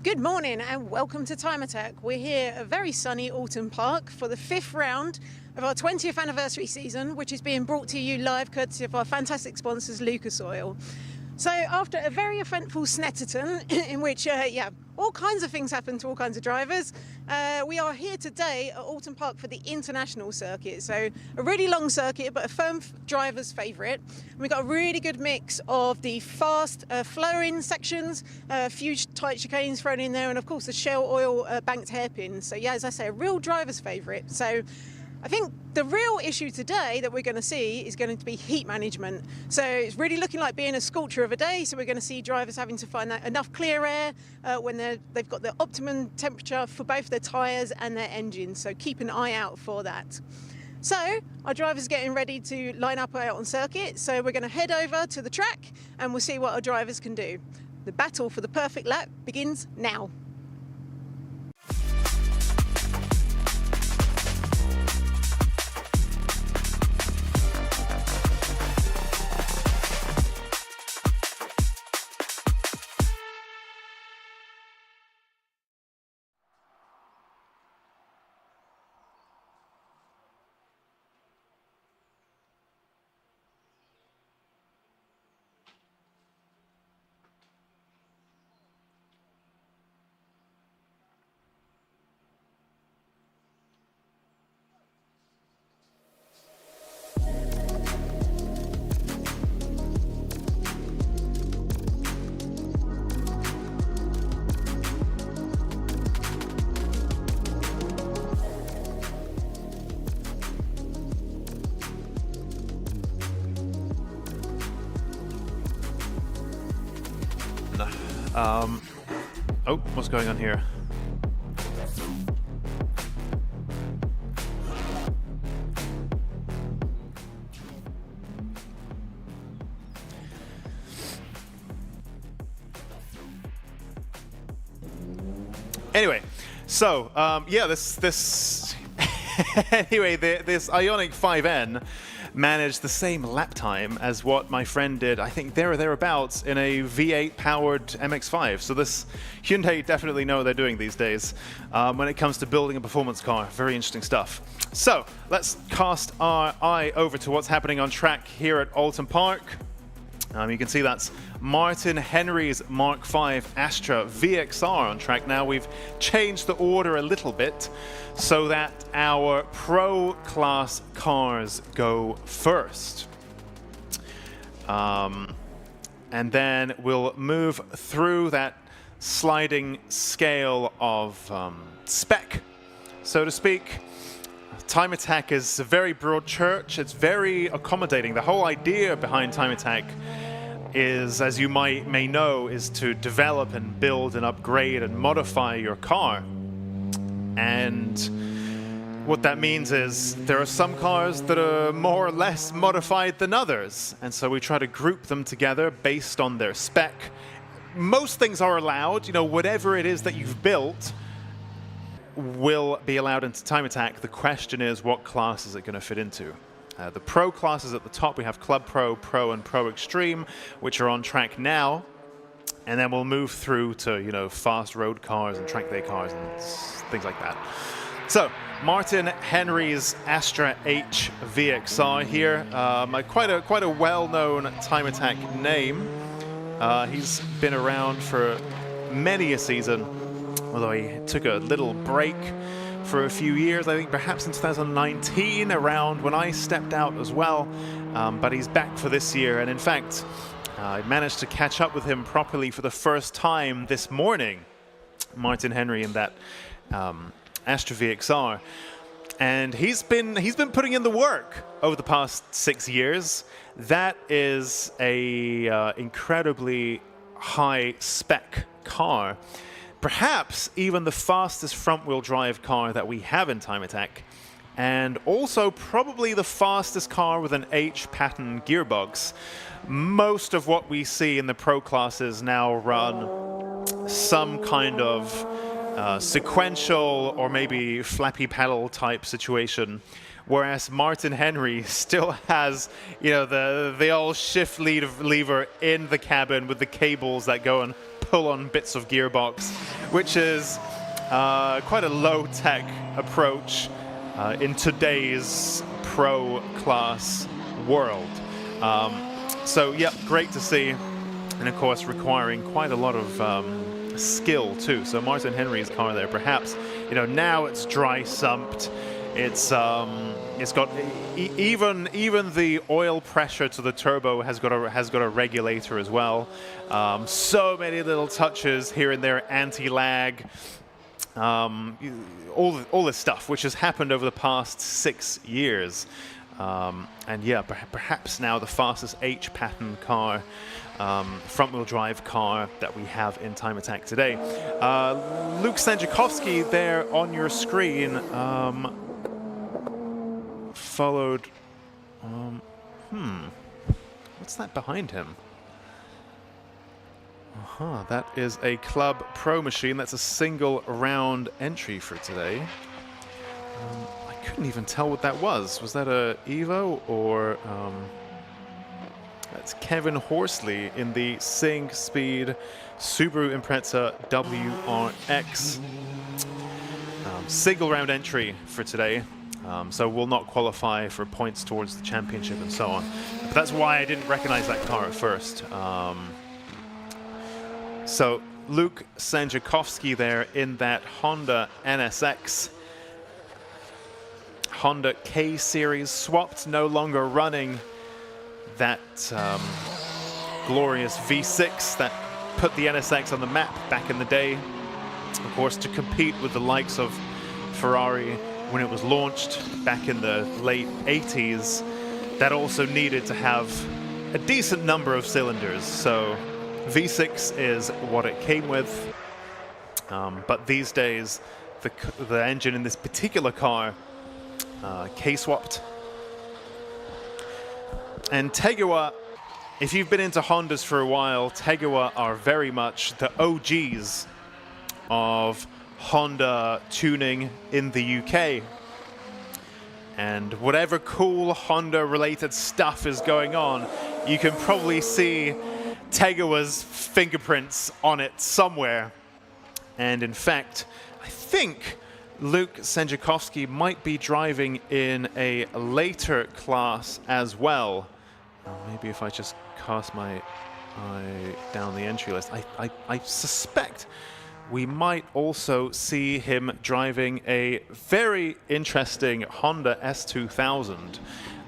Good morning and welcome to Time Attack. We're here at very sunny Alton Park for the 5th round of our 20th anniversary season, which is being brought to you live courtesy of our fantastic sponsors, Lucas Oil. So after a very eventful Snetterton, in which, all kinds of things happen to all kinds of drivers, we are here today at Oulton Park for the international circuit. So a really long circuit, but a firm driver's favourite. We've got a really good mix of the fast flowing sections, a few tight chicanes thrown in there, and of course the Shell Oil banked hairpins. So yeah, as I say, a real driver's favourite. So I think the real issue today that we're going to see is going to be heat management. So it's really looking like being a scorcher of a day. So we're going to see drivers having to find that enough clear air when they've got the optimum temperature for both their tyres and their engines. So keep an eye out for that. So our drivers are getting ready to line up out on circuit. So we're going to head over to the track and we'll see what our drivers can do. The battle for the perfect lap begins now. Oh, what's going on here? Anyway, so yeah, this anyway, this Ioniq 5N managed the same lap time as what my friend did, I think there or thereabouts, in a V8 powered MX-5. So this Hyundai definitely know what they're doing these days when it comes to building a performance car. Very interesting stuff. So let's cast our eye over to what's happening on track here at Alton Park. You can see that's Martin Henry's Mark V Astra VXR on track now. We've changed the order a little bit so that our Pro class cars go first. And then we'll move through that sliding scale of spec, so to speak. Time Attack is a very broad church. It's very accommodating. The whole idea behind Time Attack is, as you may know, is to develop and build and upgrade and modify your car. And what that means is there are some cars that are more or less modified than others. And so we try to group them together based on their spec. Most things are allowed. You know, whatever it is that you've built will be allowed into Time Attack. The question is, what class is it going to fit into? The Pro classes at the top, we have Club Pro, Pro, and Pro Extreme, which are on track now. And then we'll move through to, you know, fast road cars and track day cars and things like that. So, Martin Henry's Astra H VXR here. Quite a well-known Time Attack name. He's been around for many a season, although he took a little break for a few years, I think perhaps in 2019, around when I stepped out as well. But he's back for this year, and in fact, I managed to catch up with him properly for the first time this morning, Martin Henry in that Astra VXR. And he's been putting in the work over the past 6 years. That is a incredibly high spec car. Perhaps even the fastest front-wheel drive car that we have in Time Attack, and also probably the fastest car with an H pattern gearbox. Most of what we see in the Pro classes now run some kind of sequential or maybe flappy pedal type situation, whereas Martin Henry still has, you know, the old shift lever in the cabin with the cables that go and pull-on bits of gearbox, which is quite a low-tech approach in today's pro class world. So yeah, great to see, and of course requiring quite a lot of skill too. So Martin Henry's car there, perhaps, you know, now it's dry sumped. It's got even the oil pressure to the turbo has got a regulator as well. So many little touches here and there, anti-lag, all this stuff which has happened over the past 6 years. And yeah, perhaps now the fastest H pattern car, front-wheel drive car that we have in Time Attack today. Luke Sanjukovski there on your screen, followed. What's that behind him? That is a Club Pro machine. That's a single round entry for today. I couldn't even tell what that was. Was that a Evo or that's Kevin Horsley in the Sing Speed Subaru Impreza WRX. Single round entry for today. So will not qualify for points towards the championship and so on. But that's why I didn't recognize that car at first. So Luke Sanjukovski there in that Honda NSX. Honda K Series swapped, no longer running that glorious V6 that put the NSX on the map back in the day. Of course, to compete with the likes of Ferrari when it was launched back in the late 80s, that also needed to have a decent number of cylinders. So V6 is what it came with. But these days, the engine in this particular car K-swapped. And Tegawa, if you've been into Hondas for a while, Tegawa are very much the OGs of Honda tuning in the UK. And whatever cool Honda related stuff is going on, you can probably see Tegawa's fingerprints on it somewhere. And in fact, I think Luke Sanjukovski might be driving in a later class as well. Maybe if I just cast my eye down the entry list, I suspect we might also see him driving a very interesting Honda S2000,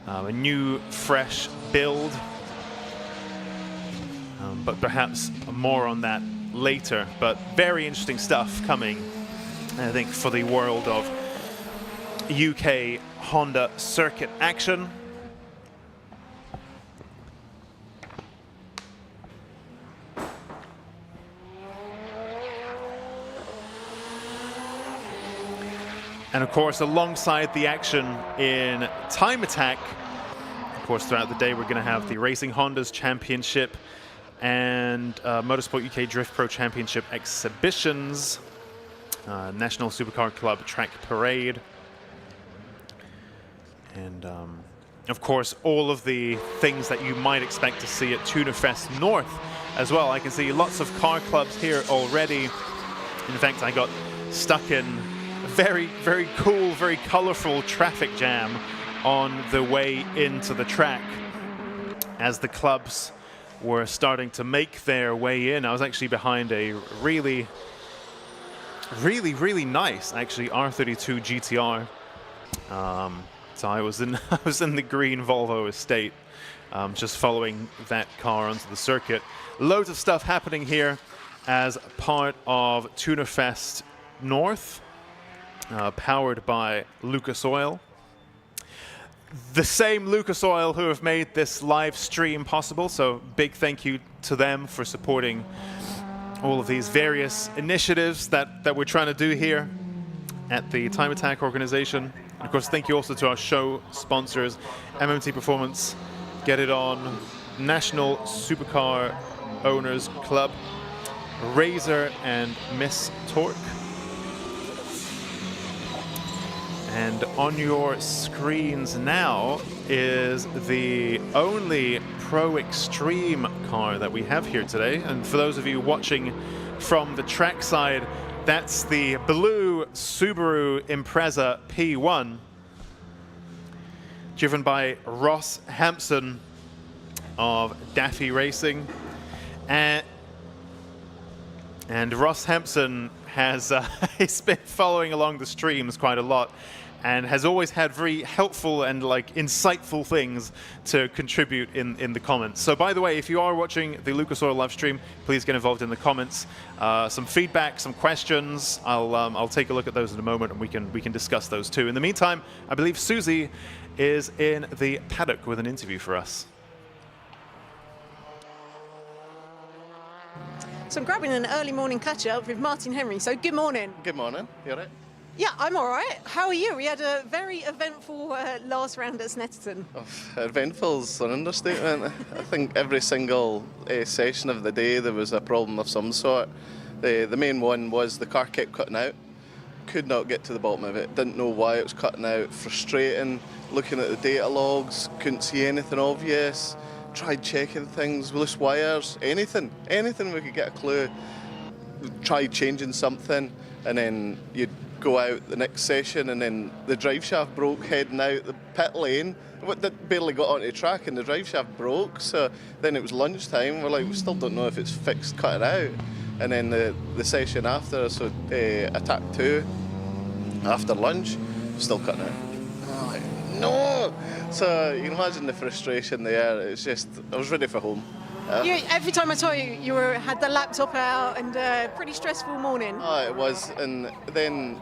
a new, fresh build. But perhaps more on that later. But very interesting stuff coming, I think, for the world of UK Honda circuit action. And of course, alongside the action in Time Attack, of course, throughout the day, we're going to have the Racing Hondas Championship and Motorsport UK Drift Pro Championship exhibitions, National Supercar Club Track Parade, and of course, all of the things that you might expect to see at Tunerfest North as well. I can see lots of car clubs here already. In fact, I got stuck in a very, very cool, very colorful traffic jam on the way into the track as the clubs were starting to make their way in. I was actually behind a really nice, actually, R32 GTR. So I was in the green Volvo estate, just following that car onto the circuit. Loads of stuff happening here as part of Tunerfest North, powered by Lucas Oil. The same Lucas Oil who have made this live stream possible, so big thank you to them for supporting all of these various initiatives that we're trying to do here at the Time Attack organization. And of course, thank you also to our show sponsors, MMT Performance, Get It On, National Supercar Owners Club, Razor and Miss Torque. And on your screens now is the only Pro Extreme car that we have here today. And for those of you watching from the trackside, that's the blue Subaru Impreza P1, driven by Ross Hampson of Daffy Racing. And Ross Hampson has he's been following along the streams quite a lot and has always had very helpful and insightful things to contribute in the comments. So by the way, if you are watching the Lucas Oil live stream, please get involved in the comments. Some feedback, some questions. I'll take a look at those in a moment, and we can discuss those too. In the meantime, I believe Susie is in the paddock with an interview for us. So I'm grabbing an early morning catch-up with Martin Henry. So good morning. Good morning. You all right? Yeah, I'm all right. How are you? We had a very eventful last round at Snetterton. Oh, eventful's an understatement. I think every single session of the day there was a problem of some sort. The main one was the car kept cutting out. Could not get to the bottom of it. Didn't know why it was cutting out. Frustrating. Looking at the data logs, couldn't see anything obvious. Tried checking things, loose wires, anything we could get a clue. Tried changing something, and then you'd go out the next session, and then the drive shaft broke heading out the pit lane. That barely got onto the track, and the drive shaft broke. So then it was lunchtime. We're like, we still don't know if it's fixed, cut it out. And then the session after, so attack 2, after lunch, still cutting it. I'm like, no. So you can imagine the frustration there. It's just, I was ready for home. Every time I saw you, you had the laptop out, and pretty stressful morning. Oh, it was. And then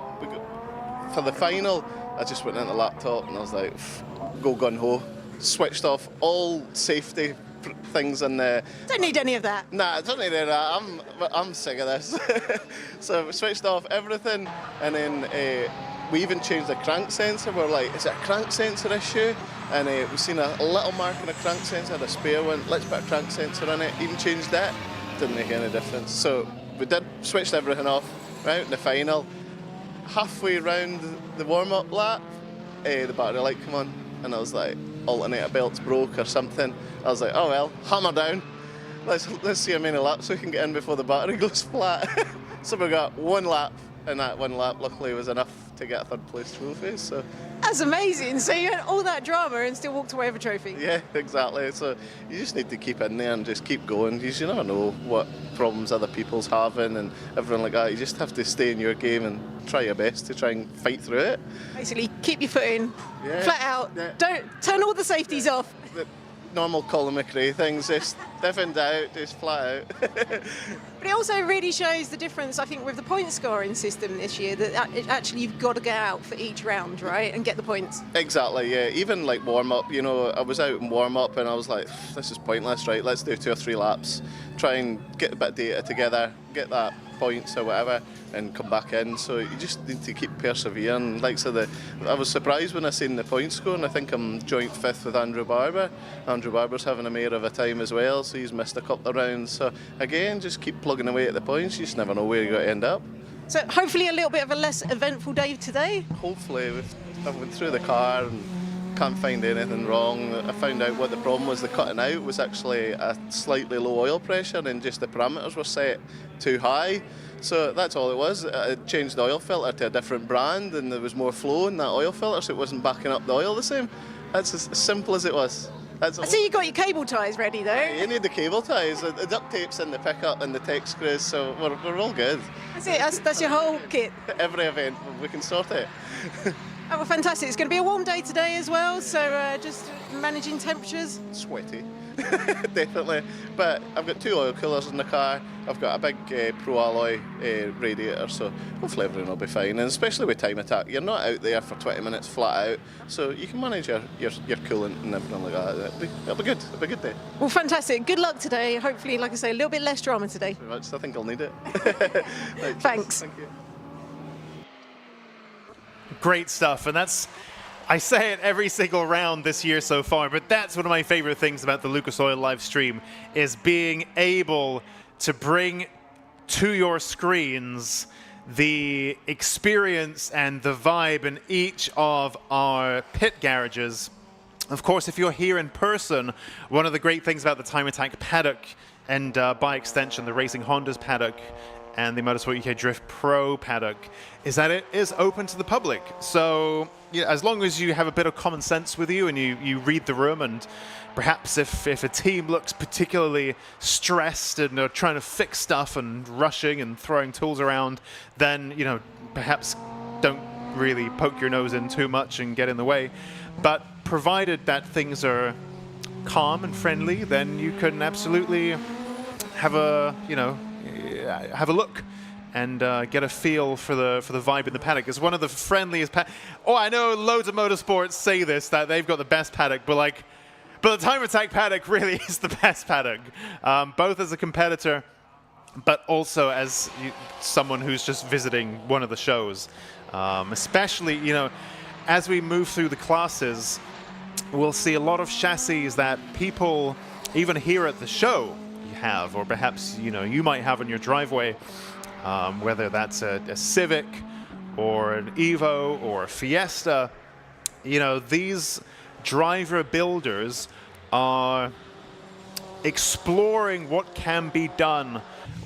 for the final, I just went into the laptop and I was like, go gun ho. Switched off all safety things in there. Don't need any of that. Nah, I don't need any of that. I'm sick of this. So we switched off everything, and then we even changed the crank sensor. We're like, is it a crank sensor issue? And we've seen a little mark on a crank sensor, had a spare one. Let's put a crank sensor in it. Even changed that. Didn't make any difference. So we switched everything off. Right in the final, halfway round the warm-up lap, the battery light come on, and I was like, alternator belt's broke or something. I was like, oh well, hammer down. Let's see how many laps we can get in before the battery goes flat. So we got one lap, and that one lap luckily was enough to get a third place trophy. So that's amazing. So you had all that drama and still walked away with a trophy. Yeah, exactly. So you just need to keep in there and just keep going, because you never know what problems other people's having and everything like that. You just have to stay in your game and try your best to try and fight through it. Basically, keep your foot in, flat out. Yeah. Don't turn all the safeties off. The normal Colin McRae things, just if in doubt, just flat out. But it also really shows the difference, I think, with the point scoring system this year, that actually you've got to go out for each round, right, and get the points. Exactly, yeah. Even like warm-up, you know, I was out in warm-up and I was like, this is pointless, right? Let's do 2 or 3 laps, try and get a bit of data together, get that points or whatever, and come back in. So you just need to keep persevering. Like so, I was surprised when I seen the point score, and I think I'm joint 5th with Andrew Barber. Andrew Barber's having a mare of a time as well, so he's missed a couple of rounds. So again, just keep plugging away at the points. You just never know where you're going to end up. So hopefully a little bit of a less eventful day today. Hopefully, I went through the car and can't find anything wrong. I found out what the problem was. The cutting out was actually a slightly low oil pressure, and just the parameters were set too high. So that's all it was. I changed the oil filter to a different brand, and there was more flow in that oil filter, so it wasn't backing up the oil the same. That's as simple as it was. I see you got your cable ties ready though. You need the cable ties. The duct tape's in the pickup and the tech screws, so we're all good. That's it. That's your whole kit. Every event, we can sort it. Oh, well, fantastic. It's going to be a warm day today as well, so just managing temperatures. Sweaty, definitely. But I've got 2 oil coolers in the car. I've got a big Pro Alloy radiator, so hopefully everything will be fine. And especially with time attack, you're not out there for 20 minutes flat out, so you can manage your coolant and everything like that. It'll be good. It'll be a good day. Well, fantastic. Good luck today. Hopefully, like I say, a little bit less drama today. Very much. I think I'll need it. Right, thanks. Thank you. Great stuff, and I say it every single round this year so far, but that's one of my favorite things about the Lucas Oil live stream, is being able to bring to your screens the experience and the vibe in each of our pit garages Of course, if you're here in person, one of the great things about the Time Attack Paddock, and by extension the Racing Hondas Paddock and the Motorsport UK Drift Pro Paddock, is that it is open to the public. So as long as you have a bit of common sense with you and you read the room, and perhaps if a team looks particularly stressed and are trying to fix stuff and rushing and throwing tools around, then perhaps don't really poke your nose in too much and get in the way. But provided that things are calm and friendly, then you can absolutely have a look and get a feel for the vibe in the paddock. It's one of the friendliest I know loads of motorsports say this, that they've got the best paddock, but the Time Attack Paddock really is the best paddock, both as a competitor, but also as someone who's just visiting one of the shows. Especially, as we move through the classes, we'll see a lot of chassis that people, even here at the show, have, or perhaps you might have in your driveway, whether that's a Civic or an Evo or a Fiesta. These driver builders are exploring what can be done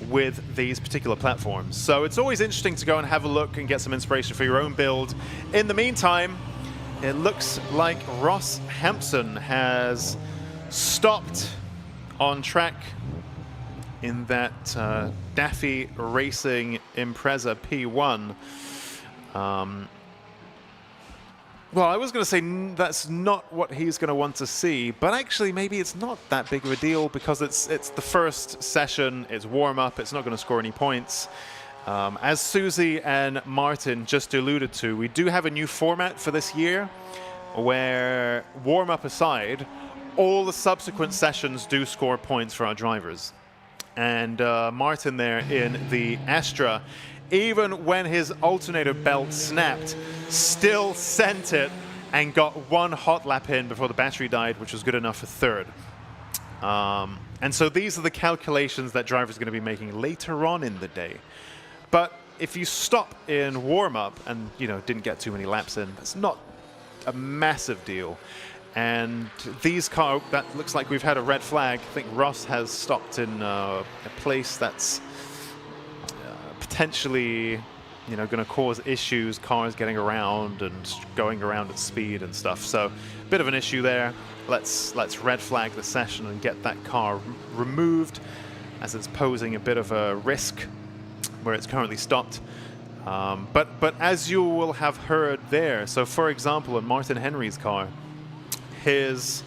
with these particular platforms. So it's always interesting to go and have a look and get some inspiration for your own build. In the meantime, it looks like Ross Hampson has stopped on track in that Daffy Racing Impreza P1. Well, I was going to say that's not what he's going to want to see, but actually maybe it's not that big of a deal, because it's the first session, it's warm-up, it's not going to score any points. As Susie and Martin just alluded to, we do have a new format for this year where, warm-up aside, all the subsequent sessions do score points for our drivers. And Martin there in the Astra, even when his alternator belt snapped, still sent it and got one hot lap in before the battery died, which was good enough for third. And so these are the calculations that drivers are going to be making later on in the day. But if you stop in warm-up and didn't get too many laps in, that's not a massive deal. And these cars, that looks like we've had a red flag. I think Ross has stopped in a place that's potentially, going to cause issues, cars getting around and going around at speed and stuff. So a bit of an issue there. Let's red flag the session and get that car removed, as it's posing a bit of a risk where it's currently stopped. But as you will have heard there, so for example, in Martin Henry's car, these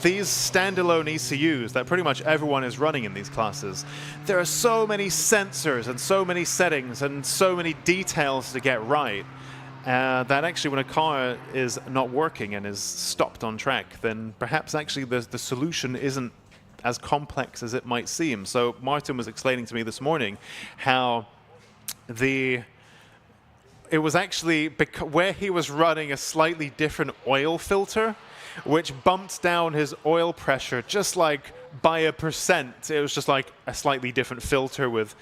standalone ECUs that pretty much everyone is running in these classes, there are so many sensors and so many settings and so many details to get right, that actually when a car is not working and is stopped on track, then perhaps actually the solution isn't as complex as it might seem. So Martin was explaining to me this morning how it was actually where he was running a slightly different oil filter, which bumped down his oil pressure just like by 1%. It was just like a slightly different filter with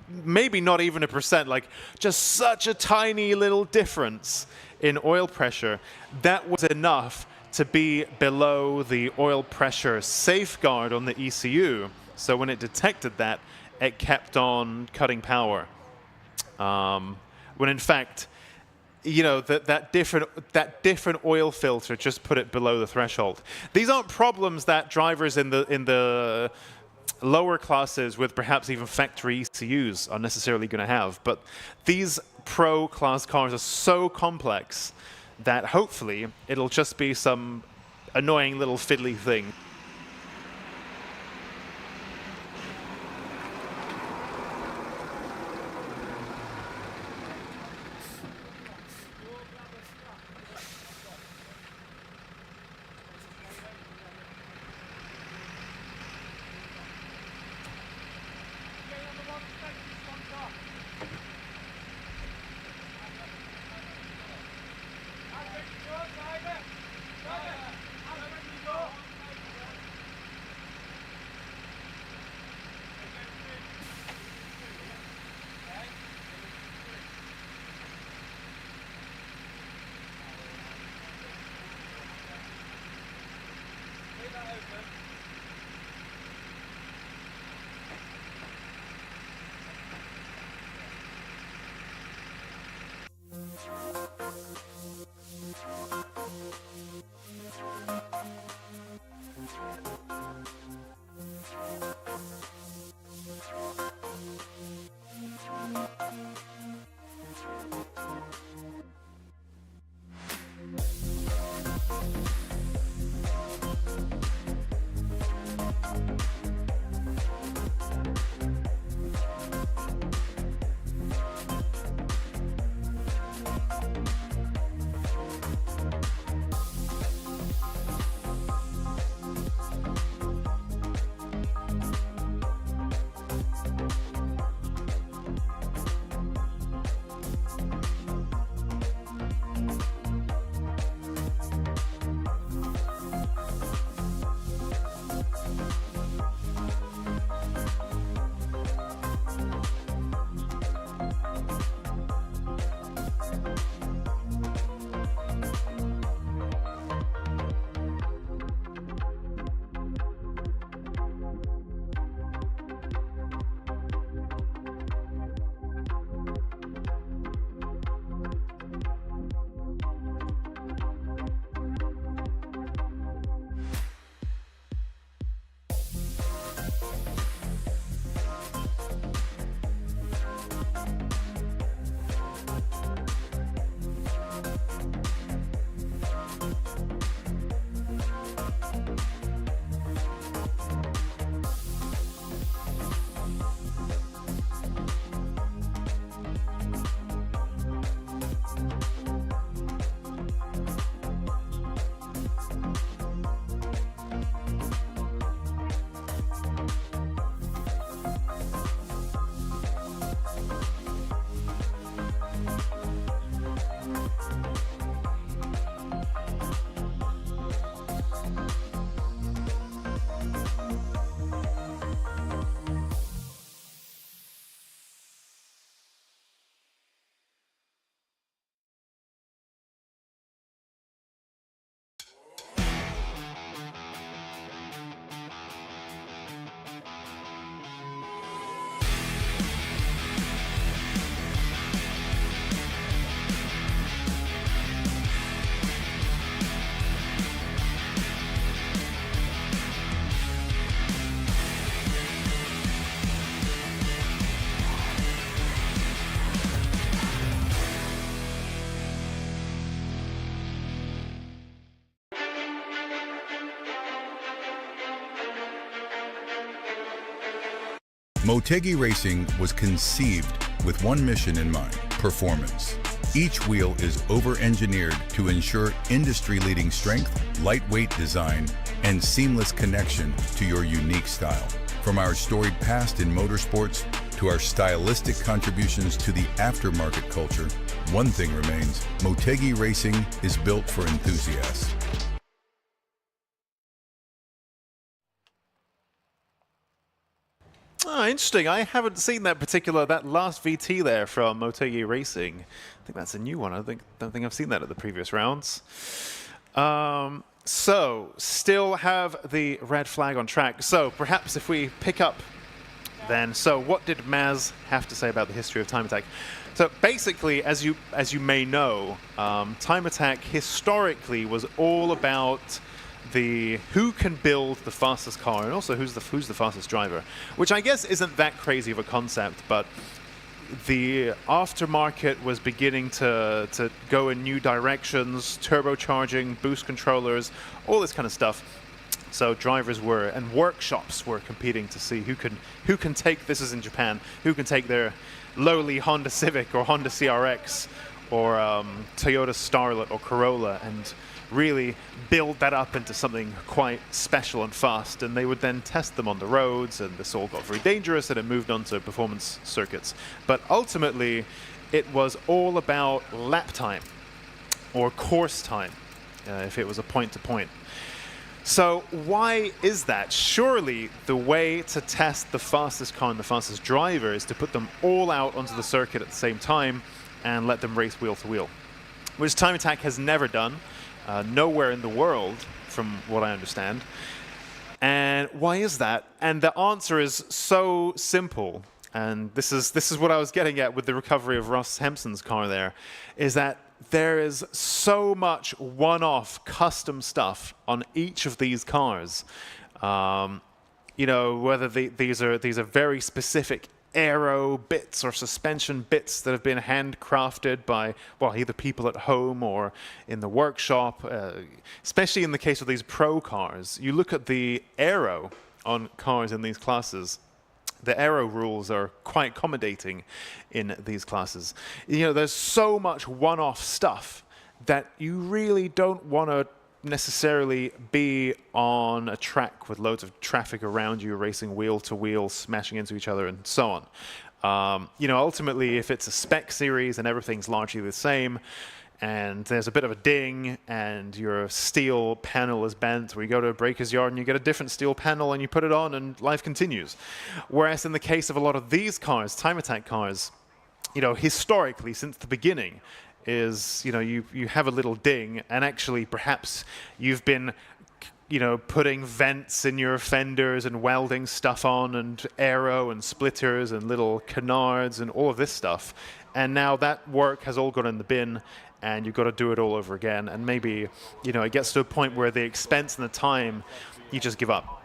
maybe not even 1%, like just such a tiny little difference in oil pressure. That was enough to be below the oil pressure safeguard on the ECU. So when it detected that, it kept on cutting power. When in fact, that different oil filter just put it below the threshold. These aren't problems that drivers in the lower classes with perhaps even factory ECUs are necessarily going to have, but these pro class cars are so complex that hopefully it'll just be some annoying little fiddly thing. Motegi Racing was conceived with one mission in mind: performance. Each wheel is over-engineered to ensure industry-leading strength, lightweight design, and seamless connection to your unique style. From our storied past in motorsports to our stylistic contributions to the aftermarket culture, one thing remains: Motegi Racing is built for enthusiasts. Oh, interesting. I haven't seen that last VT there from Motegi Racing. I think that's a new one. Don't think I've seen that at the previous rounds. So, still have the red flag on track. So, perhaps if we pick up then. So, what did Maz have to say about the history of Time Attack? So, basically, as you may know, Time Attack historically was all about who can build the fastest car, and also who's the fastest driver, which I guess isn't that crazy of a concept, but the aftermarket was beginning to go in new directions, turbocharging, boost controllers, all this kind of stuff. So drivers and workshops were competing to see who can take, this is in Japan, who can take their lowly Honda Civic or Honda CRX or Toyota Starlet or Corolla and really build that up into something quite special and fast, and they would then test them on the roads, and this all got very dangerous, and it moved on to performance circuits. But ultimately, it was all about lap time, or course time, if it was a point-to-point. So why is that? Surely the way to test the fastest car and the fastest driver is to put them all out onto the circuit at the same time and let them race wheel-to-wheel, which Time Attack has never done. Nowhere in the world, from what I understand. And why is that? And the answer is so simple. And this is what I was getting at with the recovery of Ross Hempson's car there, is that there is so much one-off custom stuff on each of these cars. You know, whether these are very specific aero bits or suspension bits that have been handcrafted by, well, either people at home or in the workshop, especially in the case of these pro cars. You look at the aero on cars in these classes, the aero rules are quite accommodating in these classes. You know, there's so much one-off stuff that you really don't want to necessarily be on a track with loads of traffic around you, racing wheel to wheel, smashing into each other, and so on. You know, ultimately, if it's a spec series and everything's largely the same, and there's a bit of a ding, and your steel panel is bent, or you go to a breaker's yard and you get a different steel panel and you put it on and life continues. Whereas in the case of a lot of these cars, Time Attack cars, you know, historically, since the beginning, is, you know, you have a little ding, and actually perhaps you've been, you know, putting vents in your fenders and welding stuff on, and aero and splitters and little canards and all of this stuff, and now that work has all gone in the bin and you've got to do it all over again, and maybe, you know, it gets to a point where the expense and the time, you just give up.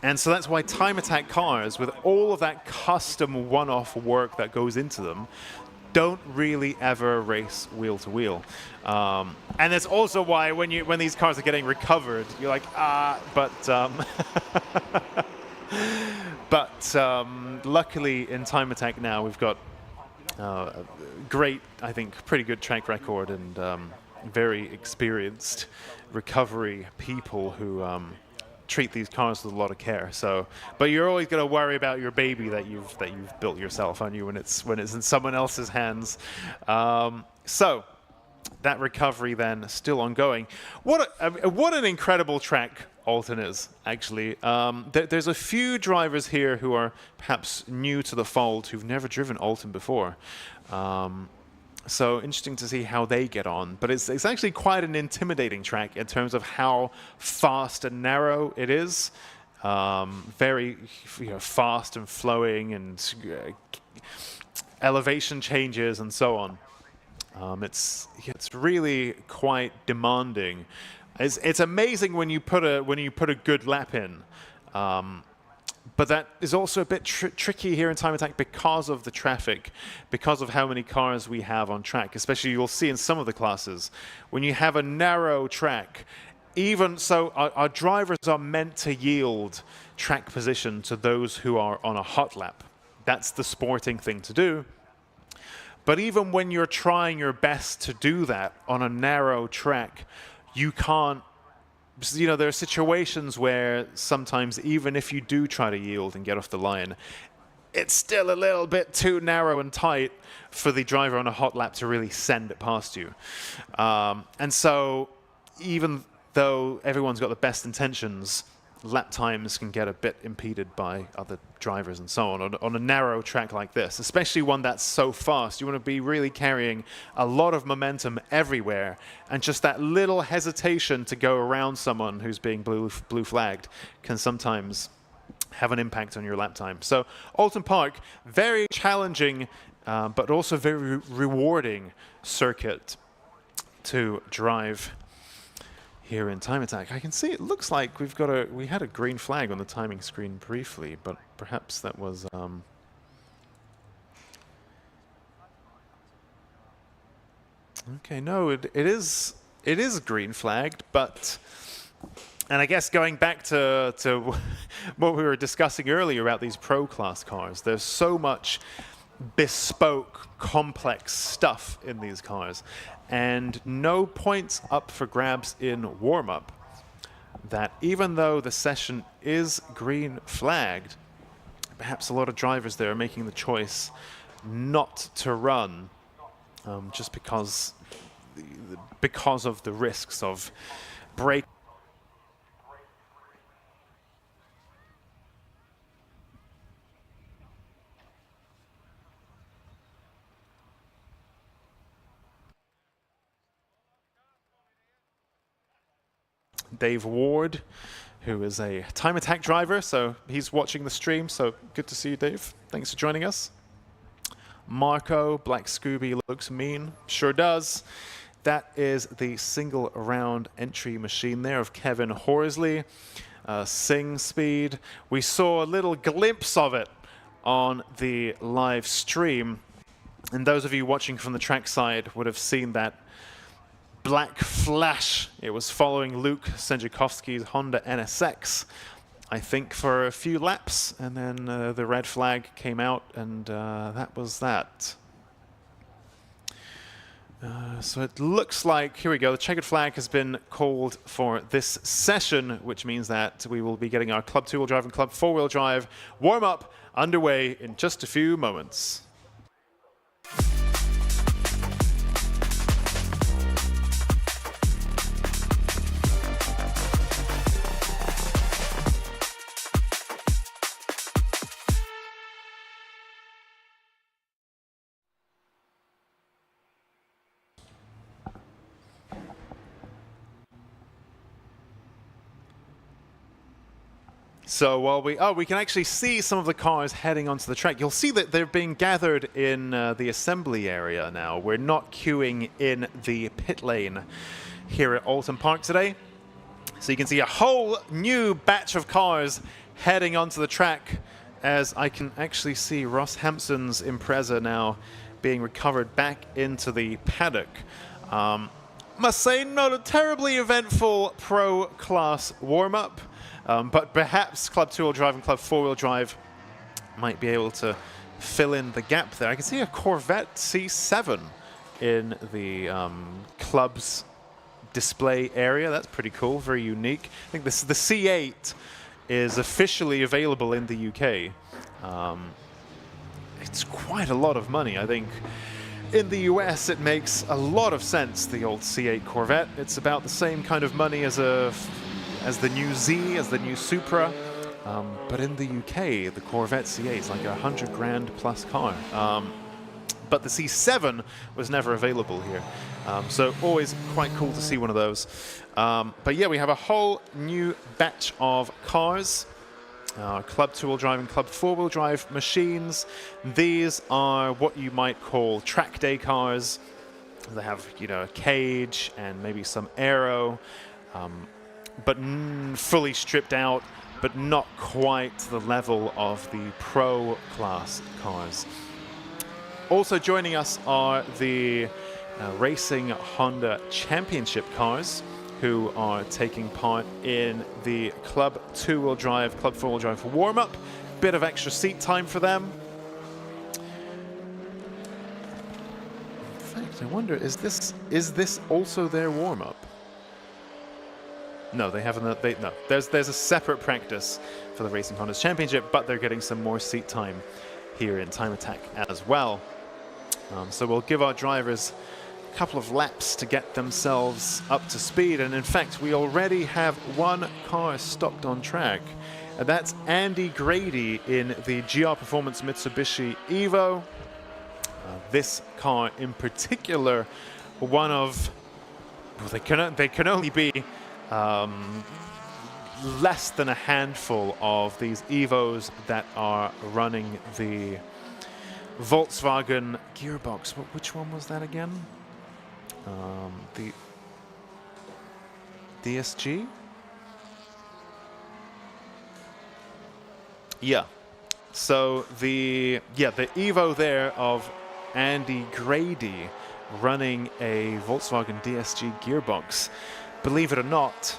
And so that's why Time Attack cars, with all of that custom one-off work that goes into them, don't really ever race wheel to wheel. And that's also why when these cars are getting recovered, you're like, but luckily in Time Attack now we've got a great, I think, pretty good track record and very experienced recovery people who treat these cars with a lot of care. So, but you're always going to worry about your baby that you've built yourself, aren't you, when it's in someone else's hands. So that recovery then still ongoing. What an incredible track Oulton is, actually. There's a few drivers here who are perhaps new to the fold, who've never driven Oulton before. So interesting to see how they get on. But it's actually quite an intimidating track in terms of how fast and narrow it is. Very, you know, fast and flowing, and elevation changes and so on. It's really quite demanding. It's amazing when you put a good lap in. But that is also a bit tricky here in Time Attack because of the traffic, because of how many cars we have on track. Especially you'll see in some of the classes, when you have a narrow track, even so, our drivers are meant to yield track position to those who are on a hot lap. That's the sporting thing to do. But even when you're trying your best to do that on a narrow track, you can't. You know, there are situations where sometimes even if you do try to yield and get off the line, it's still a little bit too narrow and tight for the driver on a hot lap to really send it past you. And so even though everyone's got the best intentions, lap times can get a bit impeded by other drivers and so on a narrow track like this, especially one that's so fast. You want to be really carrying a lot of momentum everywhere, and just that little hesitation to go around someone who's being blue flagged can sometimes have an impact on your lap time. So Oulton Park, very challenging, but also very rewarding circuit to drive here in Time Attack. I can see it looks like we had a green flag on the timing screen briefly, but perhaps that was okay. No, it is green flagged, but and I guess going back to what we were discussing earlier about these pro class cars, there's so much bespoke, complex stuff in these cars, and no points up for grabs in warm-up, that even though the session is green flagged, perhaps a lot of drivers there are making the choice not to run just because of the risks of break. Dave Ward, who is a Time Attack driver, so he's watching the stream, so good to see you, Dave. Thanks for joining us. Marco, Black Scooby looks mean. Sure does. That is the single round entry machine there of Kevin Horsley. Sing Speed. We saw a little glimpse of it on the live stream, and those of you watching from the trackside would have seen that black flash. It was following Luke Sanjukovski's Honda NSX, I think, for a few laps, and then the red flag came out, and that was that. So it looks like, here we go, the checkered flag has been called for this session, which means that we will be getting our Club 2-wheel drive and Club 4-wheel drive warm-up underway in just a few moments. So while we can actually see some of the cars heading onto the track. You'll see that they're being gathered in the assembly area now. We're not queuing in the pit lane here at Alton Park today. So you can see a whole new batch of cars heading onto the track, as I can actually see Ross Hampson's Impreza now being recovered back into the paddock. Must say, not a terribly eventful pro class warm-up. But perhaps Club 2-wheel drive and Club 4-wheel drive might be able to fill in the gap there. I can see a Corvette C7 in the club's display area. That's pretty cool, very unique. I think this the C8 is officially available in the UK. It's quite a lot of money, I think. In the US, it makes a lot of sense, the old C8 Corvette. It's about the same kind of money as the new Z, as the new Supra. But in the UK, the Corvette C8 is like a 100 grand plus car. But the C7 was never available here. So always quite cool to see one of those. But yeah, we have a whole new batch of cars. Club 2-wheel drive and Club 4-wheel drive machines. These are what you might call track day cars. They have, you know, a cage and maybe some aero, but fully stripped out, but not quite to the level of the pro class cars. Also joining us are the Racing Honda Championship cars. who are taking part in the Club 2-wheel drive, Club 4-wheel drive warm-up. Bit of extra seat time for them. In fact, I wonder, is this also their warm-up? No, they haven't. No, there's a separate practice for the Racing Hondas Championship, but they're getting some more seat time here in Time Attack as well. So we'll give our drivers a couple of laps to get themselves up to speed. And in fact, we already have one car stopped on track. And that's Andy Grady in the GR Performance Mitsubishi Evo. This car in particular, one of, well, they can only be less than a handful of these Evos that are running the Volkswagen gearbox. Which one was that again? The DSG? Yeah. So the Evo there of Andy Grady running a Volkswagen DSG gearbox. Believe it or not,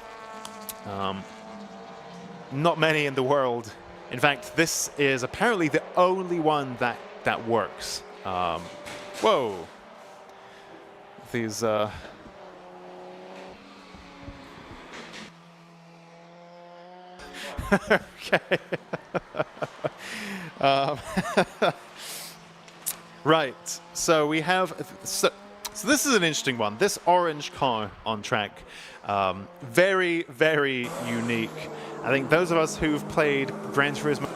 not many in the world. In fact, this is apparently the only one that works. Whoa. These okay. Right. So we have so this is an interesting one. This orange car on track, very, very unique. I think those of us who've played Gran Turismo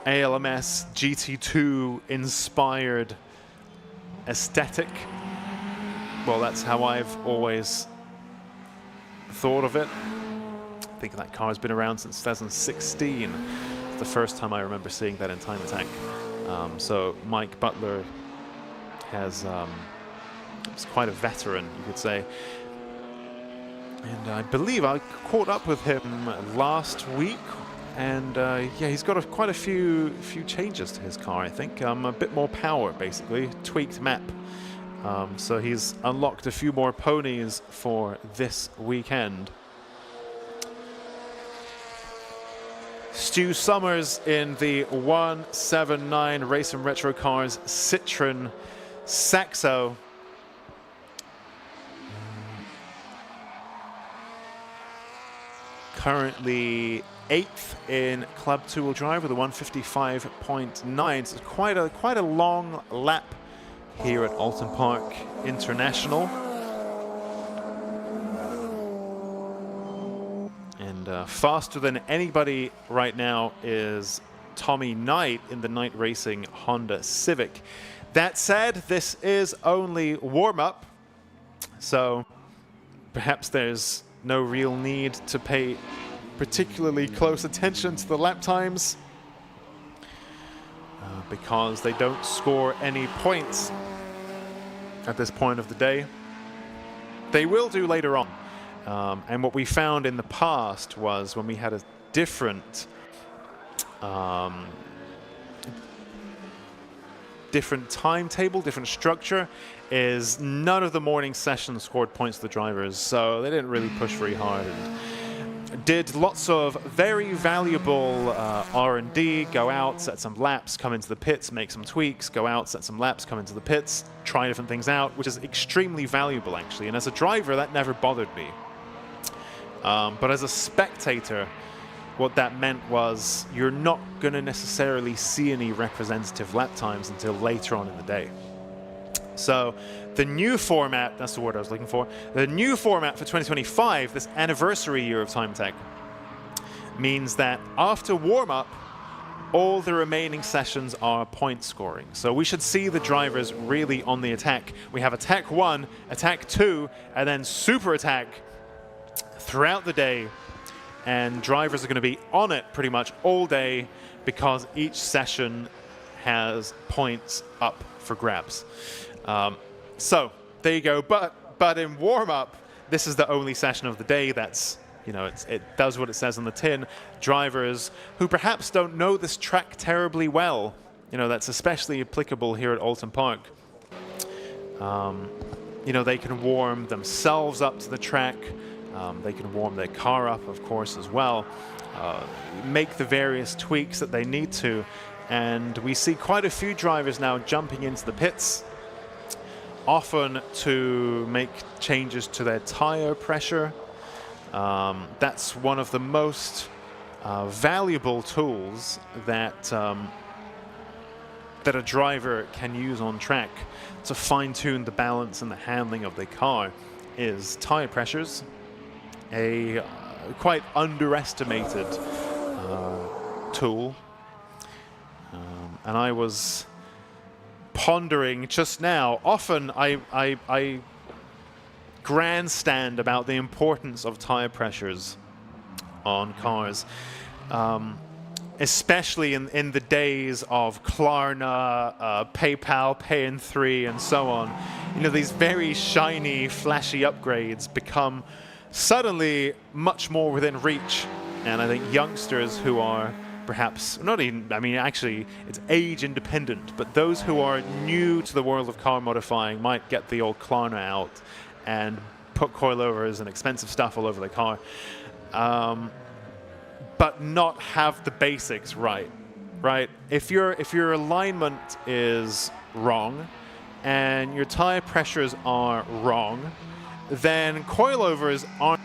ALMS GT2 inspired aesthetic. Well, that's how I've always thought of it. I think that car has been around since 2016. It's the first time I remember seeing that in Time Attack. So Mike Butler is quite a veteran, you could say. And I believe I caught up with him last week. And yeah, he's got quite a few changes to his car, I think. A bit more power, basically, tweaked map. So he's unlocked a few more ponies for this weekend. Stu Summers in the 179 Race and Retro Cars Citroen Saxo. Currently 8th in Club 2-wheel drive with a 155.9. So it's quite a long lap here at Alton Park International. And faster than anybody right now is Tommy Knight in the Knight Racing Honda Civic. That said, this is only warm-up, so perhaps there's no real need to pay particularly close attention to the lap times because they don't score any points at this point of the day. They will do later on. And what we found in the past was when we had a different timetable, different structure, is none of the morning sessions scored points to the drivers, so they didn't really push very hard and did lots of very valuable R&D, go out, set some laps, come into the pits, make some tweaks, go out, set some laps, come into the pits, try different things out, which is extremely valuable actually. And as a driver, that never bothered me. But as a spectator, what that meant was you're not going to necessarily see any representative lap times until later on in the day. So the new format, that's the word I was looking for, the new format for 2025, this anniversary year of Time Attack, means that after warm-up, all the remaining sessions are point scoring. So we should see the drivers really on the attack. We have Attack 1, Attack 2, and then Super Attack throughout the day. And drivers are going to be on it pretty much all day because each session has points up for grabs. So there you go. But in warm-up, this is the only session of the day that's, you know, it does what it says on the tin. Drivers who perhaps don't know this track terribly well, you know, that's especially applicable here at Oulton Park. You know, they can warm themselves up to the track. They can warm their car up, of course, as well. Make the various tweaks that they need to. And we see quite a few drivers now jumping into the pits, often to make changes to their tire pressure. That's one of the most valuable tools that that a driver can use on track to fine-tune the balance and the handling of their car is tire pressures. A quite underestimated tool. And I was pondering just now, often I grandstand about the importance of tire pressures on cars, especially in the days of Klarna, PayPal, Pay in 3, and so on. You know, these very shiny, flashy upgrades become suddenly much more within reach. And I think youngsters who are perhaps not even, I mean, actually, it's age independent, but those who are new to the world of car modifying might get the old Klarna out and put coilovers and expensive stuff all over the car, but not have the basics right? If your alignment is wrong, and your tire pressures are wrong, then coilovers aren't.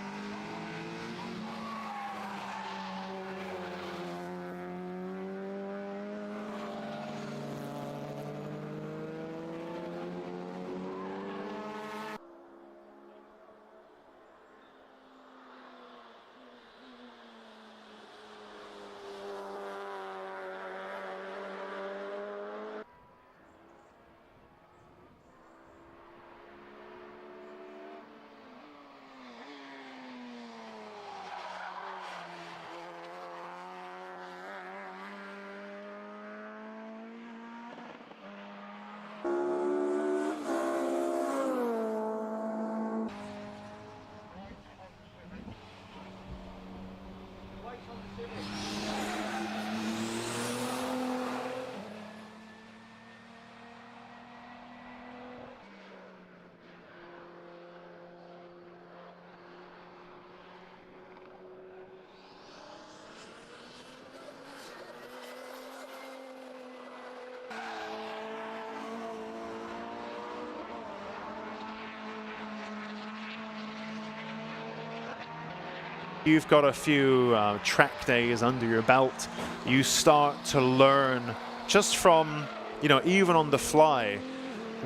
You've got a few track days under your belt. You start to learn just from, you know, even on the fly,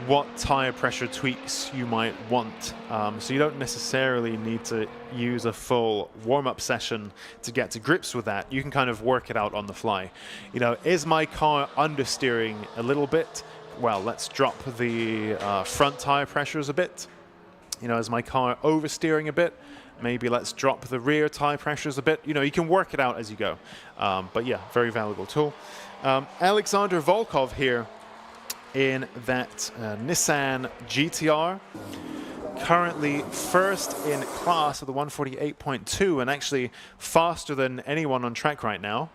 what tire pressure tweaks you might want. So you don't necessarily need to use a full warm-up session to get to grips with that. You can kind of work it out on the fly. You know, is my car understeering a little bit? Well, let's drop the front tire pressures a bit. You know, is my car oversteering a bit? Maybe let's drop the rear tire pressures a bit. You know, you can work it out as you go. But yeah, very valuable tool. Alexander Volkov here in that Nissan GTR. Currently first in class with the 148.2 and actually faster than anyone on track right now.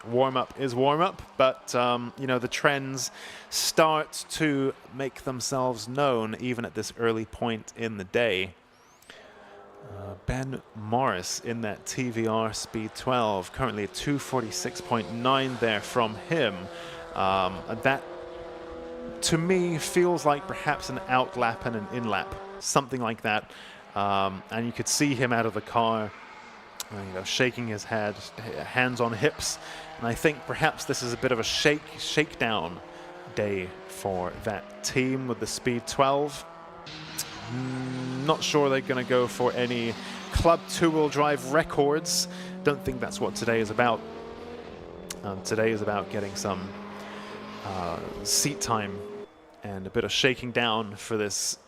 Warm-up is warm-up, but you know, the trends start to make themselves known even at this early point in the day. Ben Morris in that TVR Speed 12, currently at 246.9 there from him. That, to me, feels like perhaps an out-lap and an in-lap, something like that. And you could see him out of the car, you know, shaking his head, hands on hips. And I think perhaps this is a bit of a shakedown day for that team with the Speed 12. Not sure they're going to go for any club two-wheel drive records. Don't think that's what today is about. Today is about getting some seat time and a bit of shaking down for this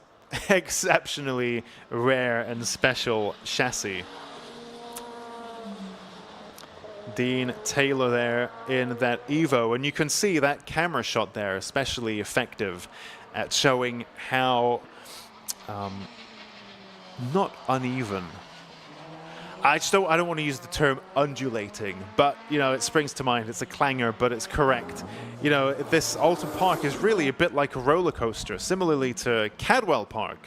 exceptionally rare and special chassis. Dean Taylor there in that Evo, and you can see that camera shot there especially effective at showing how not uneven. I don't want to use the term undulating, but you know, it springs to mind. It's a clanger, but it's correct. You know, this Alton Park is really a bit like a roller coaster, similarly to Cadwell Park,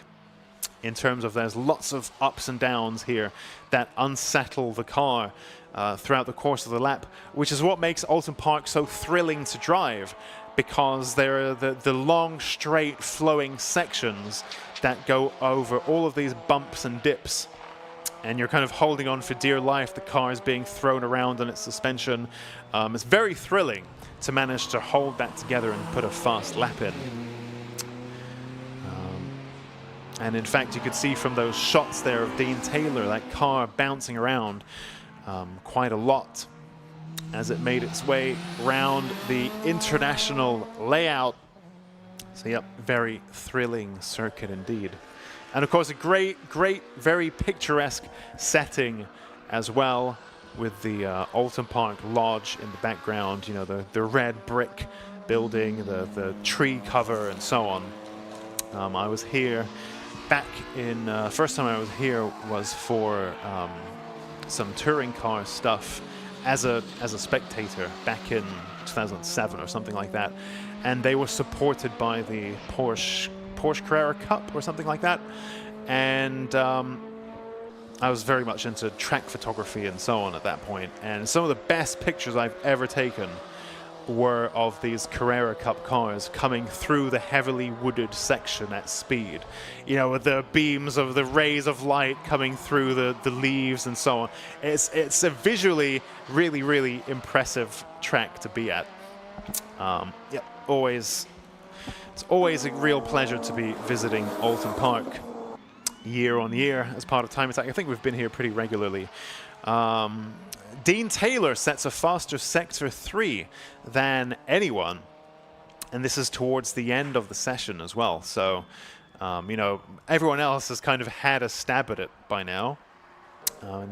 in terms of there's lots of ups and downs here that unsettle the car throughout the course of the lap, which is what makes Alton Park so thrilling to drive, because there are the long, straight, flowing sections that go over all of these bumps and dips. And you're kind of holding on for dear life. The car is being thrown around on its suspension. It's very thrilling to manage to hold that together and put a fast lap in. And in fact, you could see from those shots there of Dean Taylor, that car bouncing around quite a lot as it made its way round the international layout. So yep, very thrilling circuit indeed. And of course a great, very picturesque setting as well, with the Oulton Park Lodge in the background, you know, the red brick building, the tree cover and so on. I was here back in, first time I was here was for some touring car stuff as a spectator back in 2007 or something like that, and they were supported by the Porsche Carrera Cup or something like that, and I was very much into track photography and so on at that point, and some of the best pictures I've ever taken were of these Carrera Cup cars coming through the heavily wooded section at speed. You know, with the beams of the rays of light coming through the leaves and so on. It's a visually really, really impressive track to be at. Yeah, it's always a real pleasure to be visiting Oulton Park year on year as part of Time Attack. I think we've been here pretty regularly. Dean Taylor sets a faster Sector 3 than anyone, and this is towards the end of the session as well. So, you know, everyone else has kind of had a stab at it by now.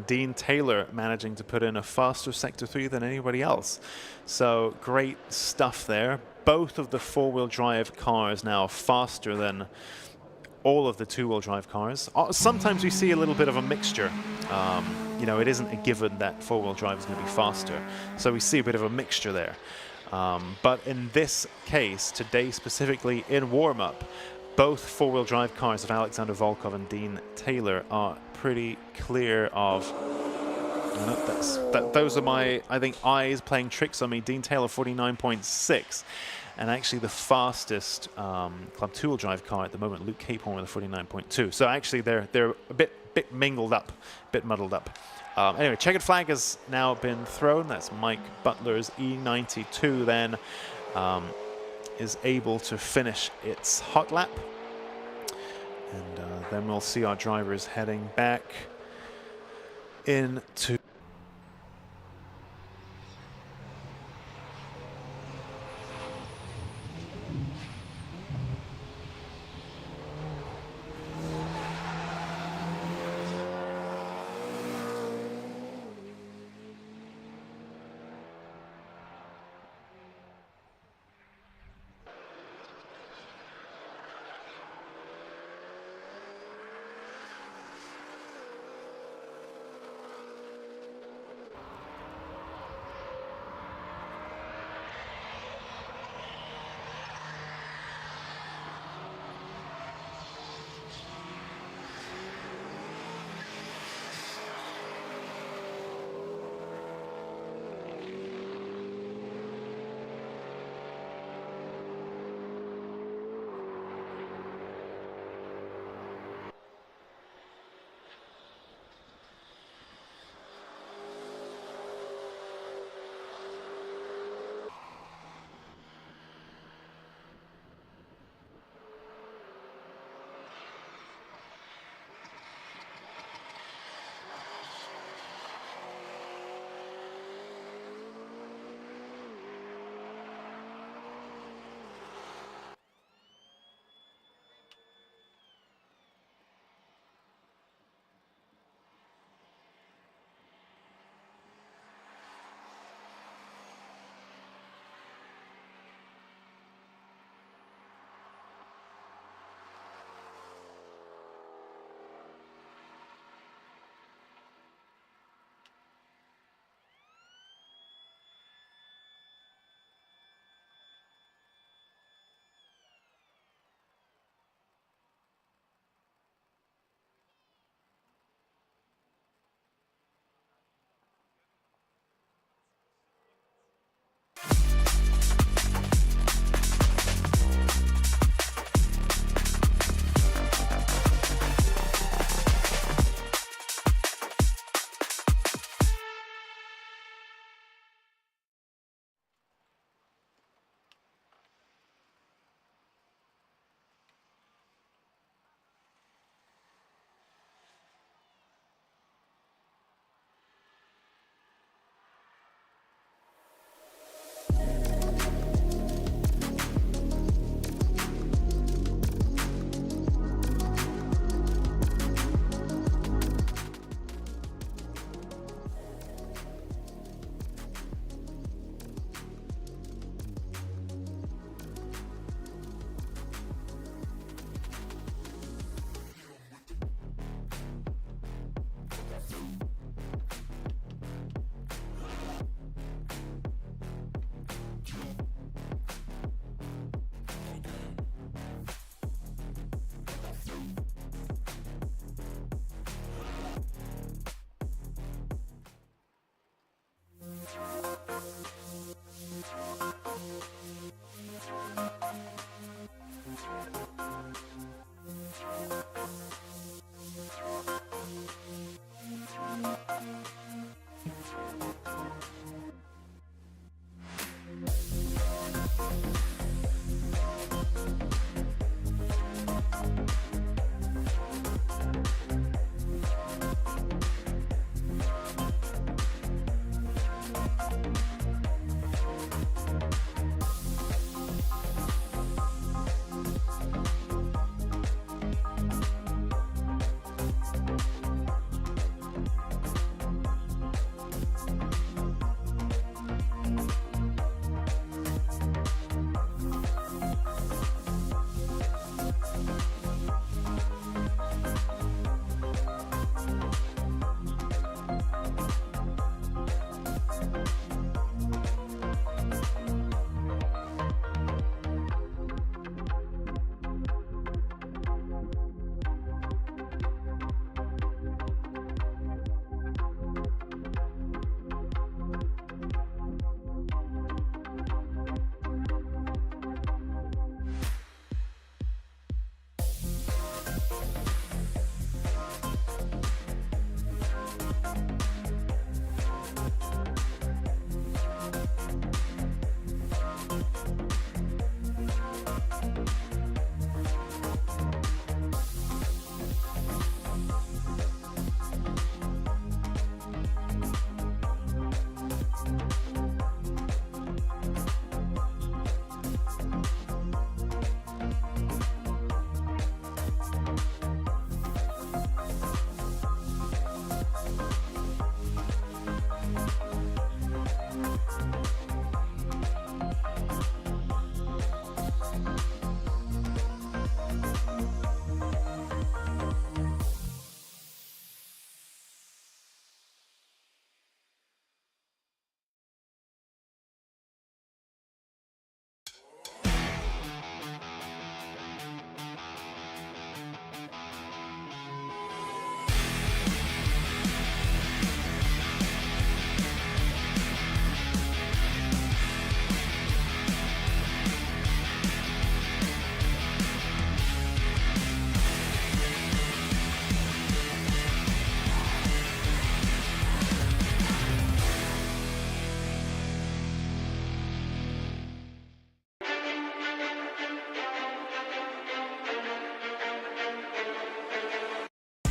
Dean Taylor managing to put in a faster Sector 3 than anybody else. So, great stuff there. Both of the four-wheel drive cars now faster than all of the two-wheel drive cars. Sometimes we see a little bit of a mixture. You know, it isn't a given that four-wheel drive is going to be faster. So we see a bit of a mixture there. But in this case, today specifically in warm-up, both four-wheel drive cars of Alexander Volkov and Dean Taylor are pretty clear of... those are my, I think, eyes playing tricks on me. Dean Taylor 49.6. And actually the fastest Club 2-wheel drive car at the moment, Luke Caporn with a 49.2. So actually they're a bit mingled up, a bit muddled up. Anyway, checkered flag has now been thrown. That's Mike Butler's E92 then is able to finish its hot lap. And then we'll see our drivers heading back into...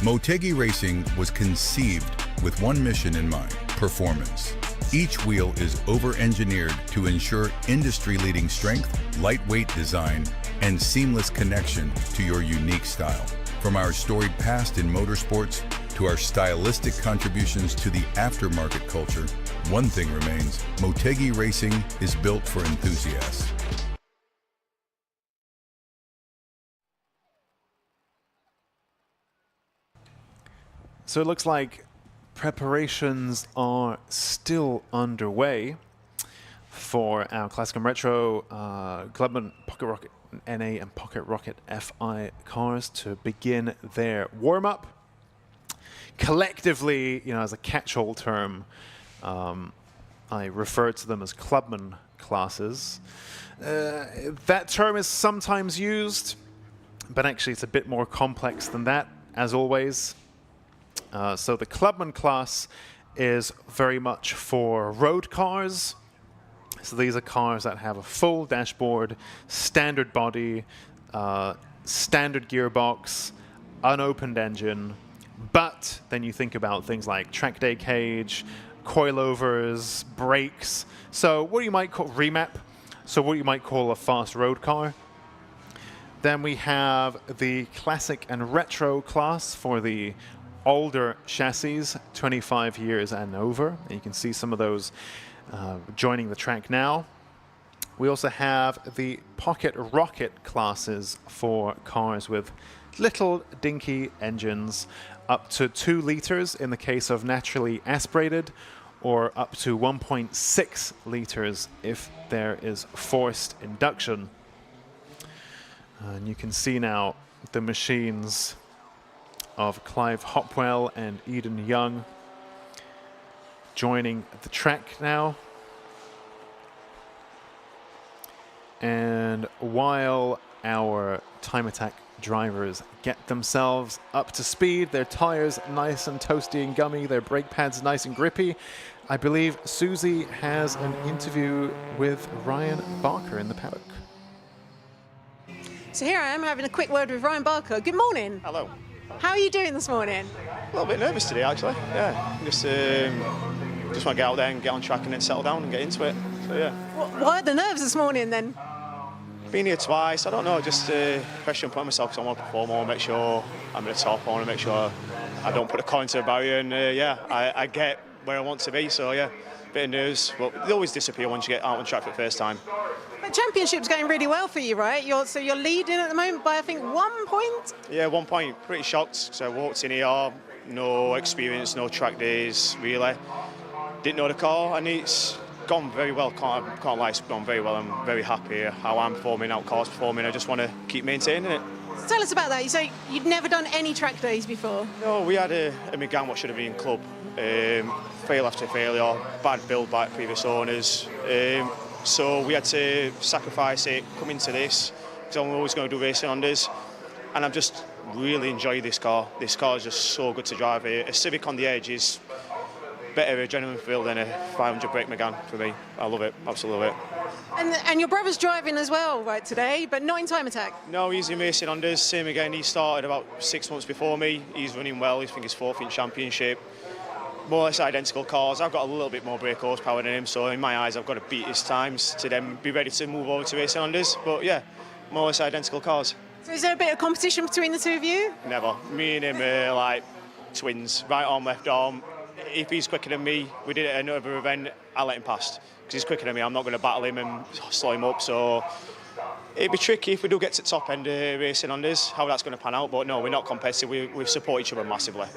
Motegi Racing was conceived with one mission in mind: performance. Each wheel is over-engineered to ensure industry-leading strength, lightweight design, and seamless connection to your unique style. From our storied past in motorsports to our stylistic contributions to the aftermarket culture, one thing remains: Motegi Racing is built for enthusiasts. So it looks like preparations are still underway for our Classic and Retro Clubman Pocket Rocket NA and Pocket Rocket FI cars to begin their warm-up. Collectively, you know, as a catch-all term, I refer to them as Clubman classes. That term is sometimes used, but actually it's a bit more complex than that, as always. So the Clubman class is very much for road cars. So these are cars that have a full dashboard, standard body, standard gearbox, unopened engine. But then you think about things like track day cage, coilovers, brakes. So what you might call remap. So what you might call a fast road car. Then we have the Classic and Retro class for the older chassis, 25 years and over. And you can see some of those joining the track now. We also have the Pocket Rocket classes for cars with little dinky engines, up to 2 liters in the case of naturally aspirated, or up to 1.6 liters if there is forced induction. And you can see now the machines of Clive Hopwell and Eden Young joining the track now. And while our Time Attack drivers get themselves up to speed, their tires nice and toasty and gummy, their brake pads nice and grippy, I believe Susie has an interview with Ryan Barker in the paddock. So here I am having a quick word with Ryan Barker. Good morning. Hello. How are you doing this morning? A little bit nervous today, actually. Yeah, just want to get out there and get on track and then settle down and get into it. So yeah. Why are the nerves this morning then? Been here twice. I don't know. Just pressure and put myself because I want to perform. I want to make sure I'm at the top. I want to make sure I don't put the car into the barrier. And yeah, I get where I want to be. So yeah, bit of nerves, but they always disappear once you get out on track for the first time. The championship's going really well for you, right? So you're leading at the moment by I think 1 point. Yeah, 1 point. Pretty shocked. So I walked in here, no experience, no track days really. Didn't know the car, and it's gone very well. Can't lie, it's gone very well. I'm very happy how I'm performing, how car's performing. I just want to keep maintaining it. So tell us about that. You say you'd never done any track days before. No, we had a Megan what should have been club. Fail after failure, bad build by previous owners. So we had to sacrifice it, come into this, because I'm always going to do racing on this. And I've just really enjoyed this car. This car is just so good to drive. A Civic on the edge is better adrenaline feel than a 500 brake Megane for me. I love it, absolutely love it. And your brother's driving as well, right, today, but not in Time Attack. No, he's in racing Hondas, same again. He started about 6 months before me. He's running well, I think he's 4th in championship. More or less identical cars. I've got a little bit more brake horsepower than him, so in my eyes I've got to beat his times to then be ready to move over to racing Hondas. But yeah, more or less identical cars. So is there a bit of competition between the two of you? Never. Me and him are like twins, right arm, left arm. If he's quicker than me, we did it at another event, I'll let him pass. Because he's quicker than me, I'm not going to battle him and slow him up. So it'd be tricky if we do get to the top end of racing on this, how that's going to pan out. But no, we're not competitive. We support each other massively.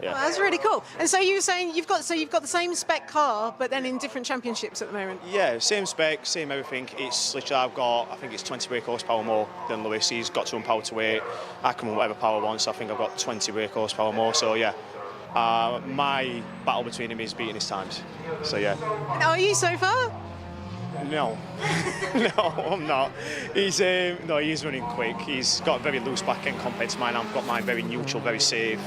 Yeah. Well, that's really cool. And so you were saying you've got the same spec car, but then in different championships at the moment. Yeah, same spec, same everything. It's literally I think it's 20 brake horsepower more than Lewis. He's got to run power to weight. I can run whatever power I want, so I think I've got 20 brake horsepower more. So yeah. My battle between him is beating his times. So yeah. Are you so far? No, no, I'm not. He's running quick. He's got a very loose back end compared to mine. I've got mine very neutral, very safe,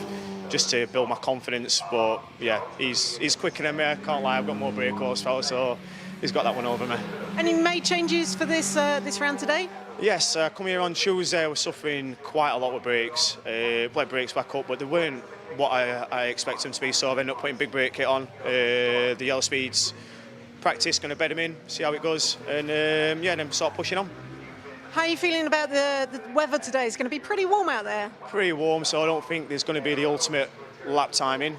just to build my confidence. But yeah, he's quicker than me. I can't lie. I've got more brake horsepower, so he's got that one over me. And you made changes for this round today? Yes, coming here on Tuesday, I was suffering quite a lot with brakes. Bled brakes back up, but they weren't what I expected them to be, so I've ended up putting big brake kit on. The yellow speeds, practice, going to bed them in, see how it goes, and yeah, then start pushing on. How are you feeling about the weather today? It's going to be pretty warm out there. Pretty warm, so I don't think there's going to be the ultimate lap timing.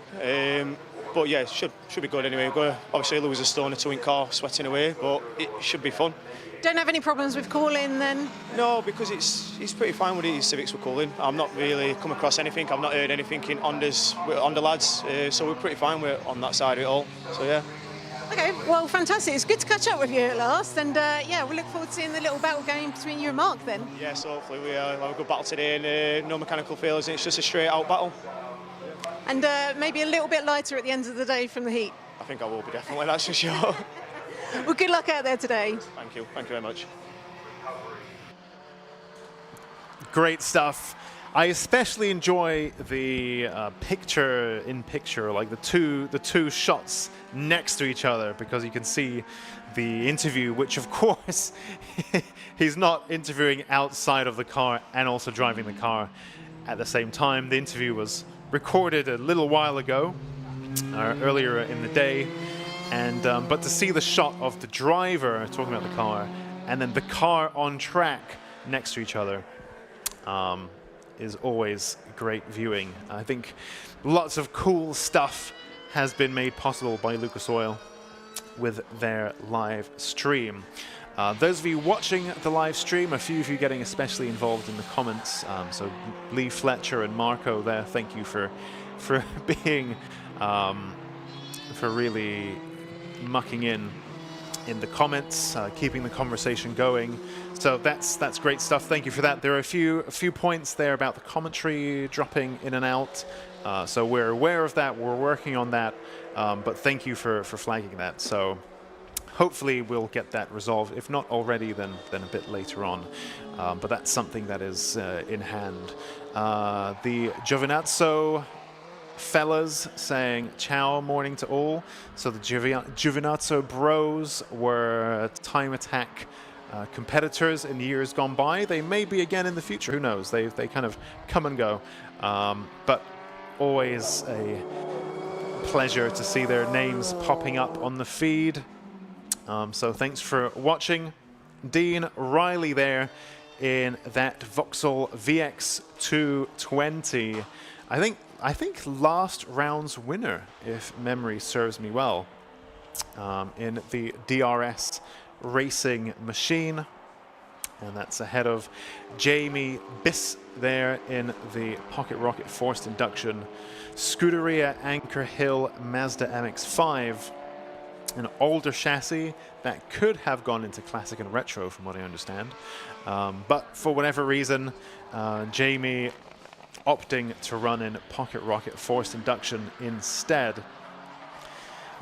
But yeah, it should be good anyway. We're going to obviously lose a stone or two in car, sweating away, but it should be fun. Don't have any problems with calling then? No, because it's pretty fine with these Civics we're calling. I've not really come across anything. I've not heard anything in Honda lads, so we're pretty fine with on that side of it all. So yeah. Okay, well, fantastic. It's good to catch up with you at last, and yeah, we look forward to seeing the little battle game between you and Mark then. Yeah, so hopefully we have a good battle today, and no mechanical failures, and it's just a straight out battle. And maybe a little bit lighter at the end of the day from the heat. I think I will be, definitely, that's for sure. Well, good luck out there today. Thank you very much. Great stuff. I especially enjoy the picture-in-picture, like the two shots next to each other, because you can see the interview, which of course he's not interviewing outside of the car and also driving the car at the same time. The interview was recorded a little while ago, earlier in the day, and but to see the shot of the driver talking about the car and then the car on track next to each other is always great viewing. I think lots of cool stuff has been made possible by Lucas Oil with their live stream. Those of you watching the live stream, a few of you getting especially involved in the comments. So Lee Fletcher and Marco there, thank you for being, for really mucking in the comments, keeping the conversation going. So that's great stuff. Thank you for that. There are a few points there about the commentary dropping in and out. So we're aware of that. We're working on that. But thank you for flagging that. So hopefully we'll get that resolved. If not already, then a bit later on. But that's something that is in hand. The Giovinazzo fellas saying ciao, morning to all. So the Giovinazzo bros were Time Attack competitors in years gone by. They may be again in the future, who knows. They kind of come and go. But always a pleasure to see their names popping up on the feed. So thanks for watching. Dean Riley there in that Vauxhall VX220. I think last round's winner, if memory serves me well, in the DRS racing machine. And that's ahead of Jamie Biss there in the Pocket Rocket forced induction Scuderia Anchor Hill Mazda MX-5. An older chassis that could have gone into classic and retro from what I understand. But for whatever reason, Jamie opting to run in Pocket Rocket forced induction instead.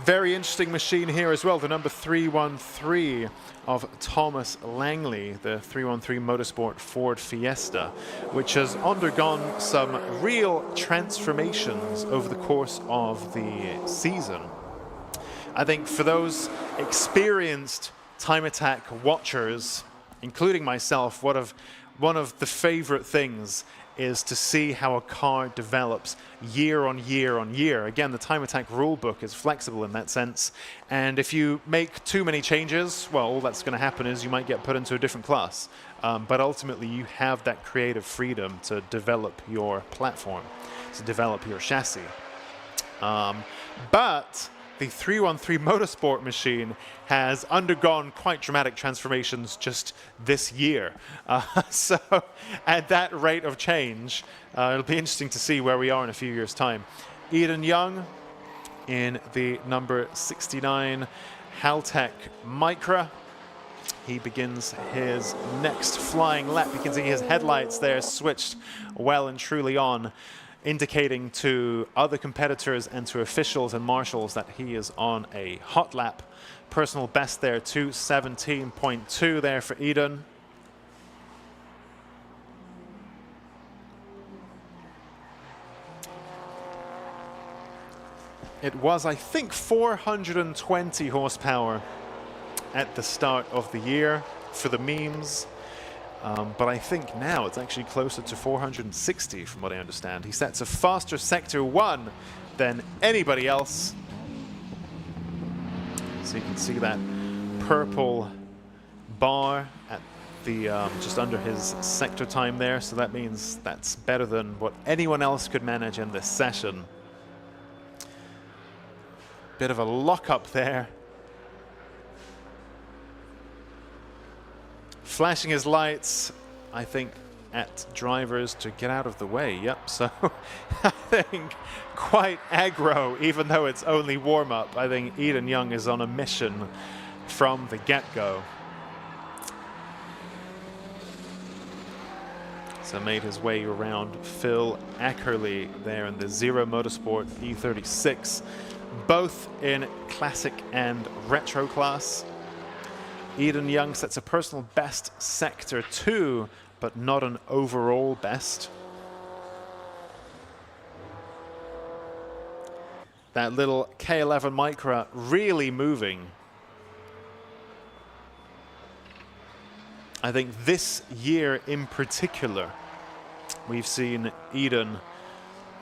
Very interesting machine here as well, the number 313 of Thomas Langley, the 313 Motorsport Ford Fiesta, which has undergone some real transformations over the course of the season. I think for those experienced Time Attack watchers, including myself, one of the favorite things is to see how a car develops year on year on year. Again, the Time Attack rulebook is flexible in that sense, and if you make too many changes, well, all that's going to happen is you might get put into a different class. But ultimately, you have that creative freedom to develop your platform, to develop your chassis. But the 313 Motorsport machine has undergone quite dramatic transformations just this year. So at that rate of change, it'll be interesting to see where we are in a few years' time. Eden Young in the number 69 Haltech Micra. He begins his next flying lap. You can see his headlights there switched well and truly on, indicating to other competitors and to officials and marshals that he is on a hot lap. Personal best there, 2:17.2 there for Eden. It was, I think, 420 horsepower at the start of the year for the memes. But I think now it's actually closer to 460 from what I understand. He sets a faster Sector 1 than anybody else. So you can see that purple bar at the just under his sector time there. So that means that's better than what anyone else could manage in this session. Bit of a lockup there. Flashing his lights, I think, at drivers to get out of the way. Yep, so I think quite aggro, even though it's only warm-up. I think Eden Young is on a mission from the get-go. So made his way around Phil Ackerley there in the Zero Motorsport E36, both in classic and retro class. Eden Young sets a personal best Sector 2, but not an overall best. That little K11 Micra really moving. I think this year in particular, we've seen Eden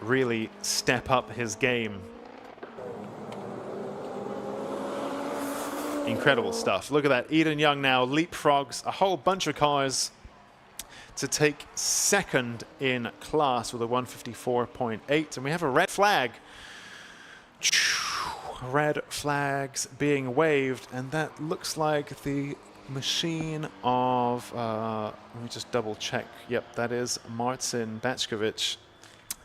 really step up his game. Incredible stuff. Look at that. Eden Young now leapfrogs a whole bunch of cars to take second in class with a 154.8. And we have a red flag. Red flags being waved. And that looks like the machine of, let me just double check. Yep, that is Marcin Bachkovic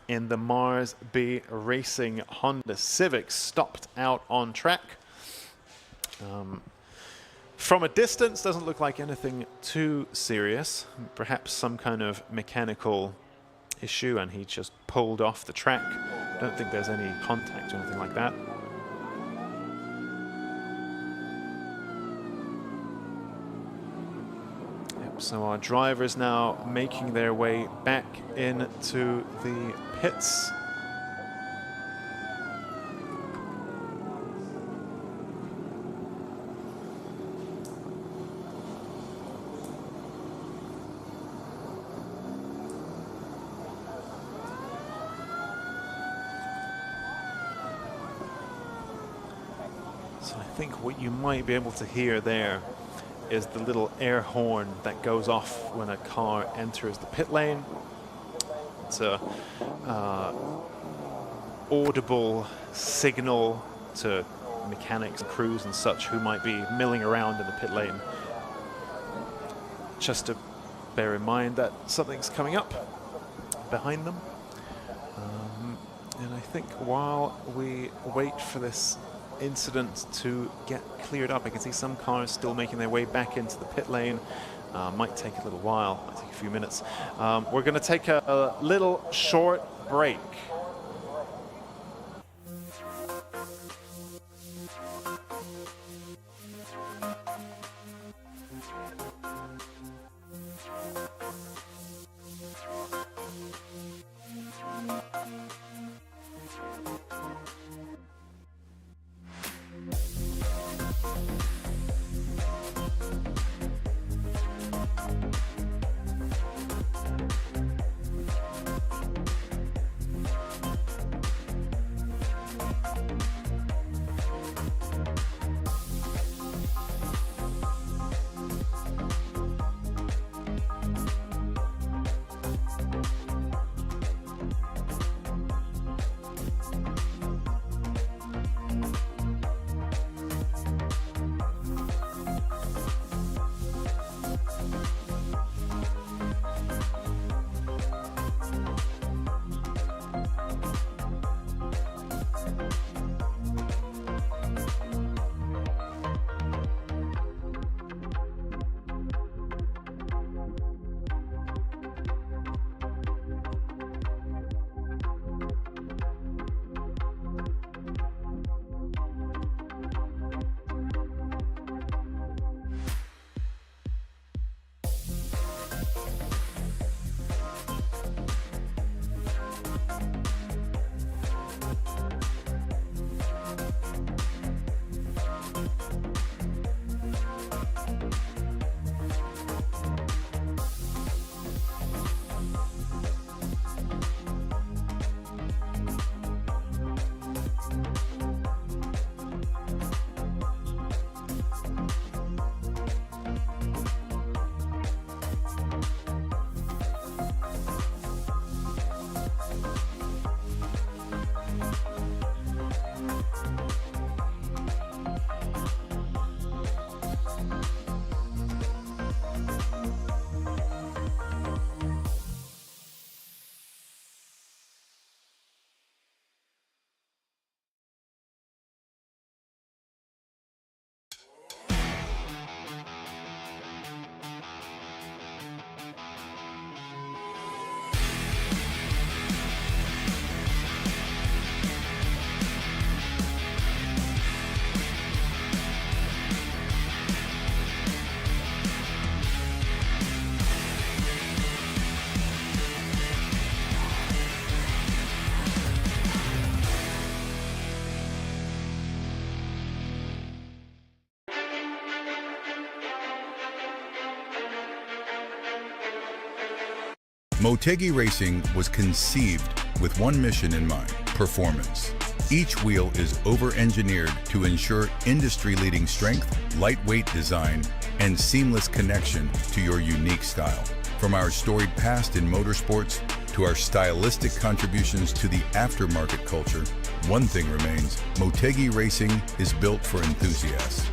in the Mars B Racing Honda Civic, stopped out on track. From a distance, doesn't look like anything too serious. Perhaps some kind of mechanical issue and he just pulled off the track. Don't think there's any contact or anything like that. Yep, so our drivers now making their way back into the pits. I think what you might be able to hear there is the little air horn that goes off when a car enters the pit lane. It's a audible signal to mechanics and crews and such who might be milling around in the pit lane. Just to bear in mind that something's coming up behind them. And I think while we wait for this incident to get cleared up, I can see some cars still making their way back into the pit lane. Might take a little while, might take a few minutes. We're going to take a little short break. Motegi Racing was conceived with one mission in mind: performance. Each wheel is over-engineered to ensure industry-leading strength, lightweight design, and seamless connection to your unique style. From our storied past in motorsports to our stylistic contributions to the aftermarket culture, one thing remains: Motegi Racing is built for enthusiasts.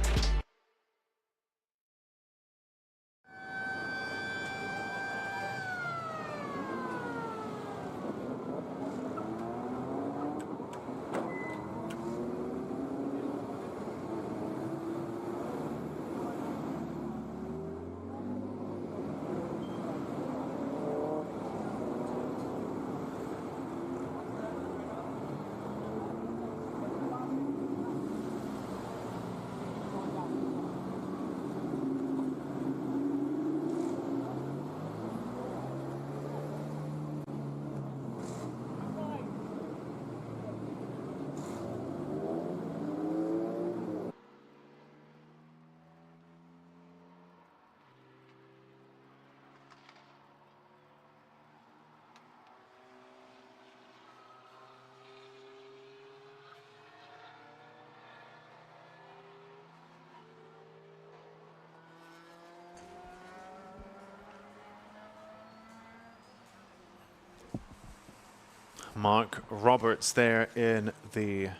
Mark Roberts there in the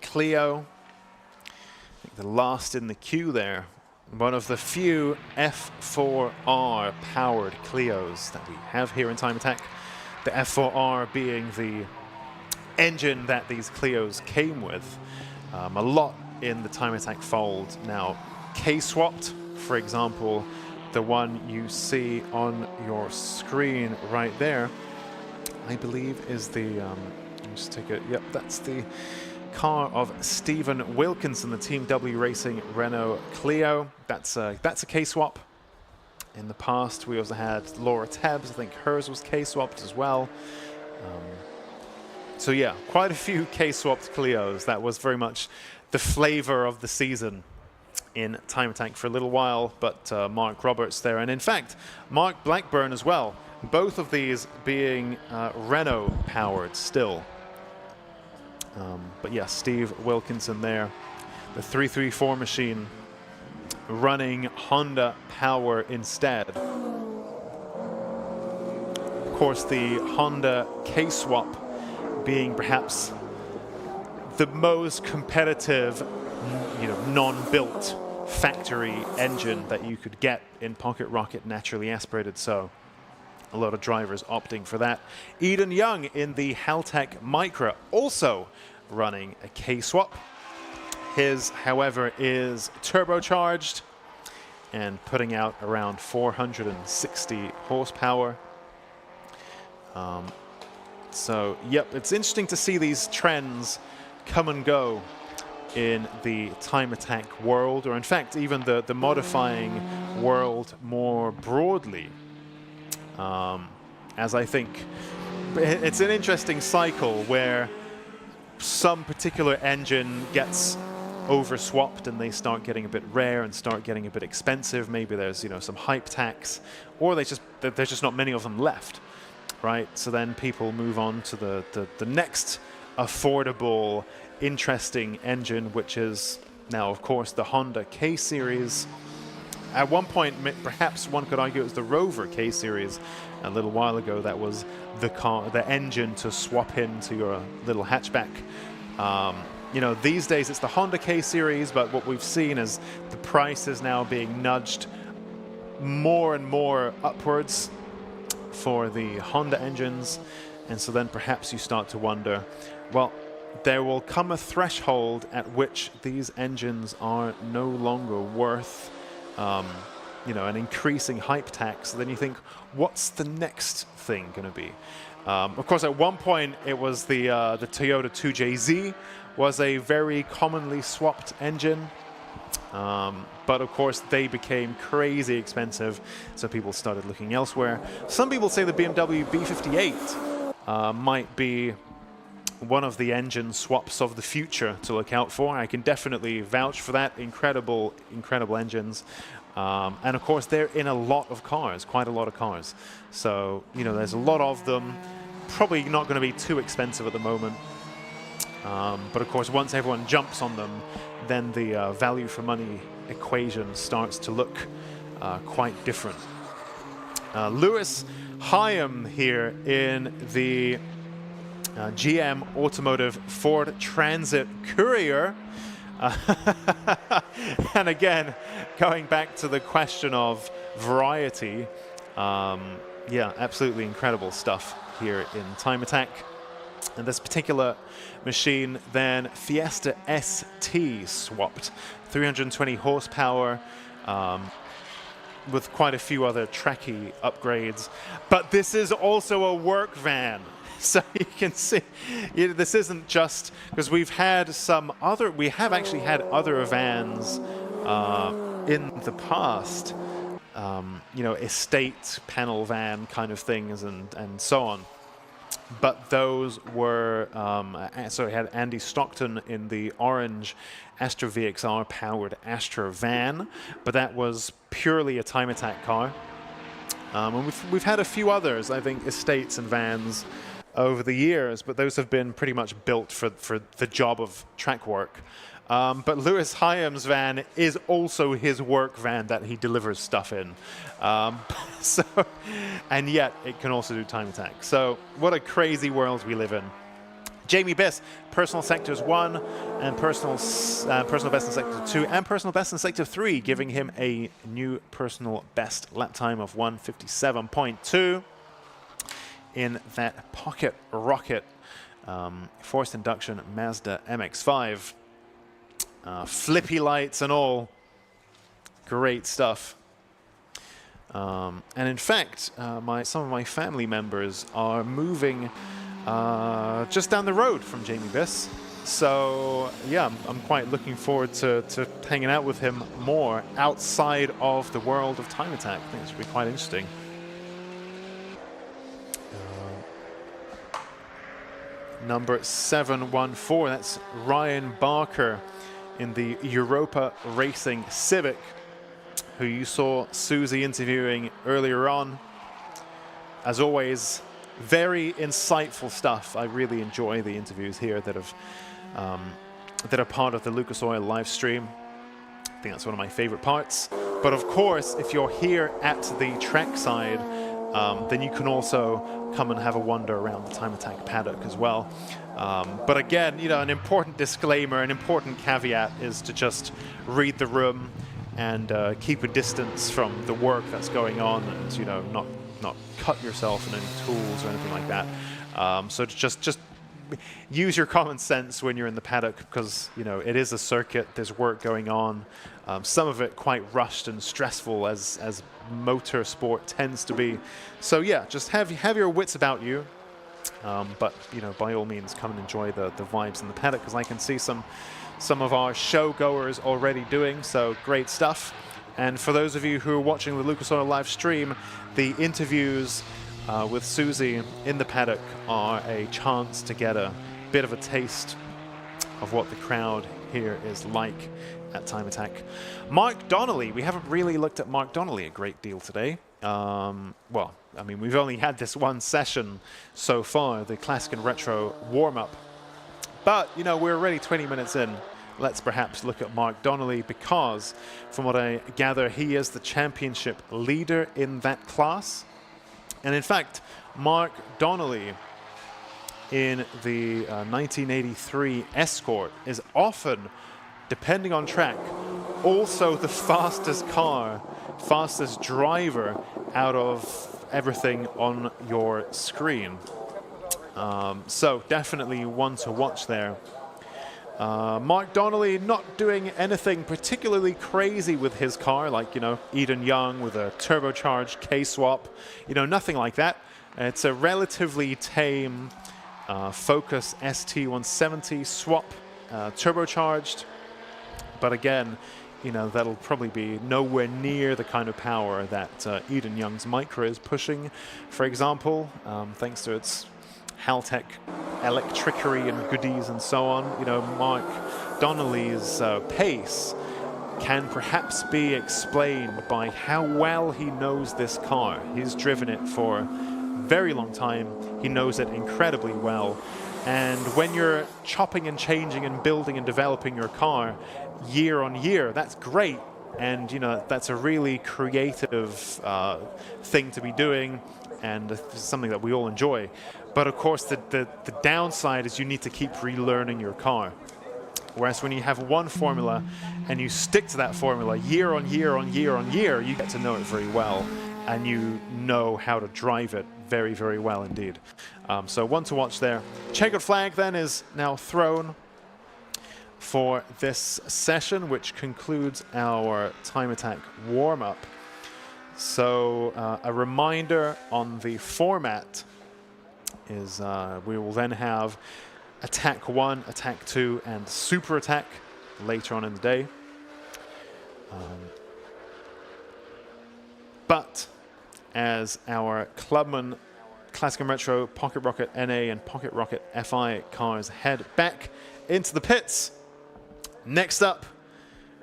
Clio. I think the last in the queue there. One of the few F4R powered Clios that we have here in Time Attack. The F4R being the engine that these Clios came with. A lot in the Time Attack fold now K-swapped. For example, the one you see on your screen right there, I believe is the, let me just take it, yep, that's the car of Stephen Wilkinson, the Team W Racing Renault Clio. That's a K-swap. In the past, we also had Laura Tebbs. I think hers was K-swapped as well. So yeah, quite a few K-swapped Clios. That was very much the flavor of the season in Time Attack for a little while, but Mark Roberts there. And in fact, Mark Blackburn as well. Both of these being Renault powered still. But yeah, Steve Wilkinson there. The 334 machine running Honda power instead. Of course, the Honda K-swap being perhaps the most competitive, non-built factory engine that you could get in Pocket Rocket, naturally aspirated. So a lot of drivers opting for that. Eden Young in the Haltech Micra, also running a K-swap. His, however, is turbocharged and putting out around 460 horsepower. So, yep, it's interesting to see these trends come and go in the Time Attack world, or in fact, even the modifying world more broadly. As I think it's an interesting cycle where some particular engine gets over-swapped and they start getting a bit rare and start getting a bit expensive. Maybe there's some hype tax, or there's just not many of them left, right? So then people move on to the next affordable, interesting engine, which is now, of course, the Honda K-Series. At one point, perhaps one could argue it was the Rover K-Series. A little while ago, that was the engine to swap into your little hatchback. These days it's the Honda K-Series, but what we've seen is the price is now being nudged more and more upwards for the Honda engines. And so then perhaps you start to wonder, well, there will come a threshold at which these engines are no longer worth an increasing hype tax. Then you think, what's the next thing going to be? Of course, at one point, it was the Toyota 2JZ was a very commonly swapped engine. But of course, they became crazy expensive, so people started looking elsewhere. Some people say the BMW B58 might be one of the engine swaps of the future to look out for. I can definitely vouch for that. Incredible, incredible engines. And of course, they're in a lot of cars, quite a lot of cars. So, you know, there's a lot of them. Probably not going to be too expensive at the moment. But of course, once everyone jumps on them, then the value for money equation starts to look quite different. Lewis Hyam here in the GM Automotive Ford Transit Courier. And again, going back to the question of variety, yeah, absolutely incredible stuff here in Time Attack. And this particular machine, then Fiesta ST swapped, 320 horsepower, with quite a few other tracky upgrades. But this is also a work van. So you can see, this isn't just, because we have actually had other vans in the past, you know, estate panel van kind of things and so on. But those were, so we had Andy Stockton in the orange Astra VXR powered Astra van, but that was purely a Time Attack car. And we've had a few others, I think, estates and vans over the years, but those have been pretty much built for the job of track work. But Lewis Hyam's van is also his work van that he delivers stuff in. So, and yet it can also do Time Attack. So what a crazy world we live in. Jamie Biss, personal sectors 1 and personal best in sector 2 and personal best in sector 3, giving him a new personal best lap time of 1:57.2 in that pocket rocket forced induction Mazda MX-5. Flippy lights and all. Great stuff. And in fact, some of my family members are moving just down the road from Jamie Biss. So yeah, I'm quite looking forward to hanging out with him more outside of the world of Time Attack. I think it's going to be quite interesting. Number 714, that's Ryan Barker in the Europa Racing Civic, who you saw Susie interviewing earlier on. As always, very insightful stuff. I really enjoy the interviews here that are part of the Lucas Oil live stream. I think that's one of my favorite parts. But of course, if you're here at the trackside, then you can also come and have a wander around the Time Attack paddock as well. But again, you know, an important disclaimer, an important caveat is to just read the room and keep a distance from the work that's going on, and you know, not cut yourself in any tools or anything like that. So just use your common sense when you're in the paddock, because you know it is a circuit. There's work going on. Some of it quite rushed and stressful, as motor sport tends to be. So yeah, just have your wits about you. But you know, by all means, come and enjoy the vibes in the paddock, because I can see some of our show goers already doing so. Great stuff. And for those of you who are watching the Lucas Oil live stream, the interviews with Susie in the paddock are a chance to get a bit of a taste of what the crowd here is like at Time Attack. Mark Donnelly, we haven't really looked at Mark Donnelly a great deal today. Well, I mean, we've only had this one session so far, the Classic and Retro warm-up. But, you know, we're already 20 minutes in. Let's perhaps look at Mark Donnelly, because from what I gather, he is the championship leader in that class. And in fact, Mark Donnelly in the 1983 Escort is often, depending on track, also the fastest car, fastest driver out of everything on your screen. So definitely one to watch there. Mark Donnelly not doing anything particularly crazy with his car, like, you know, Eden Young with a turbocharged K-swap, you know, nothing like that. It's a relatively tame Focus ST170 swap, turbocharged, but again, you know, that'll probably be nowhere near the kind of power that Eden Young's Micra is pushing, for example, thanks to its Haltech electricery and goodies and so on. You know, Mark Donnelly's pace can perhaps be explained by how well he knows this car. He's driven it for a very long time. He knows it incredibly well. And when you're chopping and changing and building and developing your car year on year, that's great. And, you know, that's a really creative thing to be doing, and something that we all enjoy. But of course, the downside is you need to keep relearning your car. Whereas when you have one formula and you stick to that formula year on year on year on year, you get to know it very well, and you know how to drive it very, very well indeed. So one to watch there. Checkered flag then is now thrown for this session, which concludes our time attack warm-up. So a reminder on the format is we will then have attack 1, attack 2, and super attack later on in the day. But as our Clubman Classic and Retro Pocket Rocket NA and Pocket Rocket FI cars head back into the pits, next up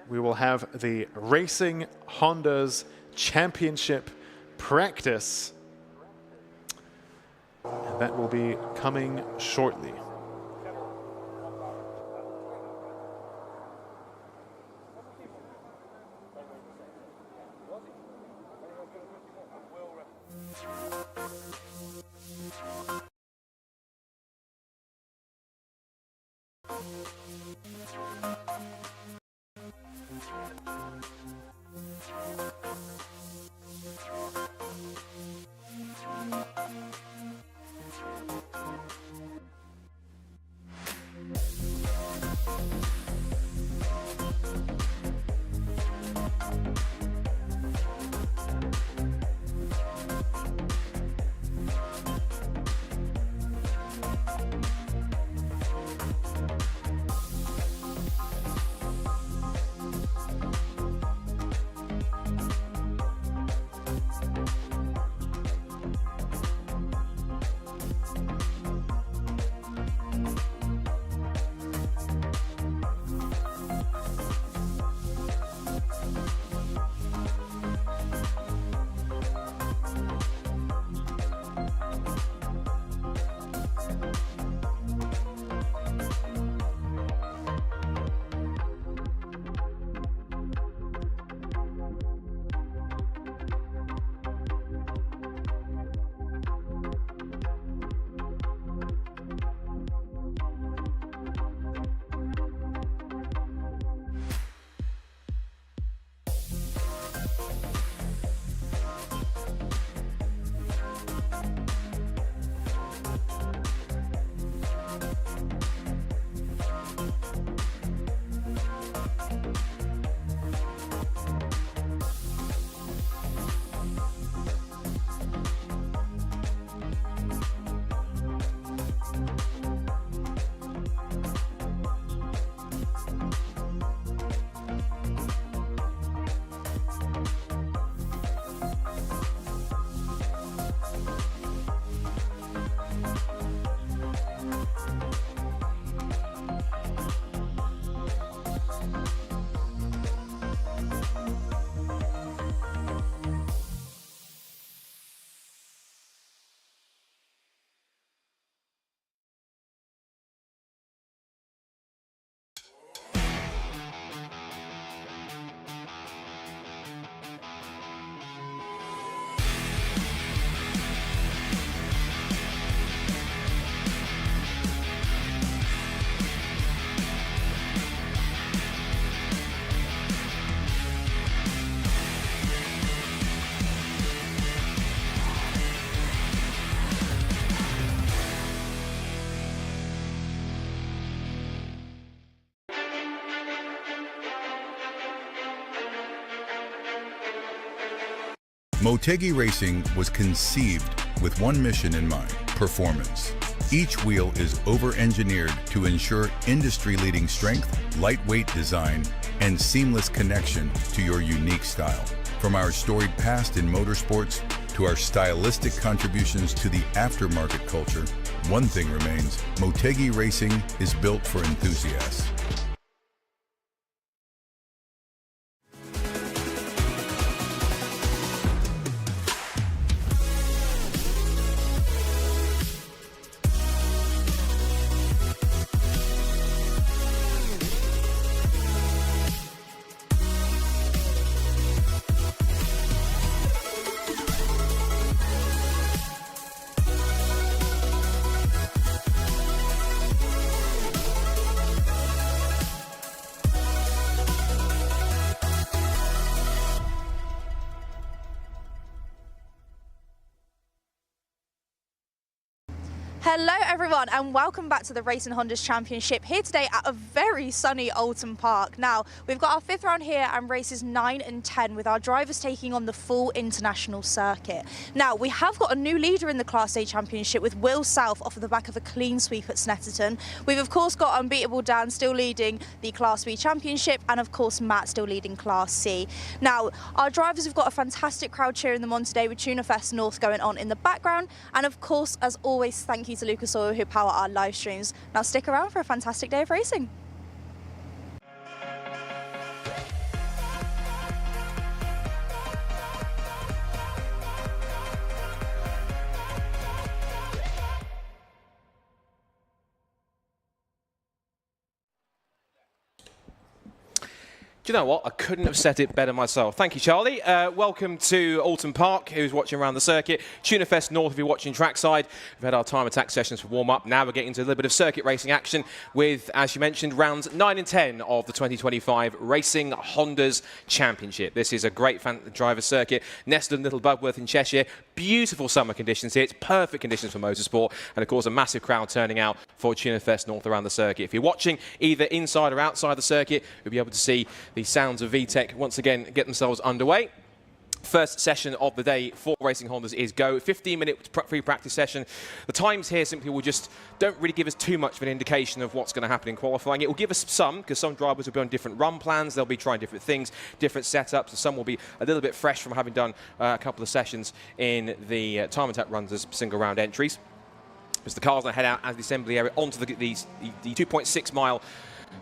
we will have the Racing Honda's Championship practice, and that will be coming shortly. Motegi Racing was conceived with one mission in mind: performance. Each wheel is over-engineered to ensure industry-leading strength, lightweight design, and seamless connection to your unique style. From our storied past in motorsports to our stylistic contributions to the aftermarket culture, one thing remains: Motegi Racing is built for enthusiasts. Hello everyone and welcome back to the Racing Hondas Championship here today at a very sunny Oulton Park. Now we've got our 5th round here and races 9 and 10 with our drivers taking on the full international circuit. Now we have got a new leader in the Class A Championship with Will South off of the back of a clean sweep at Snetterton. We've of course got Unbeatable Dan still leading the Class B Championship and of course Matt still leading Class C. Now our drivers have got a fantastic crowd cheering them on today with Tuna Fest North going on in the background, and of course as always thank you to Lucas Oil who power our live streams. Now stick around for a fantastic day of racing. Do you know what? I couldn't have said it better myself. Thank you, Charlie. Welcome to Alton Park, who's watching around the circuit. Tuna Fest North, if you're watching trackside. We've had our time attack sessions for warm-up. Now we're getting into a little bit of circuit racing action with, as you mentioned, rounds 9 and 10 of the 2025 Racing Hondas Championship. This is a great driver circuit, nestled in Little Budworth in Cheshire. Beautiful summer conditions here. It's perfect conditions for motorsport. And, of course, a massive crowd turning out for Tuna Fest North around the circuit. If you're watching either inside or outside the circuit, you'll be able to see the sounds of VTEC once again get themselves underway. First session of the day for Racing Hondas is go. 15-minute free practice session. The times here simply will just don't really give us too much of an indication of what's going to happen in qualifying. It will give us some, because some drivers will be on different run plans. They'll be trying different things, different setups. Some will be a little bit fresh from having done a couple of sessions in the time attack runs as single round entries. As the cars now head out as the assembly area onto the 2.6 mile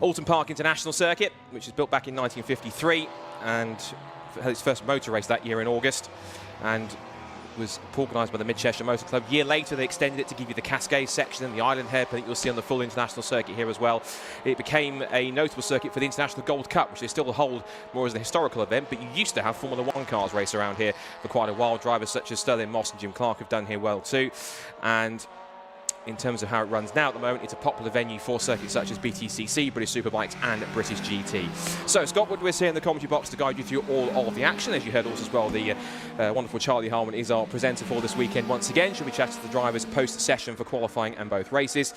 Alton Park International Circuit, which was built back in 1953 and had its first motor race that year in August, and was organised by the Mid-Cheshire Motor Club. A year later, they extended it to give you the Cascade section and the Island hairpin that you'll see on the full international circuit here as well. It became a notable circuit for the International Gold Cup, which they still hold more as a historical event, but you used to have Formula One cars race around here for quite a while. Drivers such as Sterling Moss and Jim Clark have done here well too. And in terms of how it runs now at the moment, it's a popular venue for circuits such as BTCC, British Superbikes and British GT. So Scott Woodward's here in the commentary box to guide you through all of the action. As you heard also as well, the wonderful Charlie Harmon is our presenter for this weekend once again. She'll be chatting to the drivers post-session for qualifying and both races.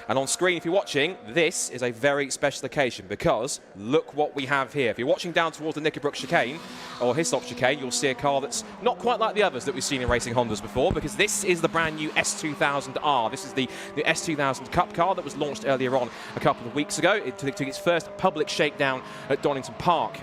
And on screen, if you're watching, this is a very special occasion because look what we have here. If you're watching down towards the Knickerbrook chicane, or Hislop chicane, you'll see a car that's not quite like the others that we've seen in Racing Hondas before, because this is the brand new S2000R. This is the S2000 Cup car that was launched earlier on a couple of weeks ago. It took its first public shakedown at Donington Park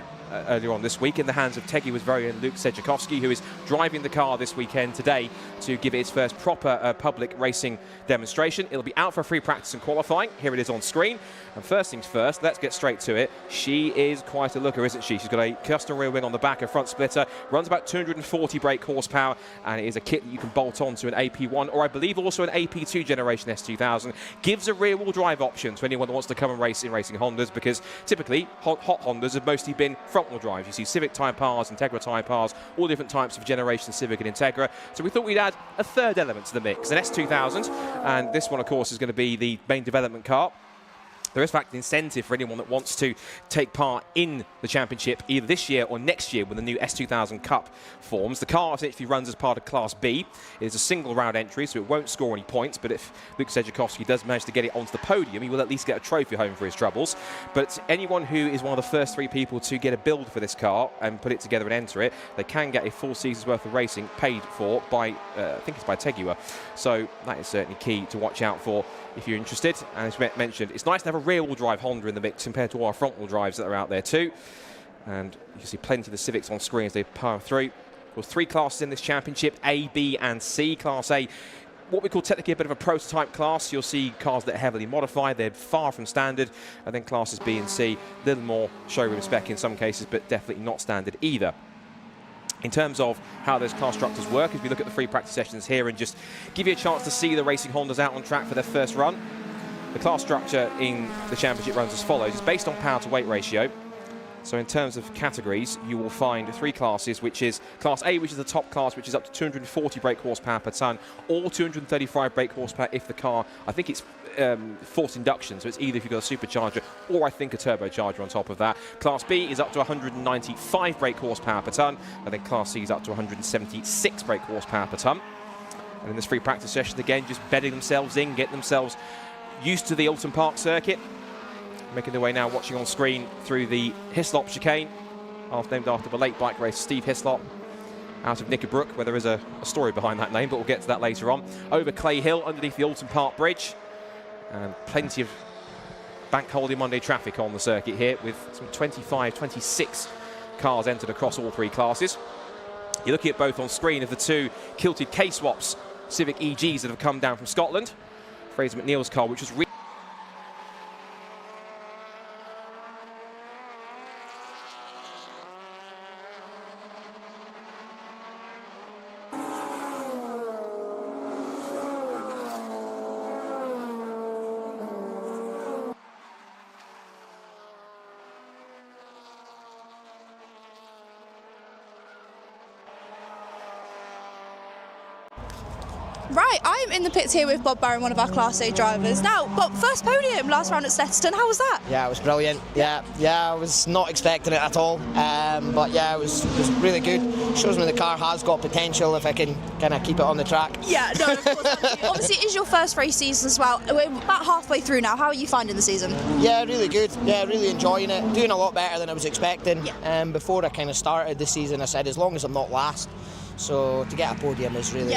earlier on this week in the hands of Tegui's very own Luke Caporn, who is driving the car this weekend today to give it its first proper public racing demonstration. It'll be out for free practice and qualifying. Here it is on screen. And first things first, let's get straight to it. She is quite a looker, isn't she? She's got a custom rear wing on the back, a front splitter, runs about 240 brake horsepower, and it is a kit that you can bolt on to an AP1 or I believe also an AP2 generation S2000. Gives a rear-wheel drive option to anyone that wants to come and race in Racing Hondas, because typically hot Hondas have mostly been front-wheel drive. You see Civic Type Rs, Integra Type Rs, all different types of generation Civic and Integra. So we thought we'd add a third element to the mix, an S2000, and this one of course is going to be the main development car. There is, in fact, an incentive for anyone that wants to take part in the championship either this year or next year when the new S2000 Cup forms. The car essentially runs as part of Class B. It is a single round entry, so it won't score any points, but if Luke Sanjukovski does manage to get it onto the podium, he will at least get a trophy home for his troubles. But anyone who is one of the first 3 people to get a build for this car and put it together and enter it, they can get a full season's worth of racing paid for by, I think it's by Tegua. So that is certainly key to watch out for if you're interested. And as mentioned, it's nice to have a rear-wheel drive Honda in the mix compared to all our front-wheel drives that are out there too. And you can see plenty of the Civics on screen as they power through. There's 3 classes in this championship, A, B and C. Class A, what we call technically a bit of a prototype class. You'll see cars that are heavily modified. They're far from standard. And then classes B and C, a little more showroom spec in some cases, but definitely not standard either. In terms of how those class structures work, if we look at the free practice sessions here and just give you a chance to see the Racing Hondas out on track for their first run. The class structure in the championship runs as follows. It's based on power to weight ratio. So in terms of categories, you will find 3 classes, which is Class A, which is the top class, which is up to 240 brake horsepower per tonne, or 235 brake horsepower if the car, I think it's forced induction, so it's either if you've got a supercharger or I think a turbocharger on top of that. Class B is up to 195 brake horsepower per tonne, and then Class C is up to 176 brake horsepower per tonne. And in this free practice session, again, just bedding themselves in, getting themselves used to the Oulton Park circuit. Making their way now, watching on screen through the Hislop chicane, named after the late bike racer Steve Hislop, out of Knickerbrook, where there is a story behind that name, but we'll get to that later on. Over Clay Hill, underneath the Alton Park Bridge, and plenty of Bank Holiday Monday traffic on the circuit here, with some 25, 26 cars entered across all three classes. You're looking at both on screen of the two kilted K-Swaps Civic EGs that have come down from Scotland. Fraser McNeil's car, which was Right, I'm in the pits here with Bob Barron, one of our Class A drivers. Now, Bob, first podium last round at Snetterton. How was that? Yeah, it was brilliant. Yeah, I was not expecting it at all. But yeah, it was really good. Shows me the car has got potential if I can kind of keep it on the track. Yeah, no, of course. Obviously, it is your first race season as well. We're about halfway through now. How are you finding the season? Yeah, really good. Yeah, really enjoying it. Doing a lot better than I was expecting. Yeah. Before I kind of started the season, I said as long as I'm not last. So to get a podium is really,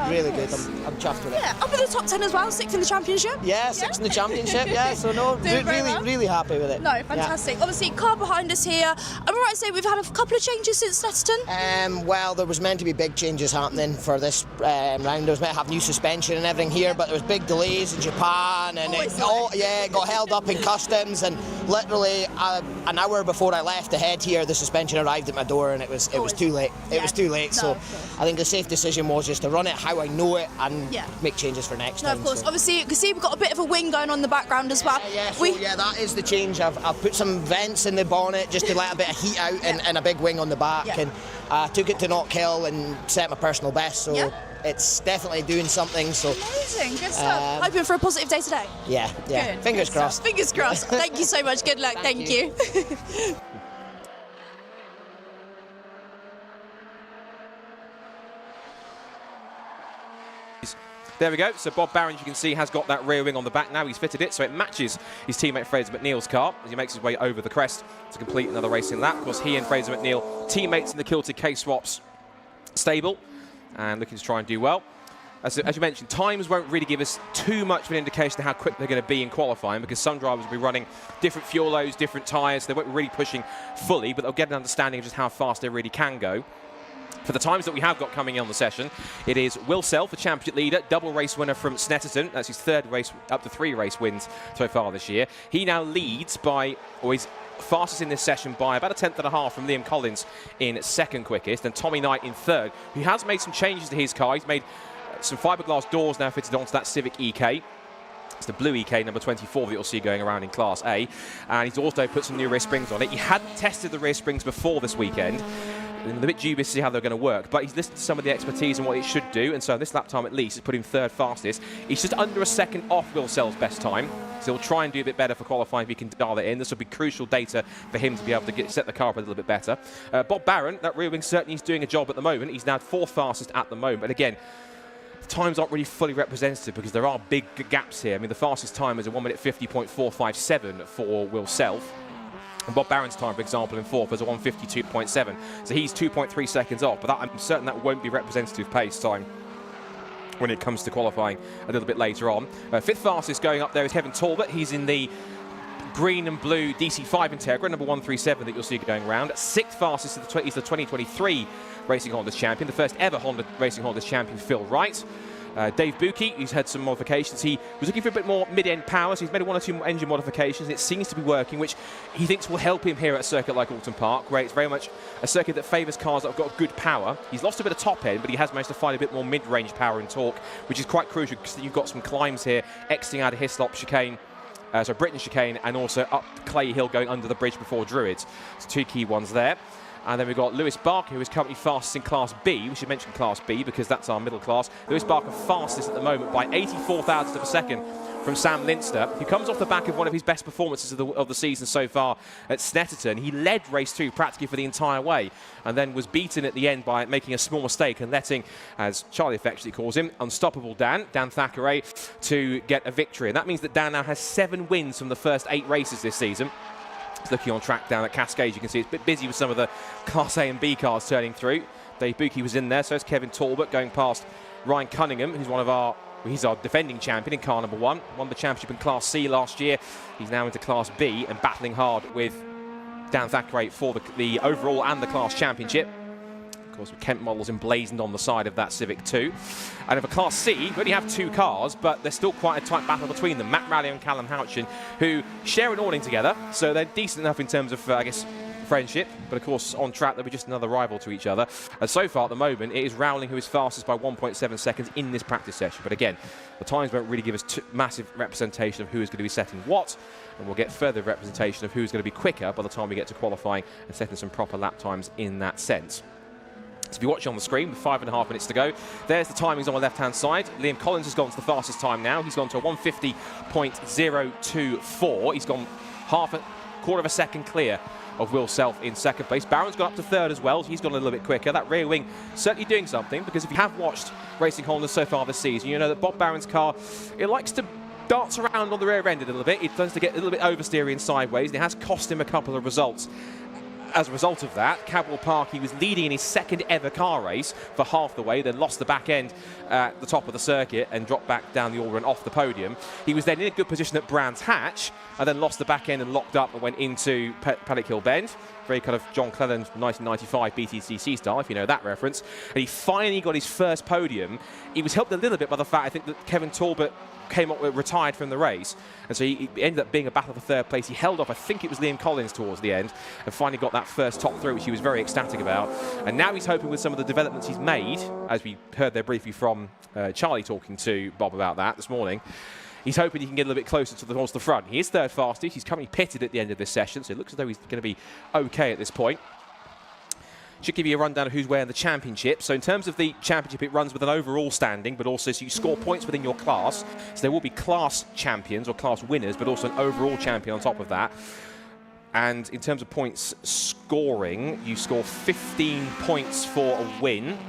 really good. I'm chuffed with it. Yeah, up in the top 10 as well, 6th in the championship. Yeah, 6th in the championship. Yeah, so no, really happy with it. No, fantastic. Yeah. Obviously, car behind us here. I'm right to say we've had a couple of changes since Snetterton. Well, there was meant to be big changes happening for this round. There was meant to have new suspension and everything here, but there was big delays in Japan, and it got held up in customs. And literally an hour before I left to head here, the suspension arrived at my door, and it was too late. It was too late. So I think the safe decision was just to run it how I know it and make changes for next time. Of course. So. Obviously, you can see we've got a bit of a wing going on in the background as well. Yeah, that is the change. I've put some vents in the bonnet just to let a bit of heat out and a big wing on the back. And I took it to Knock Hill and set my personal best. So it's definitely doing something. So amazing, good stuff. Hoping for a positive day today. Yeah. Good. Fingers crossed. Fingers crossed. Thank you so much. Good luck. Thank you. There we go. So Bob Barron, you can see, has got that rear wing on the back now. He's fitted it, so it matches his teammate Fraser McNeil's car as he makes his way over the crest to complete another racing lap. Of course, he and Fraser McNeil, teammates in the kilted K-Swaps stable, and looking to try and do well. As you mentioned, times won't really give us too much of an indication of how quick they're going to be in qualifying, because some drivers will be running different fuel loads, different tyres. They won't be really pushing fully, but they'll get an understanding of just how fast they really can go. For the times that we have got coming in on the session, it is Will Self, the championship leader, double race winner from Snetterton. That's his third race, up to 3 race wins so far this year. He now leads by, or he's fastest in this session by about 1.5 tenths from Liam Collins in second quickest, and Tommy Knight in third, who has made some changes to his car. He's made some fiberglass doors now fitted onto that Civic EK. It's the blue EK number 24 that you'll see going around in Class A. And he's also put some new rear springs on it. He hadn't tested the rear springs before this weekend. I'm a bit dubious to see how they're going to work, but he's listened to some of the expertise and what it should do, and so this lap time at least has put him third fastest. He's just under a second off Will Sell's best time, so he'll try and do a bit better for qualifying if he can dial it in. This will be crucial data for him to be able to set the car up a little bit better. Bob Barron, that rear wing, certainly is doing a job at the moment. He's now 4th fastest at the moment, but again, times aren't really fully representative because there are big gaps here. I mean, the fastest time is a 1:50.457 for Will Self. And Bob Barron's time, for example, in 4th was a 1:52.7. So he's 2.3 seconds off, but I'm certain that won't be representative pace time when it comes to qualifying a little bit later on. 5th fastest going up there is Kevin Talbot. He's in the green and blue DC5 Integra, number 137 that you'll see going around. 6th fastest is the 2023 Racing Honda's champion, the first ever Racing Honda's champion, Phil Wright. Dave Buki, who's had some modifications. He was looking for a bit more mid-end power, so he's made 1 or 2 engine modifications. It seems to be working, which he thinks will help him here at a circuit like Oulton Park, where it's very much a circuit that favours cars that have got good power. He's lost a bit of top end, but he has managed to find a bit more mid-range power and torque, which is quite crucial because you've got some climbs here, exiting out of Hislop chicane, Britain chicane, and also up Clay Hill going under the bridge before Druids. So 2 key ones there. And then we've got Lewis Barker, who is currently fastest in Class B. We should mention Class B because that's our middle class. Lewis Barker fastest at the moment by 84 thousandths of a second from Sam Linster, who comes off the back of one of his best performances of the season so far at Snetterton. He led race 2 practically for the entire way and then was beaten at the end by making a small mistake and letting, as Charlie affectionately calls him, unstoppable Dan Thackeray, to get a victory. And that means that Dan now has 7 wins from the first 8 races this season. He's looking on track down at Cascade. You can see it's a bit busy with some of the Class A and B cars turning through. Dave Buki was in there, so is Kevin Talbot going past Ryan Cunningham, who's he's our defending champion in car number 1. Won the championship in Class C last year. He's now into Class B and battling hard with Dan Thackeray for the overall and the class championship. Of course, with Kent models emblazoned on the side of that Civic 2. And for Class C, we only have 2 cars, but there's still quite a tight battle between them. Matt Raleigh and Callum Houchin, who share an awning together, so they're decent enough in terms of, I guess, friendship, but of course on track they'll be just another rival to each other. And so far at the moment it is Rowling who is fastest by 1.7 seconds in this practice session, but again the times won't really give us massive representation of who is going to be setting what, and we'll get further representation of who's going to be quicker by the time we get to qualifying and setting some proper lap times in that sense. So if you watch on the screen with 5.5 minutes to go, there's the timings on the left-hand side. Liam Collins has gone to the fastest time now. He's gone to a 150.024. He's gone quarter of a second clear of Will Self in second place. Barron's gone up to 3rd as well. So he's gone a little bit quicker. That rear wing certainly doing something, because if you have watched Racing Honda so far this season, you know that Bob Barron's car, it likes to dance around on the rear end a little bit. It tends to get a little bit oversteering sideways, and it has cost him a couple of results. As a result of that, Cadwell Park, he was leading in his 2nd ever car race for half the way, then lost the back end at the top of the circuit and dropped back down the all run off the podium. He was then in a good position at Brands Hatch and then lost the back end and locked up and went into Paddock Hill Bend. Very kind of John Cleland 1995 BTCC style, if you know that reference. And he finally got his first podium. He was helped a little bit by the fact, I think, that Kevin Talbot retired from the race, and so he ended up being a battle for 3rd place. He held off, I think it was Liam Collins towards the end, and finally got that first top through, which he was very ecstatic about. And now he's hoping with some of the developments he's made, as we heard there briefly from Charlie talking to Bob about that this morning, he's hoping he can get a little bit closer towards the front. He is 3rd fastest. He's currently pitted at the end of this session, so it looks as though he's going to be okay at this point. Should give you a rundown of who's where in the championship. So in terms of the championship, it runs with an overall standing, but also so you score points within your class. So there will be class champions or class winners, but also an overall champion on top of that. And in terms of points scoring, you score 15 points for a win.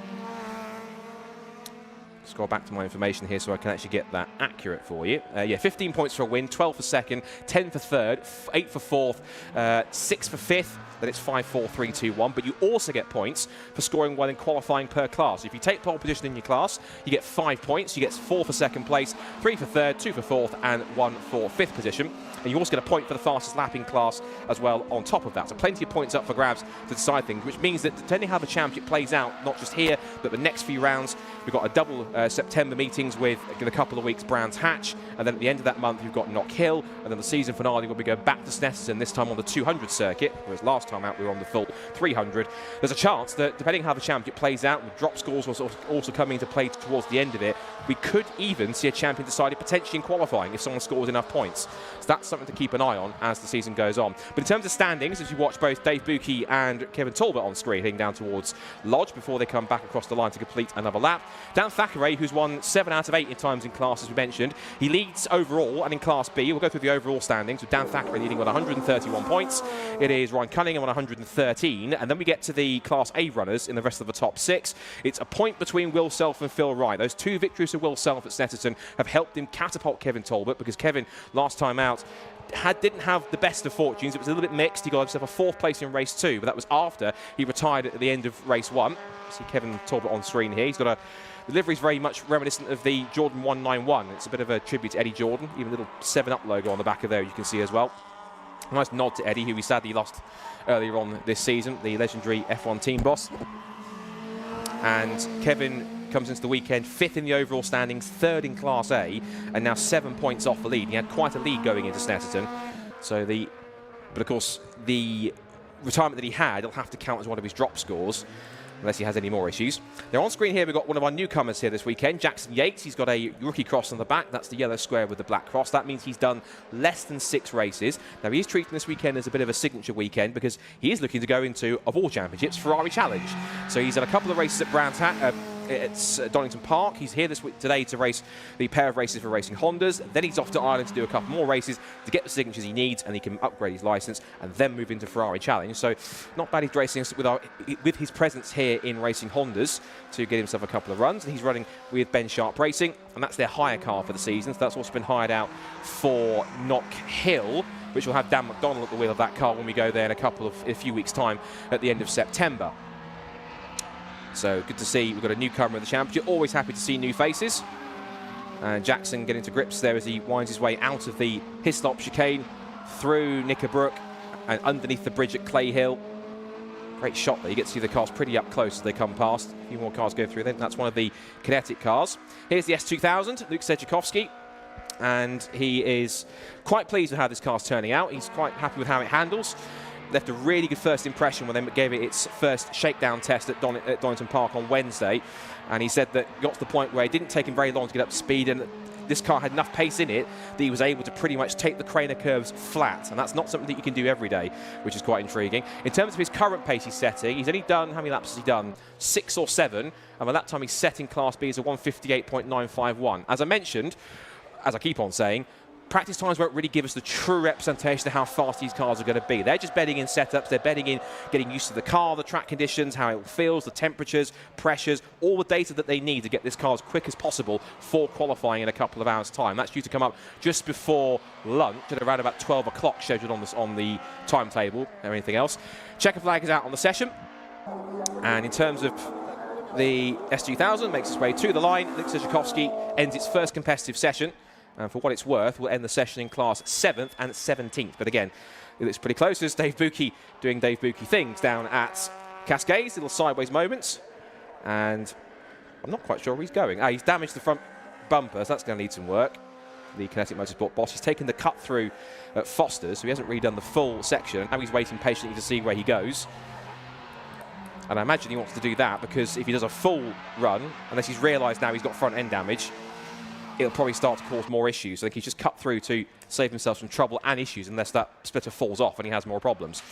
Scroll back to my information here so I can actually get that accurate for you. 15 points for a win, 12 for 2nd, 10 for 3rd, 8 for 4th, 6 for 5th. Then it's 5, 4, 3, 2, 1. But you also get points for scoring well in qualifying per class. If you take pole position in your class, you get 5 points. You get 4 for 2nd place, 3 for 3rd, 2 for 4th, and 1 for 5th position. And you also get a point for the fastest lapping class as well on top of that. So plenty of points up for grabs to decide things, which means that depending how the championship plays out, not just here, but the next few rounds, we've got a double September meetings with in a couple of weeks Brands Hatch, and then at the end of that month you've got Knock Hill, and then the season finale will be going back to Snetterton, this time on the 200 circuit, whereas last time out we were on the full 300. There's a chance that depending how the championship plays out, with drop scores also coming into play towards the end of it, we could even see a champion decided potentially in qualifying if someone scores enough points. So that's something to keep an eye on as the season goes on. But in terms of standings, as you watch both Dave Buki and Kevin Talbot on screen heading down towards Lodge before they come back across the line to complete another lap. Dan Thackeray, who's won 7 out of 8 in times in class, as we mentioned, he leads overall and in Class B. We'll go through the overall standings with Dan Thackeray leading with 131 points. It is Ryan Cunningham on 113, and then we get to the Class A runners in the rest of the top 6. It's a point between Will Self and Phil Wright. Those 2 victories of Will Self at Snetterton have helped him catapult Kevin Talbot, because Kevin, last time out, didn't have the best of fortunes. It was a little bit mixed. He got himself a 4th place in race 2, but that was after he retired at the end of race 1. See Kevin Talbot on screen here. He's got the livery's very much reminiscent of the Jordan 191. It's a bit of a tribute to Eddie Jordan. Even a little 7-Up logo on the back of there you can see as well. A nice nod to Eddie, who we sadly lost earlier on this season, the legendary F1 team boss. And Kevin comes into the weekend 5th in the overall standings, 3rd in Class A, and now 7 points off the lead. He had quite a lead going into Snetterton. But of course, the retirement that he had, he'll have to count as one of his drop scores, unless he has any more issues. Now on screen here, we've got one of our newcomers here this weekend, Jackson Yates. He's got a rookie cross on the back. That's the yellow square with the black cross. That means he's done less than 6 races. Now he's treating this weekend as a bit of a signature weekend because he is looking to go into, of all championships, Ferrari Challenge. So he's had a couple of races at It's Donington Park. He's here this week today to race the pair of races for Racing Hondas. Then he's off to Ireland to do a couple more races to get the signatures he needs, and he can upgrade his licence and then move into Ferrari Challenge. So not bad he's racing with his presence here in Racing Hondas to get himself a couple of runs. And he's running with Ben Sharp Racing, and that's their hire car for the season. So that's also been hired out for Knock Hill, which will have Dan McDonnell at the wheel of that car when we go there in a few weeks' time at the end of September. So good to see we've got a newcomer in the championship. Always happy to see new faces. And Jackson getting to grips there as he winds his way out of the Hislop chicane, through Knickerbrook and underneath the bridge at Clay Hill. Great shot there. You get to see the cars pretty up close as they come past. A few more cars go through then. That's one of the kinetic cars. Here's the S2000, Luke Sanjukovski. And he is quite pleased with how this car's turning out. He's quite happy with how it handles. Left a really good first impression when they gave it its first shakedown test at Donington Park on Wednesday. And he said that it got to the point where it didn't take him very long to get up to speed, and this car had enough pace in it that he was able to pretty much take the Craner curves flat. And that's not something that you can do every day, which is quite intriguing. In terms of his current pace he's setting, he's only done, how many laps has he done? 6 or 7. And by that time he's setting Class B as a 158.951. As I mentioned, as I keep on saying, practice times won't really give us the true representation of how fast these cars are going to be. They're just betting in setups, they're betting in getting used to the car, the track conditions, how it feels, the temperatures, pressures, all the data that they need to get this car as quick as possible for qualifying in a couple of hours' time. That's due to come up just before lunch at around about 12 o'clock scheduled on the timetable or anything else. Checker flag is out on the session. And in terms of the S2000, makes its way to the line. Luke Sanjukovski ends its first competitive session. And for what it's worth, we'll end the session in Class 7th and 17th. But again, it looks pretty close. There's Dave Buki doing Dave Buki things down at Cascades, little sideways moments. And I'm not quite sure where he's going. He's damaged the front bumper, so that's going to need some work. The Kinetic Motorsport boss. He's taken the cut through at Foster's, so he hasn't really done the full section. Now he's waiting patiently to see where he goes. And I imagine he wants to do that because if he does a full run, unless he's realised now he's got front end damage, it'll probably start to cause more issues. So I think he's just cut through to save himself some trouble and issues unless that splitter falls off and he has more problems.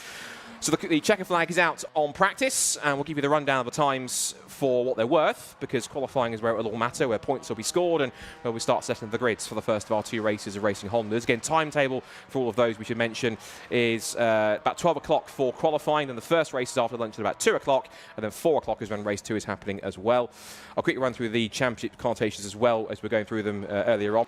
So the checker flag is out on practice, and we'll give you the rundown of the times for what they're worth, because qualifying is where it will all matter, where points will be scored, and where we start setting the grids for the first of our 2 races of Racing Hondas. Again, timetable for all of those we should mention is about 12 o'clock for qualifying, then the first race is after lunch at about 2 o'clock, and then 4 o'clock is when race 2 is happening as well. I'll quickly run through the championship connotations as well as we're going through them earlier on.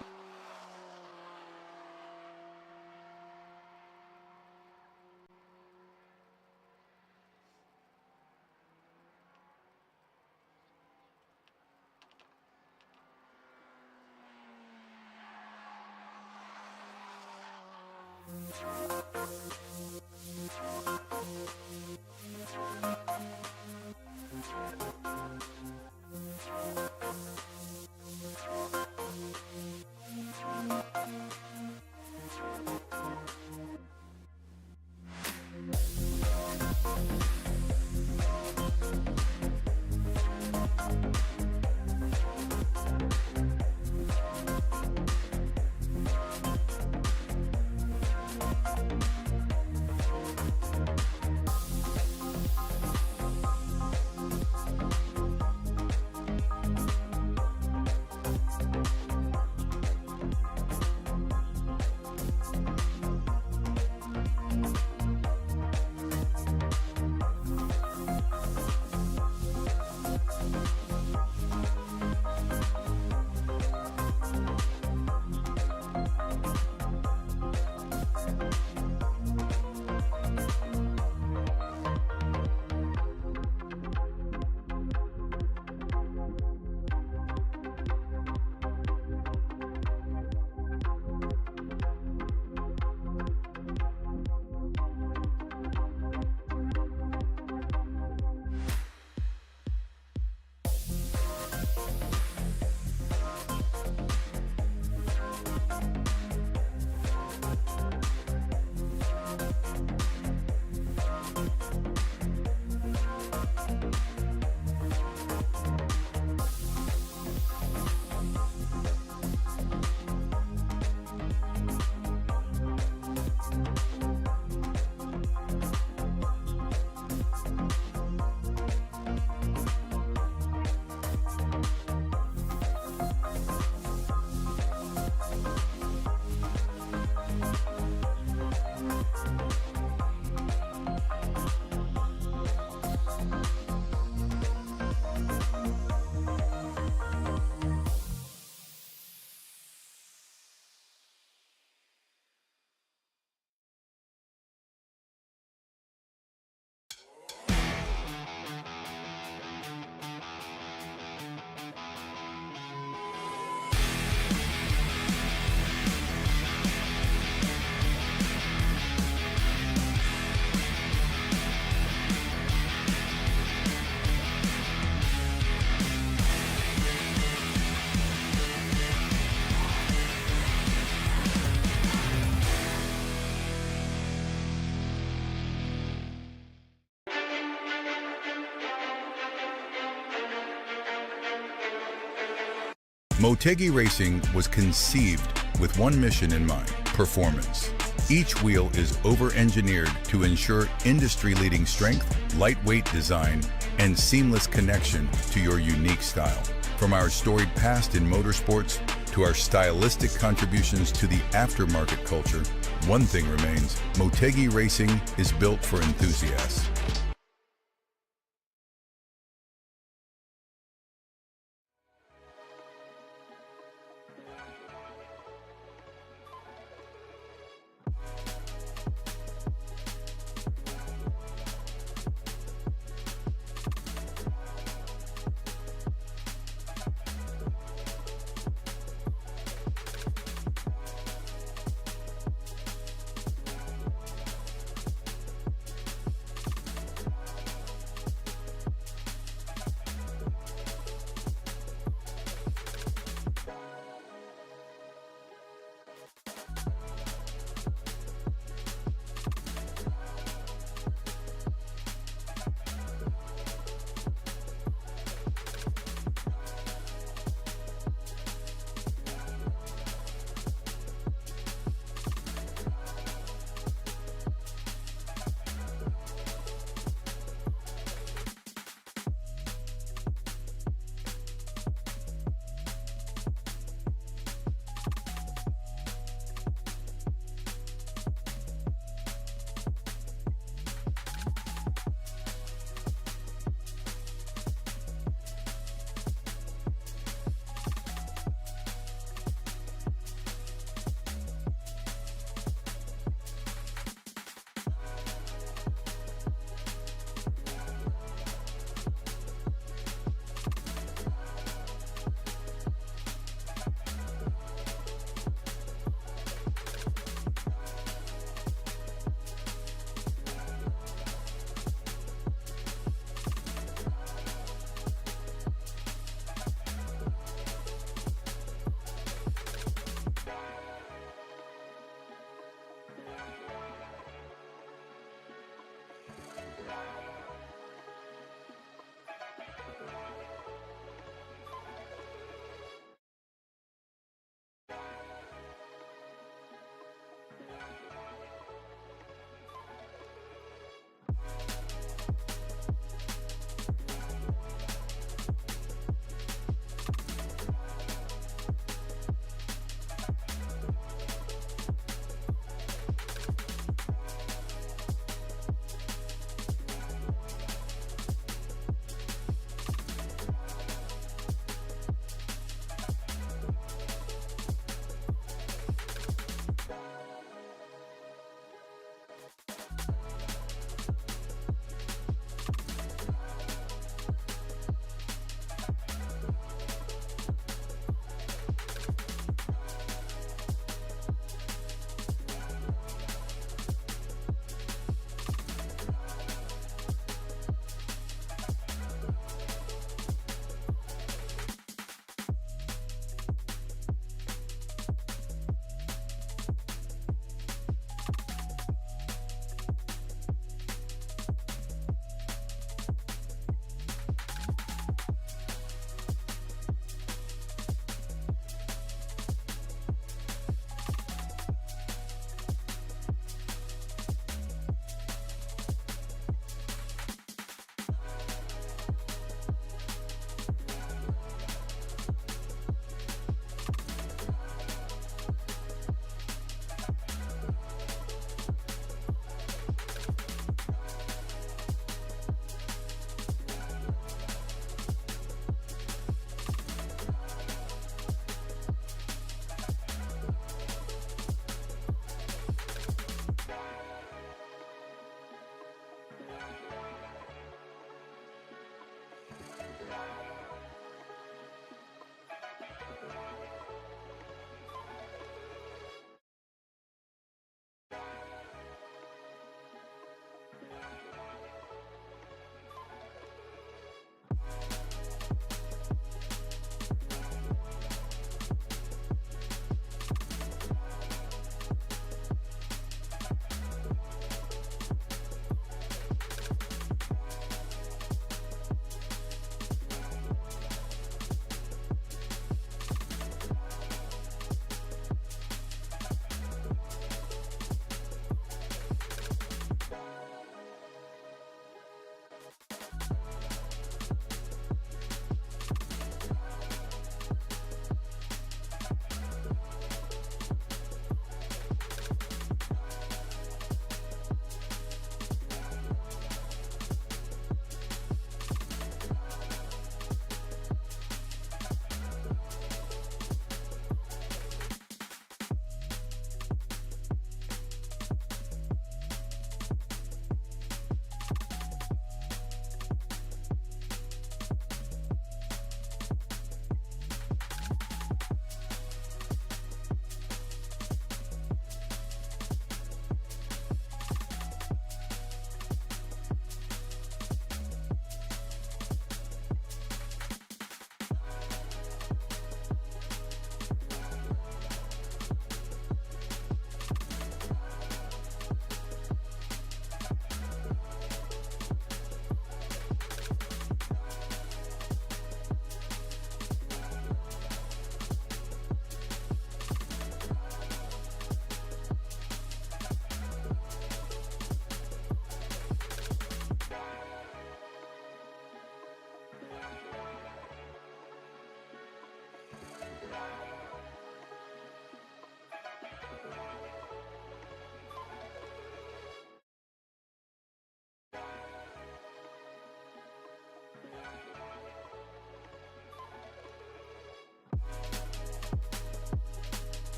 Motegi Racing was conceived with one mission in mind: performance. Each wheel is over-engineered to ensure industry-leading strength, lightweight design, and seamless connection to your unique style. From our storied past in motorsports to our stylistic contributions to the aftermarket culture, one thing remains: Motegi Racing is built for enthusiasts.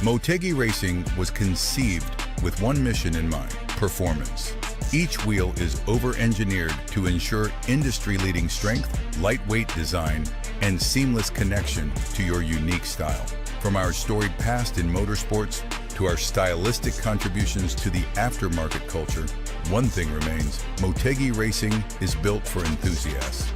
Motegi Racing was conceived with one mission in mind: performance. Each wheel is over-engineered to ensure industry-leading strength, lightweight design, and seamless connection to your unique style. From our storied past in motorsports to our stylistic contributions to the aftermarket culture, one thing remains: Motegi Racing is built for enthusiasts.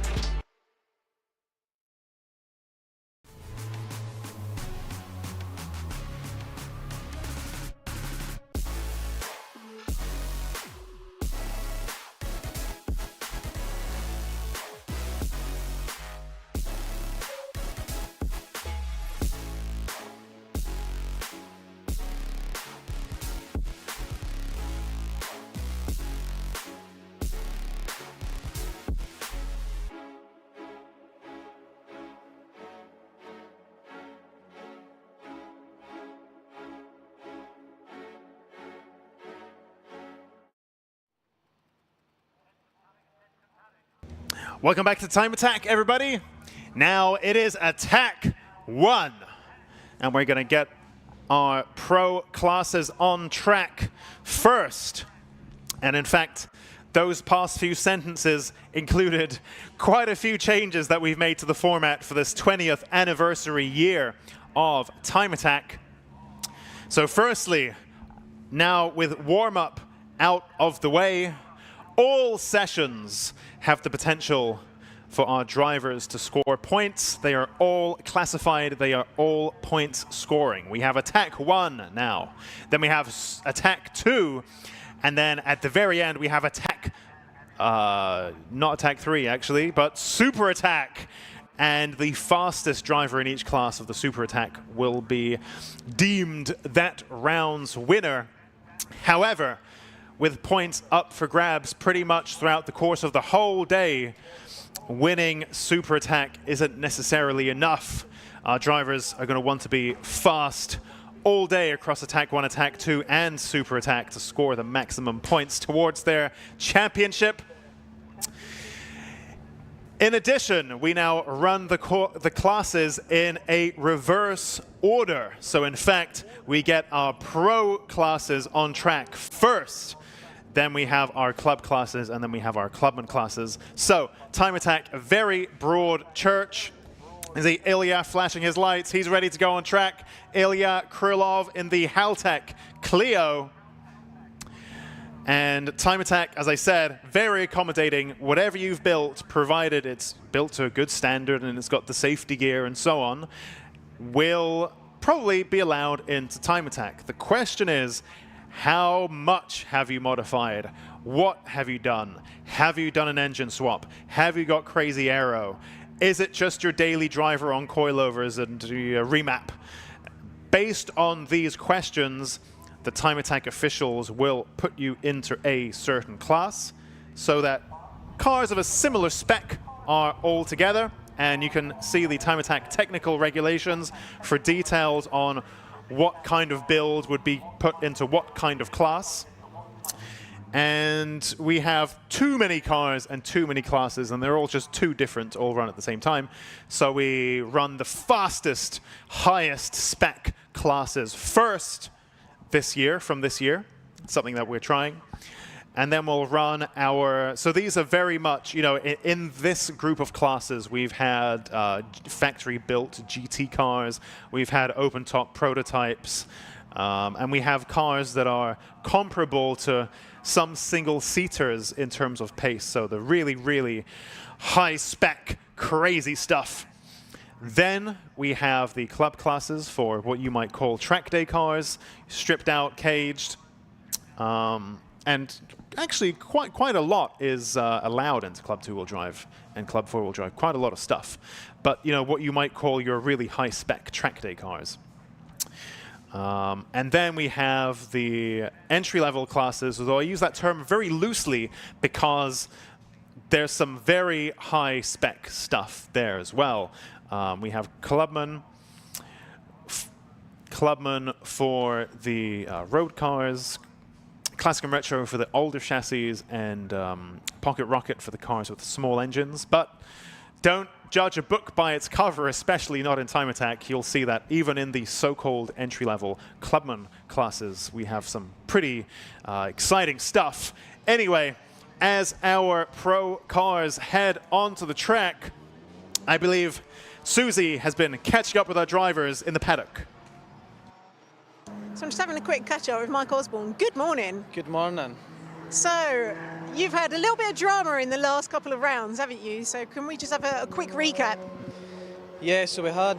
Welcome back to Time Attack, everybody. Now it is Attack 1, and we're going to get our pro classes on track first. And in fact, those past few sentences included quite a few changes that we've made to the format for this 20th anniversary year of Time Attack. So firstly, now with warm-up out of the way, all sessions have the potential for our drivers to score points. They are all classified. They are all points scoring. We have Attack 1 now. Then we have Attack 2. And then at the very end, we have Attack, not Attack 3 actually, but Super Attack. And the fastest driver in each class of the Super Attack will be deemed that round's winner. However, with points up for grabs pretty much throughout the course of the whole day, winning Super Attack isn't necessarily enough. Our drivers are going to want to be fast all day across Attack 1, Attack 2, and Super Attack to score the maximum points towards their championship. In addition, we now run the classes in a reverse order. So in fact, we get our pro classes on track first. Then we have our club classes, and then we have our clubman classes. So, Time Attack, a very broad church. Is Ilya flashing his lights? He's ready to go on track. Ilya Krylov in the Haltech Clio. And Time Attack, as I said, very accommodating. Whatever you've built, provided it's built to a good standard and it's got the safety gear and so on, will probably be allowed into Time Attack. The question is, how much have you modified? What have you done? Have you done an engine swap? Have you got crazy aero? Is it just your daily driver on coilovers and remap? Based on these questions, the Time Attack officials will put you into a certain class so that cars of a similar spec are all together, and you can see the Time Attack technical regulations for details on what kind of build would be put into what kind of class. And we have too many cars and too many classes, and they're all just too different, all run at the same time. So we run the fastest, highest spec classes first this year, from this year, something that we're trying. And then we'll run our, so these are very much, you know, in this group of classes, we've had factory-built GT cars, we've had open-top prototypes, and we have cars that are comparable to some single-seaters in terms of pace, so the really, really high-spec, crazy stuff. Then we have the club classes for what you might call track day cars, stripped out, caged, and actually quite a lot is allowed into Club 2-wheel drive and Club 4-wheel drive, quite a lot of stuff. But you know, what you might call your really high-spec track day cars. And then we have the entry-level classes, although I use that term very loosely because there's some very high-spec stuff there as well. We have Clubman for the road cars, Classic and Retro for the older chassis, and Pocket Rocket for the cars with small engines. But don't judge a book by its cover, especially not in Time Attack, you'll see that even in the so-called entry-level clubman classes, we have some pretty exciting stuff. Anyway, as our pro cars head onto the track, I believe Susie has been catching up with our drivers in the paddock. So I'm just having a quick catch-up with Mike Osborne. Good morning. Good morning. So, you've had a little bit of drama in the last couple of rounds, haven't you? So can we just have a quick recap? Yeah, so we had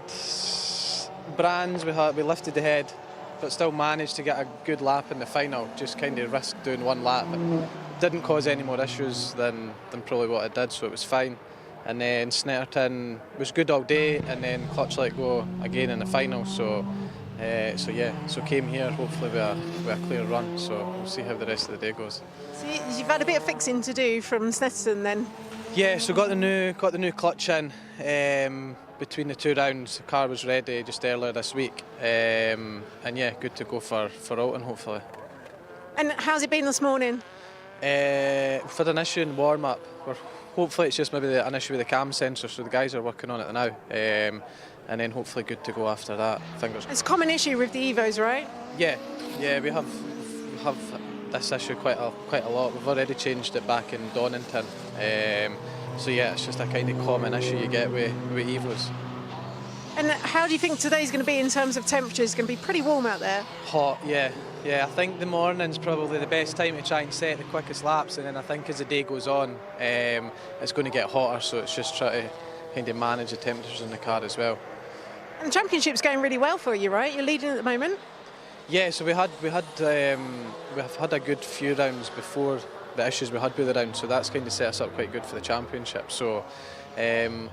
Brands, we lifted the head, but still managed to get a good lap in the final. Just kind of risked doing one lap. Didn't cause any more issues than probably what it did, so it was fine. And then Snetterton was good all day, and then clutch let go again in the final. So came here hopefully with a clear run. So we'll see how the rest of the day goes. So you've had a bit of fixing to do from Snetterton then? Yeah, so got the new clutch in between the 2 rounds. The car was ready just earlier this week, and yeah, good to go for Alton hopefully. And how's it been this morning? We've had an issue in warm up. Hopefully it's just maybe an issue with the cam sensor, so the guys are working on it now. And then hopefully good to go after that. Fingers. It's a common issue with the Evos, right? Yeah, we have this issue quite a lot. We've already changed it back in Donington. So yeah, it's just a kind of common issue you get with Evos. And how do you think today's going to be in terms of temperatures? It's going to be pretty warm out there. Hot, yeah. I think the morning's probably the best time to try and set the quickest laps, and then I think as the day goes on, it's going to get hotter. So it's just trying to kind of manage the temperatures in the car as well. And the championship's going really well for you, right? You're leading at the moment. Yeah, so we've had a good few rounds before the issues we had with the round, so that's kind of set us up quite good for the championship. So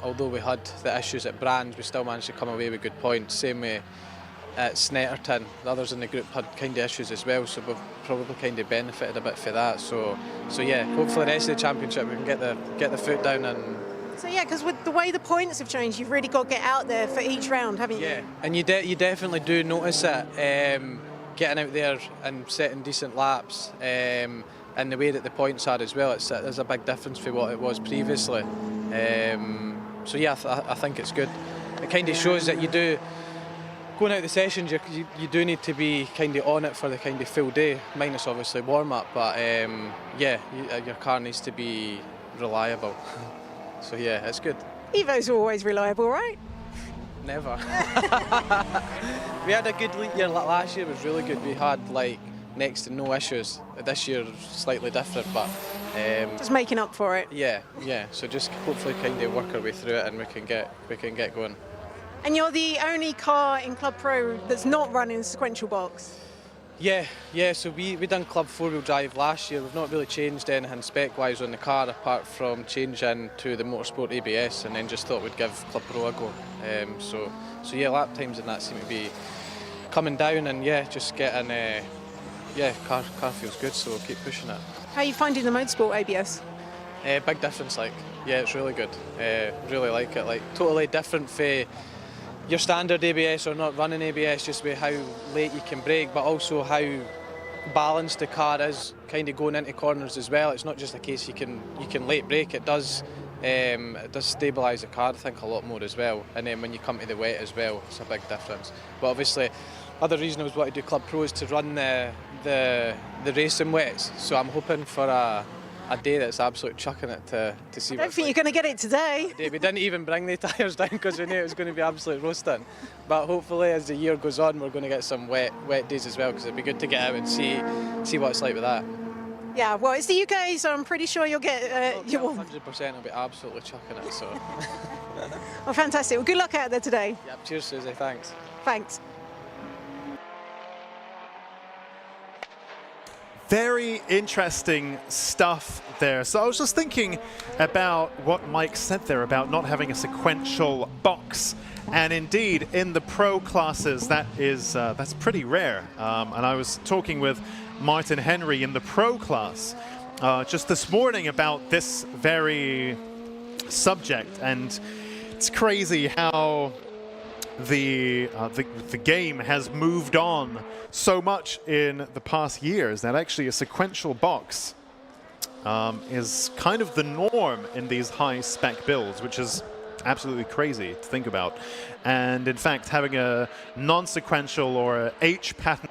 although we had the issues at Brands, we still managed to come away with good points. Same way at Snetterton, the others in the group had kind of issues as well, so we've probably kind of benefited a bit for that. So yeah, hopefully the rest of the championship we can get the foot down and. So yeah, because with the way the points have changed, you've really got to get out there for each round, haven't you? Yeah, and you definitely do notice it, getting out there and setting decent laps, and the way that the points are as well. There's a big difference for what it was previously. So yeah, I think it's good. It kind of shows that you do, going out the sessions, you do need to be kind of on it for the kind of full day, minus obviously warm up, but yeah, your car needs to be reliable. So yeah, it's good. Evo's are always reliable, right? Never. We had a good year. Last year was really good. We had like next to no issues. This year slightly different, but just making up for it. Yeah. So just hopefully kind of work our way through it, and we can get going. And you're the only car in Club Pro that's not running sequential box. Yeah. So we done Club 4-wheel drive last year. We've not really changed anything spec-wise on the car apart from changing to the Motorsport ABS, and then just thought we'd give Club Pro a go. So yeah, lap times and that seem to be coming down, and yeah, just getting car feels good, so we'll keep pushing it. How are you finding the Motorsport ABS? Big difference, it's really good. Really like it, totally different for your standard ABS or not running ABS, just with how late you can brake, but also how balanced the car is, kind of going into corners as well. It's not just a case you can late brake. It does stabilise the car, I think, a lot more as well. And then when you come to the wet as well, it's a big difference. But obviously, other reason I was wanting to do Club Pro is to run the racing wets. So I'm hoping for a day that's absolute chucking it to see. I don't think you're going to get it today. We didn't even bring the tyres down because we knew it was going to be absolute roasting. But hopefully as the year goes on, we're going to get some wet days as well, because it'd be good to get out and see what it's like with that. Yeah, well, it's the UK, so I'm pretty sure you'll get... 100% I'll be absolutely chucking it, so... Well, fantastic. Well, good luck out there today. Yeah, cheers, Susie, thanks. Thanks. Very interesting stuff there. So I was just thinking about what Mike said there about not having a sequential box. And indeed, in the pro classes, that's pretty rare. And I was talking with Martin Henry in the pro class just this morning about this very subject. And it's crazy how the game has moved on so much in the past years that actually a sequential box is kind of the norm in these high spec builds, which is absolutely crazy to think about. And in fact, having a non-sequential or a H pattern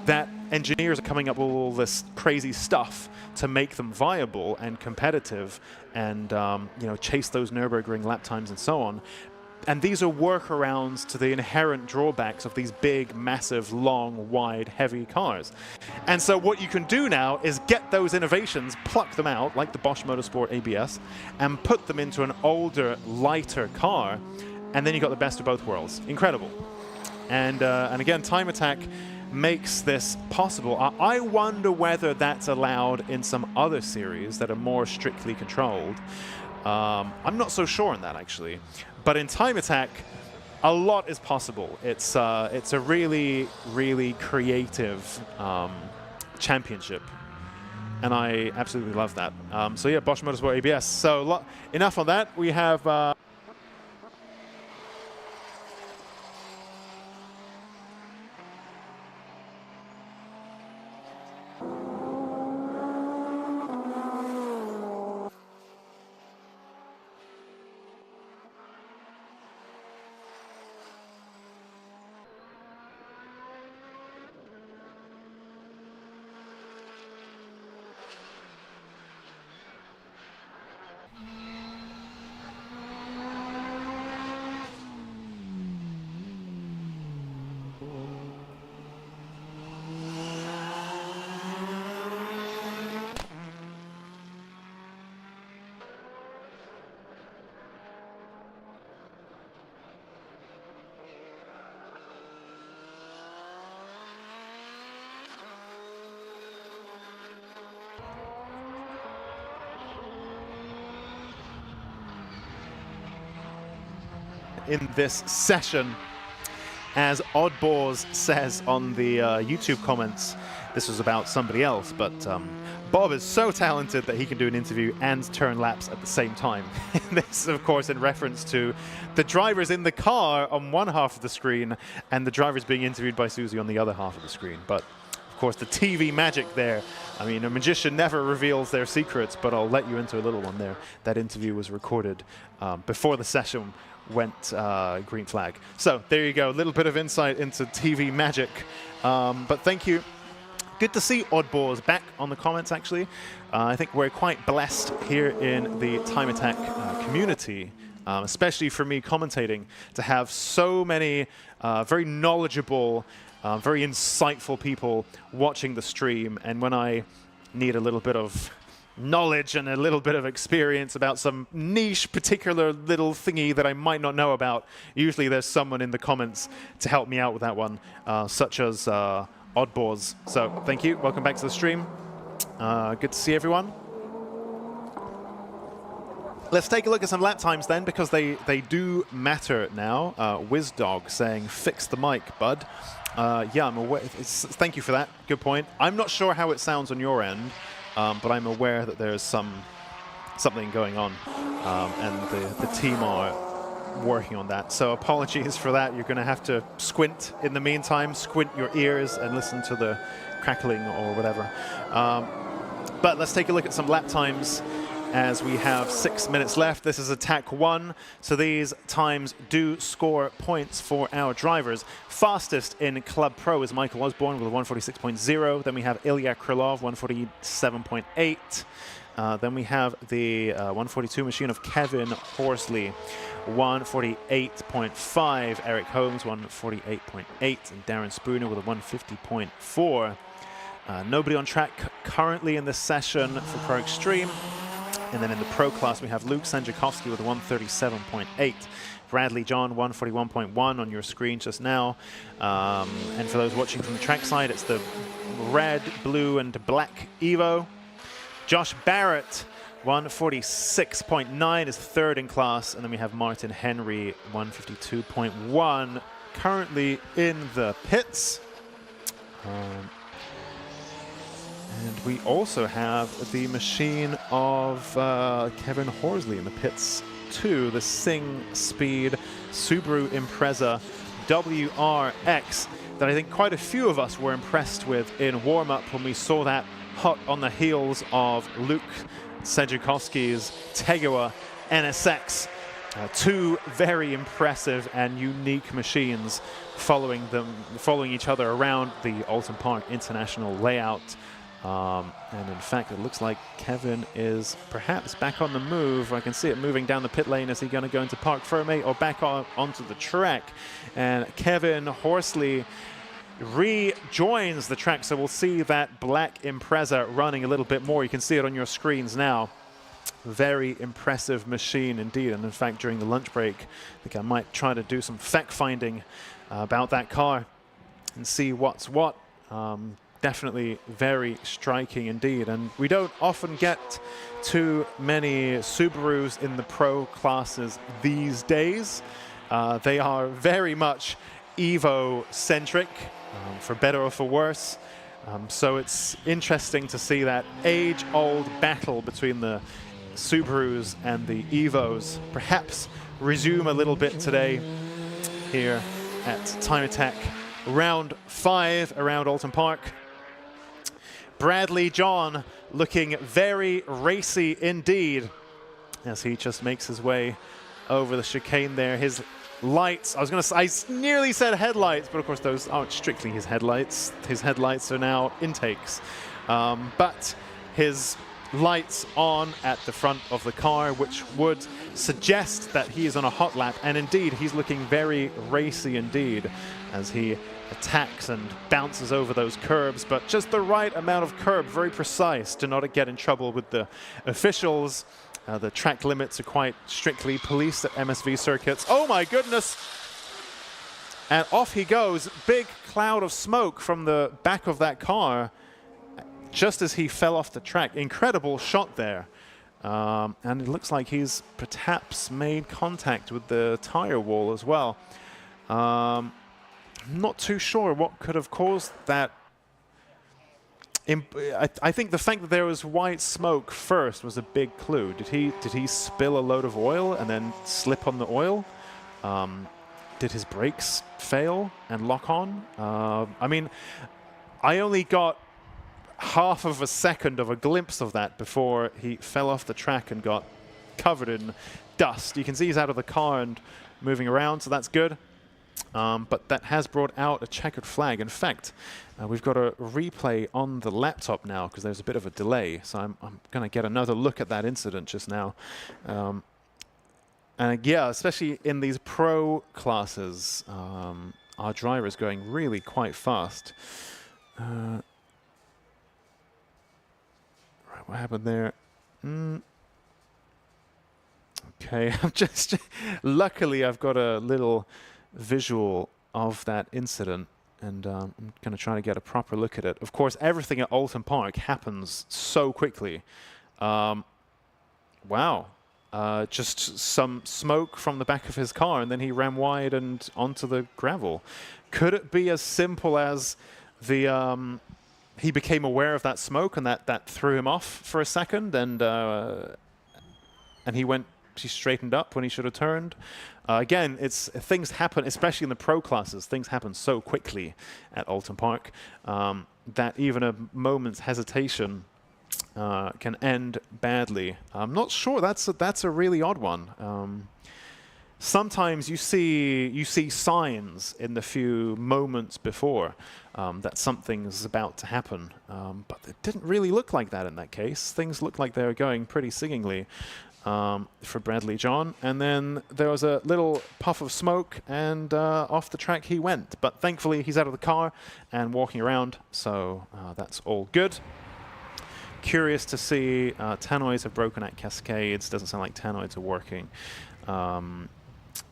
that engineers are coming up with all this crazy stuff to make them viable and competitive and you know, chase those Nürburgring lap times and so on. And these are workarounds to the inherent drawbacks of these big, massive, long, wide, heavy cars. And so what you can do now is get those innovations, pluck them out, like the Bosch Motorsport ABS, and put them into an older, lighter car, and then you got the best of both worlds. Incredible. And again, Time Attack makes this possible. I wonder whether that's allowed in some other series that are more strictly controlled. I'm not so sure on that, actually. But in Time Attack, a lot is possible. It's a really, really creative championship. And I absolutely love that. So yeah, Bosch Motorsport ABS. So enough on that. We have... in this session, as Oddballs says on the YouTube comments, this was about somebody else, but Bob is so talented that he can do an interview and turn laps at the same time. This, of course, in reference to the drivers in the car on one half of the screen and the drivers being interviewed by Susie on the other half of the screen. But of course, the TV magic there. I mean, a magician never reveals their secrets, but I'll let you into a little one there. That interview was recorded before the session went green flag. So there you go, a little bit of insight into TV magic. But thank you. Good to see Oddballs back on the comments, actually. I think we're quite blessed here in the Time Attack community, especially for me commentating, to have so many very knowledgeable, very insightful people watching the stream. And when I need a little bit of knowledge and a little bit of experience about some niche particular little thingy that I might not know about, usually there's someone in the comments to help me out with that one, such as Oddballs. So thank you. Welcome back to the stream. Good to see everyone. Let's take a look at some lap times then, because they do matter now. WizDog saying, fix the mic, bud. Yeah, I'm aware. Thank you for that. Good point. I'm not sure how it sounds on your end, but I'm aware that there's something going on, and the team are working on that. So apologies for that. You're going to have to squint in the meantime, squint your ears and listen to the crackling or whatever. But let's take a look at some lap times as we have 6 minutes left. This is attack 1, so these times do score points for our drivers. Fastest in Club Pro is Mike Osborne with a 146.0. Then we have Ilya Krylov, 147.8. Then we have the 142 machine of Kevin Horsley, 148.5. Eric Holmes, 148.8. And Darren Spooner with a 150.4. Nobody on track currently in this session for Pro Extreme. And then in the Pro class, we have Luke Sanjukovski with a 137.8. Bradley John, 141.1 on your screen just now. And for those watching from the track side, it's the red, blue, and black Evo. Josh Barrett, 146.9 is third in class. And then we have Martin Henry, 152.1, currently in the pits. And we also have the machine of Kevin Horsley in the pits too, the Sing Speed Subaru Impreza WRX that I think quite a few of us were impressed with in warm-up when we saw that hot on the heels of Luke Sanjukovski's Tegawa NSX. Two very impressive and unique machines following each other around the Alton Park International layout. And in fact, it looks like Kevin is perhaps back on the move. I can see it moving down the pit lane. Is he going to go into Park Ferme or back onto the track? And Kevin Horsley rejoins the track, so we'll see that black Impreza running a little bit more. You can see it on your screens now. Very impressive machine indeed. And in fact, during the lunch break, I think I might try to do some fact-finding about that car and see what's what. Definitely very striking indeed. And we don't often get too many Subarus in the pro classes these days. They are very much Evo-centric, for better or for worse. So it's interesting to see that age-old battle between the Subarus and the Evos perhaps resume a little bit today here at Time Attack round 5 around Alton Park. Bradley John looking very racy indeed as he just makes his way over the chicane there. His lights, I nearly said headlights, but of course those aren't strictly his headlights. His headlights are now intakes. But his lights on at the front of the car, which would suggest that he is on a hot lap. And indeed, he's looking very racy indeed as he attacks and bounces over those curbs, but just the right amount of curb, very precise to not get in trouble with the officials. The track limits are quite strictly policed at MSV circuits. Oh my goodness! And off he goes, big cloud of smoke from the back of that car just as he fell off the track. Incredible shot there. And it looks like he's perhaps made contact with the tire wall as well. Not too sure what could have caused that. I think the fact that there was white smoke first was a big clue. Did he spill a load of oil and then slip on the oil? Did his brakes fail and lock on? I mean, I only got half of a second of a glimpse of that before he fell off the track and got covered in dust. You can see he's out of the car and moving around, so that's good. But that has brought out a checkered flag. In fact, we've got a replay on the laptop now because there's a bit of a delay. So I'm going to get another look at that incident just now. And yeah, especially in these pro classes, our driver is going really quite fast. Right, what happened there? Okay, I'm just luckily I've got a little visual of that incident, and I'm going to try to get a proper look at it. Of course, everything at Alton Park happens so quickly. Wow. Just some smoke from the back of his car, and then he ran wide and onto the gravel. Could it be as simple as the he became aware of that smoke and that threw him off for a second, and he straightened up when he should have turned? Again, things happen, especially in the pro classes. Things happen so quickly at Alton Park that even a moment's hesitation can end badly. I'm not sure. That's a really odd one. Sometimes you see signs in the few moments before that something's about to happen, but it didn't really look like that in that case. Things looked like they were going pretty singingly for Bradley John, and then there was a little puff of smoke, and off the track he went. But thankfully, he's out of the car and walking around, so that's all good. Curious to see tannoys have broken at Cascades. Doesn't sound like tannoys are working.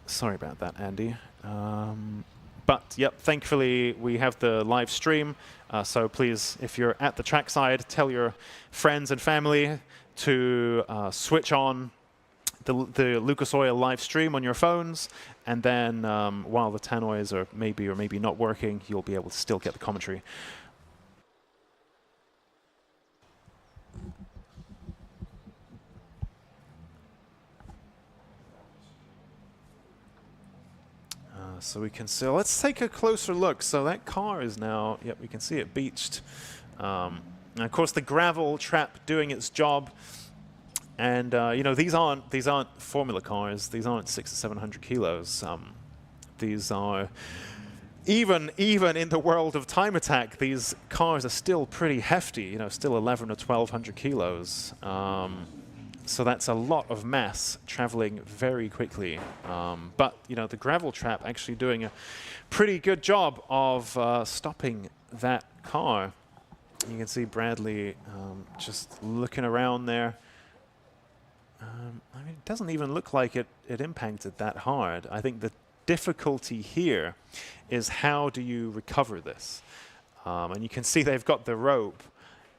Sorry about that, Andy. But yep, thankfully we have the live stream. So please, if you're at the trackside, tell your friends and family to switch on the Lucas Oil live stream on your phones, and then while the tannoys are maybe or maybe not working, you'll be able to still get the commentary. So we can see, let's take a closer look. So that car is now, yep, we can see it beached. And of course, the gravel trap doing its job. And you know, these aren't formula cars. These aren't 600 to 700 kilos. These are even in the world of time attack, these cars are still pretty hefty, you know, still 11 or 1,200 kilos. So that's a lot of mass traveling very quickly. But, you know, the gravel trap actually doing a pretty good job of stopping that car. You can see Bradley just looking around there. I mean, it doesn't even look like it impacted that hard. I think the difficulty here is how do you recover this? And you can see they've got the rope,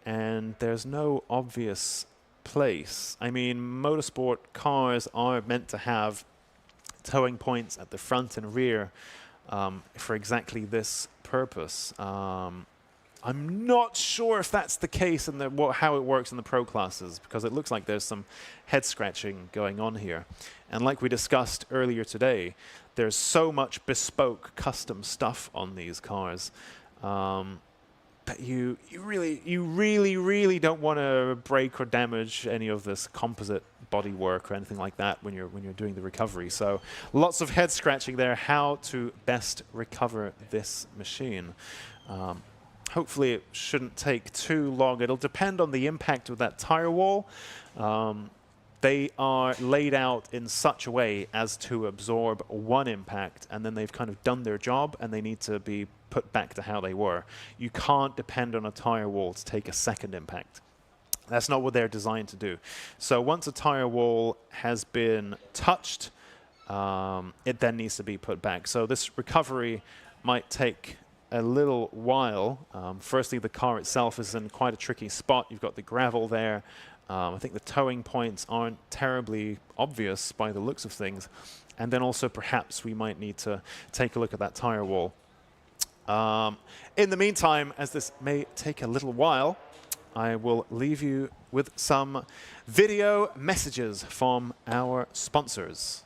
and there's no obvious place. I mean, motorsport cars are meant to have towing points at the front and rear for exactly this purpose. I'm not sure if that's the case in how it works in the pro classes, because it looks like there's some head scratching going on here. And like we discussed earlier today, there's so much bespoke custom stuff on these cars that you really don't want to break or damage any of this composite bodywork or anything like that when you're doing the recovery. So lots of head scratching there, how to best recover this machine. Hopefully it shouldn't take too long. It'll depend on the impact of that tire wall. They are laid out in such a way as to absorb one impact, and then they've kind of done their job and they need to be put back to how they were. You can't depend on a tire wall to take a second impact. That's not what they're designed to do. So once a tire wall has been touched, it then needs to be put back. So this recovery might take a little while. Firstly, the car itself is in quite a tricky spot. You've got the gravel there. I think the towing points aren't terribly obvious by the looks of things. And then also perhaps we might need to take a look at that tire wall. In the meantime, as this may take a little while, I will leave you with some video messages from our sponsors.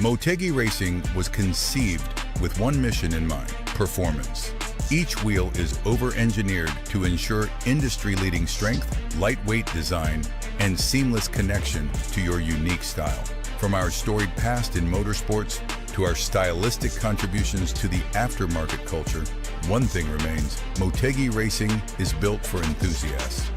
Motegi Racing was conceived with one mission in mind: performance. Each wheel is over-engineered to ensure industry-leading strength, lightweight design, and seamless connection to your unique style. From our storied past in motorsports to our stylistic contributions to the aftermarket culture, one thing remains: Motegi Racing is built for enthusiasts.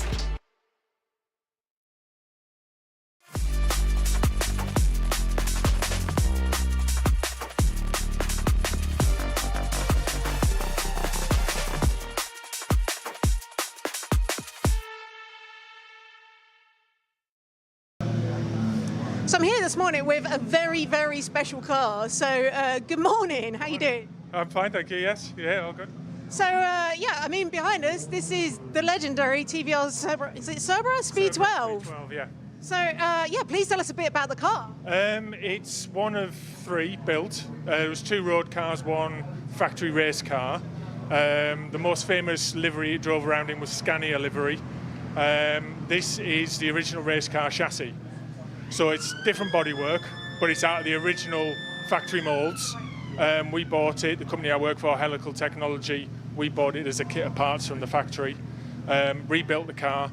So I'm here this morning with a very, very special car. So good morning, how you doing? I'm fine, thank you, yes. Yeah, all good. So yeah, I mean, behind us, this is the legendary TVR Cerberus, is it Cerberus Speed 12? Speed 12, yeah. So yeah, please tell us a bit about the car. It's one of 3 built. There was 2 road cars, 1 factory race car. The most famous livery it drove around in was Scania livery. This is the original race car chassis. So it's different bodywork, but it's out of the original factory molds. We bought it, the company I work for, Helical Technology, we bought it as a kit of parts from the factory, rebuilt the car,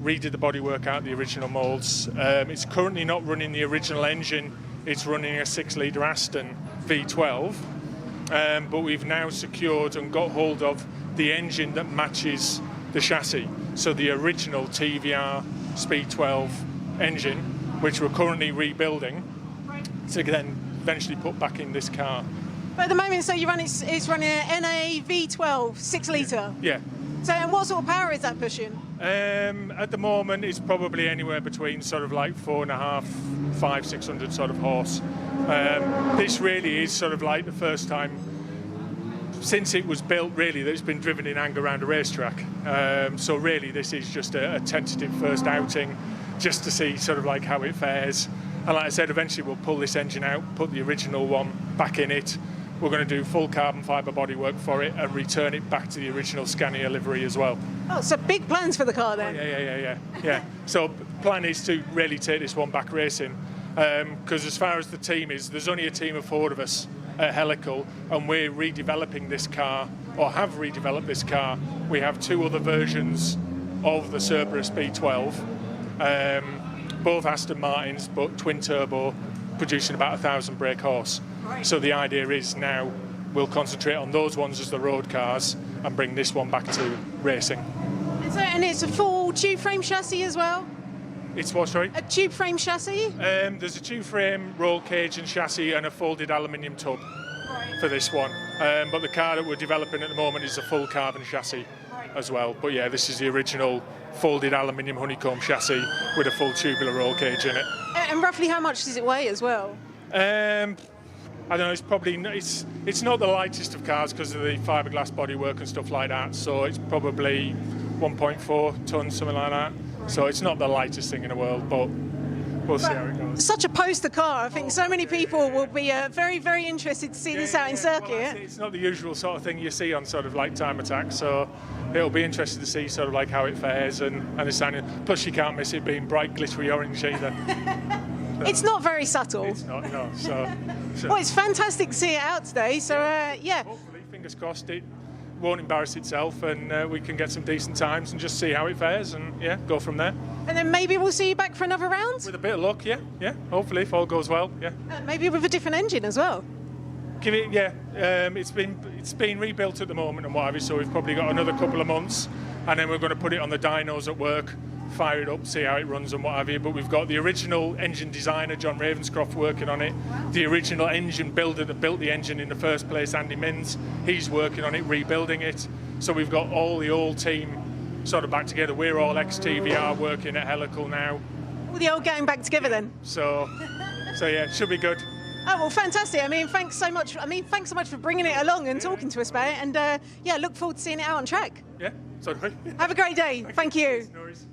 redid the bodywork out of the original molds. It's currently not running the original engine, it's running a 6-litre Aston V12, but we've now secured and got hold of the engine that matches the chassis. So the original TVR Speed 12 engine, which we're currently rebuilding, to then eventually put back in this car. But at the moment, so it's running an NA V12 6-litre. Yeah. So and what sort of power is that pushing? At the moment, it's probably anywhere between sort of like 4.5, 500, 600 sort of horse. This really is sort of like the first time since it was built, really, that it's been driven in anger around a racetrack. So really, this is just a tentative first outing, just to see sort of like how it fares. And like I said, eventually we'll pull this engine out, put the original one back in it. We're going to do full carbon fibre bodywork for it and return it back to the original Scania livery as well. Oh, so big plans for the car then? Yeah. So plan is to really take this one back racing. Because as far as the team is, there's only a team of 4 of us at Helical, and we're redeveloping this car, or have redeveloped this car. We have 2 other versions of the Cerberus B12. Both Aston Martins, but twin turbo, producing about 1,000 brake horse. Right. So the idea is now we'll concentrate on those ones as the road cars and bring this one back to racing. And it's a full tube frame chassis as well? It's what, sorry? A tube frame chassis? There's a tube frame, roll cage and chassis, and a folded aluminium tub for this one. But the car that we're developing at the moment is a full carbon chassis as well. But yeah, this is the original folded aluminium honeycomb chassis with a full tubular roll cage in it. And roughly how much does it weigh as well? I don't know, it's probably, it's not the lightest of cars because of the fiberglass bodywork and stuff like that, so it's probably 1.4 tons, something like that. So it's not the lightest thing in the world, but we'll see how it goes. Such a poster car. I think so many people will be very, very interested to see this out in circuit. Well, it's not the usual sort of thing you see on sort of like time attack, so it'll be interesting to see sort of like how it fares and the sound. Plus you can't miss it being bright glittery orange either. It's not very subtle. It's not, no. So well, it's fantastic to see it out today. So yeah. Hopefully, fingers crossed, it won't embarrass itself, and we can get some decent times and just see how it fares, and yeah, go from there. And then maybe we'll see you back for another round. With a bit of luck, yeah. Hopefully, if all goes well, yeah. Maybe with a different engine as well. Give it, yeah. It's been rebuilt at the moment and what have you, so we've probably got another couple of months, and then we're going to put it on the dynos at work, fire it up, see how it runs and what have you. But we've got the original engine designer, John Ravenscroft, working on it. The original engine builder that built the engine in the first place, Andy Minns, he's working on it, rebuilding it. So we've got all the old team sort of back together. We're all ex-TVR working at Helical now. All the old gang back together then. So yeah, it should be good. Oh, well, fantastic. I mean, thanks so much for bringing it along and talking to us about it. And yeah, look forward to seeing it out on track. Yeah, sorry. Have a great day. Thank you. No worries.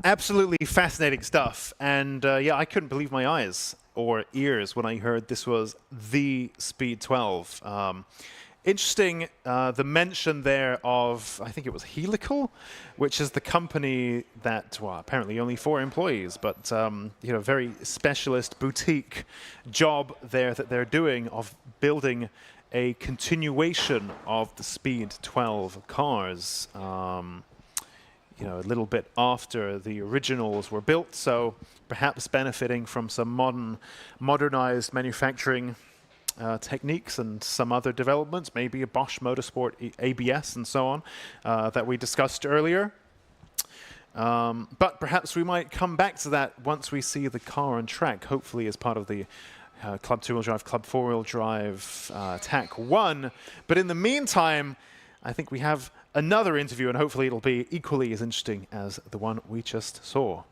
Absolutely fascinating stuff, and yeah, I couldn't believe my eyes or ears when I heard this was the Speed 12. interesting, the mention there of, I think it was Helical, which is the company that, well, apparently only 4 employees, but you know, very specialist boutique job there that they're doing of building a continuation of the Speed 12 cars. You know, a little bit after the originals were built, so perhaps benefiting from some modernized manufacturing techniques and some other developments, maybe a Bosch Motorsport ABS and so on, that we discussed earlier. But perhaps we might come back to that once we see the car on track, hopefully as part of the Club 2-wheel drive, Club 4-wheel drive TAC 1. But in the meantime, I think we have another interview, and hopefully it'll be equally as interesting as the one we just saw.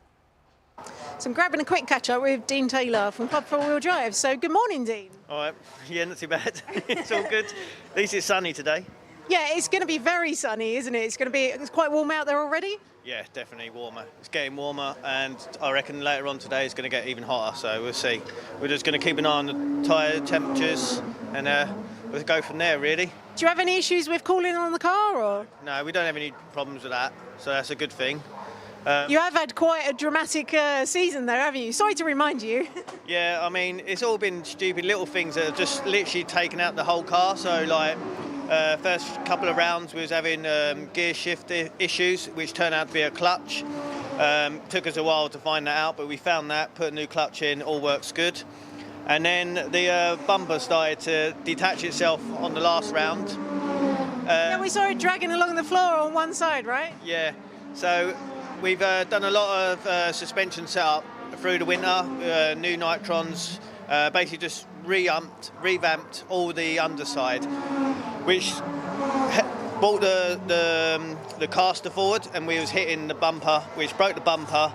So I'm grabbing a quick catch-up with Dean Taylor from Club 4-wheel drive. So good morning, Dean. All right, yeah, not too bad. It's all good. At least it's sunny today. Yeah, it's going to be very sunny, isn't it? It's quite warm out there already. Yeah, definitely warmer. It's getting warmer, and I reckon later on today it's going to get even hotter, so we'll see. We're just going to keep an eye on the tyre temperatures, and we'll go from there, really. Do you have any issues with cooling on the car, or? No, we don't have any problems with that, so that's a good thing. You have had quite a dramatic season though, haven't you? Sorry to remind you. Yeah, I mean, it's all been stupid little things that have just literally taken out the whole car. So, like, first couple of rounds we was having gear shift issues, which turned out to be a clutch. Took us a while to find that out, but we found that, put a new clutch in, all works good. And then the bumper started to detach itself on the last round. Yeah, we saw it dragging along the floor on one side, right? Yeah, so we've done a lot of suspension setup through the winter, new nitrons, basically just revamped all the underside, which brought the caster forward, and we was hitting the bumper, which broke the bumper,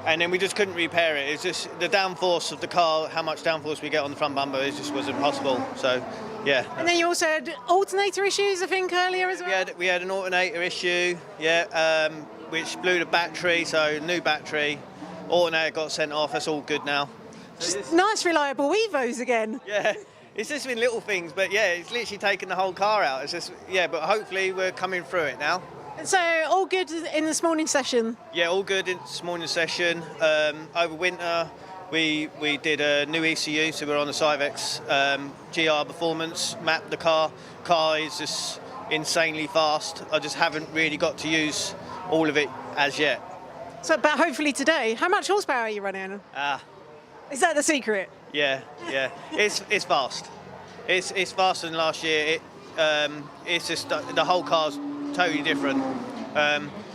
and then we just couldn't repair it. It's just the downforce of the car, how much downforce we get on the front bumper, it just was impossible. So, yeah. And then you also had alternator issues, I think, earlier as well? We had an alternator issue, yeah, which blew the battery, so new battery. Alternator got sent off, that's all good now. Just nice, reliable Evos again. Yeah, it's just been little things, but yeah, it's literally taken the whole car out. It's just, yeah, but hopefully we're coming through it now. So all good in this morning's session? Yeah, all good in this morning's session. Over winter, we did a new ECU, so we're on the Cyvex GR Performance, mapped the car. Car is just insanely fast. I just haven't really got to use all of it as yet. So, but hopefully today, how much horsepower are you running? Is that the secret? Yeah, it's fast. It's faster than last year. It's just the whole car's totally different.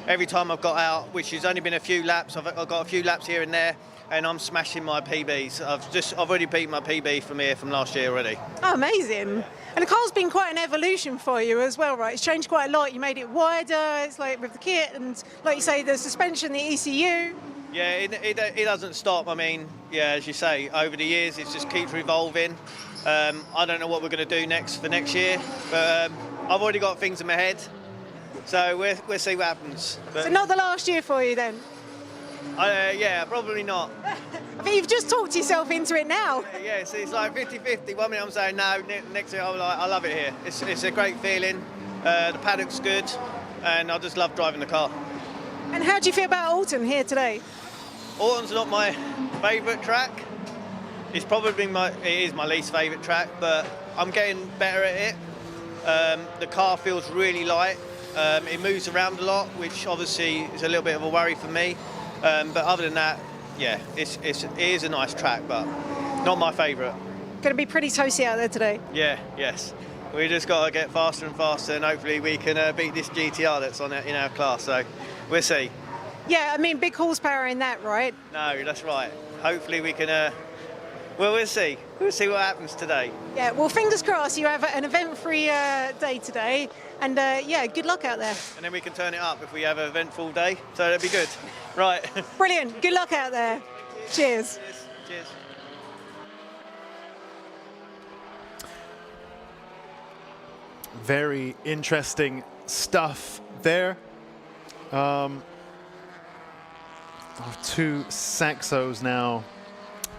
Every time I've got out, which has only been a few laps, I've got a few laps here and there, and I'm smashing my PBs. I've already beat my PB from last year already. Oh, amazing. And the car's been quite an evolution for you as well, right? It's changed quite a lot. You made it wider, it's like with the kit, and like you say, the suspension, the ECU. Yeah, it doesn't stop. I mean, yeah, as you say, over the years, it just keeps revolving. I don't know what we're going to do next for next year, but I've already got things in my head, so we'll see what happens. But, so not the last year for you then? Yeah, probably not. I think you've just talked yourself into it now. Yeah, it's like 50-50. 1 minute I'm saying no, next minute I'm like, I love it here. It's a great feeling. The paddock's good, and I just love driving the car. And how do you feel about Alton here today? Alton's not my favourite track. It is my least favourite track, but I'm getting better at it. The car feels really light. It moves around a lot, which obviously is a little bit of a worry for me. But other than that, yeah, it is a nice track, but not my favourite. Going to be pretty toasty out there today. Yeah, yes. We just got to get faster and faster, and hopefully we can beat this GTR that's on in our class. So we'll see. Yeah, I mean, big horsepower in that, right? No, that's right. Hopefully we can. Well, we'll see. We'll see what happens today. Yeah, well, fingers crossed you have an event-free day today. And yeah, good luck out there. And then we can turn it up if we have an eventful day. So that'd be good. Right. Brilliant. Good luck out there. Cheers. Cheers. Very interesting stuff there. Our two Saxos now,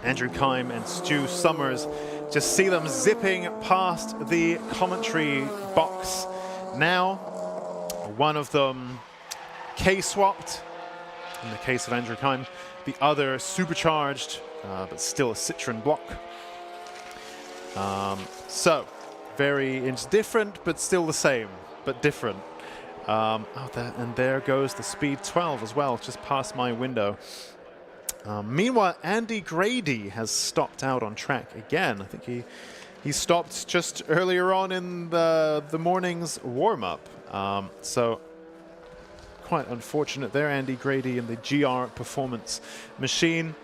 Andrew Kime and Stu Summers, Just see them zipping past the commentary box. Now, one of them K-swapped, in the case of Andrew Kime, the other supercharged, but still a Citroen block. So, it's different, but still the same, but different. And there goes the Speed 12 as well, just past my window. Meanwhile, Andy Grady has stopped out on track again. I think he stopped just earlier on in the morning's warm-up. So quite unfortunate there, Andy Grady in the GR Performance machine.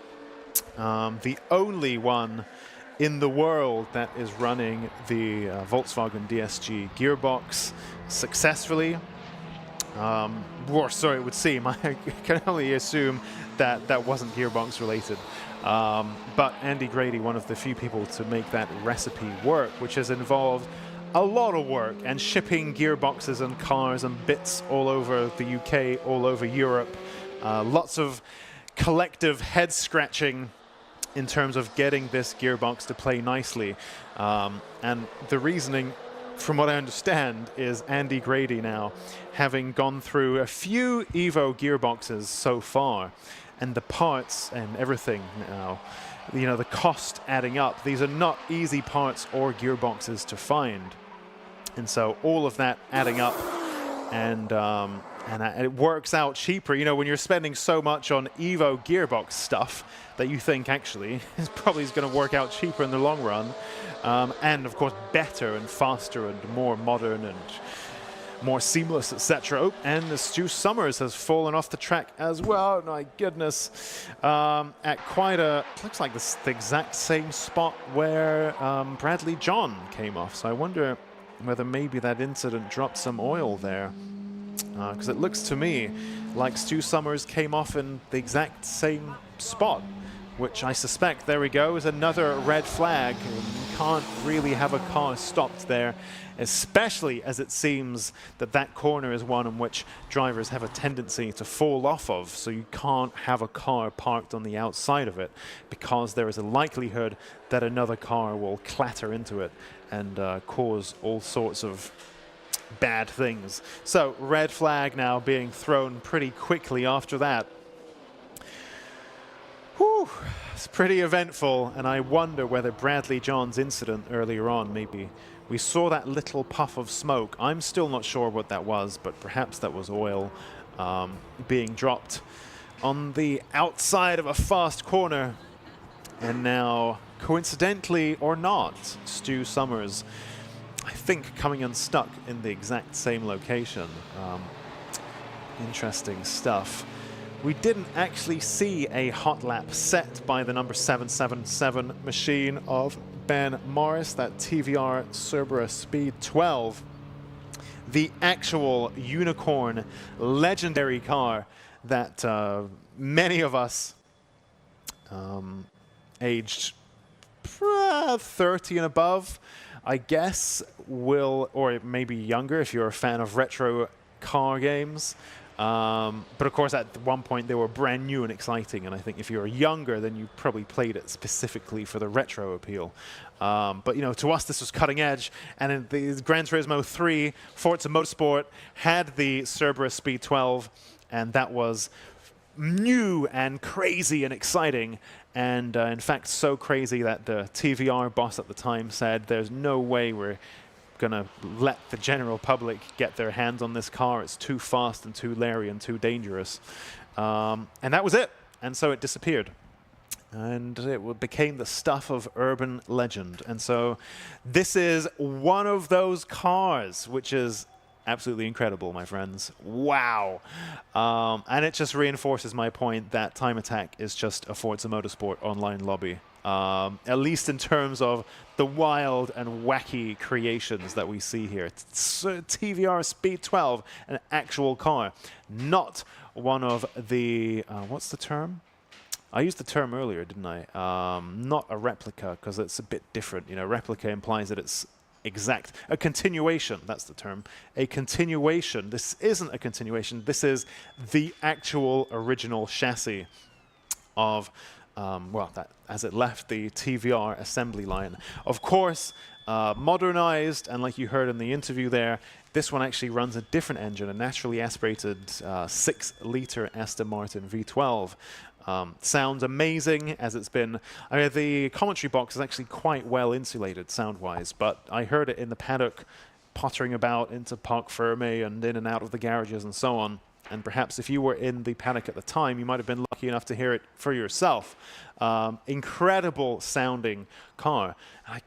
The only one in the world that is running the Volkswagen DSG gearbox successfully. Or so it would seem. I can only assume that that wasn't gearbox related. But Andy Grady, one of the few people to make that recipe work, which has involved a lot of work and shipping gearboxes and cars and bits all over the UK, all over Europe. Lots of collective head scratching in terms of getting this gearbox to play nicely. And the reasoning, from what I understand, is Andy Grady now, having gone through a few Evo gearboxes so far, and the parts and everything now, you know, the cost adding up. These are not easy parts or gearboxes to find. And so all of that adding up, and it works out cheaper. You know, when you're spending so much on Evo gearbox stuff that you think actually is probably going to work out cheaper in the long run. And of course better and faster and more modern and more seamless, etc. Oh, and Stu Summers has fallen off the track as well. Oh, my goodness. At quite a, looks like the exact same spot where Bradley John came off. So I wonder whether maybe that incident dropped some oil there. Because it looks to me like Stu Summers came off in the exact same spot, which I suspect, there we go, is another red flag. You can't really have a car stopped there, especially as it seems that that corner is one in which drivers have a tendency to fall off of, so you can't have a car parked on the outside of it because there is a likelihood that another car will clatter into it and cause all sorts of bad things. So red flag now being thrown pretty quickly after that. Whew, it's pretty eventful, and I wonder whether Bradley John's incident earlier on, maybe we saw that little puff of smoke. I'm still not sure what that was, but perhaps that was oil being dropped on the outside of a fast corner. And now, coincidentally or not, Stu Summers, I think, coming unstuck in the exact same location. Interesting stuff. We didn't actually see a hot lap set by the number 777 machine of Ben Morris, that TVR Speed 12. The actual unicorn legendary car that many of us aged 30 and above, I guess, will, or maybe younger if you're a fan of retro car games. But of course, at one point they were brand new and exciting, and I think if you were younger, then you probably played it specifically for the retro appeal. But you know, to us, this was cutting edge, and in the Gran Turismo 3, Forza Motorsport had the Cerberus Speed 12, and that was new and crazy and exciting. And in fact, so crazy that the TVR boss at the time said, there's no way we're gonna let the general public get their hands on this car. It's too fast and too leery and too dangerous. And that was it. And so it disappeared. And it became the stuff of urban legend. And so this is one of those cars, which is absolutely incredible, my friends. Wow. And it just reinforces my point that Time Attack is just a Forza Motorsport online lobby. At least in terms of the wild and wacky creations that we see here. It's TVR Speed 12, an actual car, not one of the, what's the term? I used the term earlier, didn't I? Not a replica, because it's a bit different. You know, replica implies that it's exact. A continuation, that's the term. A continuation. This isn't a continuation. This is the actual original chassis of as it left the TVR assembly line. Of course, modernized, and like you heard in the interview there, this one actually runs a different engine, a naturally aspirated 6-liter Aston Martin V12. Sounds amazing, as it's been. I mean, the commentary box is actually quite well insulated sound-wise, but I heard it in the paddock, pottering about into Parc Fermé and in and out of the garages and so on. And perhaps if you were in the paddock at the time, you might have been lucky enough to hear it for yourself. Incredible sounding car. I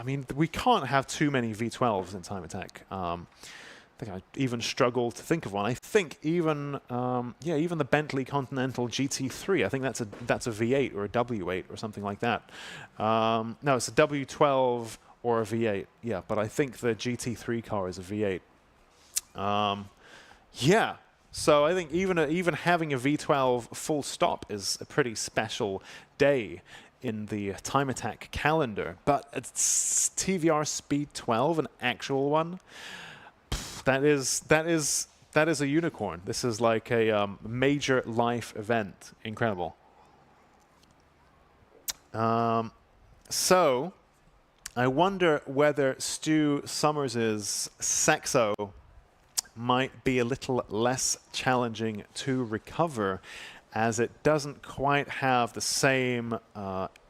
mean, we can't have too many V12s in Time Attack. I think I even struggle to think of one. I think even even the Bentley Continental GT3. I think that's a V8 or a W8 or something like that. No, it's a W12 or a V8. Yeah, but I think the GT3 car is a V8. Yeah. So I think even having a V12 full stop is a pretty special day in the Time Attack calendar. But it's TVR Speed 12, an actual one. That is a unicorn. This is like a major life event. Incredible. So I wonder whether Stu Summers's Saxo might be a little less challenging to recover, as it doesn't quite have the same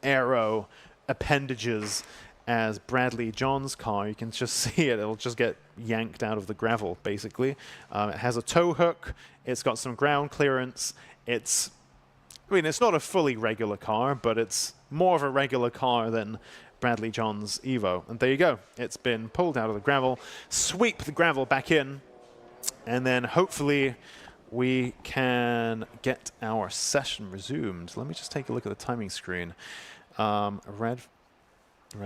aero appendages as Bradley John's car. You can just see it. It'll just get yanked out of the gravel, basically. It has a tow hook. It's got some ground clearance. It's not a fully regular car, but it's more of a regular car than Bradley John's Evo. And there you go. It's been pulled out of the gravel. Sweep the gravel back in. And then hopefully we can get our session resumed. Let me just take a look at the timing screen. Red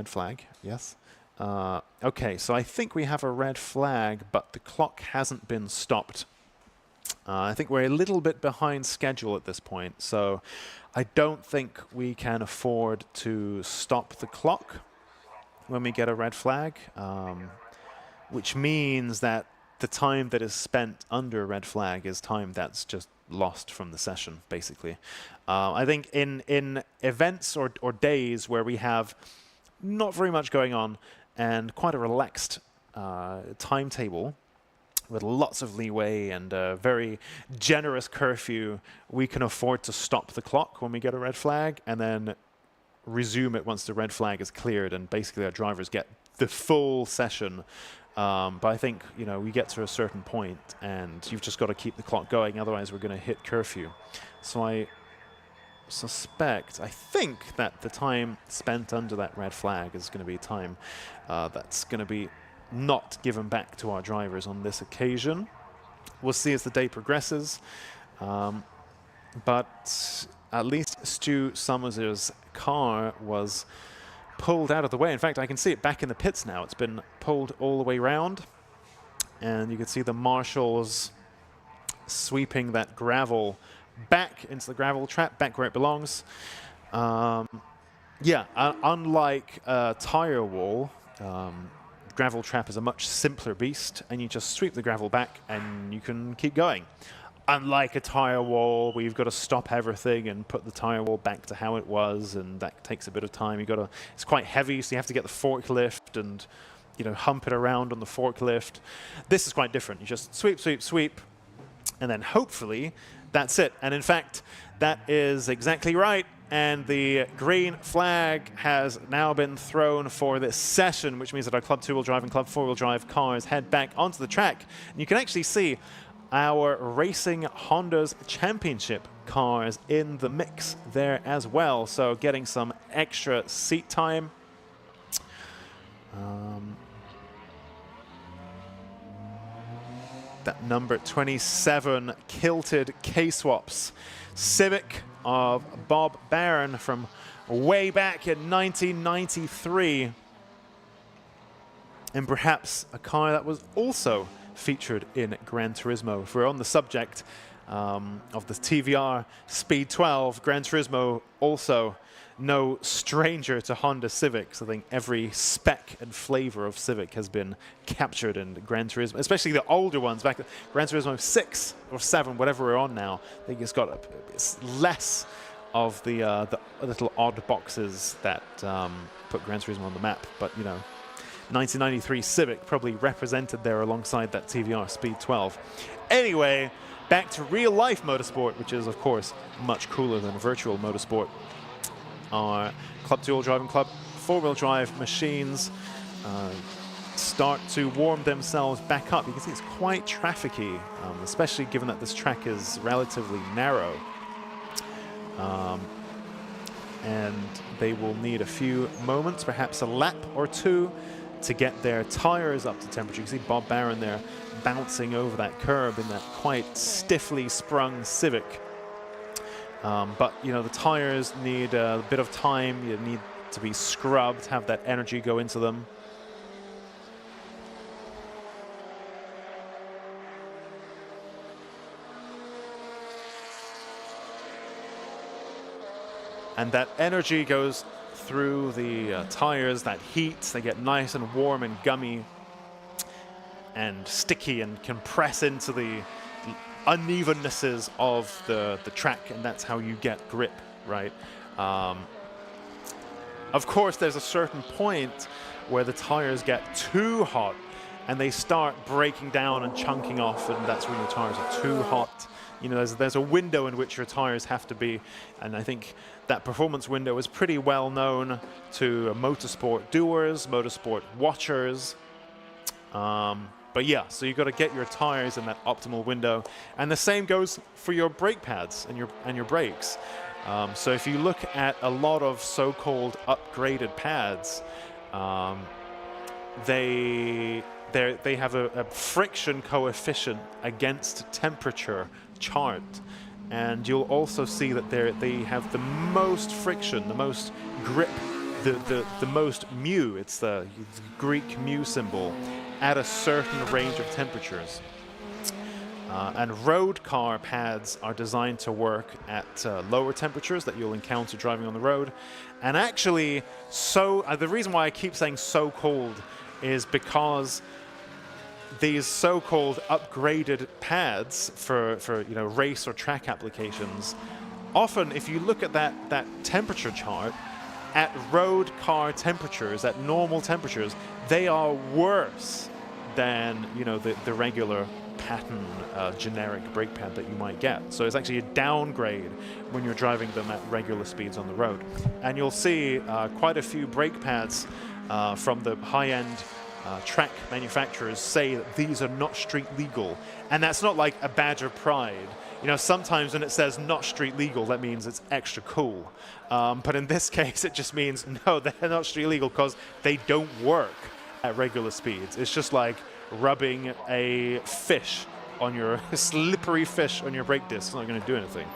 flag, yes. Okay, so I think we have a red flag, but the clock hasn't been stopped. I think we're a little bit behind schedule at this point, so I don't think we can afford to stop the clock when we get a red flag, which means that the time that is spent under a red flag is time that's just lost from the session, basically. I think in events or days where we have not very much going on and quite a relaxed timetable with lots of leeway and a very generous curfew, we can afford to stop the clock when we get a red flag and then resume it once the red flag is cleared, and basically our drivers get the full session. But I think, we get to a certain point and you've just got to keep the clock going, otherwise we're going to hit curfew. So I think that the time spent under that red flag is going to be time that's going to be not given back to our drivers on this occasion. We'll see as the day progresses. But at least Stu Summers' car was pulled out of the way. In fact, I can see it back in the pits now. It's been pulled all the way around, and you can see the marshals sweeping that gravel back into the gravel trap, back where it belongs. Unlike a tire wall, gravel trap is a much simpler beast, and you just sweep the gravel back and you can keep going. Unlike a tire wall, where you've got to stop everything and put the tire wall back to how it was, and that takes a bit of time. It's quite heavy, so you have to get the forklift and, hump it around on the forklift. This is quite different. You just sweep, sweep, sweep, and then hopefully that's it. And in fact, that is exactly right. And the green flag has now been thrown for this session, which means that our Club 2-wheel drive and Club 4-wheel drive cars head back onto the track. And you can actually see our Racing Honda's Championship cars in the mix there as well. So getting some extra seat time. That number 27 kilted K-Swaps Civic of Bob Barron from way back in 1993. And perhaps a car that was also featured in Gran Turismo. If we're on the subject of the TVR Speed 12, Gran Turismo also no stranger to Honda Civics. I think every spec and flavor of Civic has been captured in Gran Turismo, especially the older ones. Back Gran Turismo 6 or 7, whatever we're on now, I think it's got it's less of the little odd boxes that put Gran Turismo on the map. But, you know, 1993 Civic probably represented there alongside that TVR Speed 12. Anyway, back to real-life motorsport, which is, of course, much cooler than virtual motorsport. Our Club 2 All-Driving Club four-wheel drive machines start to warm themselves back up. You can see it's quite trafficy, especially given that this track is relatively narrow. And they will need a few moments, perhaps a lap or two, to get their tires up to temperature. You can see Bob Barron there bouncing over that curb in that quite stiffly sprung Civic. But, you know, the tires need a bit of time. You need to be scrubbed, have that energy go into them. And that energy goes through the tires, that heat. They get nice and warm and gummy and sticky and compress into the unevennesses of the track, and that's how you get grip, right? Of course, there's a certain point where the tires get too hot and they start breaking down and chunking off, and that's when your tires are too hot. You know, there's a window in which your tires have to be, and I think that performance window is pretty well known to motorsport doers, motorsport watchers. But yeah, so you've got to get your tires in that optimal window, and the same goes for your brake pads and your brakes. So if you look at a lot of so-called upgraded pads, they have a friction coefficient against temperature chart, and you'll also see that they have the most friction, the most grip, the most mu. It's the Greek mu symbol at a certain range of temperatures. And road car pads are designed to work at lower temperatures that you'll encounter driving on the road. And actually, the reason why I keep saying so cold is because these so-called upgraded pads for you know, race or track applications, often if you look at that temperature chart, at road car temperatures, at normal temperatures, they are worse than, you know, the regular pattern generic brake pad that you might get. So it's actually a downgrade when you're driving them at regular speeds on the road. And you'll see quite a few brake pads from the high-end track manufacturers say that these are not street legal. And that's not like a badge of pride. You know, sometimes when it says not street legal, that means it's extra cool. But in this case, it just means, no, they're not street legal because they don't work at regular speeds. It's just like rubbing a fish on your slippery fish on your brake disc. It's not going to do anything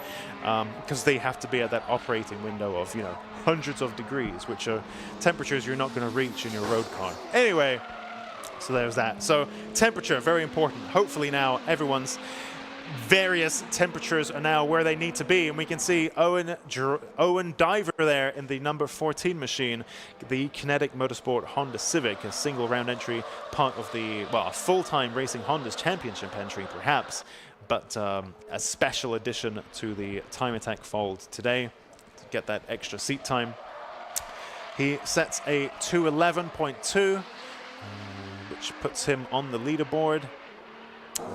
because they have to be at that operating window of, you know, hundreds of degrees, which are temperatures you're not going to reach in your road car. Anyway, so there's that. So temperature, very important. Hopefully now everyone's various temperatures are now where they need to be, and we can see Owen Diver there in the number 14 machine, the Kinetic Motorsport Honda Civic, a single round entry, part of the, well, a full-time Racing Honda's championship entry perhaps, but a special addition to the Time Attack fold today to get that extra seat time. He sets a 2:11.2, which puts him on the leaderboard.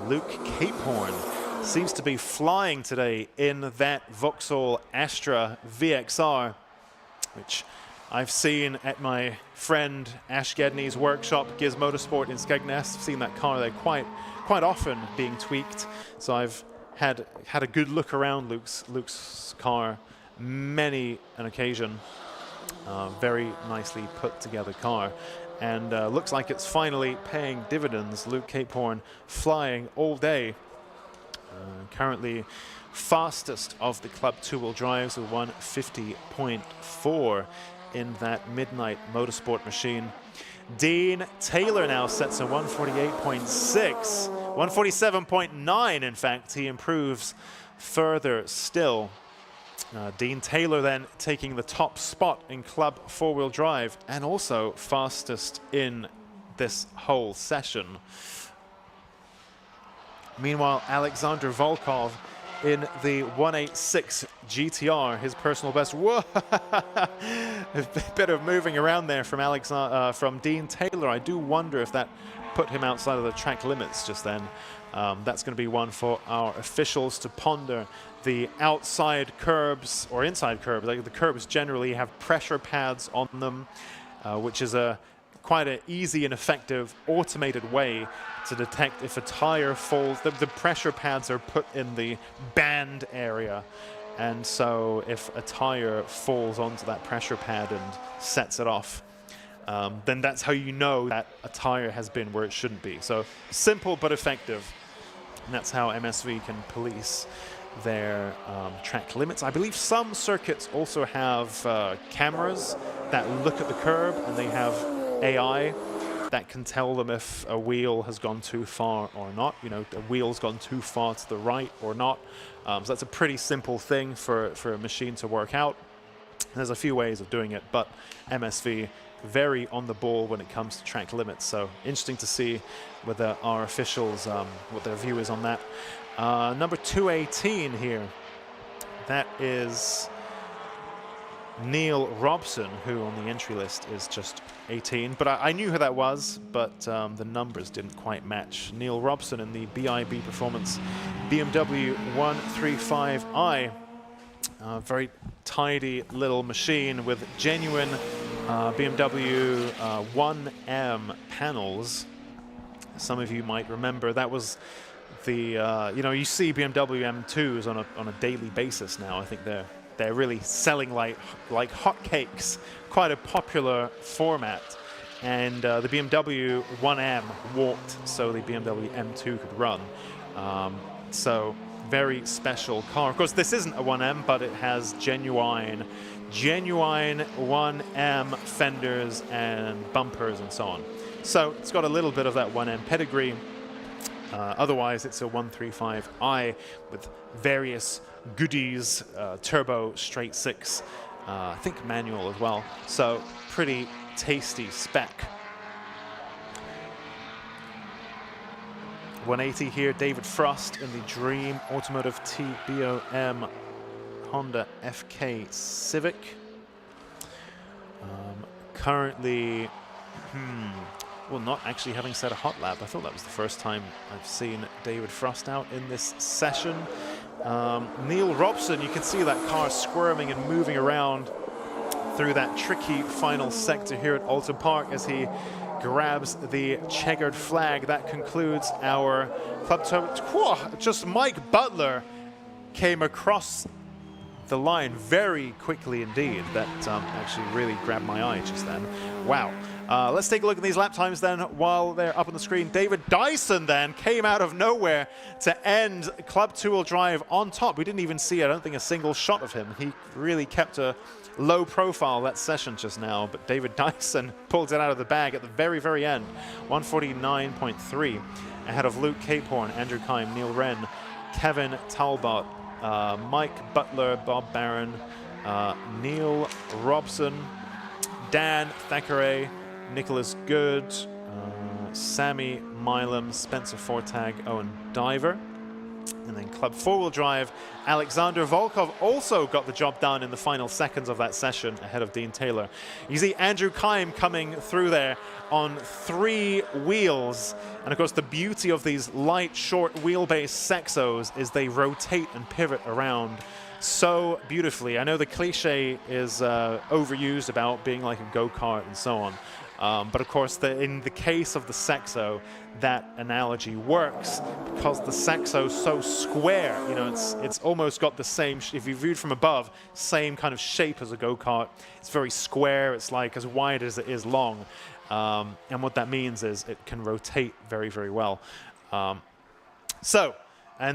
Luke Caporn seems to be flying today in that Vauxhall Astra VXR, which I've seen at my friend Ash Gedney's workshop, Giz Motorsport in Skegness. I've seen that car there quite often being tweaked. So I've had a good look around Luke's car many an occasion. Very nicely put together car. And looks like it's finally paying dividends. Luke Caporn flying all day. Currently fastest of the Club 2-wheel drives with 150.4 in that Midnight Motorsport machine. Dean Taylor now sets a 148.6, 147.9 in fact. He improves further still. Dean Taylor then taking the top spot in Club 4-wheel drive and also fastest in this whole session. Meanwhile, Alexander Volkov in the 186 GTR, his personal best. Whoa! A bit of moving around there from from Dean Taylor. I do wonder if that put him outside of the track limits just then. That's going to be one for our officials to ponder. The outside curbs, or inside curbs, like the curbs generally have pressure pads on them, which is quite an easy and effective automated way to detect if a tire falls. The pressure pads are put in the band area, and so if a tire falls onto that pressure pad and sets it off, then that's how you know that a tire has been where it shouldn't be. So simple but effective, and that's how MSV can police their track limits. I believe some circuits also have cameras that look at the curb, and they have AI that can tell them if a wheel has gone too far or not. You know, the wheel's gone too far to the right or not. So that's a pretty simple thing for a machine to work out. There's a few ways of doing it, but MSV very on the ball when it comes to track limits. So interesting to see whether our officials, what their view is on that. Number 218 here, that is Neil Robson, who on the entry list is just 18. But I knew who that was, but the numbers didn't quite match. Neil Robson in the BIB Performance BMW 135i. Very tidy little machine with genuine BMW 1M panels. Some of you might remember that was the, you know, you see BMW M2s on a daily basis now. I think they're really selling like hotcakes. Quite a popular format. And the BMW 1M walked so the BMW M2 could run. So very special car. Of course, this isn't a 1M, but it has genuine 1M fenders and bumpers and so on. So it's got a little bit of that 1M pedigree. Otherwise, it's a 135i with various goodies, turbo, straight six, I think manual as well. So pretty tasty spec. 180 here, David Frost in the Dream Automotive TBOM Honda FK Civic. Currently, well, not actually having set a hot lap. I thought that was the first time I've seen David Frost out in this session. Neil Robson, you can see that car squirming and moving around through that tricky final sector here at Alton Park as he grabs the checkered flag. That concludes our club tour. Just Mike Butler came across the line very quickly indeed. That actually really grabbed my eye just then. Wow. Let's take a look at these lap times then while they're up on the screen. David Dyson then came out of nowhere to end Club 2-wheel drive on top. We didn't even see, I don't think, a single shot of him. He really kept a low profile that session just now, but David Dyson pulled it out of the bag at the very, very end. 149.3 ahead of Luke Caporn, Andrew Kime, Neil Wren, Kevin Talbot, Mike Butler, Bob Barron, Neil Robson, Dan Thackeray, Nicholas Good, Sammy Milam, Spencer Fortag, Owen Diver. And then Club 4-wheel drive, Alexander Volkov also got the job done in the final seconds of that session ahead of Dean Taylor. You see Andrew Kime coming through there on 3 wheels. And of course, the beauty of these light, short wheelbase Sexos is they rotate and pivot around so beautifully. I know the cliche is overused about being like a go-kart and so on. But of course, in the case of the Sexo, that analogy works because the Sexo's so square. You know, it's almost got the same, if you viewed from above, same kind of shape as a go-kart. It's very square. It's like as wide as it is long. And what that means is it can rotate very, very well. And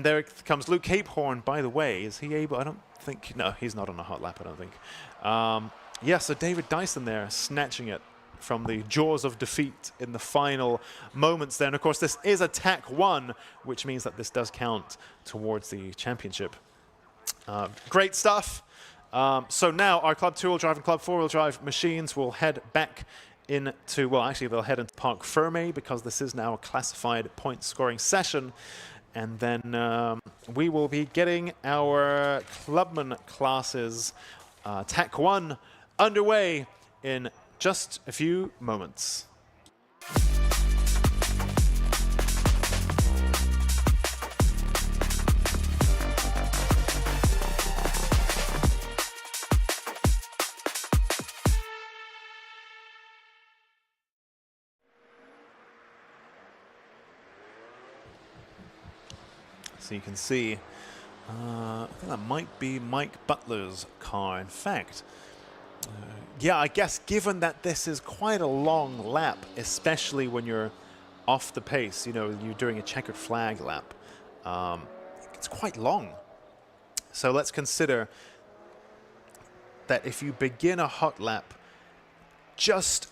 there comes Luke Caporn, by the way. Is he able? I don't think, no, he's not on a hot lap, I don't think. Yeah, so David Dyson there snatching it from the jaws of defeat in the final moments there. And of course, this is a TAC 1, which means that this does count towards the championship. Great stuff. So now our Club 2-wheel drive and Club 4-wheel drive machines will head back into, well, actually they'll head into Parc Fermé because this is now a classified point scoring session. And then we will be getting our clubman classes TAC 1 underway in just a few moments. So you can see, I think that might be Mike Butler's car. In fact, yeah, I guess given that this is quite a long lap, especially when you're off the pace, you know, you're doing a checkered flag lap, it's quite long. So let's consider that if you begin a hot lap just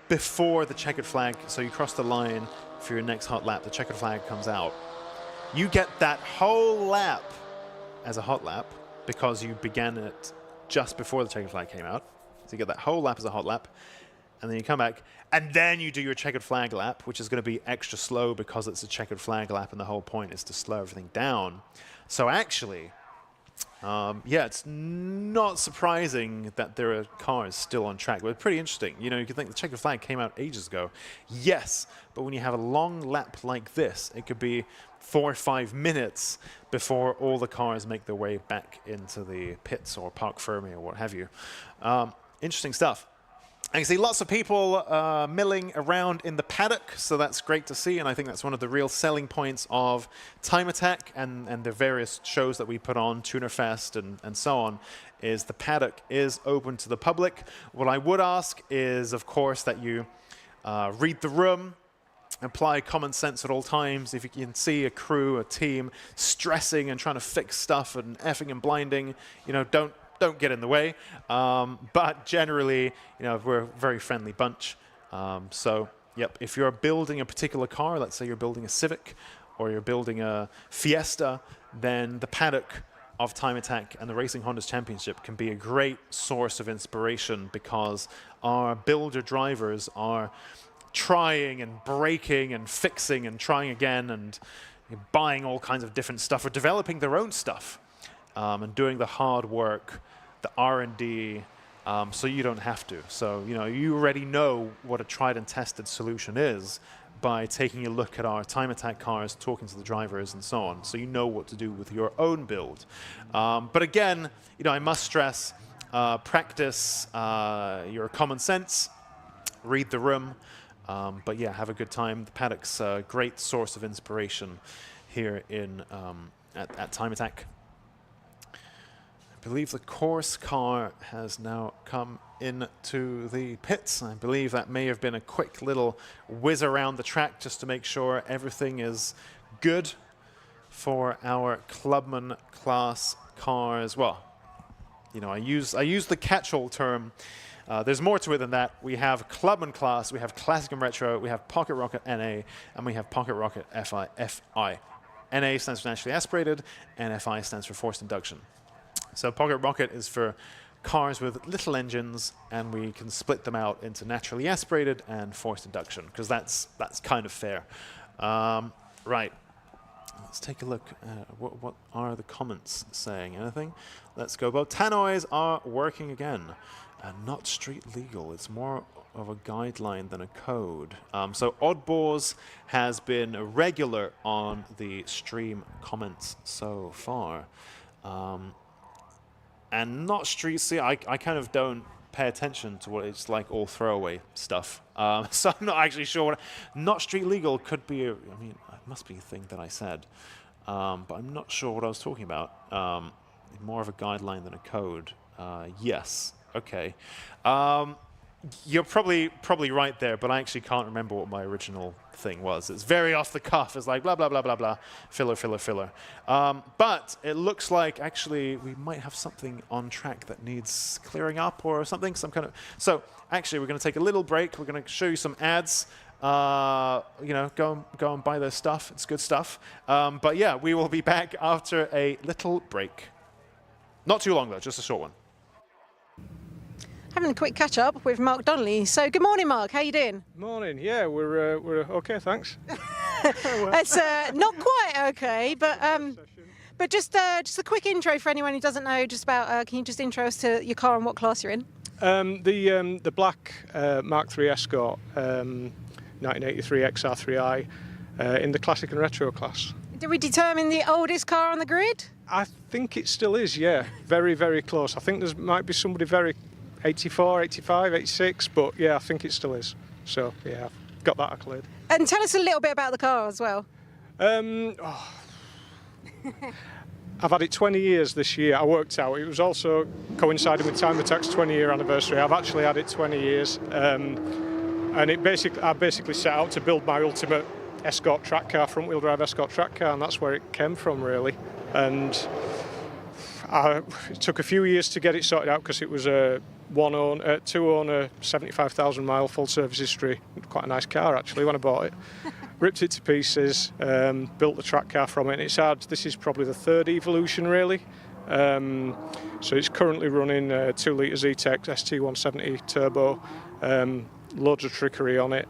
before the checkered flag, so you cross the line for your next hot lap, the checkered flag comes out. You get that whole lap as a hot lap because you began it just before the checkered flag came out. So you get that whole lap as a hot lap, and then you come back, and then you do your checkered flag lap, which is going to be extra slow because it's a checkered flag lap, and the whole point is to slow everything down. So actually, yeah, it's not surprising that there are cars still on track. But it's pretty interesting. You know, you could think the checkered flag came out ages ago. Yes, but when you have a long lap like this, it could be 4 or 5 minutes before all the cars make their way back into the pits or Parc Fermé or what have you. Interesting stuff. I can see lots of people milling around in the paddock, so that's great to see, and I think that's one of the real selling points of Time Attack and the various shows that we put on, Tunerfest and so on, is the paddock is open to the public. What I would ask is, of course, that you read the room, apply common sense at all times. If you can see a crew, a team, stressing and trying to fix stuff and effing and blinding, you know, don't get in the way. But generally, you know, we're a very friendly bunch. So, yep, if you're building a particular car, let's say you're building a Civic or you're building a Fiesta, then the paddock of Time Attack and the Racing Hondas Championship can be a great source of inspiration because our builder drivers are trying and breaking and fixing and trying again and buying all kinds of different stuff or developing their own stuff and doing the hard work, the R&D, so you don't have to. So, you know, you already know what a tried and tested solution is by taking a look at our Time Attack cars, talking to the drivers and so on. So you know what to do with your own build. But again, you know, I must stress, practice your common sense, read the room, but yeah, have a good time. The paddock's a great source of inspiration here in at Time Attack. I believe the course car has now come into the pits. I believe that may have been a quick little whiz around the track just to make sure everything is good for our clubman class cars. Well, you know, I use the catch-all term. There's more to it than that. We have clubman class, we have classic and retro, we have Pocket Rocket NA, and we have Pocket Rocket FI. NA stands for naturally aspirated, and FI stands for forced induction. So Pocket Rocket is for cars with little engines, and we can split them out into naturally aspirated and forced induction, because that's kind of fair. Right. Let's take a look at what are the comments saying. Anything? Let's go. Both tannoys are working again. Not street legal. It's more of a guideline than a code. So Oddballs has been a regular on the stream comments so far. And not street, see, I kind of don't pay attention to what it's like, all throwaway stuff. So I'm not actually sure what, not street legal could be, I mean, it must be a thing that I said. But I'm not sure what I was talking about. More of a guideline than a code. Yes, okay. You're probably right there, but I actually can't remember what my original thing was. It's very off the cuff. It's like blah, blah, blah, blah, blah, filler. But it looks like actually we might have something on track that needs clearing up or something, some kind of. So actually we're going to take a little break. We're going to show you some ads. You know, go and buy their stuff. It's good stuff. But yeah, we will be back after a little break. Not too long though, just a short one. Having a quick catch up with Mark Donnelly. So good morning, Mark. How you doing? Morning. Yeah, we're okay, thanks. It's not quite okay, but just a quick intro for anyone who doesn't know just about. Can you just intro us to your car and what class you're in? The black Mark III Escort 1983 XR3i in the classic and retro class. Did we determine the oldest car on the grid? I think it still is, yeah. Very, very close. I think there might be somebody very 84, 85, 86, but yeah, I think it still is. So yeah, I've got that accolade. And tell us a little bit about the car as well. I've had it 20 years this year. I worked out. It was also coinciding with Time Attack's 20-year anniversary. I've actually had it 20 years. And I basically set out to build my ultimate Escort track car, front-wheel drive Escort track car, and that's where it came from, really. And it took a few years to get it sorted out because it was a two-owner, 75,000-mile full service history. Quite a nice car, actually, when I bought it. Ripped it to pieces, built the track car from it. This is probably the third evolution, really. So it's currently running 2-litre Z-Tech ST170 turbo, loads of trickery on it.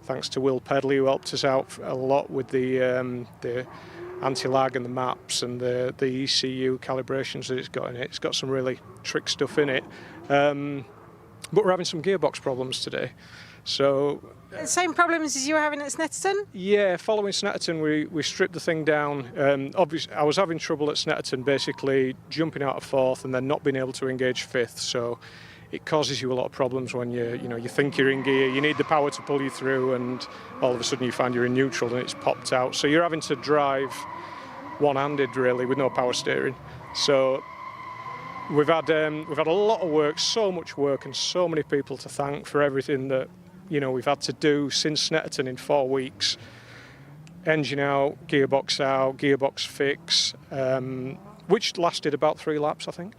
Thanks to Will Pedley, who helped us out a lot with the anti-lag and the maps and the ECU calibrations that it's got in it. It's got some really trick stuff in it. But we're having some gearbox problems today. So same problems as you were having at Snetterton? Yeah, following Snetterton, we stripped the thing down. Obviously, I was having trouble at Snetterton, basically jumping out of fourth and then not being able to engage fifth. So it causes you a lot of problems when you think you're in gear, you need the power to pull you through, and all of a sudden you find you're in neutral and it's popped out. So you're having to drive one-handed, really, with no power steering. So we've had a lot of work, so much work, and so many people to thank for everything that we've had to do since Snetterton in 4 weeks. Engine out, gearbox fix, which lasted about 3 laps, I think.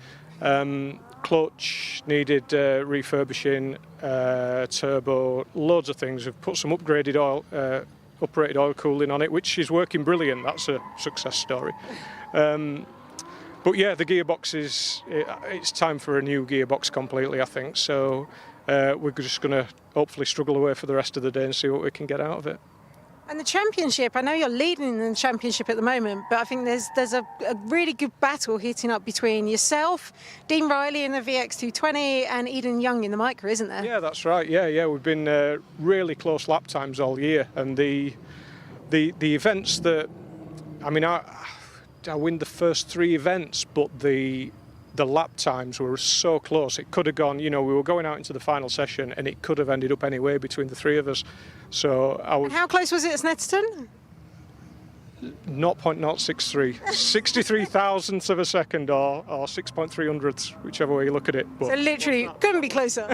Clutch needed refurbishing, turbo, loads of things. We've put some uprated oil cooling on it, which is working brilliant. That's a success story. But yeah, the gearbox it's time for a new gearbox completely, I think. So we're just going to hopefully struggle away for the rest of the day and see what we can get out of it. And the championship, I know you're leading in the championship at the moment, but I think there's a really good battle heating up between yourself, Dean Riley in the VX220, and Eden Young in the Micra, isn't there? Yeah, that's right. Yeah. We've been really close lap times all year, and the events that, I win the first 3 events, but the lap times were so close. It could have gone, we were going out into the final session and it could have ended up anyway between the 3 of us. So I was. And how close was it at Snetterton? 0.063, 63 thousandths of a second, or 6.3 hundredths, whichever way you look at it. But so literally couldn't be closer.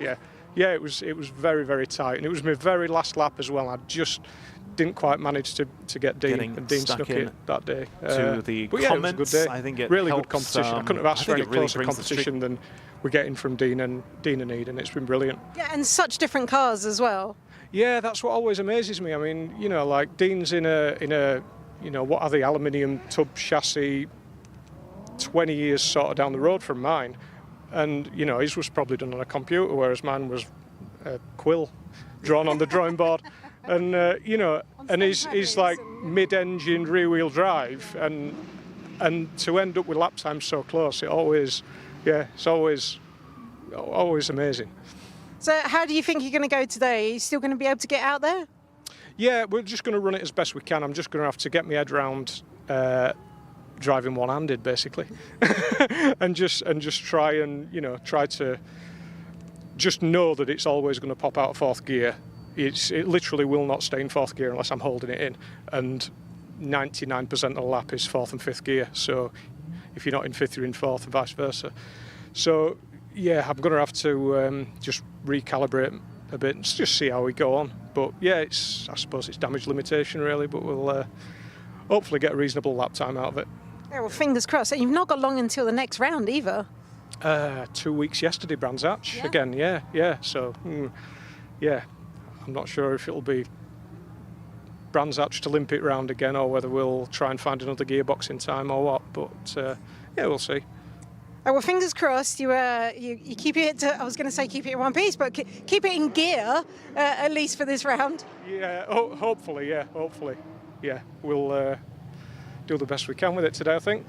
Yeah. It was very, very tight, and it was my very last lap as well. I just didn't quite manage to get Dean, and Dean snuck it that day. To the but yeah, comments, it was a good day. I think it really helps, good competition. I couldn't have asked for any closer competition than we're getting from Dean and Eden. It's been brilliant. Yeah, and such different cars as well. Yeah, that's what always amazes me. I mean, like Dean's in a what are the aluminium tub chassis, 20 years sort of down the road from mine, and his was probably done on a computer, whereas mine was a quill drawn on the drawing board, and and he's like mid-engine rear-wheel drive, and to end up with lap times so close, it's always amazing. So how do you think you're going to go today? Are you still going to be able to get out there? Yeah, we're just going to run it as best we can. I'm just going to have to get my head around driving one-handed, basically, and just try to just know that it's always going to pop out of 4th gear. It literally will not stay in 4th gear unless I'm holding it in, and 99% of the lap is 4th and 5th gear. So if you're not in 5th, you're in 4th, and vice versa. So yeah, I'm going to have to just recalibrate a bit and just see how we go on. But yeah, I suppose it's damage limitation really, but we'll hopefully get a reasonable lap time out of it. Yeah, well, fingers crossed. And you've not got long until the next round either. 2 weeks yesterday, Brands Hatch again. Yeah. So yeah, I'm not sure if it'll be Brands Hatch to limp it round again, or whether we'll try and find another gearbox in time or what. But yeah, we'll see. Well, fingers crossed. You keep it. I was going to say keep it in one piece, but keep it in gear at least for this round. Yeah, hopefully. Yeah, hopefully. Yeah, we'll do the best we can with it today, I think.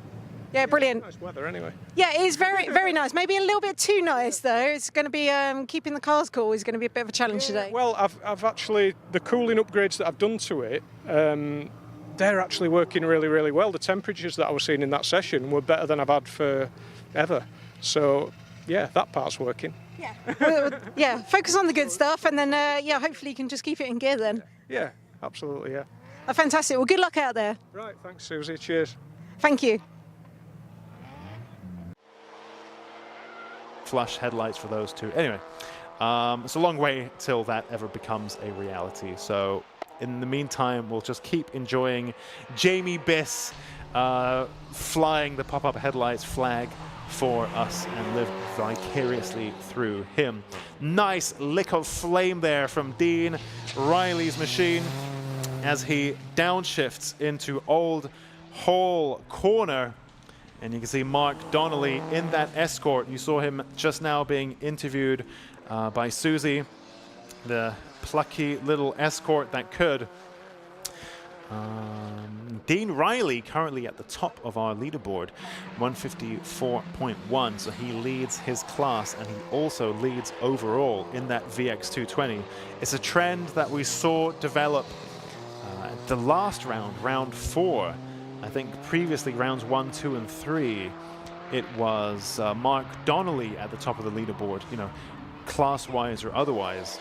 Yeah, brilliant. Nice weather, anyway. Yeah, it is very, very nice. Maybe a little bit too nice, though. It's going to be keeping the cars cool is going to be a bit of a challenge today. Well, I've actually the cooling upgrades that I've done to it. They're actually working really, really well. The temperatures that I was seeing in that session were better than I've had for ever. So, yeah, that part's working. Yeah. Yeah. Focus on the good stuff, and then hopefully you can just keep it in gear then. Yeah, absolutely. Yeah. Fantastic. Well, good luck out there. Right. Thanks, Susie. Cheers. Thank you. Flush headlights for those two. Anyway, it's a long way till that ever becomes a reality. So in the meantime, we'll just keep enjoying Jamie Biss flying the pop-up headlights flag for us and live vicariously through him. Nice lick of flame there from Dean Riley's machine as he downshifts into Old Hall Corner. And you can see Mark Donnelly in that Escort. You saw him just now being interviewed by Susie, the plucky little Escort that could. Dean Riley currently at the top of our leaderboard, 154.1, so he leads his class and he also leads overall in that VX220. It's a trend that we saw develop the last round, round 4. I think previously rounds 1, 2, and 3, it was Mark Donnelly at the top of the leaderboard, you know, class-wise or otherwise,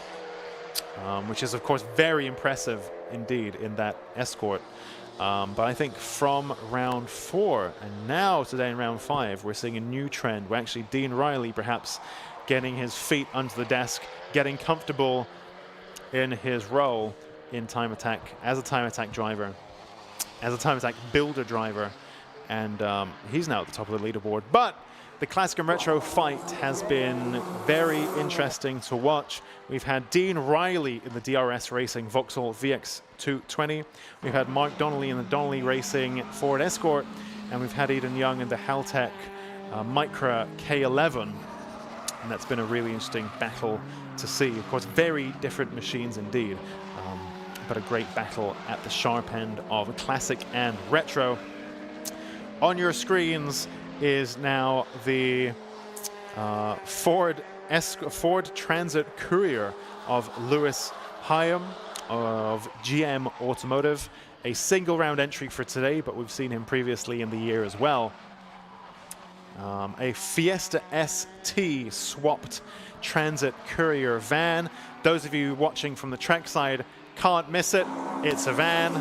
which is of course very impressive indeed in that Escort. But I think from round 4 and now today in round 5, we're seeing a new trend where actually Dean Riley perhaps getting his feet under the desk, getting comfortable in his role in Time Attack as a Time Attack driver, as a Time Attack builder driver, and he's now at the top of the leaderboard. But the Classic and Retro fight has been very interesting to watch. We've had Dean Riley in the DRS Racing Vauxhall VX220. We've had Mark Donnelly in the Donnelly Racing Ford Escort, and we've had Eden Young in the Haltech Micra K11. And that's been a really interesting battle to see. Of course, very different machines indeed, but a great battle at the sharp end of Classic and Retro. On your screens is now the Ford Transit Courier of Lewis Hyam of GM Automotive. A single round entry for today, but we've seen him previously in the year as well. A Fiesta ST swapped Transit Courier van. Those of you watching from the trackside can't miss it. It's a van.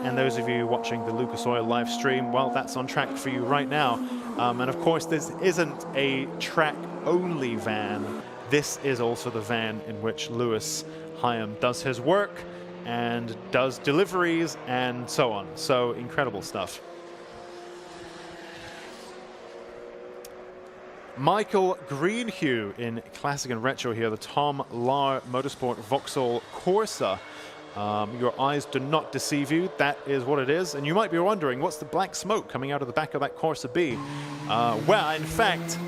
And those of you watching the Lucas Oil live stream, well, that's on track for you right now. And of course, this isn't a track-only van. This is also the van in which Lewis Hyam does his work and does deliveries and so on. So incredible stuff. Michael Greenhue in Classic and Retro here, the Tom Lahr Motorsport Vauxhall Corsa. Your eyes do not deceive you. That is what it is. And you might be wondering, what's the black smoke coming out of the back of that Corsa B? Well, in fact,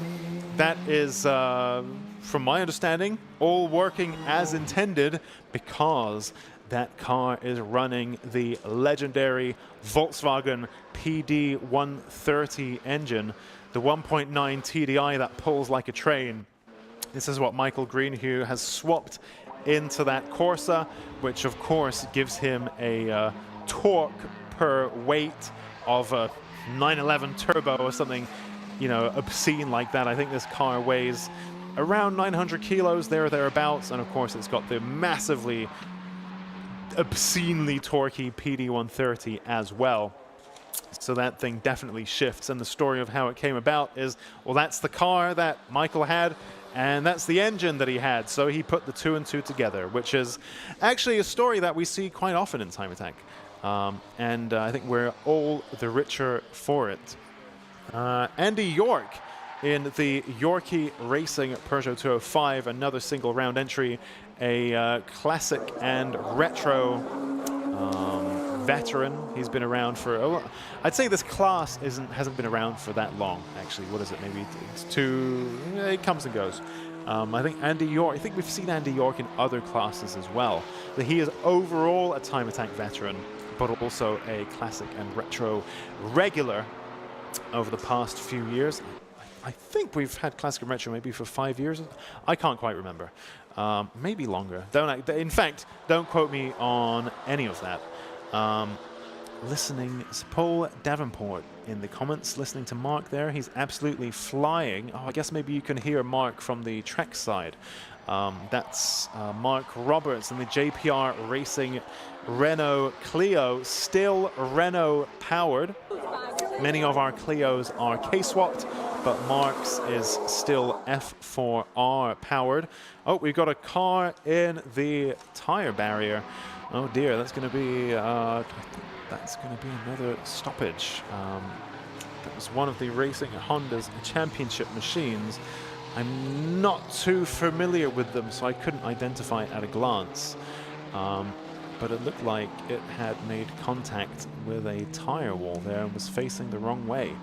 that is, from my understanding, all working as intended because that car is running the legendary Volkswagen PD130 engine, the 1.9 TDI that pulls like a train. This is what Michael Greenhue has swapped into that Corsa, which of course gives him a torque per weight of a 911 turbo or something, you know, obscene like that. I think this car weighs around 900 kilos, there or thereabouts, and of course it's got the massively, obscenely torquey PD130 as well. So that thing definitely shifts, and the story of how it came about is, well, that's the car that Michael had, and that's the engine that he had, so he put the 2 and 2 together, which is actually a story that we see quite often in Time Attack. And I think we're all the richer for it. Andy York in the Yorkie Racing Peugeot 205, another single round entry, a Classic and Retro veteran. He's been around for, I'd say this class hasn't been around for that long, actually. What is it? Maybe it's it comes and goes. I think I think we've seen Andy York in other classes as well. But he is overall a Time Attack veteran, but also a classic and retro regular over the past few years. I think we've had classic and retro maybe for 5 years. I can't quite remember. Maybe longer. In fact, don't quote me on any of that. Listening, Paul Davenport in the comments, listening to Mark there. He's absolutely flying. Oh, I guess maybe you can hear Mark from the track side. That's Mark Roberts in the JPR Racing Renault Clio, still Renault powered. Many of our Clios are K-swapped, but Mark's is still F4R powered. Oh, we've got a car in the tire barrier. Oh dear, that's going to be another stoppage. That was one of the Racing Honda's championship machines. I'm not too familiar with them, so I couldn't identify it at a glance. But it looked like it had made contact with a tire wall there and was facing the wrong way,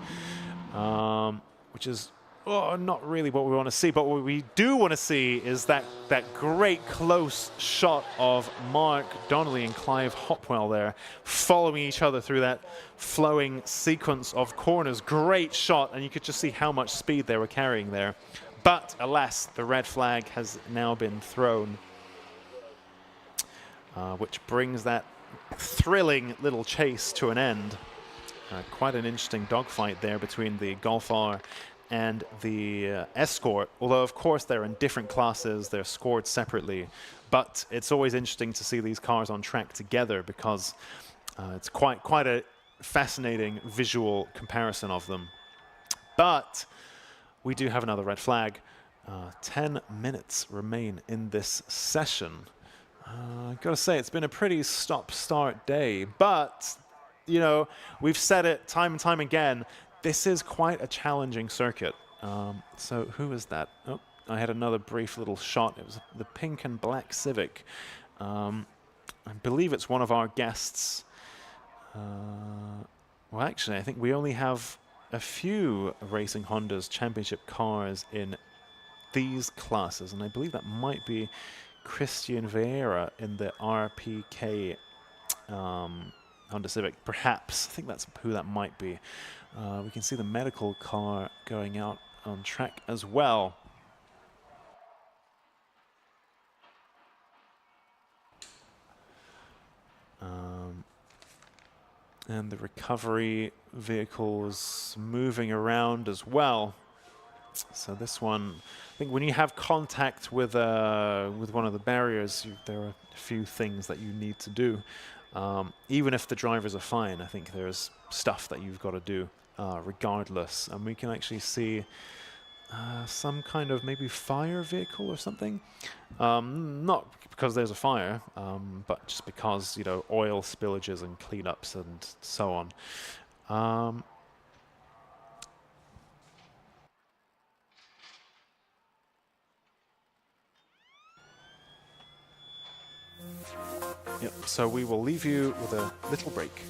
which is not really what we want to see. But what we do want to see is that great close shot of Mark Donnelly and Clive Hopwell there following each other through that flowing sequence of corners. Great shot, and you could just see how much speed they were carrying there. But alas, the red flag has now been thrown, which brings that thrilling little chase to an end. Quite an interesting dogfight there between the Golf R and the Escort, although of course they're in different classes, they're scored separately, but it's always interesting to see these cars on track together because it's quite a fascinating visual comparison of them. But we do have another red flag. 10 minutes remain in this session. I've got to say, it's been a pretty stop-start day, but, you know, we've said it time and time again, this is quite a challenging circuit. So who is that? Oh, I had another brief little shot. It was the pink and black Civic. I believe it's one of our guests. Well, actually, I think we only have a few Racing Honda's championship cars in these classes, and I believe that might be Christian Vieira in the RPK Honda Civic, perhaps. I think that's who that might be. We can see the medical car going out on track as well. And the recovery vehicles moving around as well. So this one, I think when you have contact with one of the barriers, there are a few things that you need to do. Even if the drivers are fine, I think there's stuff that you've got to do regardless. And we can actually see some kind of maybe fire vehicle or something. Not because there's a fire, but just because, you know, oil spillages and cleanups and so on. Yep, so we will leave you with a little break.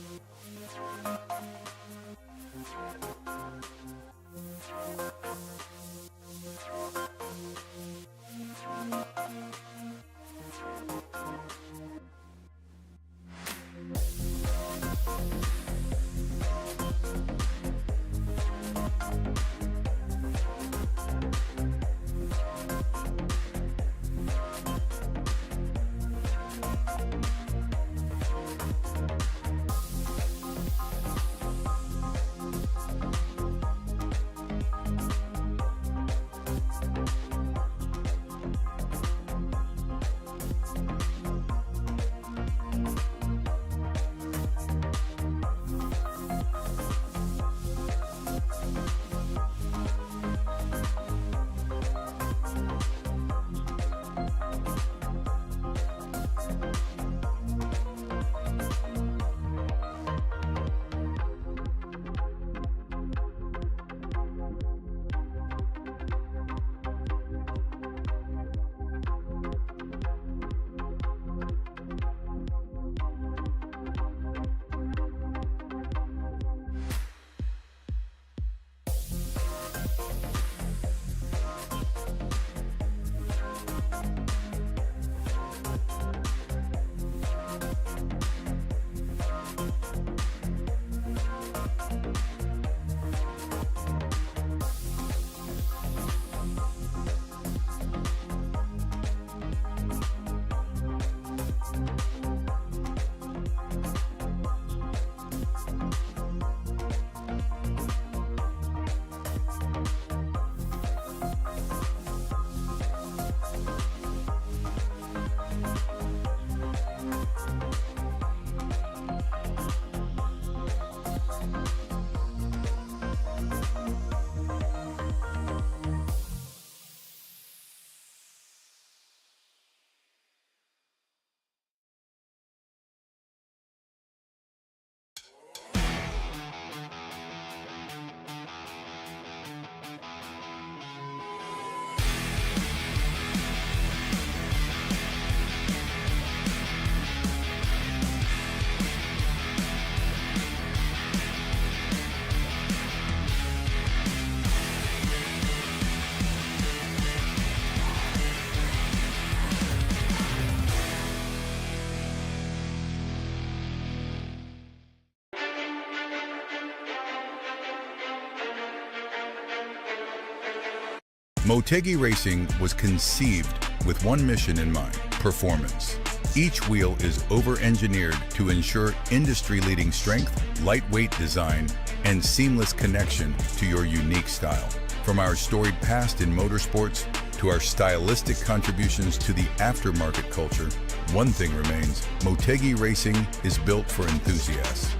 Motegi Racing was conceived with one mission in mind: performance. Each wheel is over-engineered to ensure industry-leading strength, lightweight design, and seamless connection to your unique style. From our storied past in motorsports to our stylistic contributions to the aftermarket culture, one thing remains: Motegi Racing is built for enthusiasts.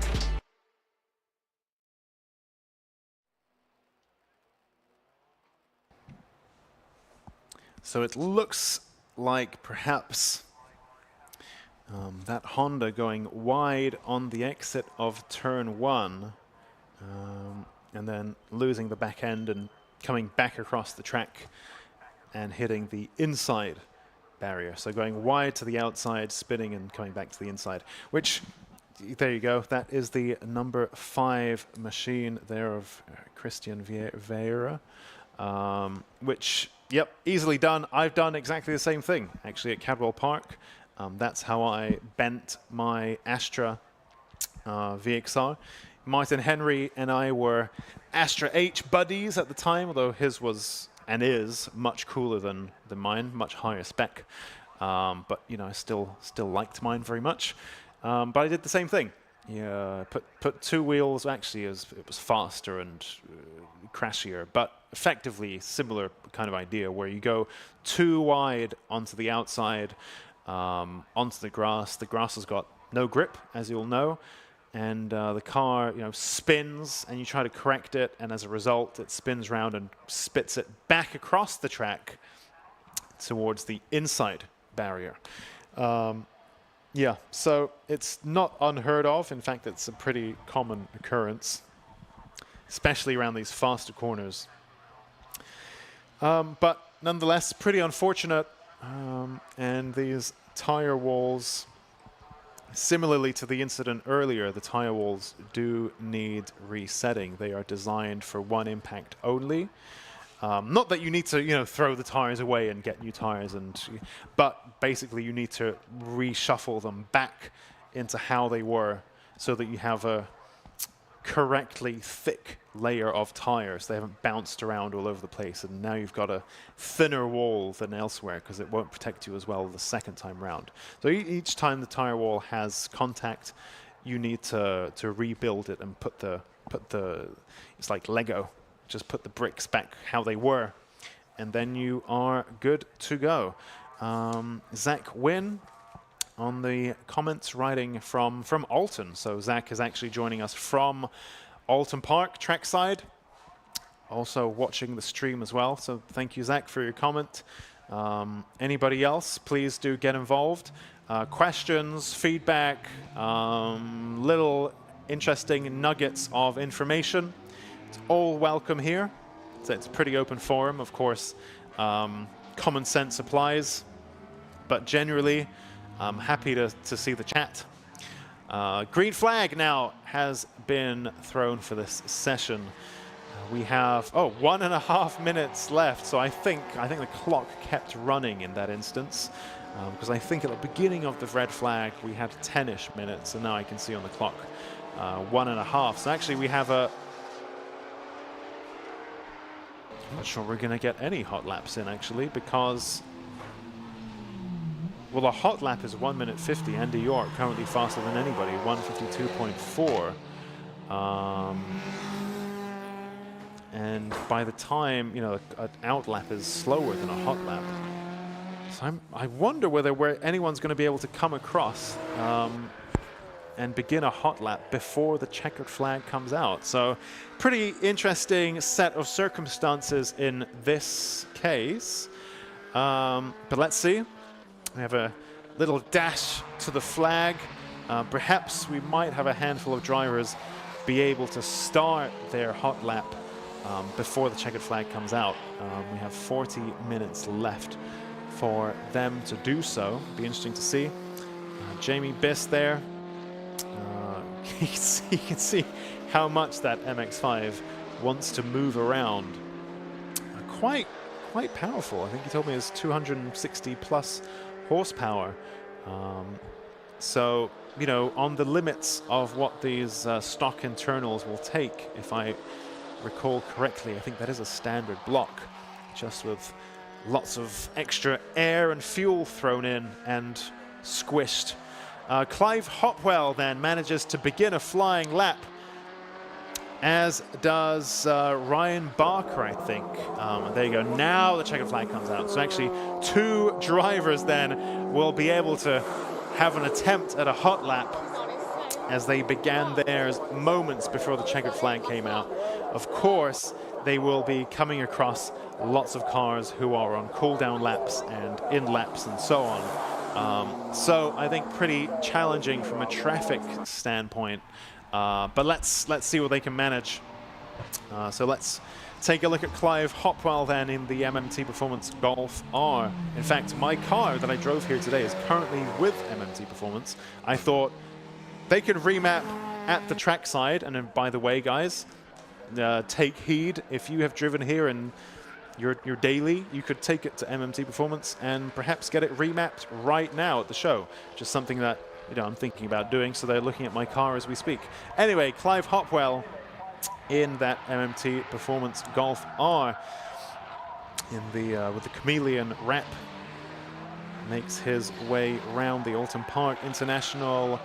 So it looks like perhaps that Honda going wide on the exit of turn 1 and then losing the back end and coming back across the track and hitting the inside barrier. So going wide to the outside, spinning and coming back to the inside, which, there you go, that is the number 5 machine there of Christian Vieira, which, yep, easily done. I've done exactly the same thing, actually, at Cadwell Park. That's how I bent my Astra VXR. Martin Henry and I were Astra H buddies at the time, although his was and is much cooler than mine, much higher spec. But you know, I still liked mine very much. But I did the same thing. Yeah, put 2 wheels. Actually, it was faster and crashier, but effectively similar kind of idea, where you go too wide onto the outside, onto the grass. The grass has got no grip, as you'll know, and the car, you know, spins, and you try to correct it, and as a result, it spins round and spits it back across the track towards the inside barrier. Yeah, so it's not unheard of. In fact, it's a pretty common occurrence, especially around these faster corners. But nonetheless, pretty unfortunate. And these tire walls, similarly to the incident earlier, the tire walls do need resetting. They are designed for one impact only. Not that you need to, you know, throw the tires away and get new tires, but basically you need to reshuffle them back into how they were, so that you have a correctly thick layer of tires. They haven't bounced around all over the place, and now you've got a thinner wall than elsewhere because it won't protect you as well the second time round. So each time the tire wall has contact, you need to rebuild it and put the it's like Lego. Just put the bricks back how they were, and then you are good to go. Zach Wynn on the comments, writing from Alton. So Zach is actually joining us from Alton Park trackside, also watching the stream as well. So thank you, Zach, for your comment. Anybody else, please do get involved. Questions, feedback, little interesting nuggets of information. It's all welcome here. So it's a pretty open forum, of course. Common sense applies, but generally, I'm happy to see the chat. Green flag now has been thrown for this session. We have 1.5 minutes left, so I think the clock kept running in that instance, because I think at the beginning of the red flag we had 10-ish minutes, and now I can see on the clock 1.5. So actually we have a I'm not sure we're going to get any hot laps in, actually, because, well, a hot lap is 1 minute 50. Andy York currently faster than anybody, 1:52.4. And by the time, you know, an out lap is slower than a hot lap. So I wonder whether anyone's going to be able to come across and begin a hot lap before the checkered flag comes out. So pretty interesting set of circumstances in this case. But let's see. We have a little dash to the flag. Perhaps we might have a handful of drivers be able to start their hot lap before the checkered flag comes out. We have 40 minutes left for them to do so. Be interesting to see. Jamie Biss there. You can see how much that MX-5 wants to move around. Quite powerful. I think he told me it's 260 plus horsepower. So, you know, on the limits of what these stock internals will take, if I recall correctly, I think that is a standard block, just with lots of extra air and fuel thrown in and squished. Clive Hopwell then manages to begin a flying lap, as does Ryan Barker, I think. There you go. Now the checkered flag comes out. So actually 2 drivers then will be able to have an attempt at a hot lap, as they began theirs moments before the checkered flag came out. Of course, they will be coming across lots of cars who are on cool-down laps and in laps and so on. So I think pretty challenging from a traffic standpoint. But let's see what they can manage. So let's take a look at Clive Hopwell then in the MMT Performance Golf R. In fact, my car that I drove here today is currently with MMT Performance. I thought they could remap at the trackside. And then, by the way, guys, take heed. If you have driven here in your daily, you could take it to MMT Performance and perhaps get it remapped right now at the show. Just something that I'm thinking about doing, so they're looking at my car as we speak. Anyway, Clive Hopwell in that MMT Performance Golf R in the with the chameleon wrap makes his way around the Alton Park International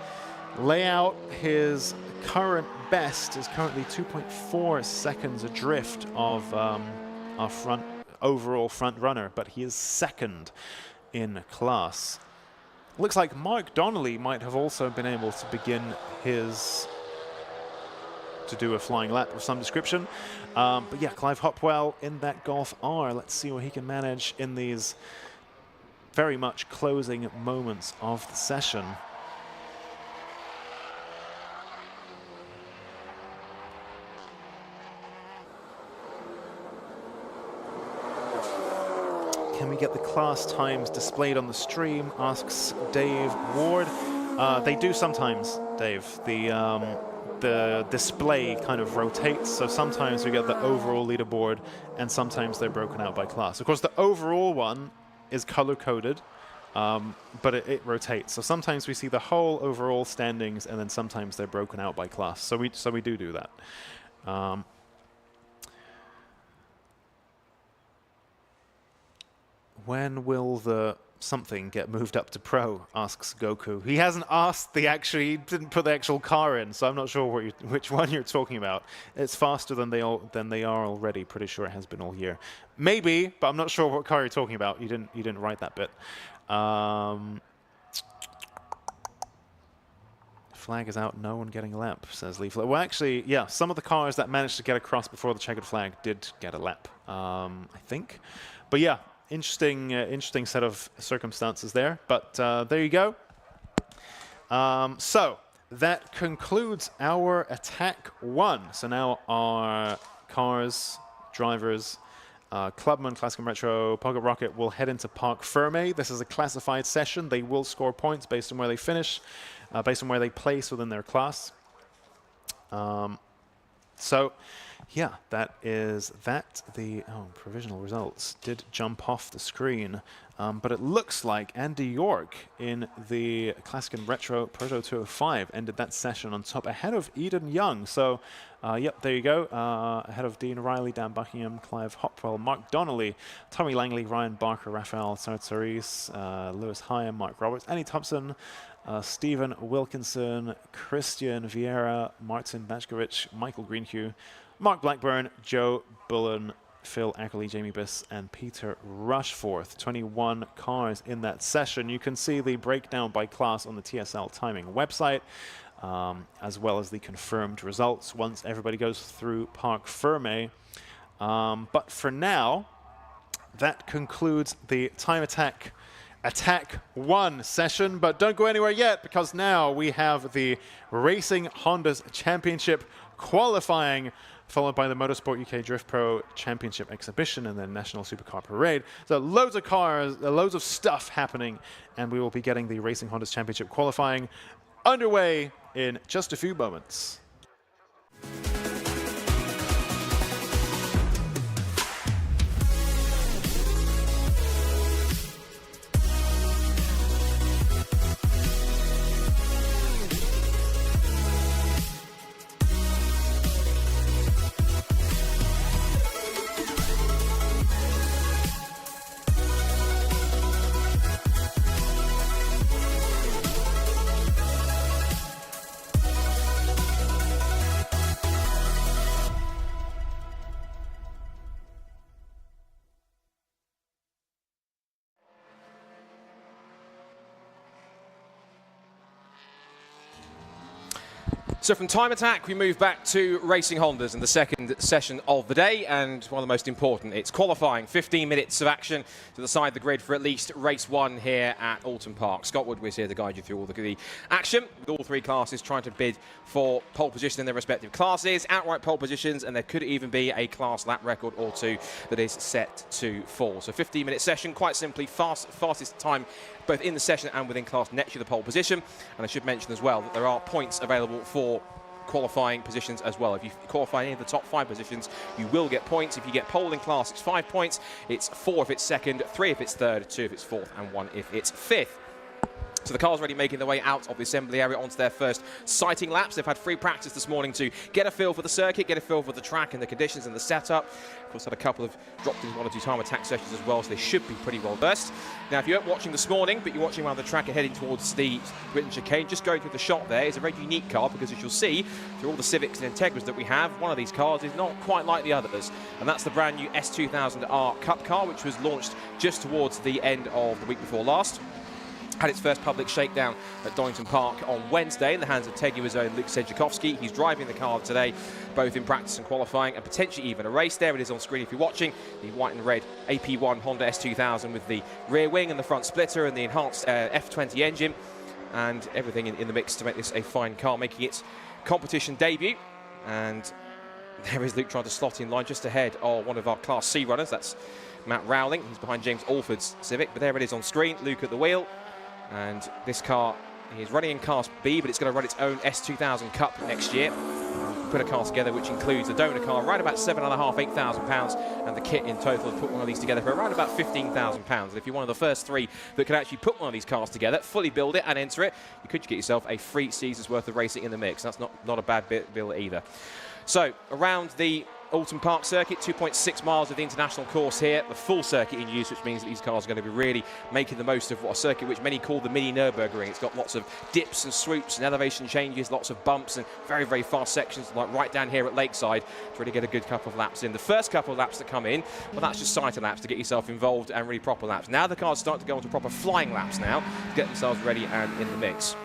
layout. His current best is currently 2.4 seconds adrift of our overall front runner, but he is second in class. Looks like Mark Donnelly might have also been able to begin to do a flying lap of some description. But yeah, Clive Hopwell in that Golf R. Let's see what he can manage in these very much closing moments of the session. Can we get the class times displayed on the stream, asks Dave Ward. They do sometimes, Dave. The display kind of rotates, so sometimes we get the overall leaderboard and sometimes they're broken out by class. Of course, the overall one is color-coded, but it rotates. So sometimes we see the whole overall standings and then sometimes they're broken out by class. So we do that. When will the something get moved up to pro, asks Goku. He hasn't asked he didn't put the actual car in, so I'm not sure which one you're talking about. It's faster than they are already. Pretty sure it has been all year. Maybe, but I'm not sure what car you're talking about. You didn't write that bit. Flag is out, no one getting a lap, says Leaflet. Well, actually, yeah, some of the cars that managed to get across before the checkered flag did get a lap, I think. But yeah, interesting set of circumstances there. But there you go. So that concludes our Attack 1. So now our cars, drivers, Clubman, Classic and Retro, Pocket Rocket will head into Parc Fermé. This is a classified session. They will score points based on where they finish, based on where they place within their class. So, yeah, that is that. The provisional results did jump off the screen, but it looks like Andy York in the Classic and Retro Proto 205 ended that session on top, ahead of Eden Young. So, yep, there you go. Ahead of Dean Riley, Dan Buckingham, Clive Hopwell, Mark Donnelly, Tommy Langley, Ryan Barker, Rafael Sartsaris, Lewis Hyam, Mark Roberts, Annie Thompson, Stephen Wilkinson, Christian Vieira, Martin Bajkovic, Michael Greenhue, Mark Blackburn, Joe Bullen, Phil Ackley, Jamie Biss, and Peter Rushforth. 21 cars in that session. You can see the breakdown by class on the TSL Timing website, as well as the confirmed results once everybody goes through Parc Fermé. But for now, that concludes the Time Attack Attack 1 session, but don't go anywhere yet, because now we have the Racing Hondas Championship qualifying, followed by the Motorsport UK Drift Pro Championship Exhibition and then National Supercar Parade. So loads of cars, loads of stuff happening, and we will be getting the Racing Hondas Championship qualifying underway in just a few moments. So from Time Attack, we move back to Racing Hondas in the second session of the day, and one of the most important, it's qualifying. 15 minutes of action to decide the grid for at least race 1 here at Alton Park. Scott Wood was here to guide you through all the action, with all 3 classes trying to bid for pole position in their respective classes, outright pole positions, and there could even be a class lap record or 2 that is set to fall. So 15-minute session, quite simply, fastest time both in the session and within class next to the pole position. And I should mention as well that there are points available for qualifying positions as well. If you qualify any of the top 5 positions, you will get points. If you get pole in class, it's 5 points. It's 4 if it's second, 3 if it's third, 2 if it's fourth, and 1 if it's fifth. So the car's already making their way out of the assembly area onto their first sighting laps. They've had free practice this morning to get a feel for the circuit, get a feel for the track and the conditions and the setup. Of course, had a couple of dropped in 1 or 2 time attack sessions as well, so they should be pretty well versed. Now, if you weren't watching this morning, but you're watching around the track and heading towards the Britain chicane, just going through the shot there is a very unique car, because as you'll see, through all the Civics and Integras that we have, one of these cars is not quite like the others. And that's the brand new S2000R Cup car, which was launched just towards the end of the week before last. Had its first public shakedown at Oulton Park on Wednesday in the hands of TVR's own Luke Caporn. He's driving the car today, both in practice and qualifying, and potentially even a race. There it is on screen if you're watching. The white and red AP1 Honda S2000 with the rear wing and the front splitter and the enhanced F20 engine, and everything in the mix to make this a fine car, making its competition debut. And there is Luke trying to slot in line just ahead of one of our Class C runners. That's Matt Rowling. He's behind James Alford's Civic, but there it is on screen. Luke at the wheel. And this car is running in Class B, but it's going to run its own S2000 Cup next year. Put a car together which includes a donor car, around about £7,500, £8,000, and the kit in total to put one of these together for around about £15,000. And if you're one of the first 3 that can actually put one of these cars together, fully build it and enter it, you could get yourself a free season's worth of racing in the mix. That's not a bad bill either. So around the Oulton Park circuit, 2.6 miles of the international course here, the full circuit in use, which means that these cars are going to be really making the most of what a circuit which many call the mini Nürburgring. It's got lots of dips and swoops and elevation changes, lots of bumps and very, very fast sections, like right down here at Lakeside, to really get a good couple of laps in. The first couple of laps that come in, well, that's just sighter laps to get yourself involved and really proper laps. Now the cars start to go into proper flying laps now to get themselves ready and in the mix.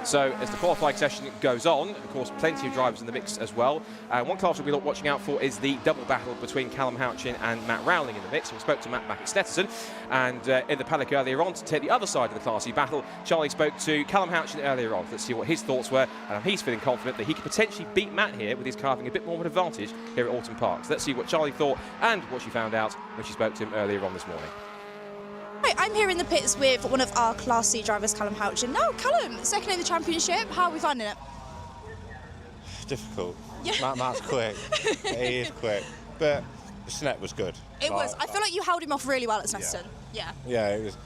So as the qualifying session goes on, of course, plenty of drivers in the mix as well. One class we'll be watching out for is the double battle between Callum Houchin and Matt Rowling in the mix. We spoke to Matt back at Stetterton, and in the paddock earlier on to take the other side of the Class C battle, Charlie spoke to Callum Houchin earlier on. Let's see what his thoughts were, and he's feeling confident that he could potentially beat Matt here with his car having a bit more of an advantage here at Oulton Park. So let's see what Charlie thought and what she found out when she spoke to him earlier on this morning. Hi, I'm here in the pits with one of our Class C drivers, Callum Houchin. Now, Callum, second in the championship, how are we finding it? Difficult. Yeah. Matt's quick. He is quick. But the Snet was good. It was. I feel like you held him off really well at Snetterton. Yeah. Yeah, it was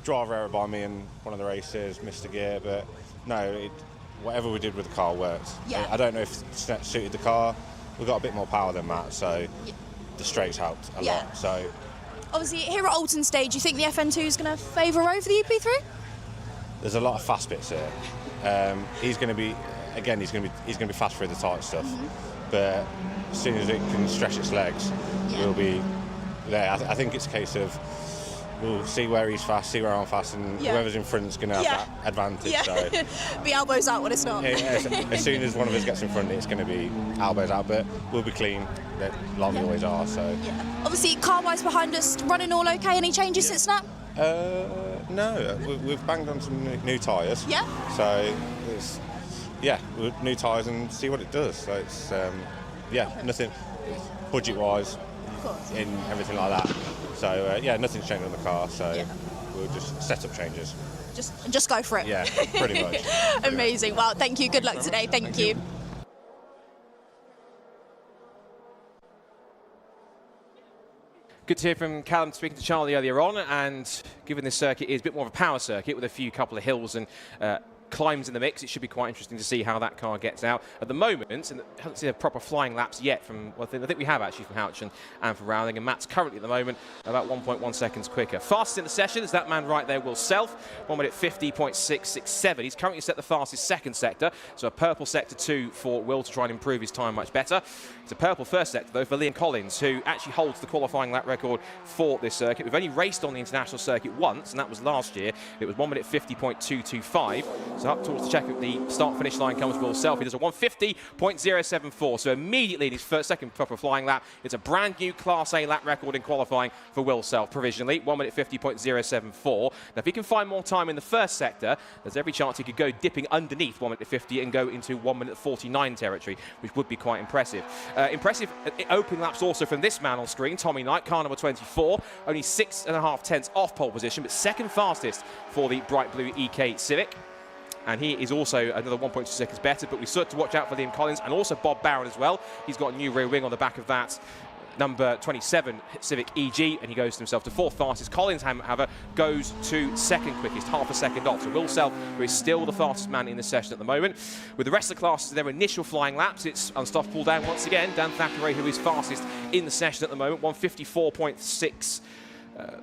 driver error by me in one of the races, missed a gear, but no, whatever we did with the car worked. Yeah. I don't know if Snet suited the car. We got a bit more power than Matt, so the straights helped a lot. So. Obviously, here at Oulton Stage, do you think the FN2 is going to favour over the EP3? There's a lot of fast bits here. He's going to be fast through the tight stuff. But as soon as it can stretch its legs, we'll be there. I think it's a case of we'll see where he's fast, see where I'm fast, and whoever's in front is going to have that advantage. Yeah. So. Be elbows out when it's not. As soon as one of us gets in front, it's going to be elbows out, but we'll be clean, like we always are. So. Obviously, car-wise behind us, running all okay? Any changes since snap? No, we've banged on some new tyres. Yeah. So it's new tyres and see what it does. So it's nothing budget-wise in everything like that. So nothing's changed on the car. So we'll just set up changes. Just go for it. Yeah, pretty much. Amazing. Well, thank you. Good luck today. Thank you. Good to hear from Callum speaking to Charlie earlier on, and given this circuit is a bit more of a power circuit with a couple of hills and climbs in the mix. It should be quite interesting to see how that car gets out. At the moment, and I haven't seen a proper flying laps yet from, well, I think we have actually from Houchin and from Rowling, and Matt's currently at the moment about 1.1 seconds quicker. Fastest in the session is that man right there, Will Self, 1 minute 50.667. He's currently set the fastest second sector, so a purple sector 2 for Will to try and improve his time much better. It's a purple first sector though for Liam Collins, who actually holds the qualifying lap record for this circuit. We've only raced on the international circuit once, and that was last year. It was 1 minute 50.225. So up towards the check of the start-finish line comes Will Self. He does a 150.074. So immediately in his second proper flying lap, it's a brand new Class A lap record in qualifying for Will Self provisionally. 1 minute 50.074. Now, if he can find more time in the first sector, there's every chance he could go dipping underneath 1 minute 50 and go into 1 minute 49 territory, which would be quite impressive. Impressive opening laps also from this man on screen, Tommy Knight, car number 24, only 6.5 tenths off pole position, but second fastest for the bright blue EK Civic. And he is also another 1.2 seconds better, but we still have to watch out for Liam Collins and also Bob Barron as well. He's got a new rear wing on the back of that number 27 Civic EG, and he goes to himself to fourth fastest. Collins, however, goes to second quickest, half a second off. So Will Self, who is still the fastest man in the session at the moment. With the rest of the classes, their initial flying laps, it's Unstoppable Dan once again. Dan Thackeray, who is fastest in the session at the moment, 154.6.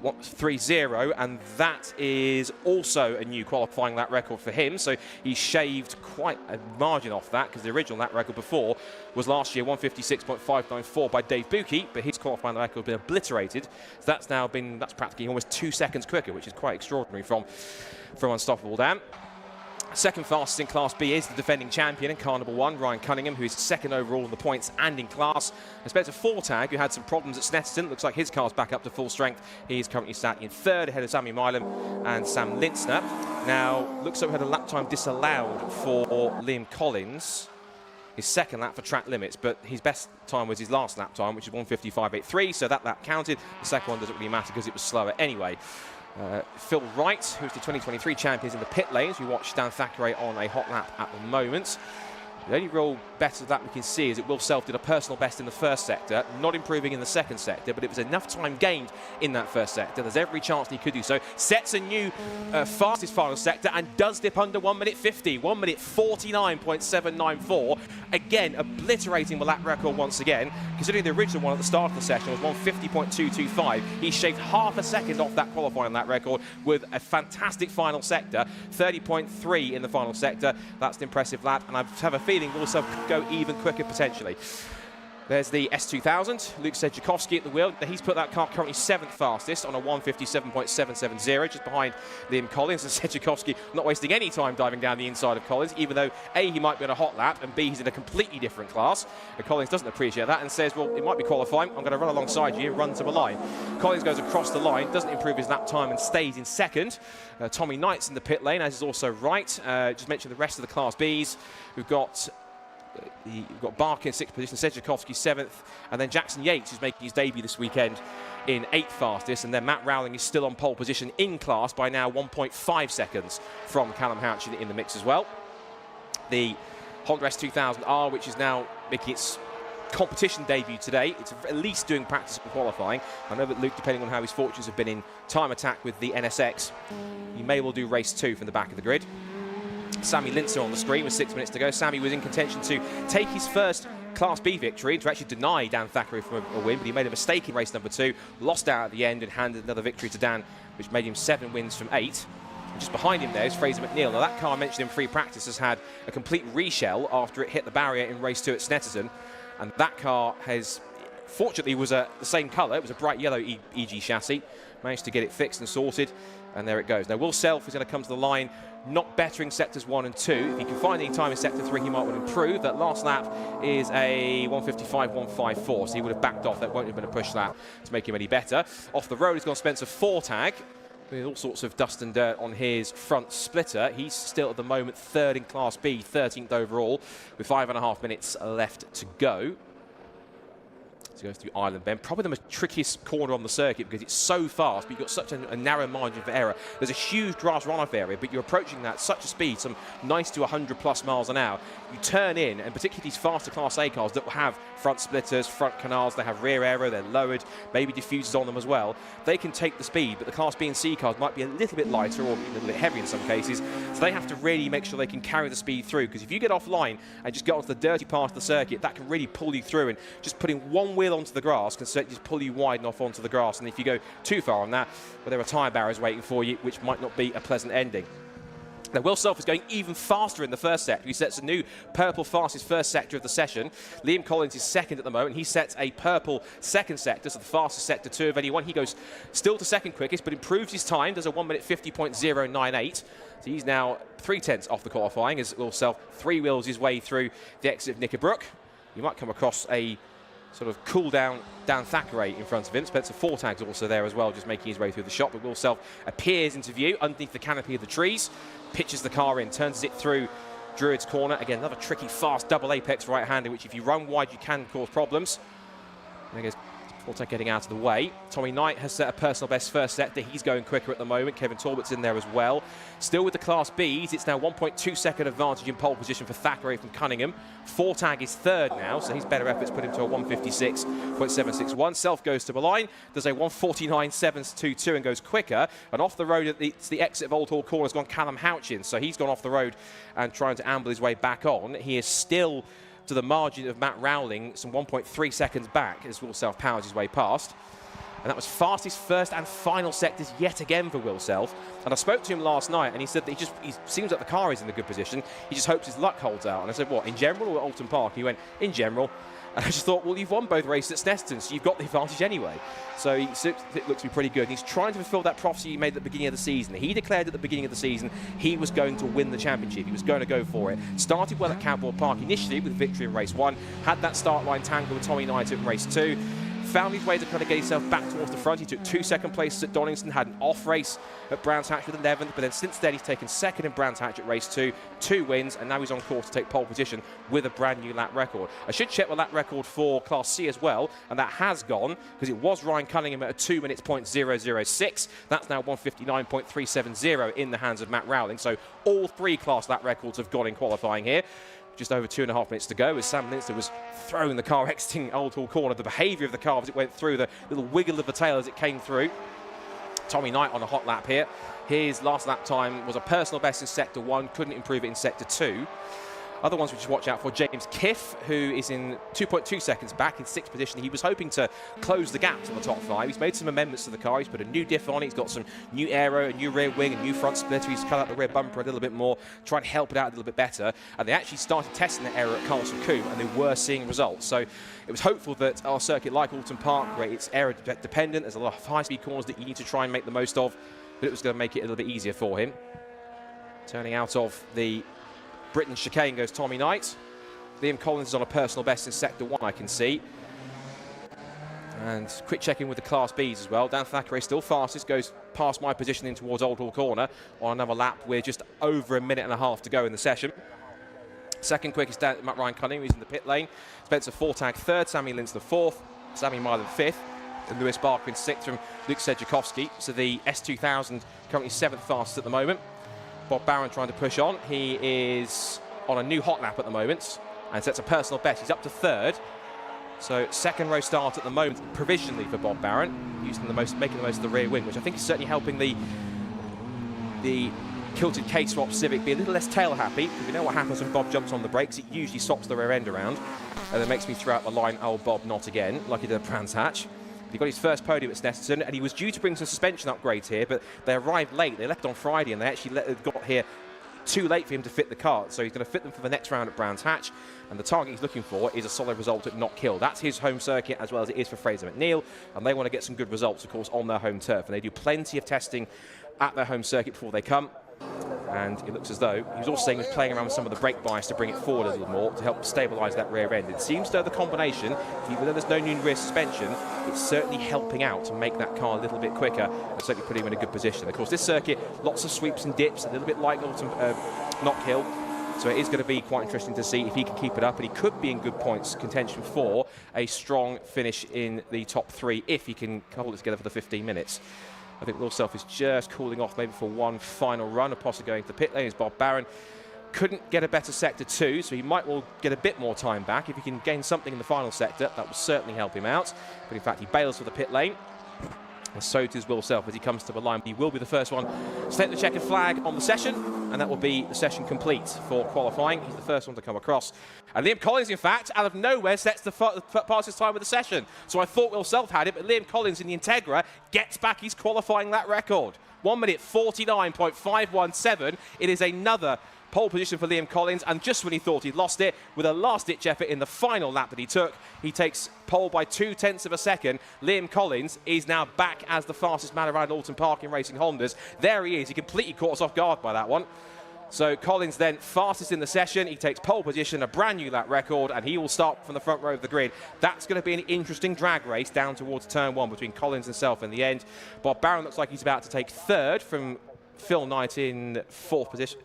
130, and that is also a new qualifying lap record for him. So he shaved quite a margin off that, because the original lap record before was last year 156.594 by Dave Buki, but his qualifying lap record has been obliterated. So that's practically almost 2 seconds quicker, which is quite extraordinary from Unstoppable Dan. Second fastest in Class B is the defending champion in car number 1, Ryan Cunningham, who is second overall in the points and in class. And Spencer Fortag, who had some problems at Snetterton, looks like his car's back up to full strength. He is currently sat in third ahead of Sammy Milam and Sam Lintzner. Now, looks like we had a lap time disallowed for Liam Collins, his second lap for track limits, but his best time was his last lap time, which is 155.83, so that lap counted. The second one doesn't really matter because it was slower anyway. Phil Wright, who's the 2023 champion, is in the pit lanes. We watch Dan Thackeray on a hot lap at the moment. The only real better that we can see is that Will Self did a personal best in the first sector, not improving in the second sector, but it was enough time gained in that first sector. There's every chance he could do so. Sets a new fastest final sector and does dip under 1 minute 50, 1 minute 49.794. Again, obliterating the lap record once again. Considering the original one at the start of the session was 150.225, he shaved half a second off that qualifying lap record with a fantastic final sector, 30.3 in the final sector. That's an impressive lap, and I have a feeling Will Self could go even quicker potentially. There's the S2000, Luke Sanjukovski at the wheel. He's put that car currently 7th fastest on a 157.770, just behind Liam Collins. And Sanjukovski not wasting any time diving down the inside of Collins, even though A, he might be on a hot lap, and B, he's in a completely different class. And Collins doesn't appreciate that and says, well, it might be qualifying, I'm going to run alongside you and run to a line. Collins goes across the line, doesn't improve his lap time and stays in second. Tommy Knight's in the pit lane, as is also Wright. Just mentioned the rest of the Class Bs. We've got Barker in 6th position, Sanjukovski 7th, and then Jackson Yates, who's making his debut this weekend, in 8th fastest, and then Matt Rowling is still on pole position in class by now 1.5 seconds from Callum Houchin in the mix as well. The Honda S2000R, which is now making its competition debut today. It's at least doing practice and qualifying. I know that Luke, depending on how his fortunes have been in time attack with the NSX, he may well do race 2 from the back of the grid. Sammy Lintzner on the screen with 6 minutes to go. Sammy was in contention to take his first Class B victory, to actually deny Dan Thackeray from a win, but he made a mistake in race number 2, lost out at the end and handed another victory to Dan, which made him 7 wins from 8. And just behind him there is Fraser McNeil. Now that car I mentioned in free practice has had a complete reshell after it hit the barrier in race 2 at Snetterton, and that car has, fortunately, was the same colour. It was a bright yellow EG chassis. Managed to get it fixed and sorted, and there it goes. Now Will Self is going to come to the line, not bettering sectors 1 and 2. If he can find any time in sector 3, he might want to improve. That last lap is a 155.154, so he would have backed off. That won't have been a push lap to make him any better. Off the road has gone Spencer Fortag, with all sorts of dust and dirt on his front splitter. He's still at the moment 3rd in Class B, 13th overall, with 5.5 minutes left to go. So he goes through Island Bend, probably the most trickiest corner on the circuit because it's so fast, but you've got such a narrow margin of error. There's a huge grass runoff area, but you're approaching that at such a speed, some 90 to 100 plus miles an hour. You turn in, and particularly these faster Class A cars that will have front splitters, front canals, they have rear aero, they're lowered, maybe diffusers on them as well. They can take the speed, but the Class B and C cars might be a little bit lighter or a little bit heavier in some cases, so they have to really make sure they can carry the speed through, because if you get offline and just get onto the dirty part of the circuit, that can really pull you through, and just putting one wheel onto the grass can certainly just pull you wide and off onto the grass, and if you go too far on that, well, there are tyre barriers waiting for you, which might not be a pleasant ending. Now, Will Self is going even faster in the first sector. He sets a new purple fastest first sector of the session. Liam Collins is second at the moment. He sets a purple second sector, so the fastest sector 2 of anyone. He goes still to second quickest, but improves his time. Does a 1 minute 50.098. So he's now 3/10 off the qualifying as Will Self three-wheels his way through the exit of Knickerbrook. You might come across a sort of cool down Dan Thackeray in front of him. Spencer Fortag's also there as well, just making his way through the shop. But Will Self appears into view underneath the canopy of the trees, pitches the car in, turns it through Druid's corner. Again, another tricky, fast double apex right-hander, which if you run wide, you can cause problems. There goes Fortag getting out of the way. Tommy Knight has set a personal best first sector. He's going quicker at the moment. Kevin Talbot's in there as well. Still with the Class Bs, it's now 1.2 second advantage in pole position for Thackeray from Cunningham. Fortag is third now, so his better efforts put him to a 156.761. Self goes to the line, does a 149.722 and goes quicker. And off the road, it's the exit of Old Hall Corner has gone Callum Houchins, so he's gone off the road and trying to amble his way back on. He is still to the margin of Matt Rowling, some 1.3 seconds back as Will Self powers his way past. And that was fastest first and final sectors yet again for Will Self. And I spoke to him last night and he said that he seems like the car is in a good position. He just hopes his luck holds out. And I said, what, in general or at Alton Park? He went, in general. And I just thought, well, you've won both races at Snetterton, so you've got the advantage anyway. So it looks to be pretty good. And he's trying to fulfill that prophecy he made at the beginning of the season. He declared at the beginning of the season he was going to win the championship. He was going to go for it. Started well at Cowboy Park initially with victory in race 1. Had that start line tangle with Tommy Knight in race 2. Found his way to kind of get himself back towards the front. He took 2 second places at Donington, had an off race at Brands Hatch with 11th, but then since then he's taken second in Brands Hatch at race 2, 2 wins, and now he's on course to take pole position with a brand new lap record. I should check the lap record for Class C as well, and that has gone, because it was Ryan Cunningham at a 2 minutes .006. That's now 159.370 in the hands of Matt Rowling. So all 3 class lap records have gone in qualifying here. Just over 2.5 minutes to go as Sam Linster was throwing the car exiting Old Hall Corner. The behaviour of the car as it went through, the little wiggle of the tail as it came through. Tommy Knight on a hot lap here. His last lap time was a personal best in Sector 1, couldn't improve it in Sector 2. Other ones we should watch out for, James Kiff, who is in 2.2 seconds back in 6th position. He was hoping to close the gap to the top 5. He's made some amendments to the car. He's put a new diff on it. He's got some new aero, a new rear wing, a new front splitter. He's cut out the rear bumper a little bit more, trying to help it out a little bit better. And they actually started testing the aero at Castle Combe, and they were seeing results. So it was hopeful that our circuit, like Oulton Park, where it's aero dependent, there's a lot of high-speed corners that you need to try and make the most of, but it was going to make it a little bit easier for him. Turning out of the Britain chicane goes Tommy Knight. Liam Collins is on a personal best in Sector 1, I can see. And quick check-in with the Class Bs as well. Dan Thackeray still fastest, goes past my position in towards Old Hall Corner on another lap with just over 1.5 minutes to go in the session. Second quickest, Matt Ryan Cunningham, who's in the pit lane. Spencer Fortag third, Sammy Linster fourth, Sammy Mylan fifth, and Lewis Barker in sixth from Luke Caporn. So the S2000 currently 7th fastest at the moment. Bob Barron trying to push on. He is on a new hot lap at the moment and sets a personal best. He's up to third. So second row start at the moment provisionally for Bob Barron, making the most of the rear wing, which I think is certainly helping the kilted K-swap Civic be a little less tail happy, because we know what happens when Bob jumps on the brakes. It usually swaps the rear end around, and it makes me throw out the line, oh Bob, not again, like he did at Brands Hatch. He got his first podium at Snetterton, and he was due to bring some suspension upgrades here, but they arrived late. They left on Friday, and they actually got here too late for him to fit the car. So he's going to fit them for the next round at Brands Hatch, and the target he's looking for is a solid result at Knock Hill. That's his home circuit, as well as it is for Fraser McNeil, and they want to get some good results, of course, on their home turf. And they do plenty of testing at their home circuit before they come. And it looks as though he was also saying he was playing around with some of the brake bias to bring it forward a little more to help stabilise that rear end. It seems though the combination, even though there's no new rear suspension, it's certainly helping out to make that car a little bit quicker and certainly putting him in a good position. Of course, this circuit, lots of sweeps and dips, a little bit like Knock Hill. So it is going to be quite interesting to see if he can keep it up, and he could be in good points contention for a strong finish in the top 3 if he can hold it together for the 15 minutes. I think Will Self is just cooling off maybe for one final run. Apostle going to the pit lane is Bob Barron. Couldn't get a better sector 2, so he might well get a bit more time back. If he can gain something in the final sector, that will certainly help him out. But in fact, he bails for the pit lane. And so does Will Self as he comes to the line. He will be the first one to take the checkered flag on the session, and that will be the session complete for qualifying. He's the first one to come across. And Liam Collins, in fact, out of nowhere, sets the fastest time of the session. So I thought Will Self had it, but Liam Collins in the Integra gets back his qualifying lap record. 1 minute 49.517. It is another pole position for Liam Collins, and just when he thought he'd lost it, with a last-ditch effort in the final lap that he took, he takes pole by 0.2 of a second. Liam Collins is now back as the fastest man around Alton Park in racing Hondas. There he is. He completely caught us off guard by that one. So Collins then fastest in the session. He takes pole position, a brand new lap record, and he will start from the front row of the grid. That's going to be an interesting drag race down towards turn 1 between Collins and Self in the end. Bob Barron looks like he's about to take 3rd from Phil Knight in 4th position.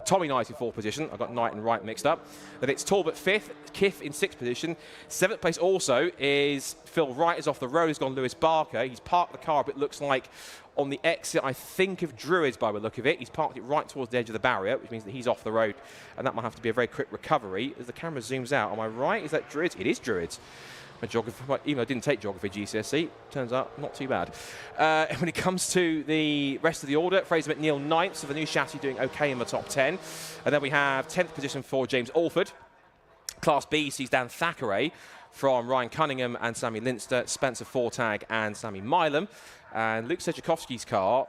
Tommy Knight in 4th position. I got Knight and Wright mixed up. Then it's Talbot 5th, Kiff in 6th position. 7th place also is Phil Wright is off the road. He's gone Lewis Barker. He's parked the car, but it looks like on the exit, I think, of Druids by the look of it. He's parked it right towards the edge of the barrier, which means that he's off the road. And that might have to be a very quick recovery. As the camera zooms out, am I right? Is that Druids? It is Druids. My geography, even though I didn't take geography GCSE, turns out not too bad. When it comes to the rest of the order, Fraser McNeil 9th, so the new chassis doing okay in the top 10. And then we have 10th position for James Alford. Class B sees Dan Thackeray from Ryan Cunningham and Sammy Linster, Spencer Fortag and Sammy Milam. And Luke Sanjukovski's car,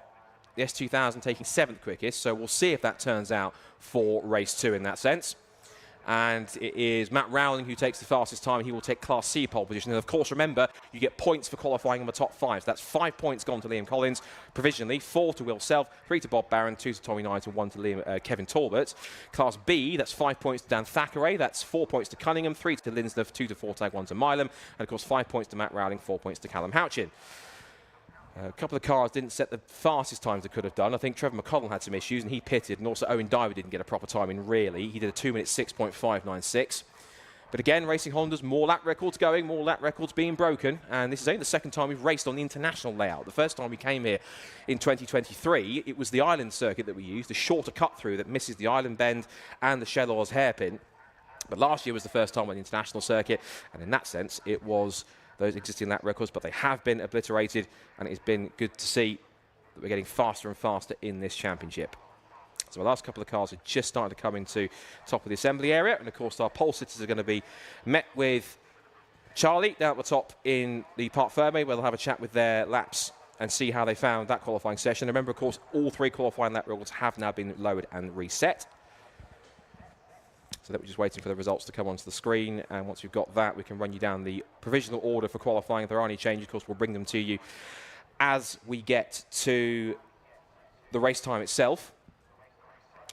the S2000, taking 7th quickest, so we'll see if that turns out for race 2 in that sense. And it is Matt Rowling who takes the fastest time. He will take Class C pole position. And of course, remember, you get points for qualifying in the top 5. So that's 5 points gone to Liam Collins, provisionally, 4 to Will Self, 3 to Bob Barron, 2 to Tommy Knight, and 1 to Kevin Talbot. Class B, that's 5 points to Dan Thackeray. That's 4 points to Cunningham, 3 to Linsdorf, 2 to Fortag, 1 to Milam. And of course, 5 points to Matt Rowling, 4 points to Callum Houchin. A couple of cars didn't set the fastest times they could have done. I think Trevor McConnell had some issues and he pitted, and also Owen Diver didn't get a proper time in, really. He did a 2 minute 6.596. But again, Racing Hondas, more lap records going, more lap records being broken, and this is only the second time we've raced on the international layout. The first time we came here in 2023, it was the island circuit that we used, the shorter cut-through that misses the island bend and the Shellors hairpin. But last year was the first time on the international circuit, and in that sense, it was those existing lap records, but they have been obliterated, and it's been good to see that we're getting faster and faster in this championship. So the last couple of cars are just starting to come into top of the assembly area, and of course our pole sitters are going to be met with Charlie down at the top in the Parc Ferme, where they'll have a chat with their laps and see how they found that qualifying session. Remember, of course, all 3 qualifying lap records have now been lowered and reset. So that we're just waiting for the results to come onto the screen, and once we've got that, we can run you down the provisional order for qualifying. If there are any changes, of course, we'll bring them to you as we get to the race time itself.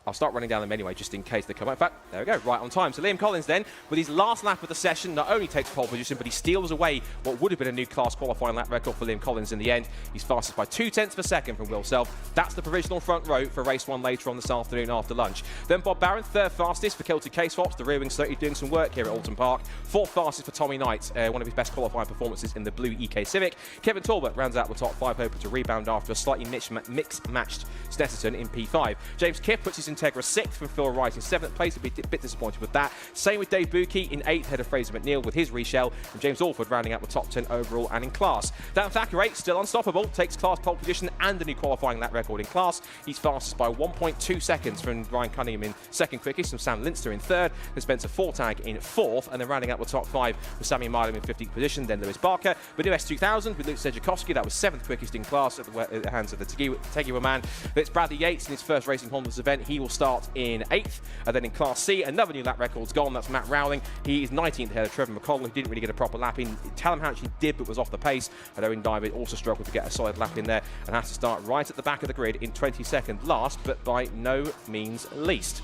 I'll start running down them anyway, just in case they come out. In fact, there we go, right on time. So Liam Collins then, with his last lap of the session, not only takes pole position, but he steals away what would have been a new class qualifying lap record for Liam Collins in the end. He's fastest by 0.2 of a second from Will Self. That's the provisional front row for race 1 later on this afternoon after lunch. Then Bob Barron, 3rd fastest for Celtic K-Swaps. The rear wing certainly doing some work here at Alton Park. 4th fastest for Tommy Knight, one of his best qualifying performances in the blue EK Civic. Kevin Talbot rounds out the top 5, hoping to rebound after a slightly mixed-matched Snetterton in P5. James Kiff puts his Integra 6th from Phil Wright in 7th place. A bit disappointed with that. Same with Dave Buki in 8th, ahead of Fraser McNeil with his reshell, and James Alford rounding out the top 10 overall and in class. Dan Thackeray, still unstoppable, takes class pole position and a new qualifying lap record in class. He's fastest by 1.2 seconds from Ryan Cunningham in 2nd quickest, and Sam Linster in 3rd, and Spencer Fortag in 4th, and then rounding out the top 5 with Sammy Milam in 15th position, then Lewis Barker. The new S2000 with Luke Caporn, that was 7th quickest in class at the hands of the Teguiwa man. It's Bradley Yates in his first Racing Hondas event. He will start in 8th. And then in Class C, another new lap record's gone. That's Matt Rowling. He is 19th ahead of Trevor McConnell, who didn't really get a proper lap in. Callum Houchin did, but was off the pace. And Owen Diver also struggled to get a solid lap in there and has to start right at the back of the grid in 22nd last, but by no means least.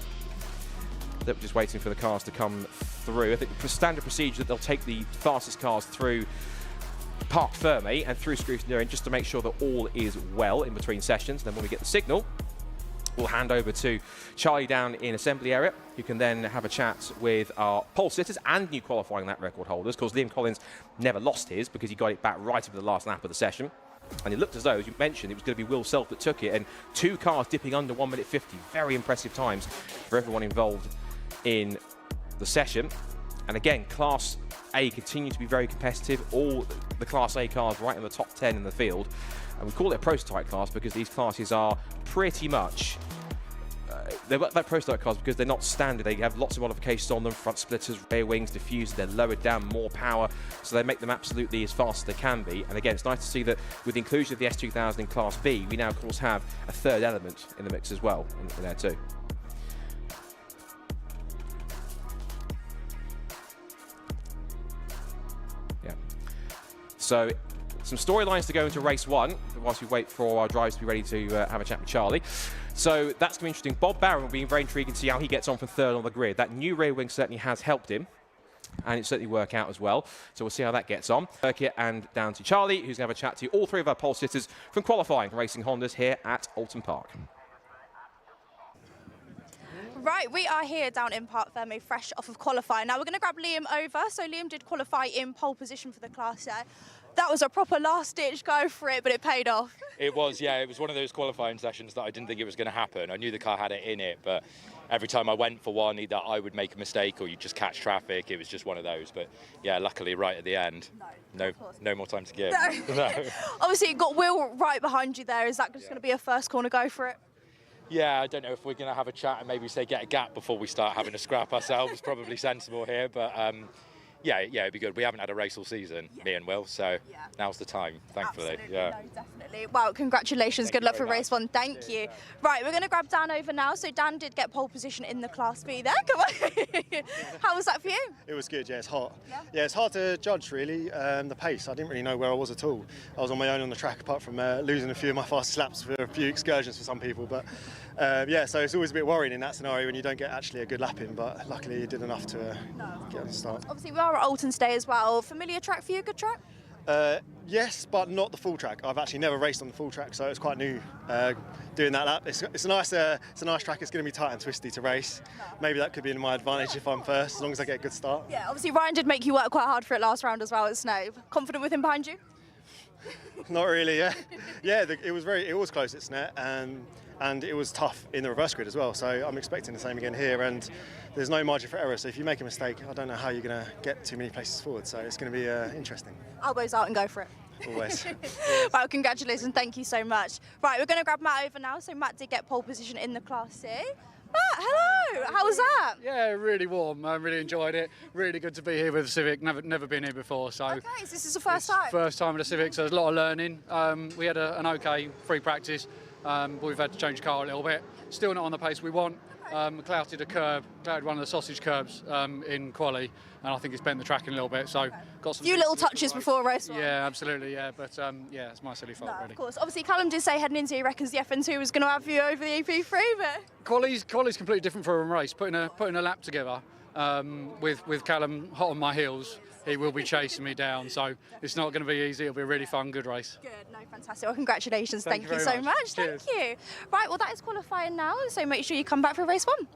They're just waiting for the cars to come through. I think the standard procedure that they'll take the fastest cars through Parc Ferme and through scrutineering just to make sure that all is well in between sessions. Then when we get the signal, we'll hand over to Charlie down in assembly area, who can then have a chat with our pole sitters and new qualifying lap record holders, because Liam Collins never lost his because he got it back right up to the last lap of the session. And it looked as though, as you mentioned, it was going to be Will Self that took it, and 2 cars dipping under 1 minute 50. Very impressive times for everyone involved in the session. And again, Class A continue to be very competitive. All the Class A cars right in the top 10 in the field. And we call it a prototype class because these classes are pretty much they're prototype cars because they're not standard. They have lots of modifications on them: front splitters, rear wings, diffusers. They're lowered down, more power, so they make them absolutely as fast as they can be. And again, it's nice to see that with the inclusion of the S2000 in Class B, we now of course have a third element in the mix as well in there too. Yeah. So some storylines to go into race 1 whilst we wait for our drivers to be ready to have a chat with Charlie. So that's going to be interesting. Bob Barron will be very intriguing to see how he gets on for third on the grid. That new rear wing certainly has helped him, and it certainly work out as well. So we'll see how that gets on. Circuit and down to Charlie, who's going to have a chat to all 3 of our pole sitters from qualifying racing Hondas here at Oulton Park. Right, we are here down in Park Ferme, fresh off of qualifying. Now we're going to grab Liam over. So Liam did qualify in pole position for the Class A. That was a proper last-ditch go for it, but it paid off. It was, yeah. It was one of those qualifying sessions that I didn't think it was going to happen. I knew the car had it in it, but every time I went for one, either I would make a mistake or you'd just catch traffic. It was just one of those. But yeah, luckily right at the end, no more time to give. No. Obviously, you got Will right behind you there. Is that just going to be a first corner go for it? Yeah, I don't know if we're going to have a chat and maybe say get a gap before we start having a scrap ourselves. Probably sensible here, but yeah, it'd be good. We haven't had a race all season, me and Will, so now's the time, thankfully. Absolutely, no, definitely. Wow, congratulations. Good luck for race 1. Thank you. Right, we're going to grab Dan over now. So Dan did get pole position in the Class B there. Come on. How was that for you? It was good, yeah, it's hot. Yeah, it's hard to judge, really, the pace. I didn't really know where I was at all. I was on my own on the track, apart from losing a few of my fastest laps for a few excursions for some people. But yeah, so it's always a bit worrying in that scenario when you don't get actually a good lap in, but luckily you did enough to get on the start. Obviously, we are at Oulton today as well. Familiar track for you, good track? Yes, but not the full track. I've actually never raced on the full track, so it's quite new doing that lap. It's a nice track. It's going to be tight and twisty to race. Maybe that could be in my advantage if I'm first, as long as I get a good start. Yeah, obviously Ryan did make you work quite hard for it last round as well at Snow. Confident with him behind you? Not really, yeah. Yeah, it was close at Snet, and it was tough in the reverse grid as well. So I'm expecting the same again here, and there's no margin for error. So if you make a mistake, I don't know how you're going to get too many places forward. So it's going to be interesting. Elbows out and go for it. Always. Well, congratulations. Thank you so much. Right, we're going to grab Matt over now. So Matt did get pole position in the Class C. Matt, hello. How was that? Yeah, really warm. I really enjoyed it. Really good to be here with the Civic. Never been here before. So okay, so this is the first time? First time with the Civic, so there's a lot of learning. We had an okay free practice. But we've had to change the car a little bit. Still not on the pace we want. Clouted one of the sausage curbs in quali, and I think it's bent the track in a little bit. So got some few little touches before race 1. Yeah, absolutely. Yeah, but yeah, it's my silly fault. No, really. of course. Obviously, Callum did say heading into, he reckons the FN2 was going to have you over the EP3, but quali's completely different for a race. Putting a lap together with Callum hot on my heels. He will be chasing me down, so it's not going to be easy. It'll be a really fun, good race. Good, no, fantastic. Well, congratulations. Thank you so much. Cheers. Thank you. Right, well, that is qualifying now, so make sure you come back for race 1.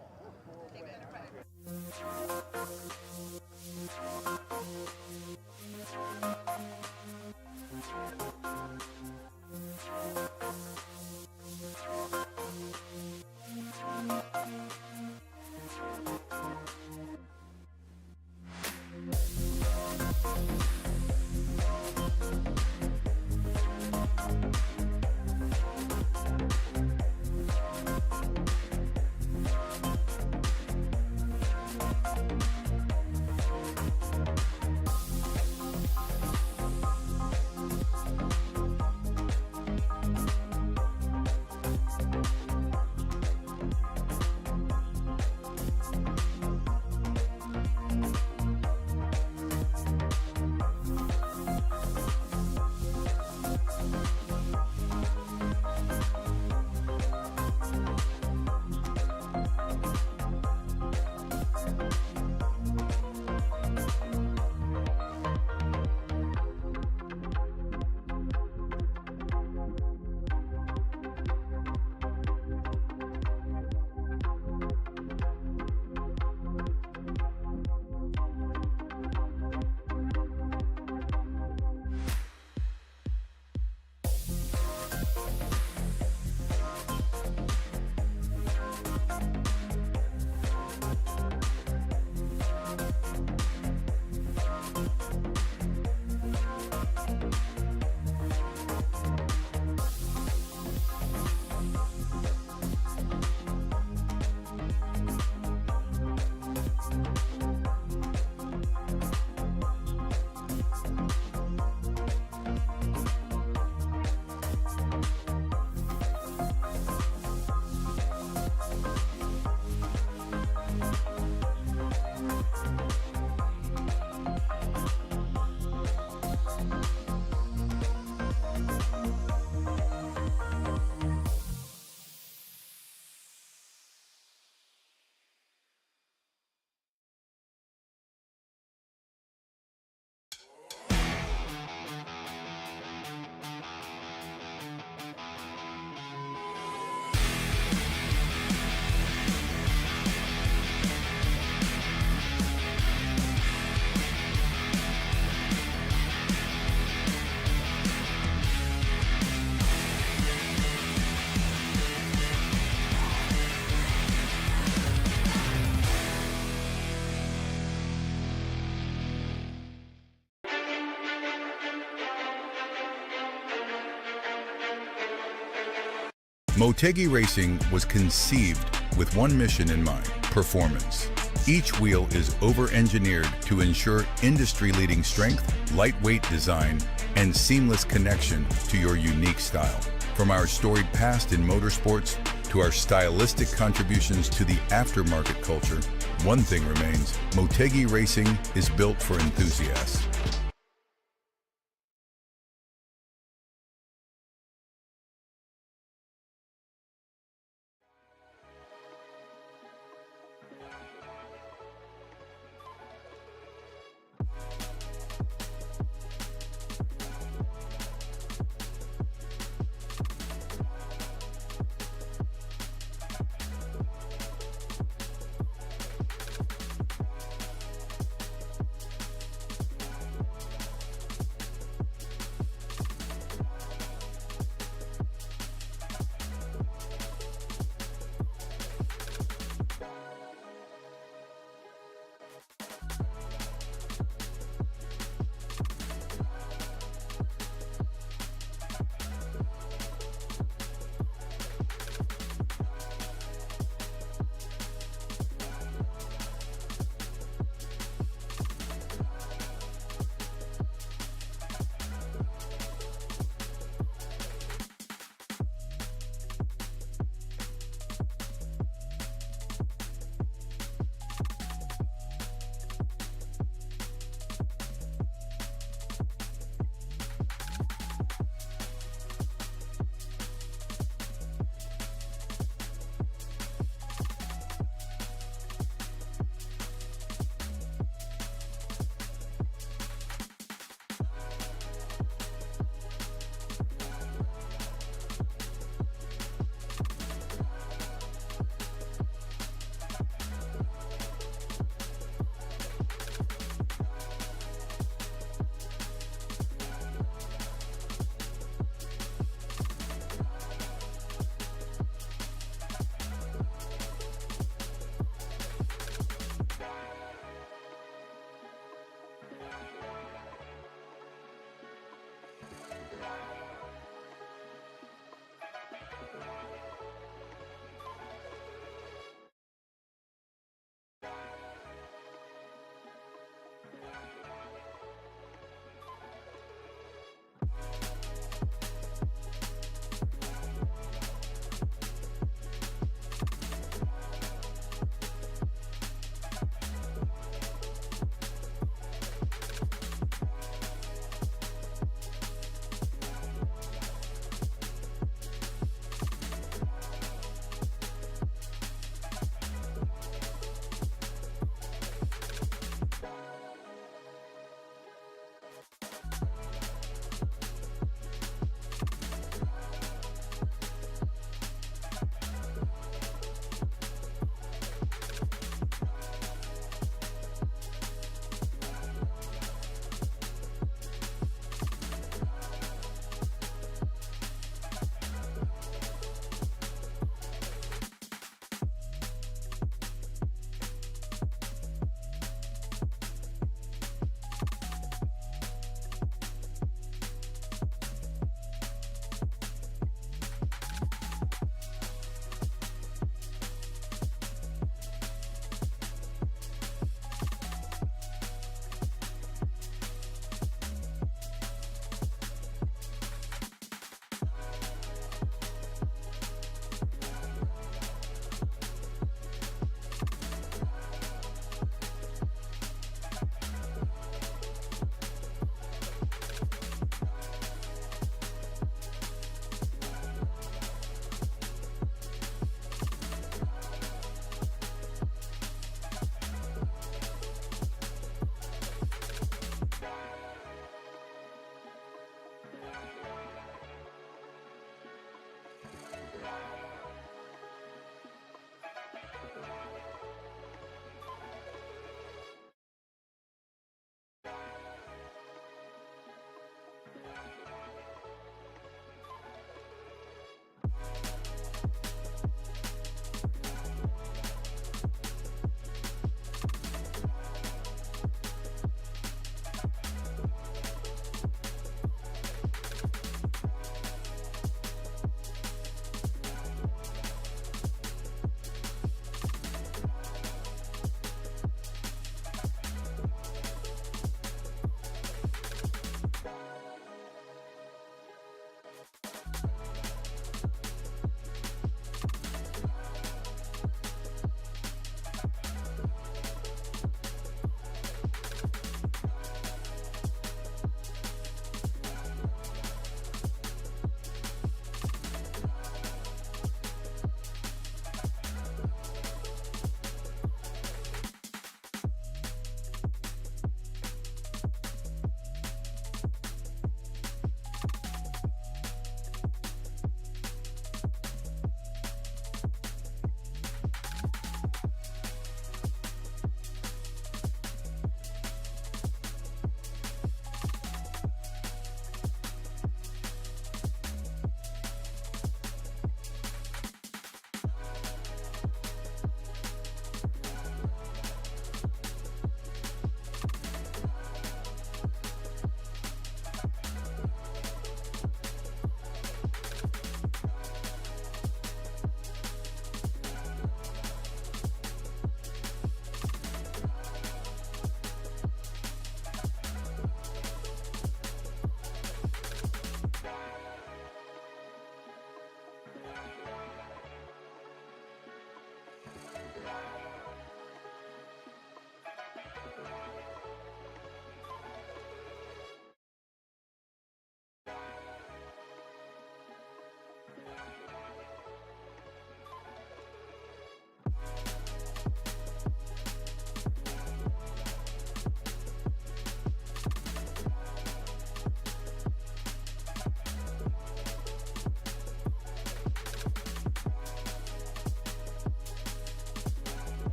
Motegi Racing was conceived with one mission in mind: performance. Each wheel is over-engineered to ensure industry-leading strength, lightweight design, and seamless connection to your unique style. From our storied past in motorsports to our stylistic contributions to the aftermarket culture, one thing remains: Motegi Racing is built for enthusiasts.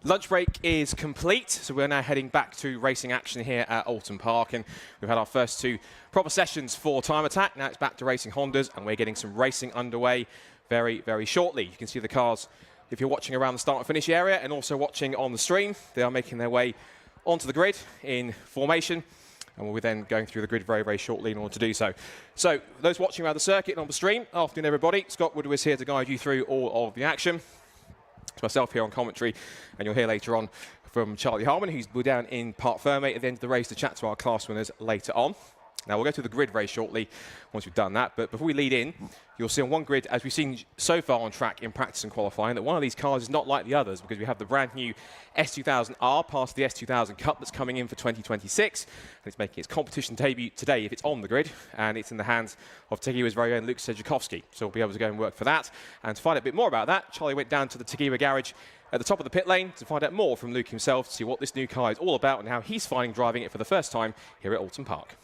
Lunch break is complete, so we're now heading back to racing action here at Oulton Park, and we've had our first 2 proper sessions for Time Attack. Now it's back to racing Hondas, and we're getting some racing underway very, very shortly. You can see the cars, if you're watching around the start and finish area, and also watching on the stream, they are making their way onto the grid in formation, and we'll be then going through the grid very, very shortly in order to do so. So, those watching around the circuit and on the stream, afternoon everybody, Scott Woodward is here to guide you through all of the action. It's myself here on commentary, and you'll hear later on from Charlie Harmon, who's down in Parc Ferme at the end of the race to chat to our class winners later on. Now, we'll go through the grid very shortly once we've done that, but before we lead in, you'll see on one grid, as we've seen so far on track in practice and qualifying, that one of these cars is not like the others, because we have the brand new S2000R, part of the S2000 Cup that's coming in for 2026, and it's making its competition debut today if it's on the grid, and it's in the hands of Tegiwa's very own Luke Sanjukovski, so we'll be able to go and work for that. And to find out a bit more about that, Charlie went down to the Tegiwa garage at the top of the pit lane to find out more from Luke himself, to see what this new car is all about and how he's finding driving it for the first time here at Alton Park.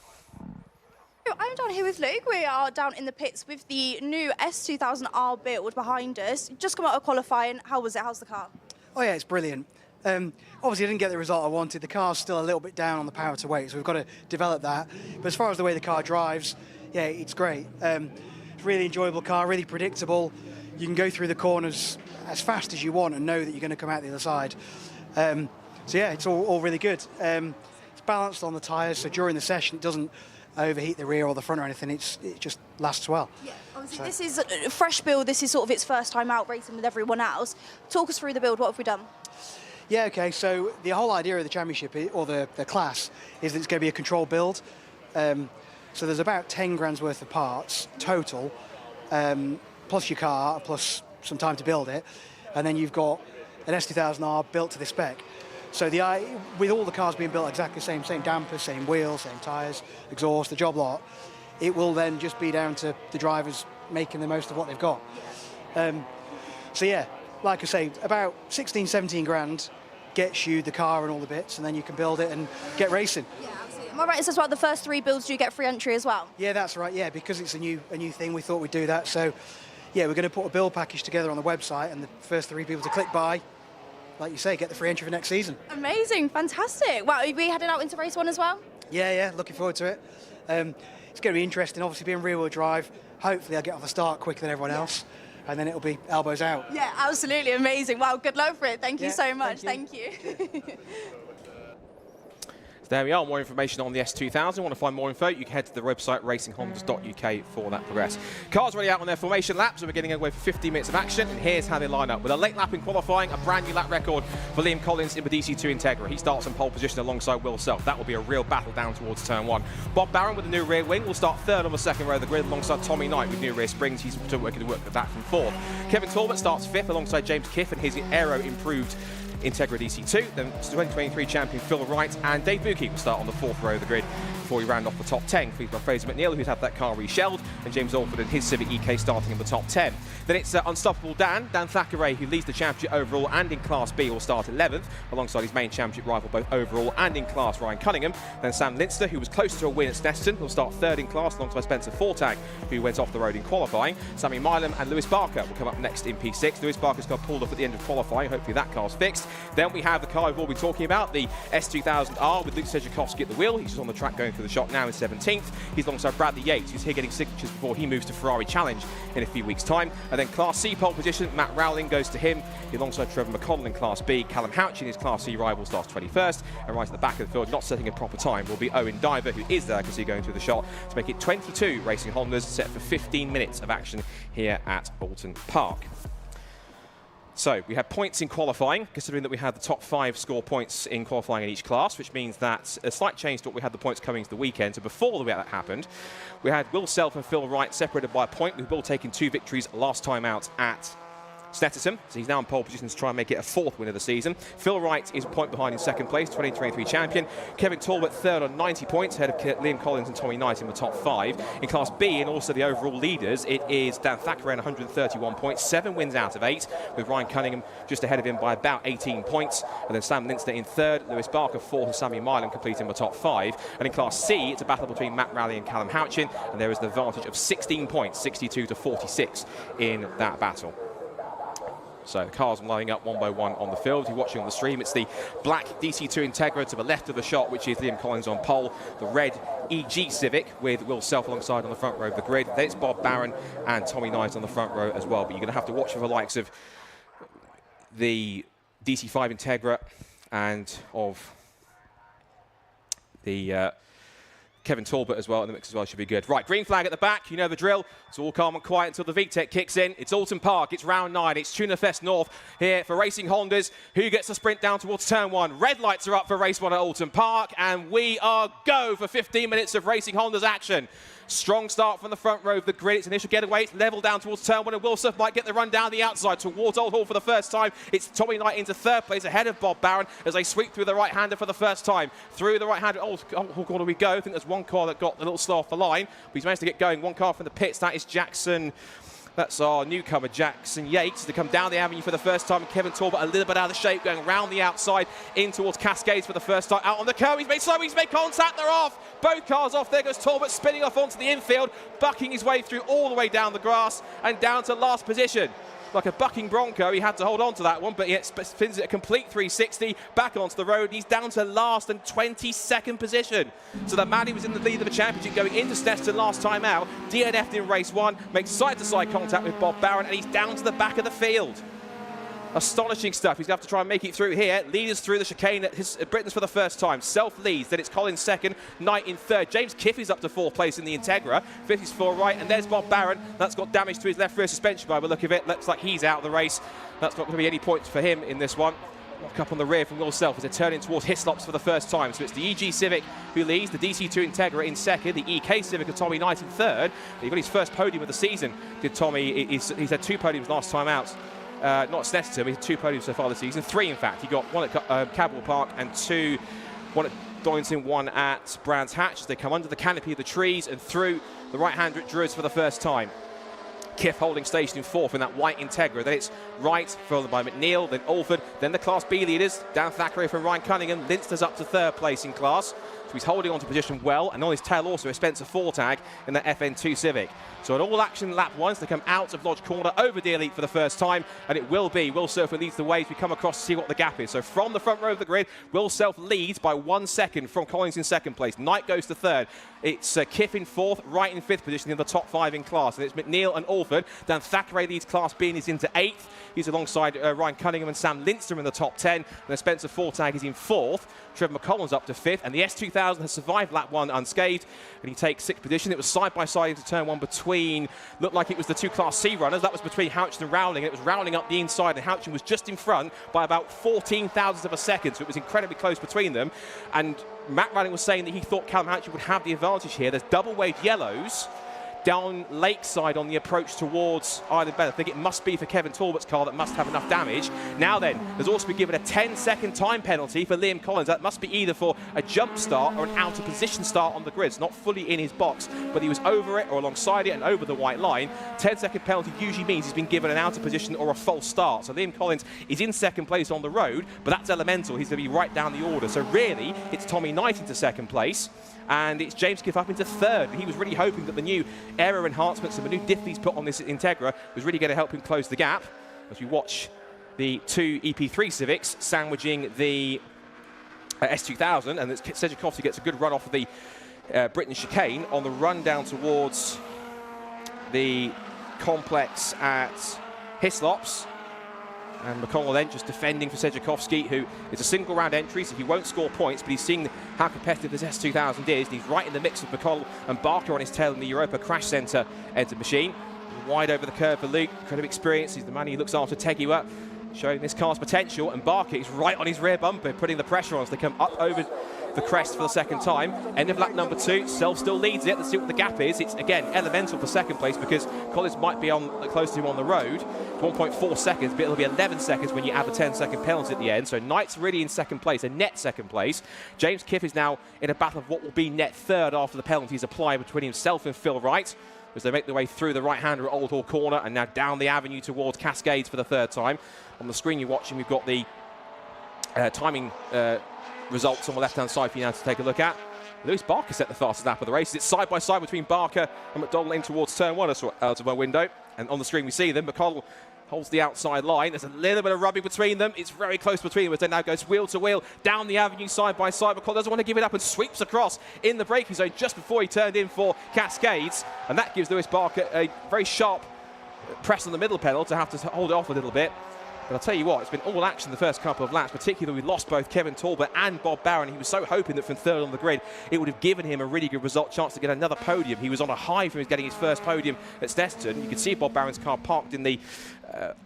I'm down here with Luke. We are down in the pits with the new S2000R build behind us. Just come out of qualifying. How was it? How's the car? Oh yeah, it's brilliant. Obviously, I didn't get the result I wanted. The car's still a little bit down on the power to weight, so we've got to develop that. But as far as the way the car drives, yeah, it's great. It's a really enjoyable car, really predictable. You can go through the corners as fast as you want and know that you're going to come out the other side. So yeah, it's all really good. It's balanced on the tyres, so during the session it doesn't overheat the rear or the front or anything. It just lasts well. Yeah, obviously this is a fresh build. This is sort of its first time out racing with everyone else. Talk us through the build. What have we done? Yeah, okay, so the whole idea of the championship, or the class, is that it's going to be a controlled build. So there's about 10 grand's worth of parts total, plus your car, plus some time to build it. And then you've got an S2000R built to the spec. So with all the cars being built exactly the same dampers, same wheels, same tyres, exhaust, the job lot, it will then just be down to the drivers making the most of what they've got. So yeah, like I say, about 16, 17 grand gets you the car and all the bits, and then you can build it and get racing. Yeah, absolutely. Am I right? It says about the first 3 builds, do you get free entry as well? Yeah, that's right. Yeah, because it's a new thing, we thought we'd do that. So yeah, we're going to put a build package together on the website, and the first 3 people to click buy, like you say, get the free entry for next season. Amazing, fantastic. Wow, are we heading out into race 1 as well? Yeah, looking forward to it. It's going to be interesting, obviously being rear-wheel drive. Hopefully I'll get off the start quicker than everyone else, and then it'll be elbows out. Yeah, absolutely amazing. Wow, good luck for it. Thank you so much. Thank you. There we are, more information on the S2000. Want to find more info, you can head to the website racinghondas.uk for that progress. Cars already out on their formation laps, so we're getting away for 50 minutes of action, and here's how they line up. With a late lap in qualifying, a brand new lap record for Liam Collins in the DC2 Integra. He starts on pole position alongside Will Self. That will be a real battle down towards turn 1. Bob Barron with the new rear wing will start 3rd on the 2nd row of the grid alongside Tommy Knight with new rear springs. He's working to work with that from 4th. Kevin Talbot starts 5th alongside James Kiff and his aero improved Integra DC2, then 2023 champion Phil Wright and Dave Buki will start on the 4th row of the grid before we round off the top 10, followed by Fraser McNeil, who's had that car reshelled, and James Alford and his Civic EK starting in the top 10. Then it's Unstoppable Dan Thackeray, who leads the championship overall and in Class B, will start 11th, alongside his main championship rival both overall and in class, Ryan Cunningham. Then Sam Linster, who was close to a win at Snetterton, will start 3rd in class alongside Spencer Fortag, who went off the road in qualifying. Sammy Milam and Lewis Barker will come up next in P6. Lewis Barker's got pulled off at the end of qualifying. Hopefully that car's fixed. Then we have the car we've all been talking about, the S2000R with Luke Sanjukovski at the wheel. He's just on the track going through the shop now in 17th. He's alongside Bradley Yates, who's here getting signatures before he moves to Ferrari Challenge in a few weeks' time. And then Class C pole position, Matt Rowling goes to him alongside Trevor McConnell in Class B. Callum Houchin, his Class C rival, starts 21st. And right at the back of the field, not setting a proper time, will be Owen Diver, who is there, I can see going through the shot, to make it 22 racing Hondas, set for 15 minutes of action here at Oulton Park. So we had points in qualifying, considering that we had the top 5 score points in qualifying in each class, which means that a slight change to what we had the points coming to the weekend. So before that happened, we had Will Self and Phil Wright separated by a point, with Will taking 2 victories last time out at Snetterton, so he's now in pole position to try and make it a 4th win of the season. Phil Wright is a point behind in 2nd place, 2023 champion. Kevin Talbot 3rd on 90 points, ahead of Liam Collins and Tommy Knight in the top 5. In Class B, and also the overall leaders, it is Dan Thackeray on 131 points, 7 wins out of 8, with Ryan Cunningham just ahead of him by about 18 points. And then Sam Linster in 3rd, Lewis Barker 4th, and Sammy Milam completing the top 5. And in Class C, it's a battle between Matt Rowley and Callum Houchin, and there is the advantage of 16 points, 62 to 46 in that battle. So the cars lining up one by one on the field. If you're watching on the stream, it's the black DC2 Integra to the left of the shot, which is Liam Collins on pole. The red EG Civic with Will Self alongside on the front row of the grid. Then it's Bob Barron and Tommy Knight on the front row as well. But you're going to have to watch for the likes of the DC5 Integra and of the Kevin Talbot as well in the mix as well. Should be good. Right, green flag at the back. You know the drill. It's all calm and quiet until the VTEC kicks in. It's Alton Park. It's round 9. It's Tunafest North here for Racing Hondas. Who gets the sprint down towards turn 1? Red lights are up for race 1 at Alton Park. And we are go for 15 minutes of Racing Hondas action. Strong start from the front row of the grid. It's initial getaway. It's level down towards turn 1, and Wilson might get the run down the outside towards Old Hall for the first time. It's Tommy Knight into third place ahead of Bob Barron as they sweep through the right-hander for the first time. Through the right-hander, Old Hall corner we go. I think there's one car that got a little slow off the line, but he's managed to get going. One car from the pits. That is Jackson. That's our newcomer, Jackson Yates, to come down the avenue for the first time. And Kevin Talbot a little bit out of shape, going around the outside in towards Cascades for the first time. Out on the curve, he's made contact, they're off. Both cars off, there goes Talbot spinning off onto the infield, bucking his way through all the way down the grass and down to last position. Like a bucking bronco, he had to hold on to that one, but he spins it a complete 360 back onto the road. He's down to last and 22nd position. So the man who was in the lead of the championship going into Snetterton last time out, DNF'd in race 1, makes side-to-side contact with Bob Barron, and he's down to the back of the field. Astonishing stuff. He's going to have to try and make it through here. Leaders through the chicane at Britain's for the first time. Self leads. Then it's Collins second. Knight in third. James Kiffey's up to 4th place in the Integra. 5th is 4 right. And there's Bob Barron. That's got damage to his left rear suspension by the look of it. Looks like he's out of the race. That's not going to be any points for him in this one. Lock up on the rear from Will Self as they're turning towards Hislops for the first time. So it's the EG Civic who leads, the DC2 Integra in second, the EK Civic of Tommy Knight in third. He got his first podium of the season, did Tommy. He's had 2 podiums last time out. Not at Snetterton, he had 2 podiums so far this season. 3, in fact. He got 1 at Cadwell Park and 2, 1 at Donington, 1 at Brands Hatch. They come under the canopy of the trees and through the right-hander at Druids for the first time. Kiff holding station in 4th in that white Integra. Then it's Wright, followed by McNeil, then Alford, then the Class B leaders. Dan Thackeray from Ryan Cunningham. Linster's up to 3rd place in class. So he's holding on to position well, and on his tail also a Spencer Fortag in that FN2 Civic. So an all-action lap 1 to come out of Lodge Corner over the elite for the first time, and it will be Will Self who leads the way as we come across to see what the gap is. So from the front row of the grid, Will Self leads by 1 second from Collins in 2nd place. Knight goes to 3rd. It's Kiff in 4th, Wright in 5th position in the top 5 in class. And it's McNeil and Alford. Dan Thackeray leads Class B and is into 8th. He's alongside Ryan Cunningham and Sam Linster in the top 10. And then Spencer Fortag is in 4th. Trevor McCollum's up to 5th. And the S2000 has survived lap 1 unscathed. And he takes 6th position. It was side-by-side into turn 1 between, looked like it was the 2 Class C runners. That was between Houchin and Rowling. And it was Rowling up the inside. And Houchin was just in front by about 14 thousandths of a second. So it was incredibly close between them. And Matt Rowling was saying that he thought Callum Houchin would have the advantage here. There's double-waved yellows down Lakeside on the approach towards Island Bell. I think it must be for Kevin Talbot's car that must have enough damage. Now then, there's also been given a 10-second time penalty for Liam Collins. That must be either for a jump start or an out-of-position start on the grid. It's not fully in his box, but he was over it or alongside it and over the white line. 10-second penalty usually means he's been given an out-of-position or a false start. So Liam Collins is in 2nd place on the road, but that's elemental. He's going to be right down the order. So really, it's Tommy Knight into 2nd place. And it's James Kiff up into 3rd. He was really hoping that the new aero enhancements and the new diff he's put on this Integra was really going to help him close the gap. As we watch the 2 EP3 Civics sandwiching the S2000, and Sanjukovski gets a good run off of the Britain chicane on the run down towards the complex at Hislops. And McConnell then just defending for Sanjukovski, who is a single round entry, so he won't score points, but he's seeing how competitive this S2000 is. And he's right in the mix with McConnell and Barker on his tail in the Europa Crash Centre entered machine. Wide over the curve for Luke, incredible experience. He's the man who looks after Teguiwa, showing this car's potential. And Barker is right on his rear bumper, putting the pressure on as they come up over the crest for the 2nd time. End of lap number 2. Self still leads it. Let's see what the gap is. It's again elemental for 2nd place because Collins might be close to him on the road. 1.4 seconds, but it'll be 11 seconds when you add the 10-second penalty at the end. So Knight's really in 2nd place, a net 2nd place. James Kiff is now in a battle of what will be net 3rd after the penalties apply between himself and Phil Wright, as they make their way through the right-hander at Old Hall Corner and now down the avenue towards Cascades for the 3rd time. On the screen you're watching, we've got the timing results on the left-hand side for you now to take a look at. Lewis Barker set the fastest lap of the race. It's side-by-side between Barker and McDonald in towards turn 1 out of my window. And on the screen we see them. McConnell holds the outside line. There's a little bit of rubbing between them. It's very close between them as they now goes wheel to wheel down the avenue side by side. McCollum doesn't want to give it up and sweeps across in the braking zone just before he turned in for Cascades. And that gives Lewis Barker a very sharp press on the middle pedal to have to hold it off a little bit. But I'll tell you what, it's been all action the first couple of laps, particularly we lost both Kevin Talbot and Bob Barron. He was so hoping that from third on the grid, it would have given him a really good result, chance to get another podium. He was on a high from getting his first podium at Snetterton. You can see Bob Barron's car parked in the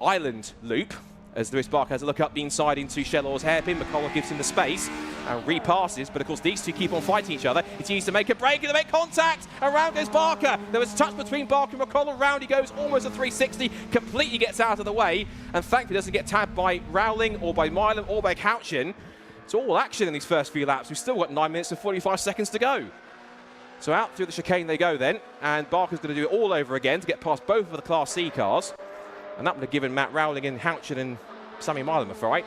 island loop as Lewis Barker has a look up the inside into Shellaw's hairpin. McCollum gives him the space and repasses, but of course these two keep on fighting each other. It's easy to make a break and they make contact, and round goes Barker. There was a touch between Barker and McCollum. Round he goes, almost a 360, completely gets out of the way, and thankfully doesn't get tabbed by Rowling or by Milam or by Couchin. It's all action in these first few laps. We've still got 9 minutes and 45 seconds to go. So out through the chicane they go then, and Barker's going to do it all over again to get past both of the Class C cars. And that would have given Matt Rowling and Houchin and Sammy Milam a fright.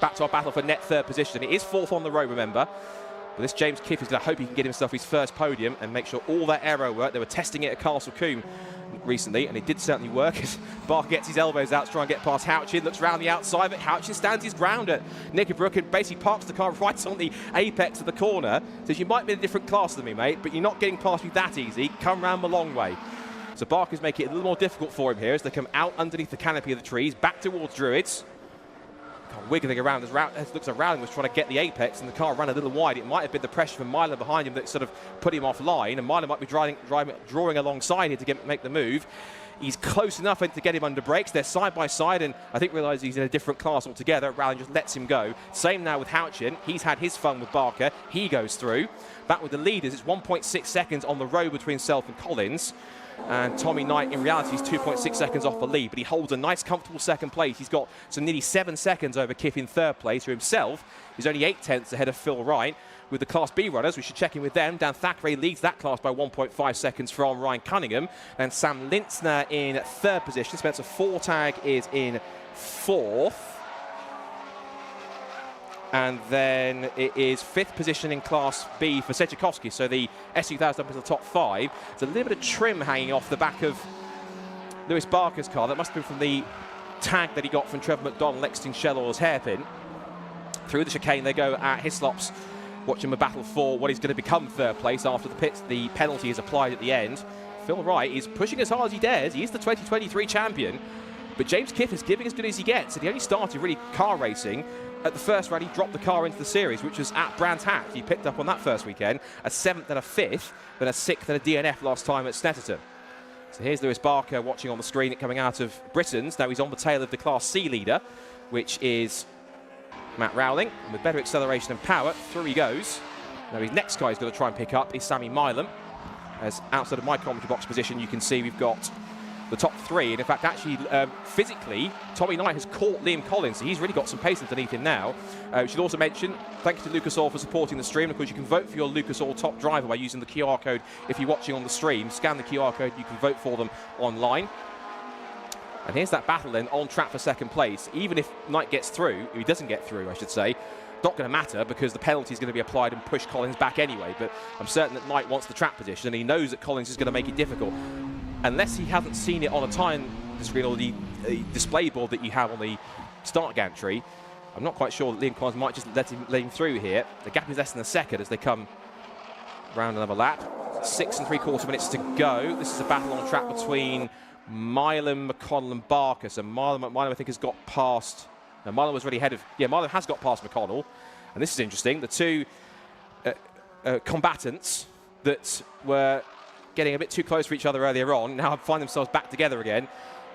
Back to our battle for net third position. It is fourth on the road, remember. But this James Kiff is going to hope he can get himself his first podium and make sure all that aero work. They were testing it at Castle Combe recently, and it did certainly work as Barker gets his elbows out to try and get past Houchin. Looks round the outside, but Houchin stands his ground at Knickerbrook and basically parks the car right on the apex of the corner. Says, you might be in a different class than me, mate, but you're not getting past me that easy. Come round the long way. So Barker's making it a little more difficult for him here as they come out underneath the canopy of the trees, back towards Druids. Car wiggling around as looks like Rowling was trying to get the apex, and the car ran a little wide. It might have been the pressure from Milam behind him that sort of put him offline, and Milam might be drawing alongside here to make the move. He's close enough to get him under brakes. They're side by side, and I think realises he's in a different class altogether. Rowling just lets him go. Same now with Houchin. He's had his fun with Barker. He goes through. Back with the leaders. It's 1.6 seconds on the road between Self and Collins. And Tommy Knight, in reality, is 2.6 seconds off the lead, but he holds a nice, comfortable second place. He's got some nearly 7 seconds over Kiff in third place, who himself is only 8/10 ahead of Phil Wright. With the Class B runners, we should check in with them. Dan Thackeray leads that class by 1.5 seconds from Ryan Cunningham. And Sam Lintzner in third position. Spencer Fortag is in fourth. And then it is fifth position in Class B for Sanjukovski. So the S2000 up into the top 5. There's a little bit of trim hanging off the back of Lewis Barker's car. That must have been from the tag that he got from Trevor McDonald, Lexington Shellaw's hairpin. Through the chicane they go at Hislop's, watching the battle for what is going to become third place after the penalty is applied at the end. Phil Wright is pushing as hard as he dares. He is the 2023 champion. But James Kiff is giving as good as he gets. And he only started really car racing at the first round. He dropped the car into the series, which was at Brands Hatch. He picked up on that first weekend a 7th and a 5th, then a 6th and a DNF last time at Snetterton. So here's Lewis Barker watching on the screen, coming out of Britain's. Now he's on the tail of the Class C leader, which is Matt Rowling. And with better acceleration and power, through he goes. Now his next guy he's going to try and pick up is Sammy Milam. As outside of my commentary box position, you can see we've got the top 3, and in fact actually physically Tommy Knight has caught Liam Collins, so he's really got some pace underneath him now. We should also mention thank you to Lucas Oil for supporting the stream. Of course you can vote for your Lucas Oil top driver by using the QR code. If you're watching on the stream, scan the QR code, you can vote for them online. And here's that battle then on track for second place. Even if Knight gets through, if he doesn't get through I should say, not going to matter because the penalty is going to be applied and push Collins back anyway. But I'm certain that Knight wants the track position and he knows that Collins is going to make it difficult. Unless he hasn't seen it on a time screen or the display board that you have on the start gantry, I'm not quite sure that Liam Collins might just let him through here. The gap is less than a second as they come round another lap. 6 3/4 minutes to go. This is a battle on track between Milam, McConnell and Barker. So Milam I think has got past... Now Milam was already ahead of... Yeah, Milam has got past McConnell. And this is interesting. The two combatants that were getting a bit too close for each other earlier on now find themselves back together again.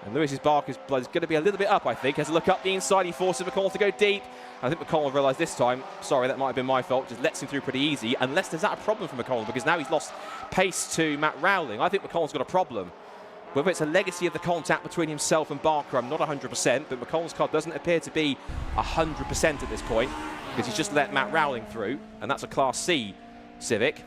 And Lewis Barker's blood is going to be a little bit up, I think. Has a look up the inside. He forces McConnell to go deep. I think McConnell realised this time, sorry, that might have been my fault, just lets him through pretty easy, unless there's that a problem for McConnell, because now he's lost pace to Matt Rowling. I think McConnell's got a problem. Whether it's a legacy of the contact between himself and Barker, I'm not 100%, but McConnell's car doesn't appear to be 100% at this point, because he's just let Matt Rowling through, and that's a Class C Civic.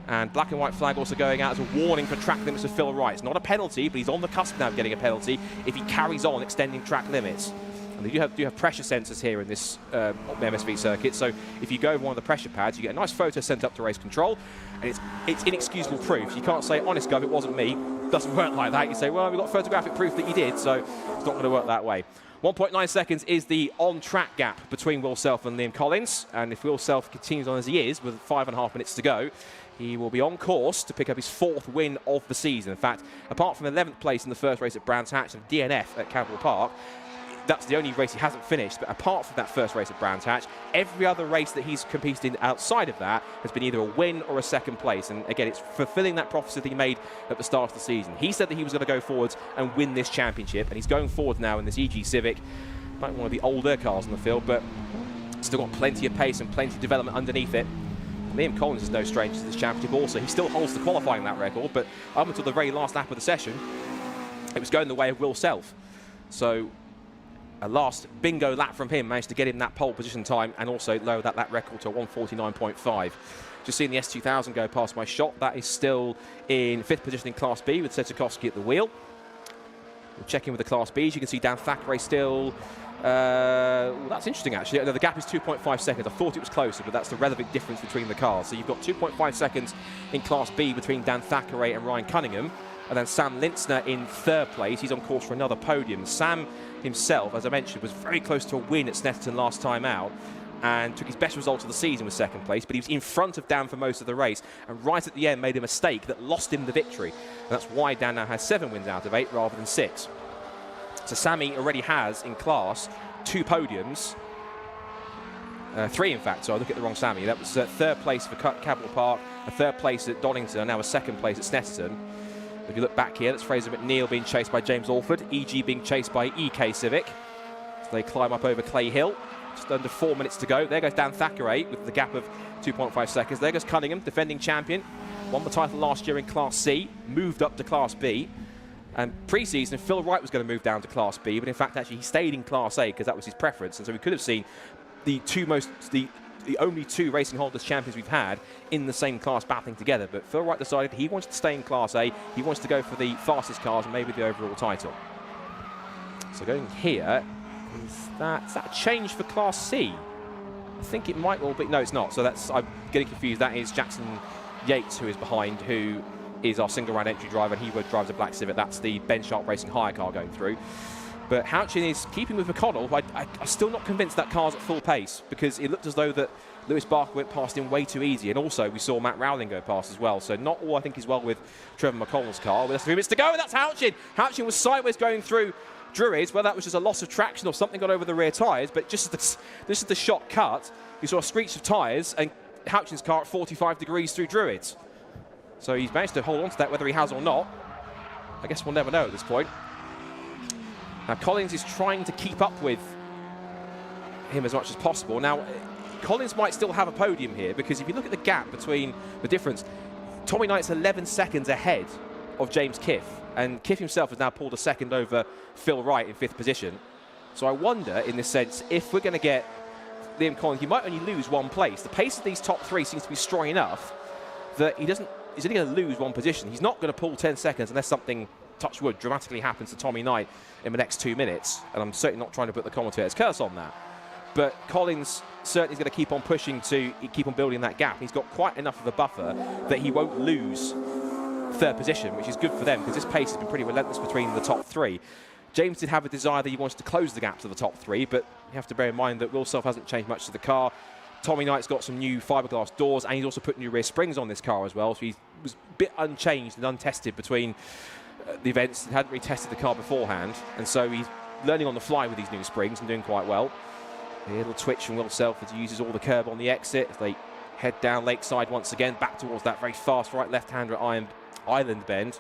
And black and white flag also going out as a warning for track limits of Phil Wright. It's not a penalty, but he's on the cusp now of getting a penalty if he carries on extending track limits. And they do have pressure sensors here in this MSV circuit, so if you go over one of the pressure pads, you get a nice photo sent up to race control, and it's inexcusable proof. You can't say, honest gov, it wasn't me. doesn't work like that. You say, well, we've got photographic proof that you did, so it's not going to work that way. 1.9 seconds is the on-track gap between Will Self and Liam Collins, and if Will Self continues on as he is with 5.5 minutes to go, he will be on course to pick up his 4th win of the season. In fact, apart from 11th place in the first race at Brands Hatch and DNF at Capital Park, that's the only race he hasn't finished. But apart from that first race at Brands Hatch, every other race that he's competed in outside of that has been either a win or a 2nd place. And again, it's fulfilling that prophecy that he made at the start of the season. He said that he was going to go forwards and win this championship, and he's going forward now in this EG Civic, like one of the older cars in the field, but still got plenty of pace and plenty of development underneath it. And Liam Collins is no stranger to this championship also. He still holds the qualifying lap record, but up until the very last lap of the session, it was going the way of Will Self. So a last bingo lap from him managed to get him that pole position time and also lower that lap record to 1:49.5. Just seeing the S2000 go past my shot. That is still in 5th position in Class B with Sanjukovski at the wheel. We'll check in with the Class Bs. You can see Dan Thackeray still. Well, that's interesting, actually. The gap is 2.5 seconds. I thought it was closer, but that's the relevant difference between the cars. So you've got 2.5 seconds in Class B between Dan Thackeray and Ryan Cunningham. And then Sam Lintzner in 3rd place. He's on course for another podium. Sam himself, as I mentioned, was very close to a win at Snetterton last time out and took his best result of the season with 2nd place, but he was in front of Dan for most of the race and right at the end made a mistake that lost him the victory. And that's why Dan now has 7 wins out of 8 rather than 6. So Sammy already has in class 2 podiums. 3 in fact, so I look at the wrong Sammy. That was 3rd place for Capital Park, a 3rd place at Donington, and now a 2nd place at Snetterton. If you look back here, that's Fraser McNeil being chased by James Alford, EG being chased by EK Civic. So they climb up over Clay Hill. Just under 4 minutes to go. There goes Dan Thackeray with the gap of 2.5 seconds. There goes Cunningham, defending champion. Won the title last year in Class C, moved up to Class B. And pre-season, Phil Wright was going to move down to Class B, but in fact, actually, he stayed in Class A because that was his preference. And so we could have seen the only 2 Racing Honda's champions we've had in the same class battling together. But Phil Wright decided he wanted to stay in Class A. He wants to go for the fastest cars and maybe the overall title. So going here, is that a change for Class C? I think it might well be. No, it's not. So that's, I'm getting confused. That is Jackson Yates who is behind, who is our single round entry driver, and he drives a black Civic. That's the Ben Sharp Racing hire car going through. But Houchin is keeping with McConnell. I'm still not convinced that car's at full pace because it looked as though that Lewis Barker went past him way too easy. And also we saw Matt Rowling go past as well. So not all I think is well with Trevor McConnell's car. But there's 3 minutes to go, and that's Houchin. Houchin was sideways going through Druids, whether that was just a loss of traction or something got over the rear tyres. But just as the shot cut, you saw a screech of tyres and Houchin's car at 45 degrees through Druids. So he's managed to hold on to that, whether he has or not. I guess we'll never know at this point. Now, Collins is trying to keep up with him as much as possible. Now, Collins might still have a podium here because if you look at the gap between the difference, Tommy Knight's 11 seconds ahead of James Kiff, and Kiff himself has now pulled a second over Phil Wright in 5th position. So I wonder, in this sense, if we're going to get Liam Collins, he might only lose 1 place. The pace of these top 3 seems to be strong enough that he's only going to lose 1 position. He's not going to pull 10 seconds unless something, touch wood, dramatically happens to Tommy Knight in the next 2 minutes. And I'm certainly not trying to put the commentator's curse on that. But Collins certainly is going to keep on pushing to keep on building that gap. He's got quite enough of a buffer that he won't lose 3rd position, which is good for them because this pace has been pretty relentless between the top 3. James did have a desire that he wanted to close the gap to the top 3, but you have to bear in mind that Will Self hasn't changed much to the car. Tommy Knight's got some new fiberglass doors, and he's also put new rear springs on this car as well, so he was a bit unchanged and untested between the events. He hadn't really tested the car beforehand, and so he's learning on the fly with these new springs and doing quite well. A little twitch from Will Self as he uses all the curb on the exit as they head down Lakeside once again, back towards that very fast right left-hander at Island Bend.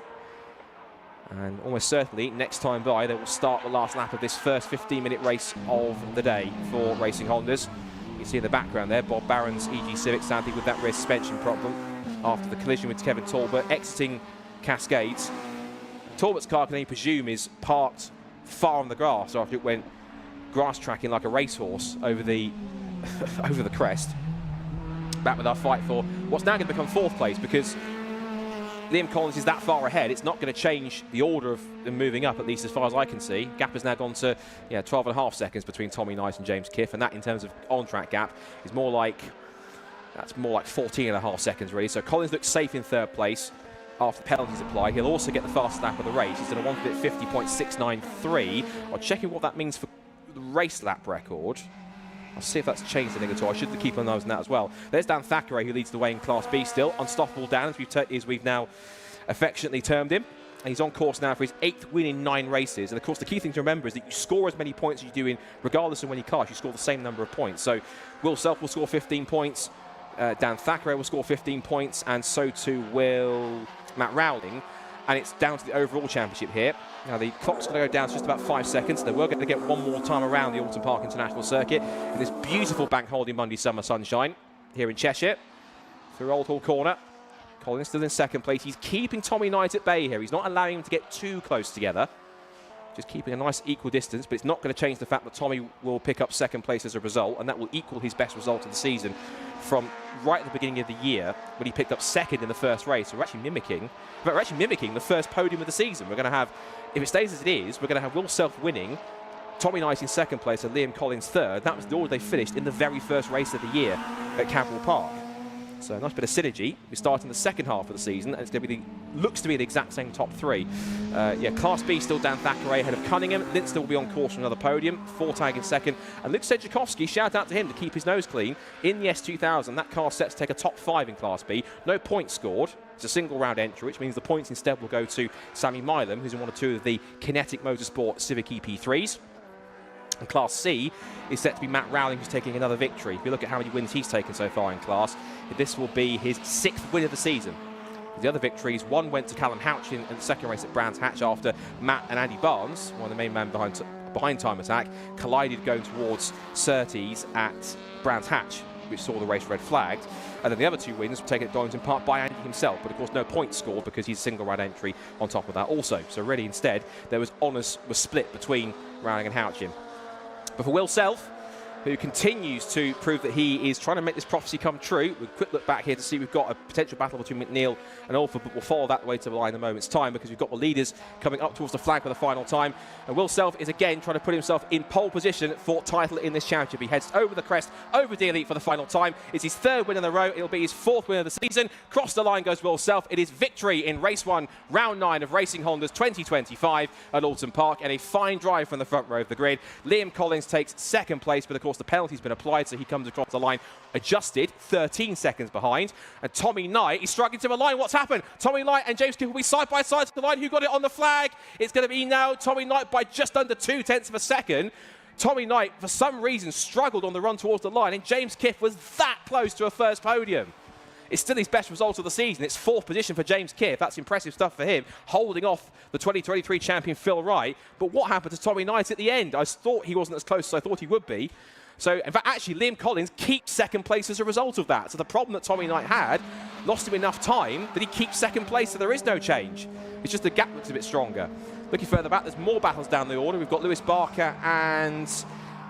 And almost certainly, next time by, they will start the last lap of this first 15-minute race of the day for Racing Hondas. You can see in the background there, Bob Barron's EG Civic, sadly with that rear suspension problem after the collision with Kevin Talbot, exiting Cascades. Talbot's car, can only presume, is parked far on the grass after it went grass tracking like a racehorse over the over the crest. Back with our fight for what's now going to become 4th place because Liam Collins is that far ahead. It's not going to change the order of them moving up, at least as far as I can see. Gap has now gone to 12.5 seconds between Tommy Knight and James Kiff, and that in terms of on-track gap is more like 14.5 seconds really. So Collins looks safe in 3rd place. after the penalties apply. He'll also get the fastest lap of the race. He's done a 1:50.693. I'm checking what that means for the race lap record. I'll see if that's changed anything at all. I should keep an eye on that as well. There's Dan Thackeray, who leads the way in Class B still. Unstoppable Dan, as we've now affectionately termed him. And he's on course now for his 8th win in 9 races. And of course, the key thing to remember is that you score as many points as you do in, regardless of when you class, you score the same number of points. So Will Self will score 15 points, Dan Thackeray will score 15 points, and so too will Matt Rowling. And it's down to the overall championship here. Now the clock's going to go down to just about 5 seconds. Then we're going to get one more time around the Alton Park International Circuit in this beautiful bank holiday Monday summer sunshine here in Cheshire. Through Old Hall Corner. Collins still in second place. He's keeping Tommy Knight at bay here. He's not allowing him to get too close together. Just keeping a nice equal distance, but it's not going to change the fact that Tommy will pick up second place as a result, and that will equal his best result of the season from right at the beginning of the year when he picked up second in the first race. So we're actually mimicking the first podium of the season. We're going to have, if it stays as it is, we're going to have Will Self winning, Tommy Knight in second place and Liam Collins third. That was the order they finished in the very first race of the year at Capital Park. So a nice bit of synergy. We're starting the second half of the season, and it's going to be looks to be the exact same top 3. Class B still Dan Thackeray ahead of Cunningham. Linster will be on course for another podium. Fortag in second. And Luke Sanjukovski, shout out to him to keep his nose clean in the S2000. That car set to take a top 5 in Class B. No points scored. It's a single round entry, which means the points instead will go to Sammy Milam, who's in 1 or 2 of the Kinetic Motorsport Civic EP3s. And Class C is set to be Matt Rowling, who's taking another victory. If you look at how many wins he's taken so far in class, this will be his 6th win of the season. The other victories, one went to Callum Houchin in the second race at Brands Hatch after Matt and Andy Barnes, one of the main men behind Time Attack, collided going towards Surtees at Brands Hatch, which saw the race red flagged. And then the other 2 wins were taken at Oulton Park by Andy himself, but of course no points scored because he's a single round entry on top of that also. So really instead, there was honours were split between Rowling and Houchin. But for Will Self, who continues to prove that he is trying to make this prophecy come true. We'll quick look back here to see we've got a potential battle between McNeil and Alford, but we'll follow that way to the line in a moment's time because we've got the leaders coming up towards the flag for the final time. And Will Self is again trying to put himself in pole position for title in this championship. He heads over the crest, over the elite for the final time. It's his 3rd win in a row. It'll be his 4th win of the season. Cross the line goes Will Self. It is victory in race 1, round 9 of Racing Honda's 2025 at Alton Park, and a fine drive from the front row of the grid. Liam Collins takes 2nd place, but of course the penalty's been applied, so he comes across the line adjusted, 13 seconds behind. And Tommy Knight is struggling to the line. What's happened? Tommy Knight and James Kiff will be side by side to the line. Who got it on the flag? It's going to be now Tommy Knight by just under 0.2 of a second. Tommy Knight, for some reason, struggled on the run towards the line, and James Kiff was that close to a first podium. It's still his best result of the season. It's 4th position for James Kiff. That's impressive stuff for him, holding off the 2023 champion Phil Wright. But what happened to Tommy Knight at the end? I thought he wasn't as close as I thought he would be. So, in fact, actually, Liam Collins keeps 2nd place as a result of that. So the problem that Tommy Knight had lost him enough time that he keeps 2nd place, so there is no change. It's just the gap looks a bit stronger. Looking further back, there's more battles down the order. We've got Lewis Barker and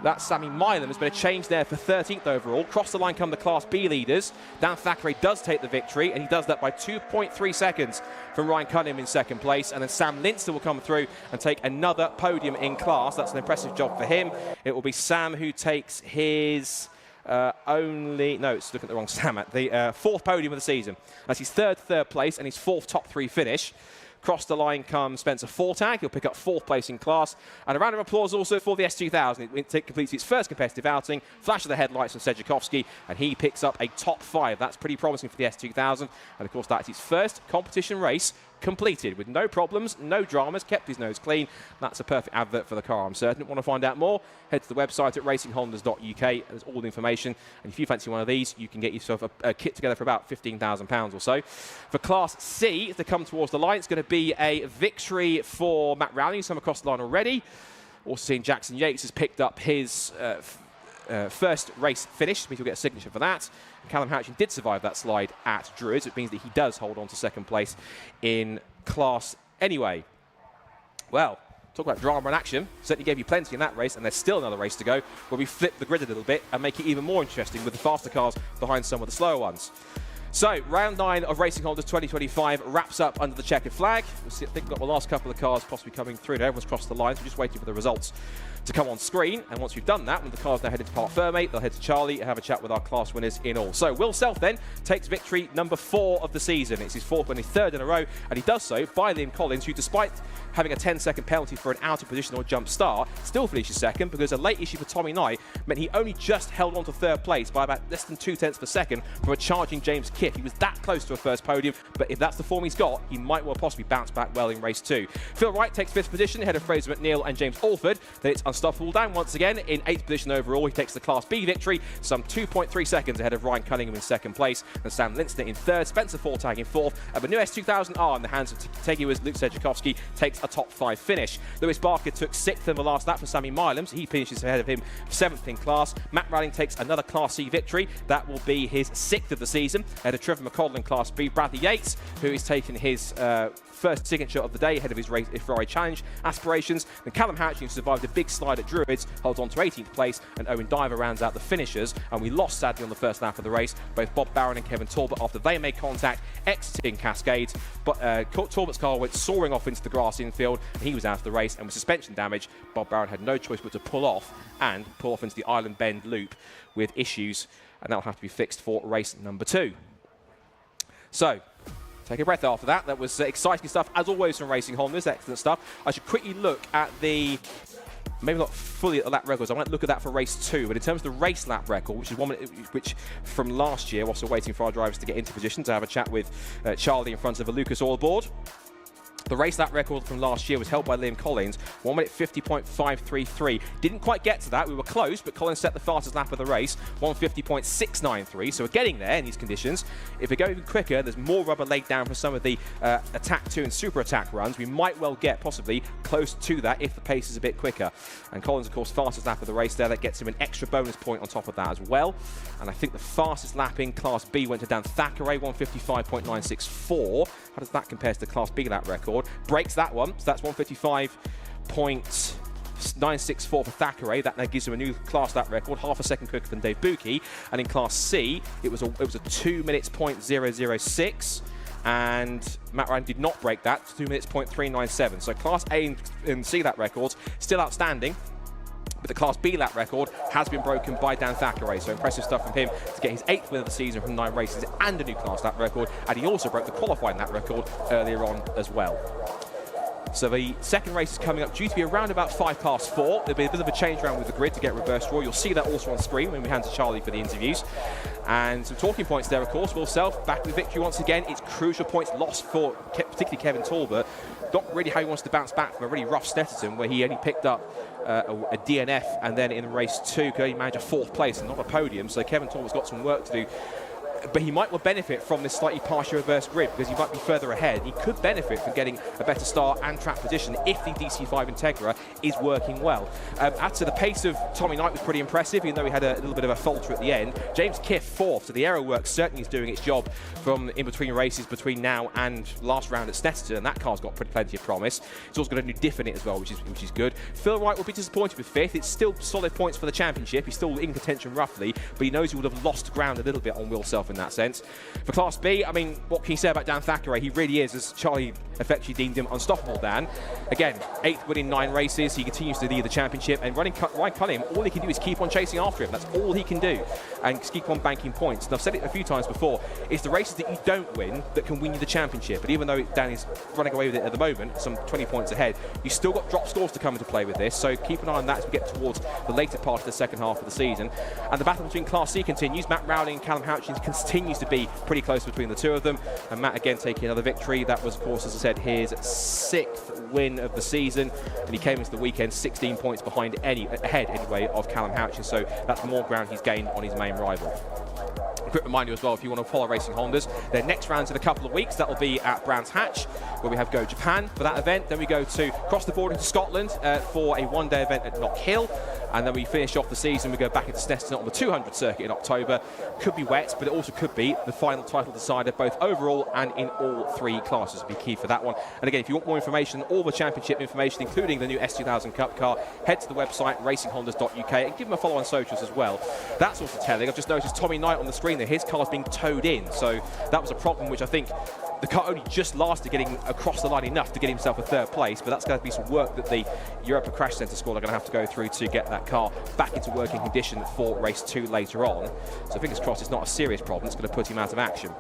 that's Sammy Milam. There's been a change there for 13th overall. Cross the line come the Class B leaders. Dan Thackeray does take the victory, and he does that by 2.3 seconds from Ryan Cunningham in 2nd place. And then Sam Linster will come through and take another podium in class. That's an impressive job for him. It will be Sam who takes his it's looking at the wrong Sam at the 4th podium of the season. That's his 3rd place and his 4th top 3 finish. Across the line comes Spencer Fortag. He'll pick up 4th place in class. And a round of applause also for the S2000. It completes its first competitive outing. Flash of the headlights from Sanjukovski, and he picks up a top 5. That's pretty promising for the S2000. And of course, that's its first competition race completed with no problems, no dramas, kept his nose clean. That's a perfect advert for the car, I'm certain. Want to find out more? Head to the website at racinghondas.uk. There's all the information. And if you fancy one of these, you can get yourself a kit together for about £15,000 or so. For Class C, if they come towards the line, it's going to be a victory for Matt Rowling, who's come across the line already. Also seeing Jackson Yates has picked up his first race finish, means he'll get a signature for that. And Callum Houchin did survive that slide at Druids, which means that he does hold on to 2nd place in class anyway. Well, talk about drama and action. Certainly gave you plenty in that race, and there's still another race to go where we flip the grid a little bit and make it even more interesting with the faster cars behind some of the slower ones. So, round 9 of Racing Honda's 2025 wraps up under the checkered flag. I think we've got the last couple of cars possibly coming through. Now everyone's crossed the line, so we're just waiting for the results to come on screen. And once we've done that, when the cars now headed to Parc Fermé, they'll head to Charlie and have a chat with our class winners in all. So, Will Self then takes victory number 4 of the season. It's his 4th and his 3rd in a row, and he does so by Liam Collins, who, despite having a 10-second penalty for an out of position or jump start, still finishes 2nd because a late issue for Tommy Knight meant he only just held on to 3rd place by about less than 0.2 of a second from a charging James Kiff. He was that close to a first podium, but if that's the form he's got, he might well possibly bounce back well in race 2. Phil Wright takes 5th position ahead of Fraser McNeil and James Alford. Then it's Unstoppable Dan once again in 8th position overall. He takes the Class B victory, some 2.3 seconds ahead of Ryan Cunningham in 2nd place, and Sam Linstner in 3rd, Spencer Fortag in 4th, and the new S2000R in the hands of Tegui's Luke Sanjukovski takes a top 5 finish. Lewis Barker took 6th in the last lap for Sammy Milems. He finishes ahead of him 7th in class. Matt Rowling takes another Class C victory. That will be his 6th of the season ahead of Trevor McColl in Class B. Bradley Yates, who is taking his first signature of the day ahead of his Ferrari Challenge aspirations. Then Callum Hatching, who survived a big slide at Druids, holds on to 18th place, and Owen Diver rounds out the finishers. And we lost, sadly, on the first lap of the race, both Bob Barron and Kevin Talbot after they made contact exiting Cascades. But Talbot's car went soaring off into the grass infield, and he was out of the race. And with suspension damage, Bob Barron had no choice but to pull off into the Island Bend loop with issues, and that'll have to be fixed for race number 2. So, take a breath after that. That was exciting stuff, as always, from Racing Honda's. Excellent stuff. I should quickly look at the, maybe not fully at the lap records, I might look at that for race 2, but in terms of the race lap record, which is 1 minute, which from last year, whilst we're waiting for our drivers to get into position to have a chat with Charlie in front of a Lucas Oil board. The race lap record from last year was held by Liam Collins, 1 minute 50.533. Didn't quite get to that, we were close, but Collins set the fastest lap of the race, 150.693. So we're getting there in these conditions. If we go even quicker, there's more rubber laid down for some of the Attack 2 and Super Attack runs. We might well get possibly close to that if the pace is a bit quicker. And Collins, of course, fastest lap of the race there. That gets him an extra bonus point on top of that as well. And I think the fastest lap in Class B went to Dan Thackeray, 155.964. How does that compare to the Class B lap record? Breaks that one, so that's 155.964 for Thackeray. That now gives him a new class lap record, half a second quicker than Dave Buki. And in Class C, it was a 2 minutes .006. And Matt Ryan did not break that, 2 minutes .397. So Class A and C lap records still outstanding. But the Class B lap record has been broken by Dan Thackeray. So impressive stuff from him to get his 8th win of the season from 9 races and a new class lap record. And he also broke the qualifying lap record earlier on as well. So the second race is coming up, due to be around about 4:05. There'll be a bit of a change around with the grid to get reverse draw. You'll see that also on screen when we hand to Charlie for the interviews. And some talking points there, of course. Will Self back with victory once again. It's crucial points lost for particularly Kevin Talbot. Not really how he wants to bounce back from a really rough Snetterton, where he only picked up a DNF, and then in race 2 could only manage a 4th place and not a podium. So Kevin Talbot's got some work to do. But he might well benefit from this slightly partial reverse grid because he might be further ahead. He could benefit from getting a better start and track position if the DC5 Integra is working well. As to the pace of Tommy Knight was pretty impressive, even though he had a little bit of a falter at the end. James Kiff 4th, so the aero work certainly is doing its job from in between races between now and last round at Snetterton, and that car's got plenty of promise. It's also got a new diff in it as well, which is good. Phil Wright will be disappointed with 5th. It's still solid points for the championship. He's still in contention roughly, but he knows he would have lost ground a little bit on Will Self in that sense. For Class B, I mean, what can you say about Dan Thackeray? He really is, as Charlie effectively deemed him, unstoppable, Dan. Again, 8th win in 9 races. He continues to lead the championship, and Ryan Cunningham, all he can do is keep on chasing after him. That's all he can do, and keep on banking points. And I've said it a few times before, it's the races that you don't win that can win you the championship. But even though Dan is running away with it at the moment, some 20 points ahead, you've still got drop scores to come into play with this, so keep an eye on that as we get towards the later part of the second half of the season. And the battle between Class C continues. Matt Rowling and Callum Houchins continues to be pretty close between the two of them, and Matt again taking another victory. That was, of course, as I said, his 6th win of the season, and he came into the weekend 16 points ahead of Callum Houchins, so that's more ground he's gained on his main rival. A quick reminder as well, if you want to follow Racing Hondas, their next round's in a couple of weeks. That will be at Brands Hatch, where we have Go Japan for that event. Then we go to cross the border into Scotland for a one-day event at Knock Hill. And then we finish off the season, we go back into Snetterton on the 200 circuit in October. Could be wet, but it also could be the final title decider, both overall and in all 3 classes. Will be key for that one. And again, if you want more information, all the championship information, including the new S2000 Cup car, head to the website racinghondas.uk and give them a follow on socials as well. That's also telling. I've just noticed Tommy Knight on the screen there. His car's being towed in, so that was a problem which I think the car only just lasted getting across the line enough to get himself a 3rd place, but that's going to be some work that the Europa Crash Centre squad are going to have to go through to get that car back into working condition for race 2 later on. So fingers crossed it's not a serious problem. It's going to put him out of action.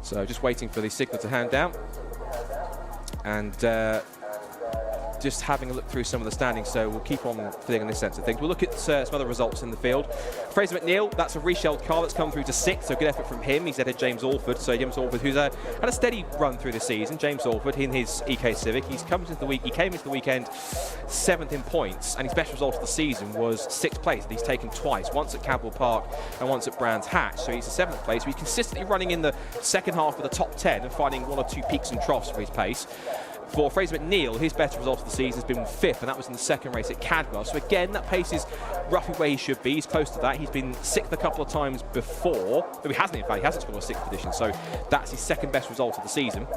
So just waiting for the signal to hand down. And just having a look through some of the standings, so we'll keep on filling in this sense of things. We'll look at some other results in the field. Fraser McNeil, that's a reshelled car that's come through to 6th, so good effort from him. He's ahead of James Alford, so James Alford, who's had a steady run through the season. James Alford in his EK Civic, he came into the weekend 7th in points, and his best result of the season was 6th place. He's taken twice, once at Cadwell Park and once at Brands Hatch, so he's a 7th place. He's consistently running in the second half of the top 10 and finding 1 or 2 peaks and troughs for his pace. For Fraser McNeil, his best result of the season has been 5th, and that was in the 2nd race at Cadwell. So again, that pace is roughly where he should be. He's close to that. He's been 6th a couple of times before. No, he hasn't, in fact. He hasn't scored a 6th position. So that's his 2nd best result of the season.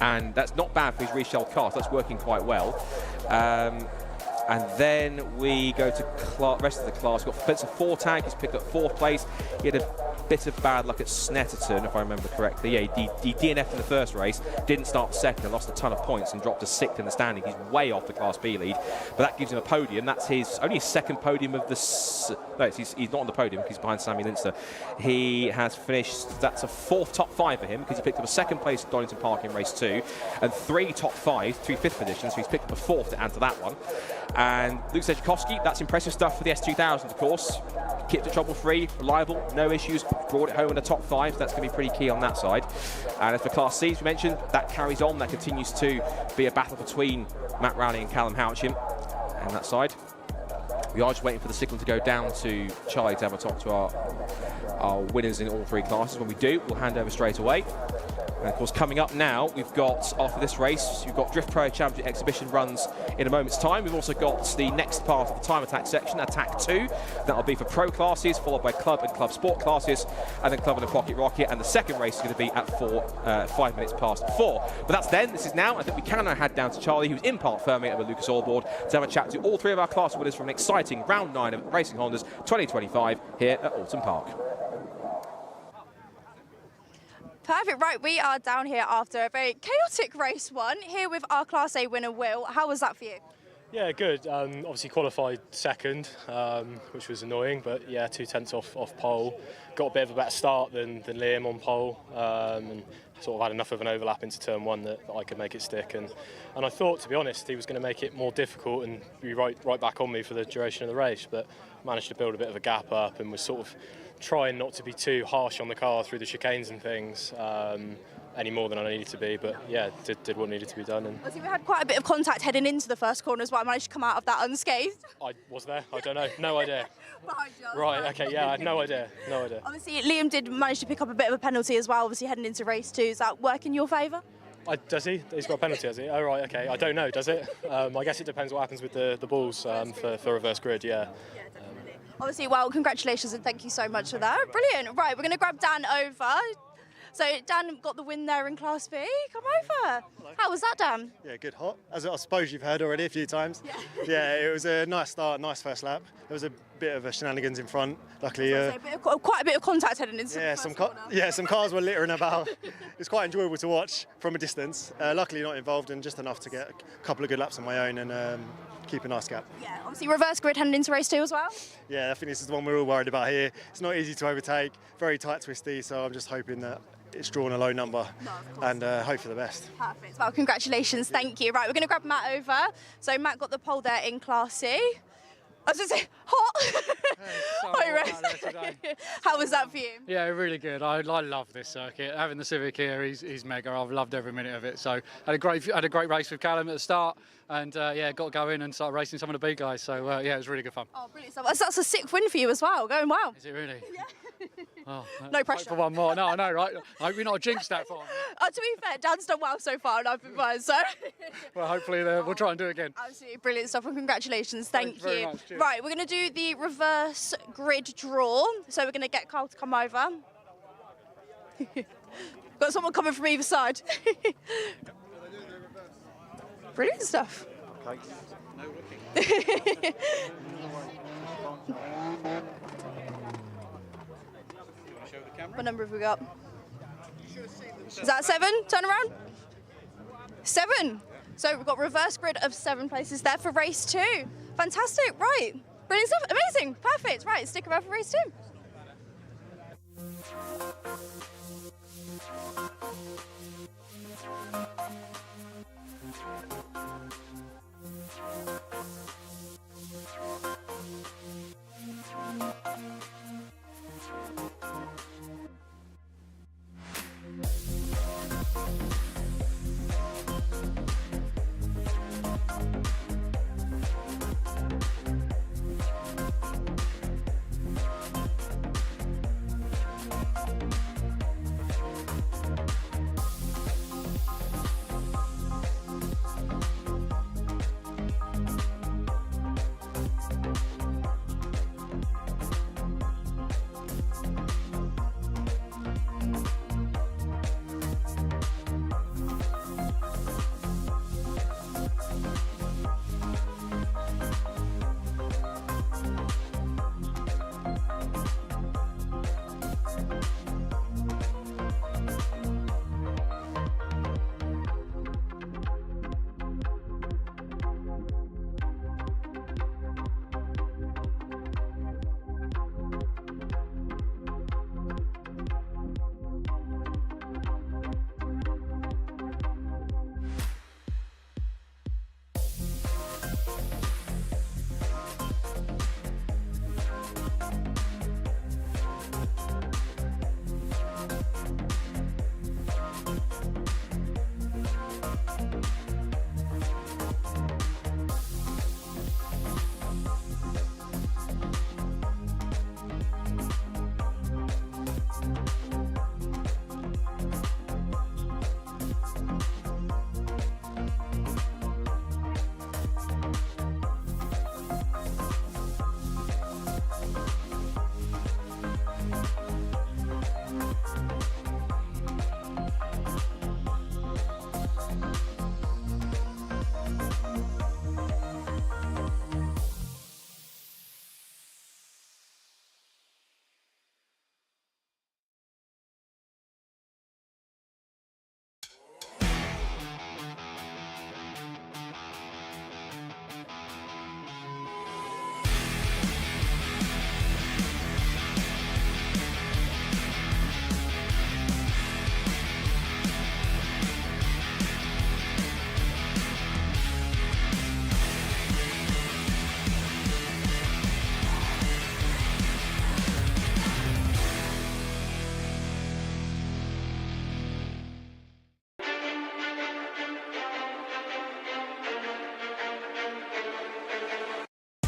And that's not bad for his reshelled car. So that's working quite well. And then we go to rest of the class. We've got Spencer Fortag. He's picked up 4th place. He had a bit of bad luck at Snetterton, if I remember correctly. Yeah, he DNF'd in the 1st race, didn't start 2nd, and lost a ton of points and dropped to 6th in the standing. He's way off the Class B lead, but that gives him a podium. That's only his 2nd podium of the... No, he's not on the podium because he's behind Sammy Linster. He has finished... That's a 4th top 5 for him because he picked up a 2nd place at Oulton Park in race 2 and 3 top 5s, 3 5th positions, so he's picked up a 4th to add to that one. And Luke Sanjukovski, that's impressive stuff for the S2000, of course. Kept it trouble-free, reliable, no issues, brought it home in the top 5, so that's going to be pretty key on that side. And as for Class C, as we mentioned, that carries on. That continues to be a battle between Matt Rowley and Callum Houcham on that side. We are just waiting for the signal to go down to Charlie to have a talk to our winners in all 3 classes. When we do, we'll hand over straight away. And of course, coming up now, we've got, after this race, you've got Drift Pro Championship exhibition runs in a moment's time. We've also got the next part of the time attack section, Attack 2. That'll be for pro classes, followed by club and club sport classes, and then club and a pocket rocket. And the second race is going to be at 5 minutes past 4. But that's then. This is now. I think we can now head down to Charlie, who's in Park Fermier with Lucas Allboard, to have a chat to all 3 of our class winners from an exciting round 9 of Racing Hondas 2025 here at Oulton Park. Perfect, right, we are down here after a very chaotic race 1, here with our Class A winner, Will. How was that for you? Yeah, good. Obviously qualified 2nd, which was annoying, but yeah, 2 tenths off pole. Got a bit of a better start than Liam on pole, and sort of had enough of an overlap into turn 1 that I could make it stick. And I thought, to be honest, he was going to make it more difficult and be right back on me for the duration of the race, but managed to build a bit of a gap up and was sort of trying not to be too harsh on the car through the chicanes and things any more than I needed to be, but yeah, did what needed to be done. And I think we had quite a bit of contact heading into the first corner as well. I managed to come out of that unscathed. I was there? I don't know. No idea. Right, okay, yeah, I had no idea. Obviously, Liam did manage to pick up a bit of a penalty as well, obviously heading into race 2. Is that work in your favour? Does he? He's got a penalty, has he? Oh, right, okay. I don't know, does it? I guess it depends what happens with the balls for reverse grid, yeah. Obviously, well, congratulations and thank you so much for that. Brilliant. Right, we're going to grab Dan over. So Dan got the win there in Class B. Come over. Hello. How was that, Dan? Yeah, good. Hot, as I suppose you've heard already a few times. Yeah, it was a nice start, nice first lap. There was a bit of a shenanigans in front. Luckily, quite a bit of contact heading into yeah, some cars were littering about. It was quite enjoyable to watch from a distance. Luckily, not involved, and just enough to get a couple of good laps on my own and keep a nice gap. Yeah, obviously reverse grid heading into race 2 as well. Yeah, I think this is the one we're all worried about here. It's not easy to overtake, very tight, twisty. So I'm just hoping that it's drawn a low number and hope for the best. Perfect. Well, congratulations. Thank you. Right, we're going to grab Matt over. So Matt got the pole there in Class C. I was going to say, hot. How was that for you? Yeah, really good. I love this circuit. Having the Civic here, he's mega. I've loved every minute of it. So had a great race with Callum at the start. and yeah, got to go in and start racing some of the big guys. So yeah, it was really good fun. Oh, brilliant stuff. That's a sick win for you as well. Going well. Is it really? Yeah. Oh, No pressure. For one more. No, I know, right? I hope you're not jinxed that far. To be fair, Dan's done well so far, and I've been fine. So. Well, hopefully we'll try and do it again. Absolutely brilliant stuff, and congratulations. Thank very you. much. Cheers. Right, we're going to do the reverse grid draw. So we're going to get Carl to come over. Got someone coming from either side. Brilliant stuff. Okay. What number have we got? Is that 7? Turn around. 7. So we've got reverse grid of 7 places there for race 2. Fantastic, right. Brilliant stuff, amazing, perfect. Right, stick around for race 2.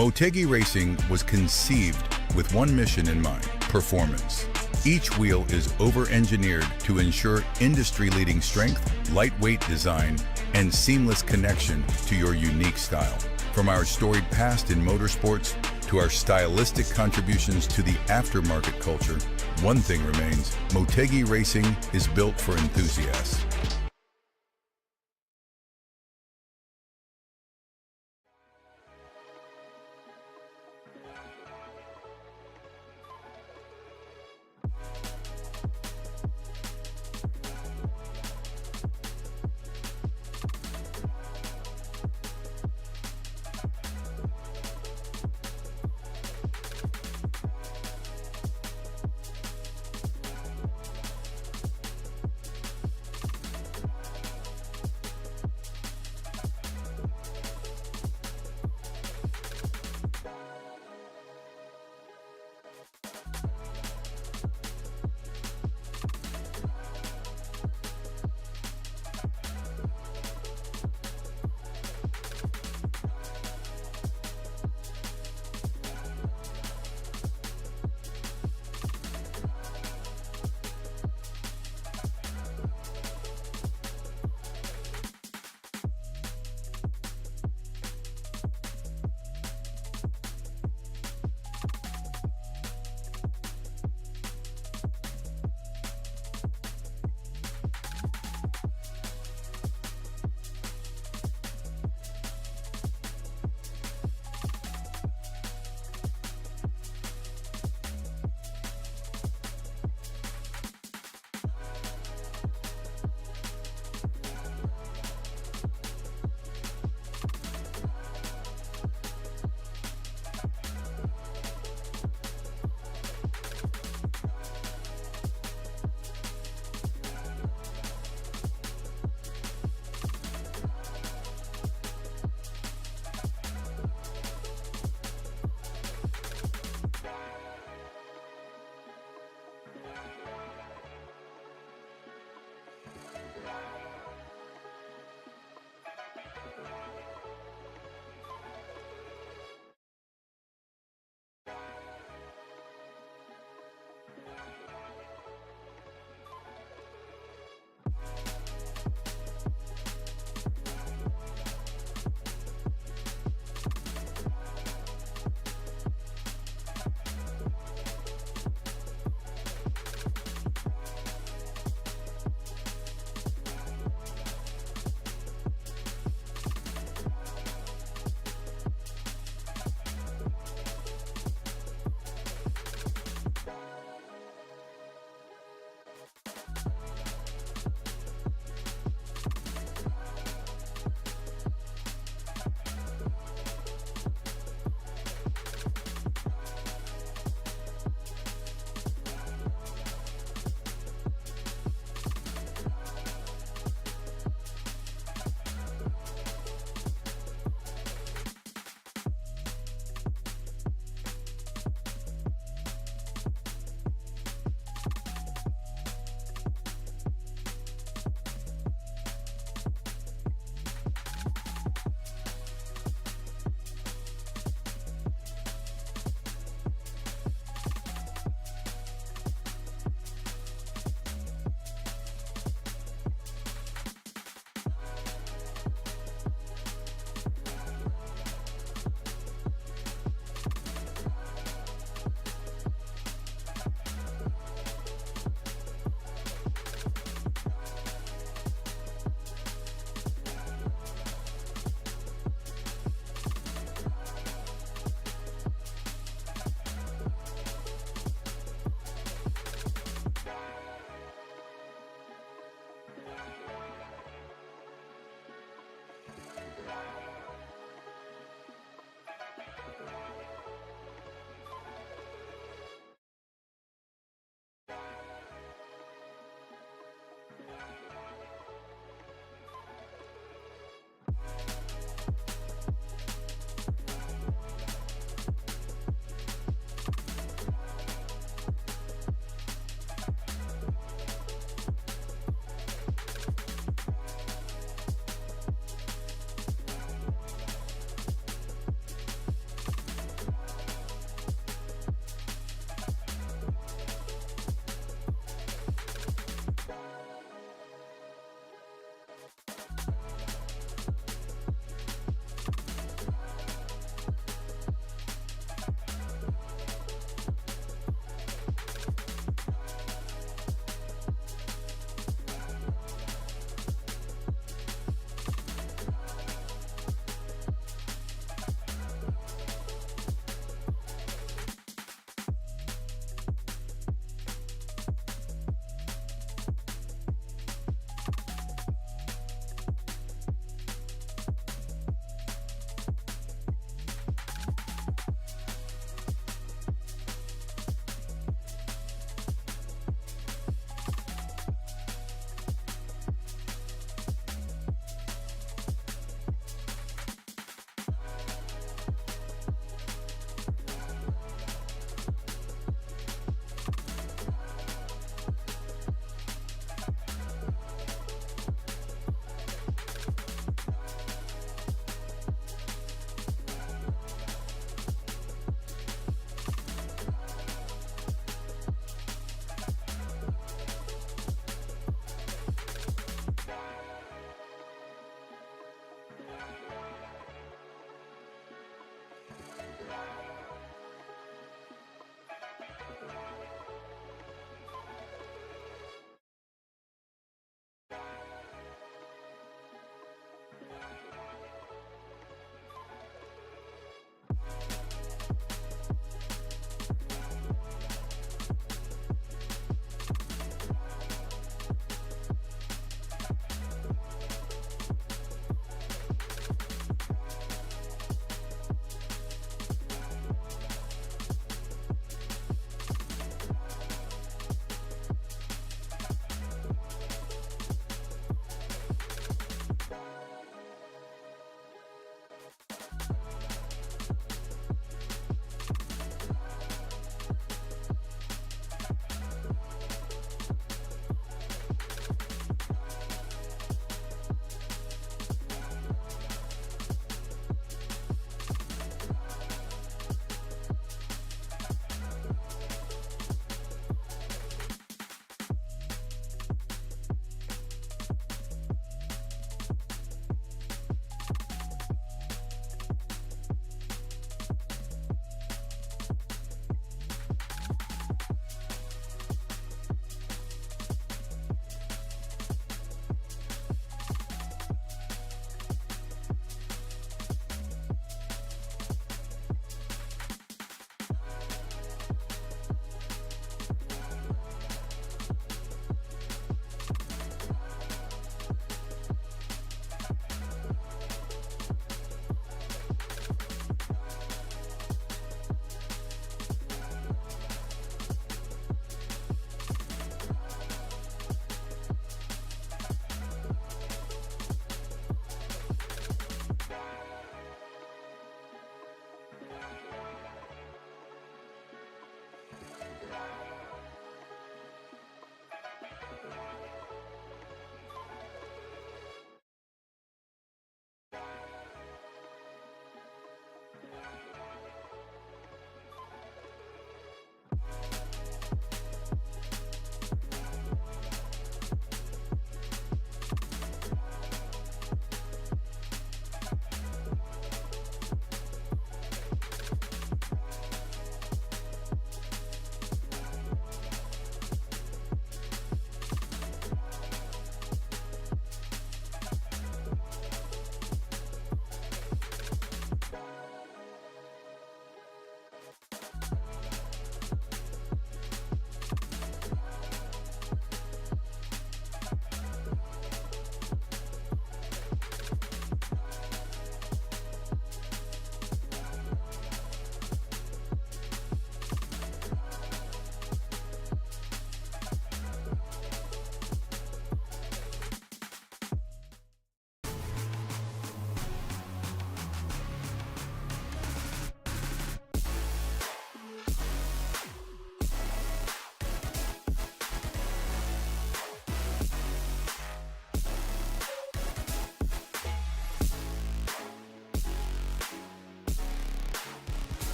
Motegi Racing was conceived with one mission in mind: performance. Each wheel is over-engineered to ensure industry-leading strength, lightweight design, and seamless connection to your unique style. From our storied past in motorsports to our stylistic contributions to the aftermarket culture, one thing remains: Motegi Racing is built for enthusiasts.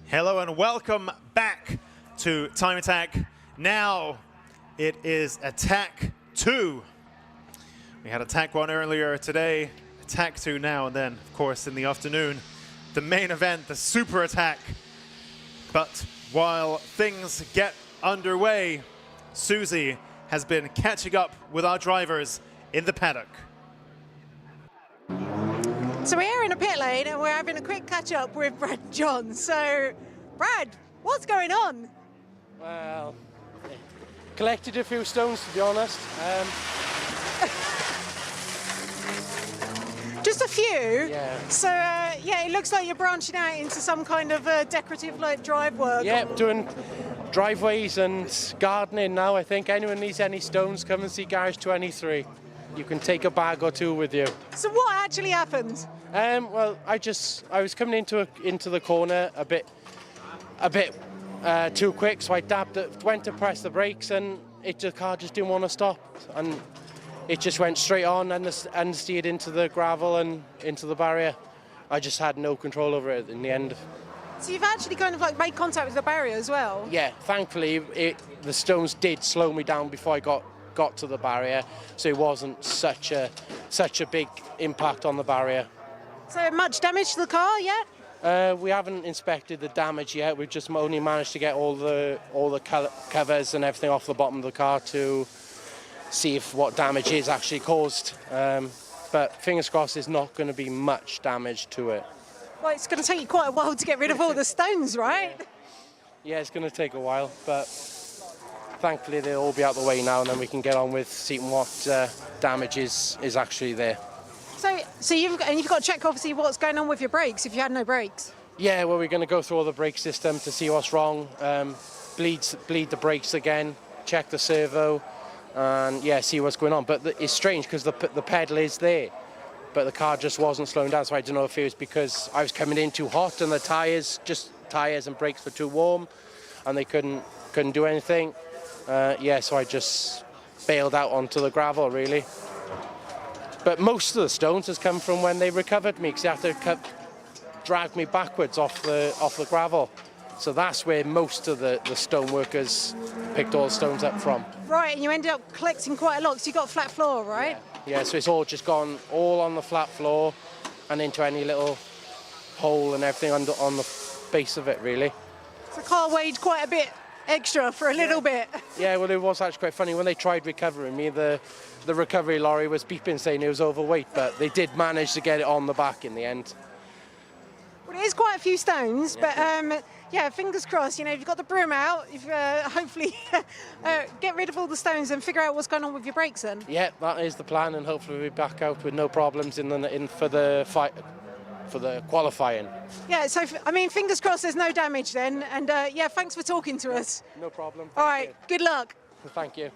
Hello and welcome back to Time Attack. Now it is Attack 2. We had Attack 1 earlier today, Attack 2 now, and then, of course, in the afternoon, the main event, the Super Attack. But while things get underway, Susie has been catching up with our drivers in the paddock. So we're here in a pit lane and we're having a quick catch up with Brad and John. So, Brad, what's going on? Well, collected a few stones, to be honest. Just a few? Yeah. So, yeah, it looks like you're branching out into some kind of decorative like drive work. Yeah, doing driveways and gardening now, I think. Anyone needs any stones, come and see Garage 23. You can take a bag or two with you. So what actually happened? Well, I was coming into the corner a bit too quick, so I went to press the brakes, and the car just didn't want to stop, and it just went straight on and steered into the gravel and into the barrier. I just had no control over it in the end. So you've actually kind of like made contact with the barrier as well? Yeah, thankfully the stones did slow me down before I got to the barrier, so it wasn't such a big impact on the barrier. So much damage to the car yet? We haven't inspected the damage yet. We've just only managed to get all the covers and everything off the bottom of the car to see if what damage is actually caused. But fingers crossed, there's not going to be much damage to it. Well, it's going to take you quite a while to get rid of all the stones, right? Yeah, it's going to take a while, but thankfully they'll all be out the way now, and then we can get on with seeing what damage is actually there. So you've got to check obviously what's going on with your brakes if you had no brakes. Yeah, well, we're going to go through all the brake system to see what's wrong, bleed the brakes again, check the servo, and yeah, see what's going on. But it's strange because the pedal is there, but the car just wasn't slowing down. So I don't know if it was because I was coming in too hot and the tires and brakes were too warm, and they couldn't do anything. Yeah, so I just bailed out onto the gravel, really. But most of the stones has come from when they recovered me, because they had to drag me backwards off the gravel. So that's where most of the stone workers picked all the stones up from. Right, and you ended up collecting quite a lot, because you got a flat floor, right? Yeah, so it's all just gone all on the flat floor and into any little hole and everything on the base of it, really. So the car weighed quite a bit extra for a little bit. Yeah, well, it was actually quite funny. When they tried recovering me, the recovery lorry was beeping saying it was overweight, but they did manage to get it on the back in the end. Well, it is quite a few stones, but yeah, fingers crossed. You know, if you've got the broom out, if hopefully get rid of all the stones and figure out what's going on with your brakes then. Yeah, that is the plan, and hopefully we'll be back out with no problems for the qualifying. Yeah, so I mean, fingers crossed there's no damage then, and yeah, thanks for talking to us. No problem. All right, good luck. Thank you.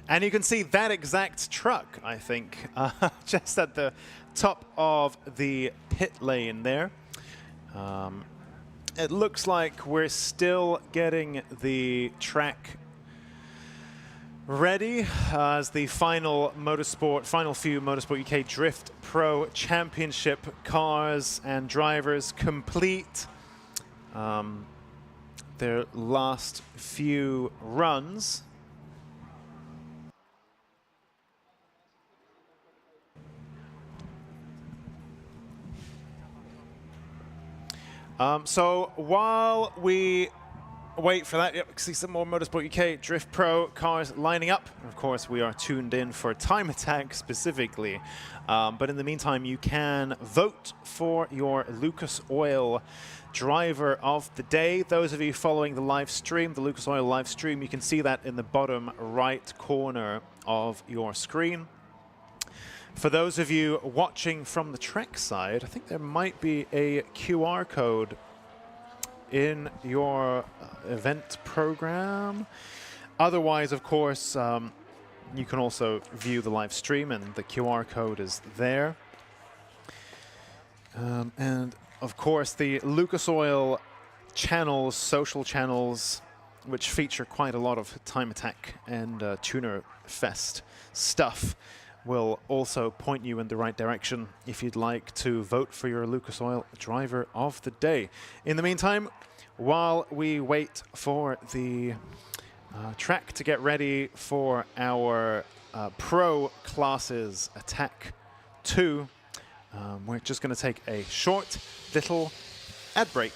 And you can see that exact truck, I think, just at the top of the pit lane there. It looks like we're still getting the track ready as the final few Motorsport UK Drift Pro Championship cars and drivers complete their last few runs. So while we wait for that, yep, see some more Motorsport UK Drift Pro cars lining up. Of course, we are tuned in for Time Attack specifically. But in the meantime, you can vote for your Lucas Oil driver of the day. Those of you following the live stream, the Lucas Oil live stream, you can see that in the bottom right corner of your screen. For those of you watching from the track side, I think there might be a QR code in your event program. Otherwise, of course, you can also view the live stream, and the QR code is there. And of course, the Lucas Oil channels, social channels, which feature quite a lot of Time Attack and Tuner Fest stuff, will also point you in the right direction if you'd like to vote for your Lucas Oil Driver of the Day. In the meantime, while we wait for the track to get ready for our Pro Classes Attack 2, we're just going to take a short little ad break.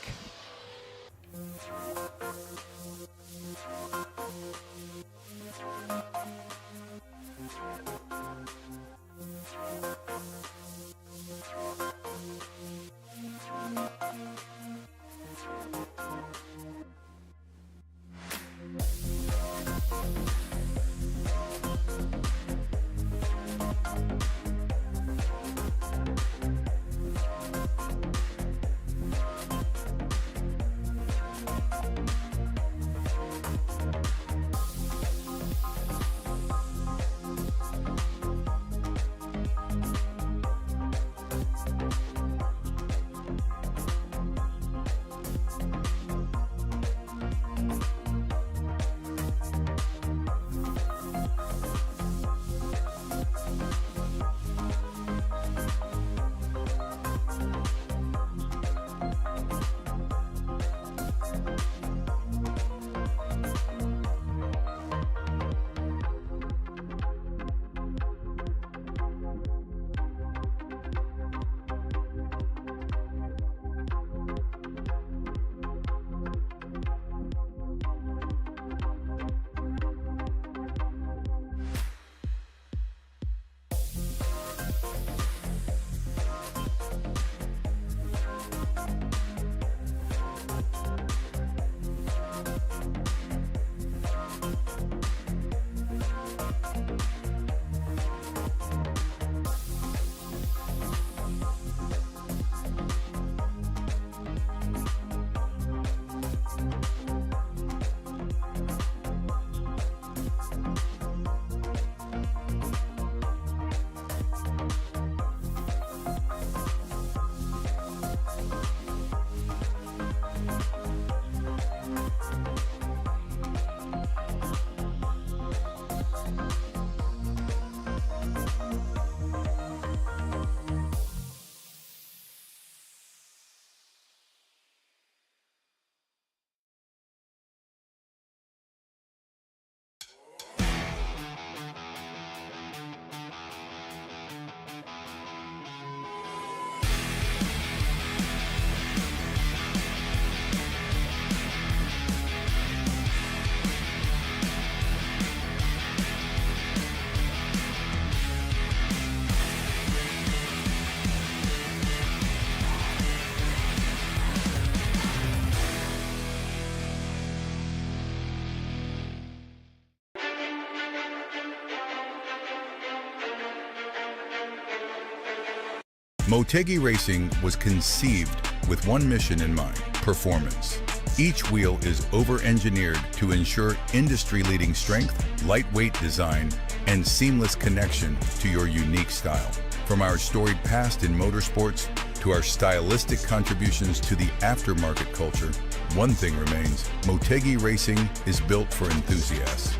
Motegi Racing was conceived with one mission in mind: performance. Each wheel is over-engineered to ensure industry-leading strength, lightweight design, and seamless connection to your unique style. From our storied past in motorsports to our stylistic contributions to the aftermarket culture, one thing remains: Motegi Racing is built for enthusiasts.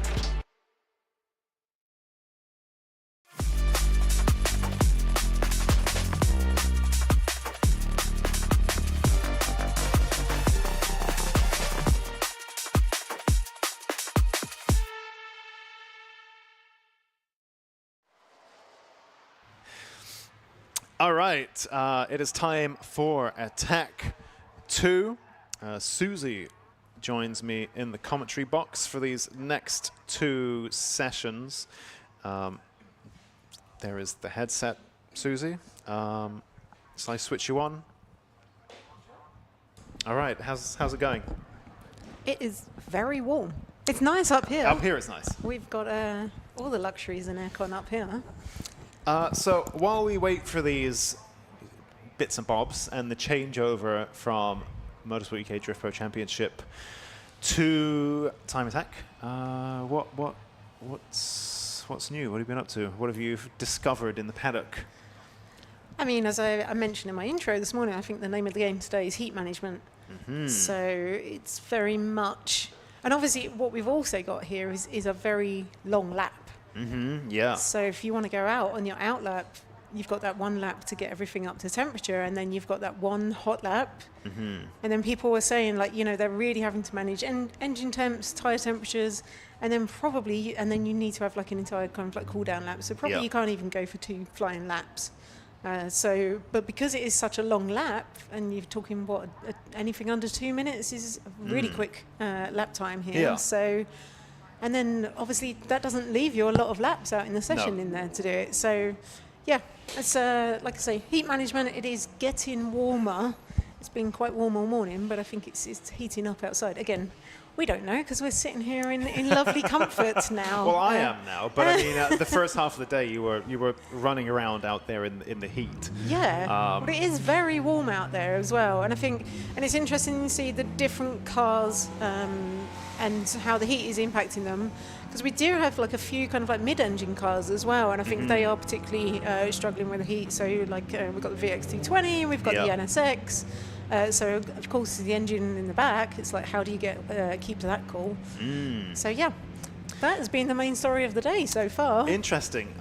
All right, it is time for Attack 2. Susie joins me in the commentary box for these next two sessions. There is the headset, Susie. Shall I switch you on? All right, how's it going? It is very warm. It's nice up here. Up here it's nice. We've got all the luxuries in aircon up here. So while we wait for these bits and bobs and the changeover from Motorsport UK Drift Pro Championship to Time Attack, what's new? What have you been up to? What have you discovered in the paddock? I mean, as I mentioned in my intro this morning, I think the name of the game today is heat management. Mm-hmm. So it's very much, and obviously what we've also got here is a very long lap. Yeah. So if you want to go out on your out lap, you've got that one lap to get everything up to temperature, and then you've got that one hot lap. And then people were saying, like, you know, they're really having to manage engine temps, tyre temperatures, and then you need to have like an entire kind of like cool down lap. So probably you can't even go for 2 flying laps. But because it is such a long lap, and you're talking anything under 2 minutes is a really quick lap time here. Yeah. So, and then obviously that doesn't leave you a lot of laps out in the session in there to do it. So, yeah, it's like I say, heat management. It is getting warmer. It's been quite warm all morning, but I think it's heating up outside again. We don't know because we're sitting here in lovely comfort now. Well, I am now, but I mean, the first half of the day you were running around out there in the heat. Yeah, but it is very warm out there as well, and I think, and it's interesting to see the different cars and how the heat is impacting them, because we do have like a few kind of like mid-engine cars as well, and I think they are particularly struggling with the heat. So like we've got the VX220, we've got the NSX. So of course the engine in the back, it's like how do you keep that cool? So yeah, that has been the main story of the day so far. Interesting.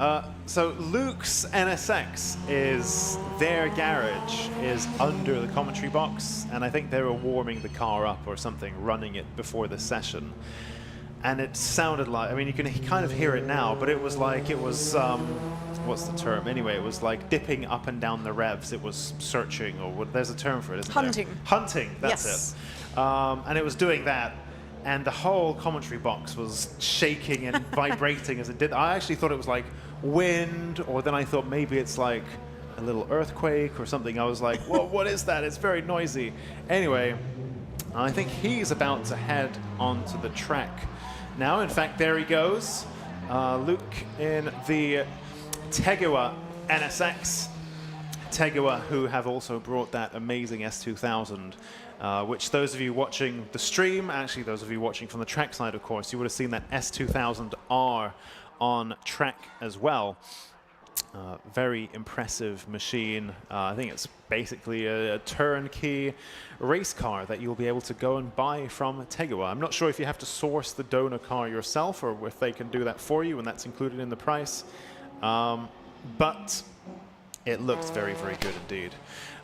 So Luke's NSX is their garage is under the commentary box, and I think they were warming the car up or something, running it before the session. And it sounded like, I mean, you can kind of hear it now, but it was like, what's the term? Anyway, it was like dipping up and down the revs. It was searching, or there's a term for it, isn't Hunting. there? Hunting, that's it. And it was doing that, and the whole commentary box was shaking and vibrating as it did. I actually thought it was like wind, or then I thought maybe it's like a little earthquake or something. I was like, whoa, what is that? It's very noisy. Anyway, I think he's about to head onto the track now. In fact, there he goes. Luke in the Tegawa NSX. Tegawa, who have also brought that amazing S2000, which those of you watching the stream, actually those of you watching from the track side, of course, you would have seen that S2000R on track as well. Very impressive machine. I think it's basically a turnkey race car that you'll be able to go and buy from Tegawa. I'm not sure if you have to source the donor car yourself or if they can do that for you and that's included in the price. But it looks very, very good indeed.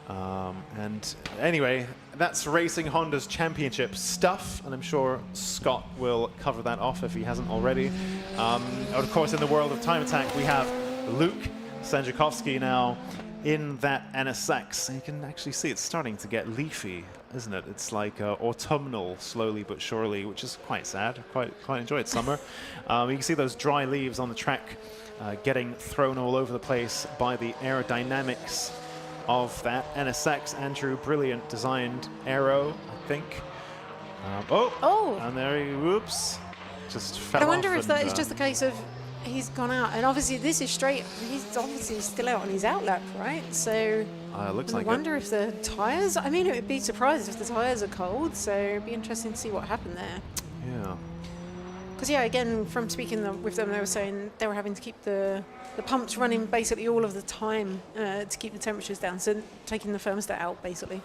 And anyway, that's Racing Honda's championship stuff, and I'm sure Scott will cover that off if he hasn't already. Of course, in the world of Time Attack, we have Luke Sanjukovski now in that NSX. And you can actually see it's starting to get leafy, isn't it? It's like autumnal, slowly but surely, which is quite sad. Quite enjoyed summer. You can see those dry leaves on the track getting thrown all over the place by the aerodynamics of that NSX. Andrew, brilliant designed aero, I think. And there he, whoops, just fell off. I wonder if that is just a case of he's gone out, and obviously this is straight. He's obviously still out on his out lap, right? So looks I like wonder if the tyres. I mean, it would be surprised if the tyres are cold. So it'd be interesting to see what happened there. Yeah. Because yeah, again, from speaking with them, they were saying they were having to keep the pumps running basically all of the time to keep the temperatures down. So taking the thermostat out basically,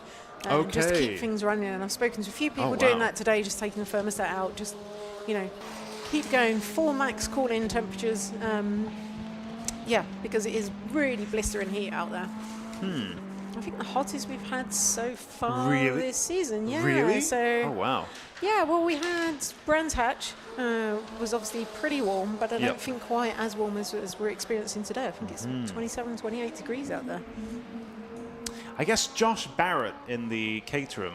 just to keep things running. And I've spoken to a few people doing that today, just taking the thermostat out, just keep going, full max cooling temperatures. Yeah, because it is really blistering heat out there. I think the hottest we've had so far this season. Yeah. Really? So. Oh wow. Yeah, well, we had Brands Hatch, was obviously pretty warm, but I don't think quite as warm as we're experiencing today. I think it's 27, 28 degrees out there. I guess Josh Barrett in the Caterham.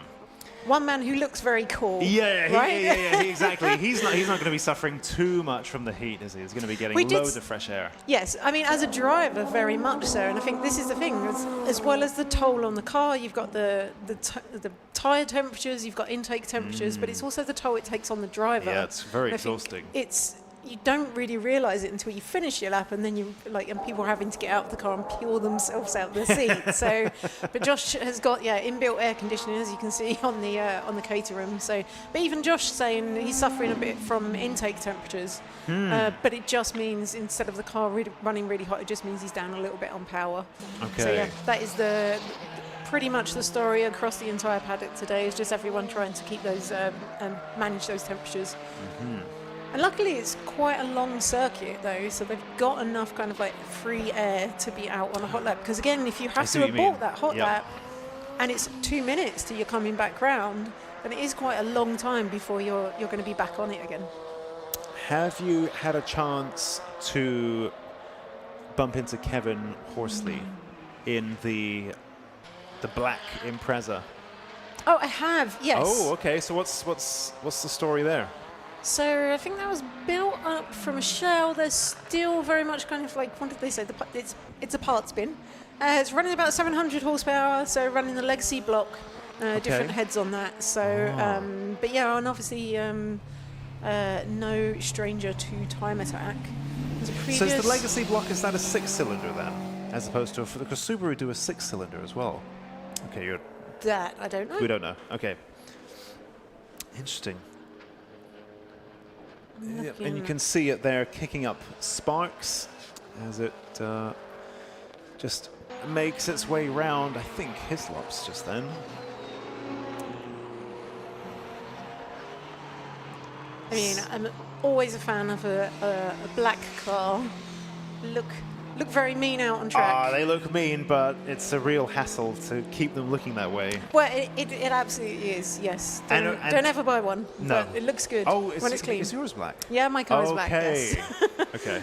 One man who looks very cool. Yeah, right? Exactly. He's not going to be suffering too much from the heat, is he? He's going to be getting loads of fresh air. Yes, I mean, as a driver, very much so. And I think this is the thing, as well as the toll on the car, you've got the tyre temperatures, you've got intake temperatures, but it's also the toll it takes on the driver. Yeah, it's very exhausting. You don't really realise it until you finish your lap, and then and people are having to get out of the car and peel themselves out the seat. So, but Josh has got inbuilt air conditioning, as you can see on the Caterham. So, but even Josh saying he's suffering a bit from intake temperatures, but it just means instead of the car running really hot, it just means he's down a little bit on power. Okay. So yeah, that is pretty much the story across the entire paddock today. Is just everyone trying to keep those and manage those temperatures. And luckily it's quite a long circuit though, so they've got enough kind of like free air to be out on a hot lap. Because again, if you have to abort that hot lap and it's 2 minutes till you're coming back round, then it is quite a long time before you're going to be back on it again. Have you had a chance to bump into Kevin Horsley in the black Impreza? Oh, I have, yes. Oh, okay. So what's the story there? So I think that was built up from a shell. There's still very much kind of like, what did they say? It's a parts bin. It's running about 700 horsepower, so running the legacy block, different heads on that. So, but yeah, and obviously no stranger to time attack. So is the legacy block, is that a 6-cylinder then, as opposed to because Subaru do a 6-cylinder as well? Okay, that I don't know. We don't know. Okay, interesting. Yeah, and you can see it there kicking up sparks as it just makes its way round. I think Hislop's just then. I mean, I'm always a fan of a black car. Look very mean out on track. Ah, they look mean, but it's a real hassle to keep them looking that way. Well, it absolutely is, yes. Don't ever buy one. No. But it looks good when it's clean. Is yours black? Yeah, my car is black, yes. Okay.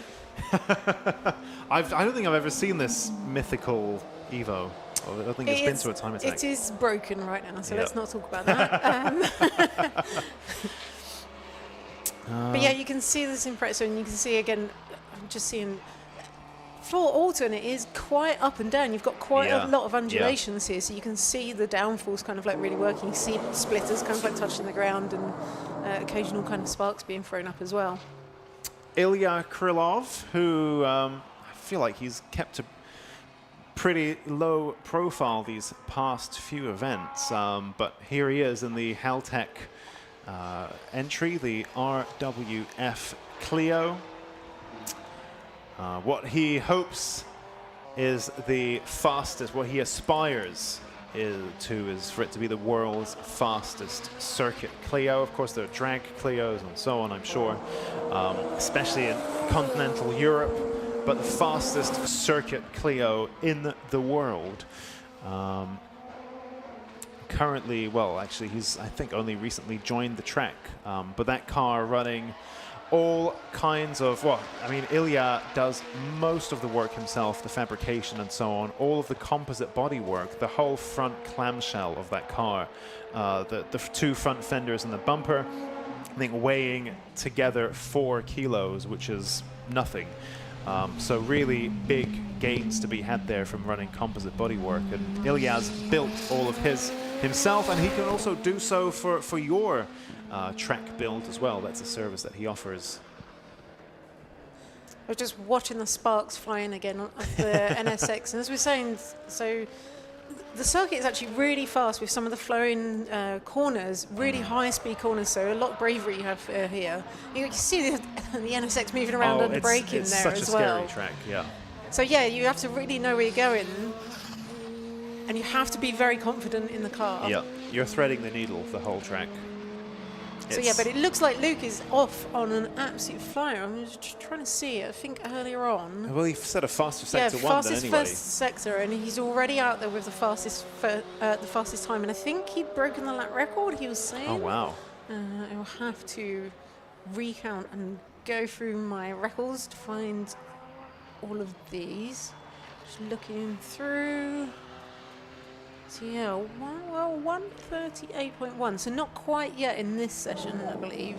I don't think I've ever seen this mythical Evo. I don't think it's been to a time attack. It is broken right now, so let's not talk about that. But yeah, you can see this impressor, and you can see again, I'm just seeing, for Alton, it is quite up and down. You've got quite a lot of undulations here, so you can see the downforce kind of like really working. You see splitters kind of like touching the ground, and occasional kind of sparks being thrown up as well. Ilya Krylov, who I feel like he's kept a pretty low profile these past few events, but here he is in the Haltech entry, the RWF Clio. What he hopes is the fastest, what he aspires is for it to be the world's fastest circuit Clio. Of course, there are drag Clios and so on, I'm sure, especially in continental Europe, but the fastest circuit Clio in the world. Currently, well, actually, he's, I think, only recently joined the track, but that car running all kinds of, well, I mean, Ilya does most of the work himself, the fabrication and so on, all of the composite body work, the whole front clamshell of that car, the two front fenders and the bumper, I think weighing together 4 kilos, which is nothing. So really big gains to be had there from running composite bodywork, and Ilya's built all of his himself, and he can also do so for your track build as well. That's a service that he offers. I was just watching the sparks flying again of the NSX, and as we're saying, so the circuit is actually really fast with some of the flowing corners, really high-speed corners, so a lot of bravery you have here. You can see the NSX moving around under braking there as well. It's such a scary track, yeah. So yeah, you have to really know where you're going, and you have to be very confident in the car. Yeah, you're threading the needle the whole track. So yeah, but it looks like Luke is off on an absolute flyer. I'm just trying to see it. I think earlier on. Well, he said a faster sector one then anyway. Fastest first sector, and he's already out there with the fastest time. And I think he'd broken the lap record. He was saying. Oh wow! I'll have to recount and go through my records to find all of these. Just looking through. So yeah, well, 138.1. So not quite yet in this session, I believe.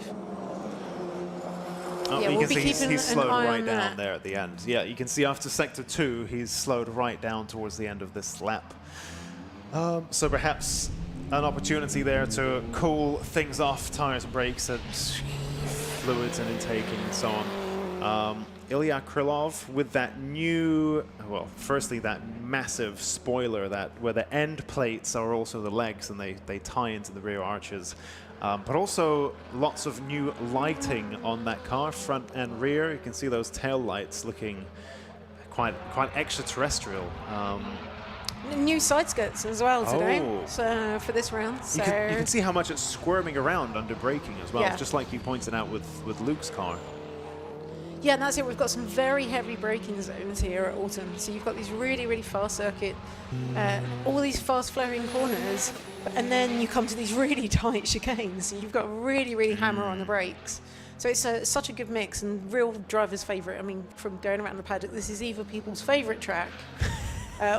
Oh, yeah, you we'll can be see he's slowed right down that. there at the end. Yeah, you can see after sector 2, he's slowed right down towards the end of this lap. So perhaps an opportunity there to cool things off, tires, brakes, and fluids and intaking and so on. Ilya Krylov with that new, well, firstly that massive spoiler that where the end plates are also the legs and they tie into the rear arches, but also lots of new lighting on that car, front and rear. You can see those tail lights looking quite extraterrestrial. New new side skirts as well today, Oh. so for this round. So You can see how much it's squirming around under braking as well, Yeah. just like you pointed out with Luke's car. yeah, and that's it. We've got some very heavy braking zones here at Alton. So you've got these really, really fast circuit, all these fast flowing corners, and then you come to these really tight chicanes. So you've got to really, really hammer on the brakes. So it's such a good mix and real driver's favourite. I mean, from going around the paddock, this is either people's favourite track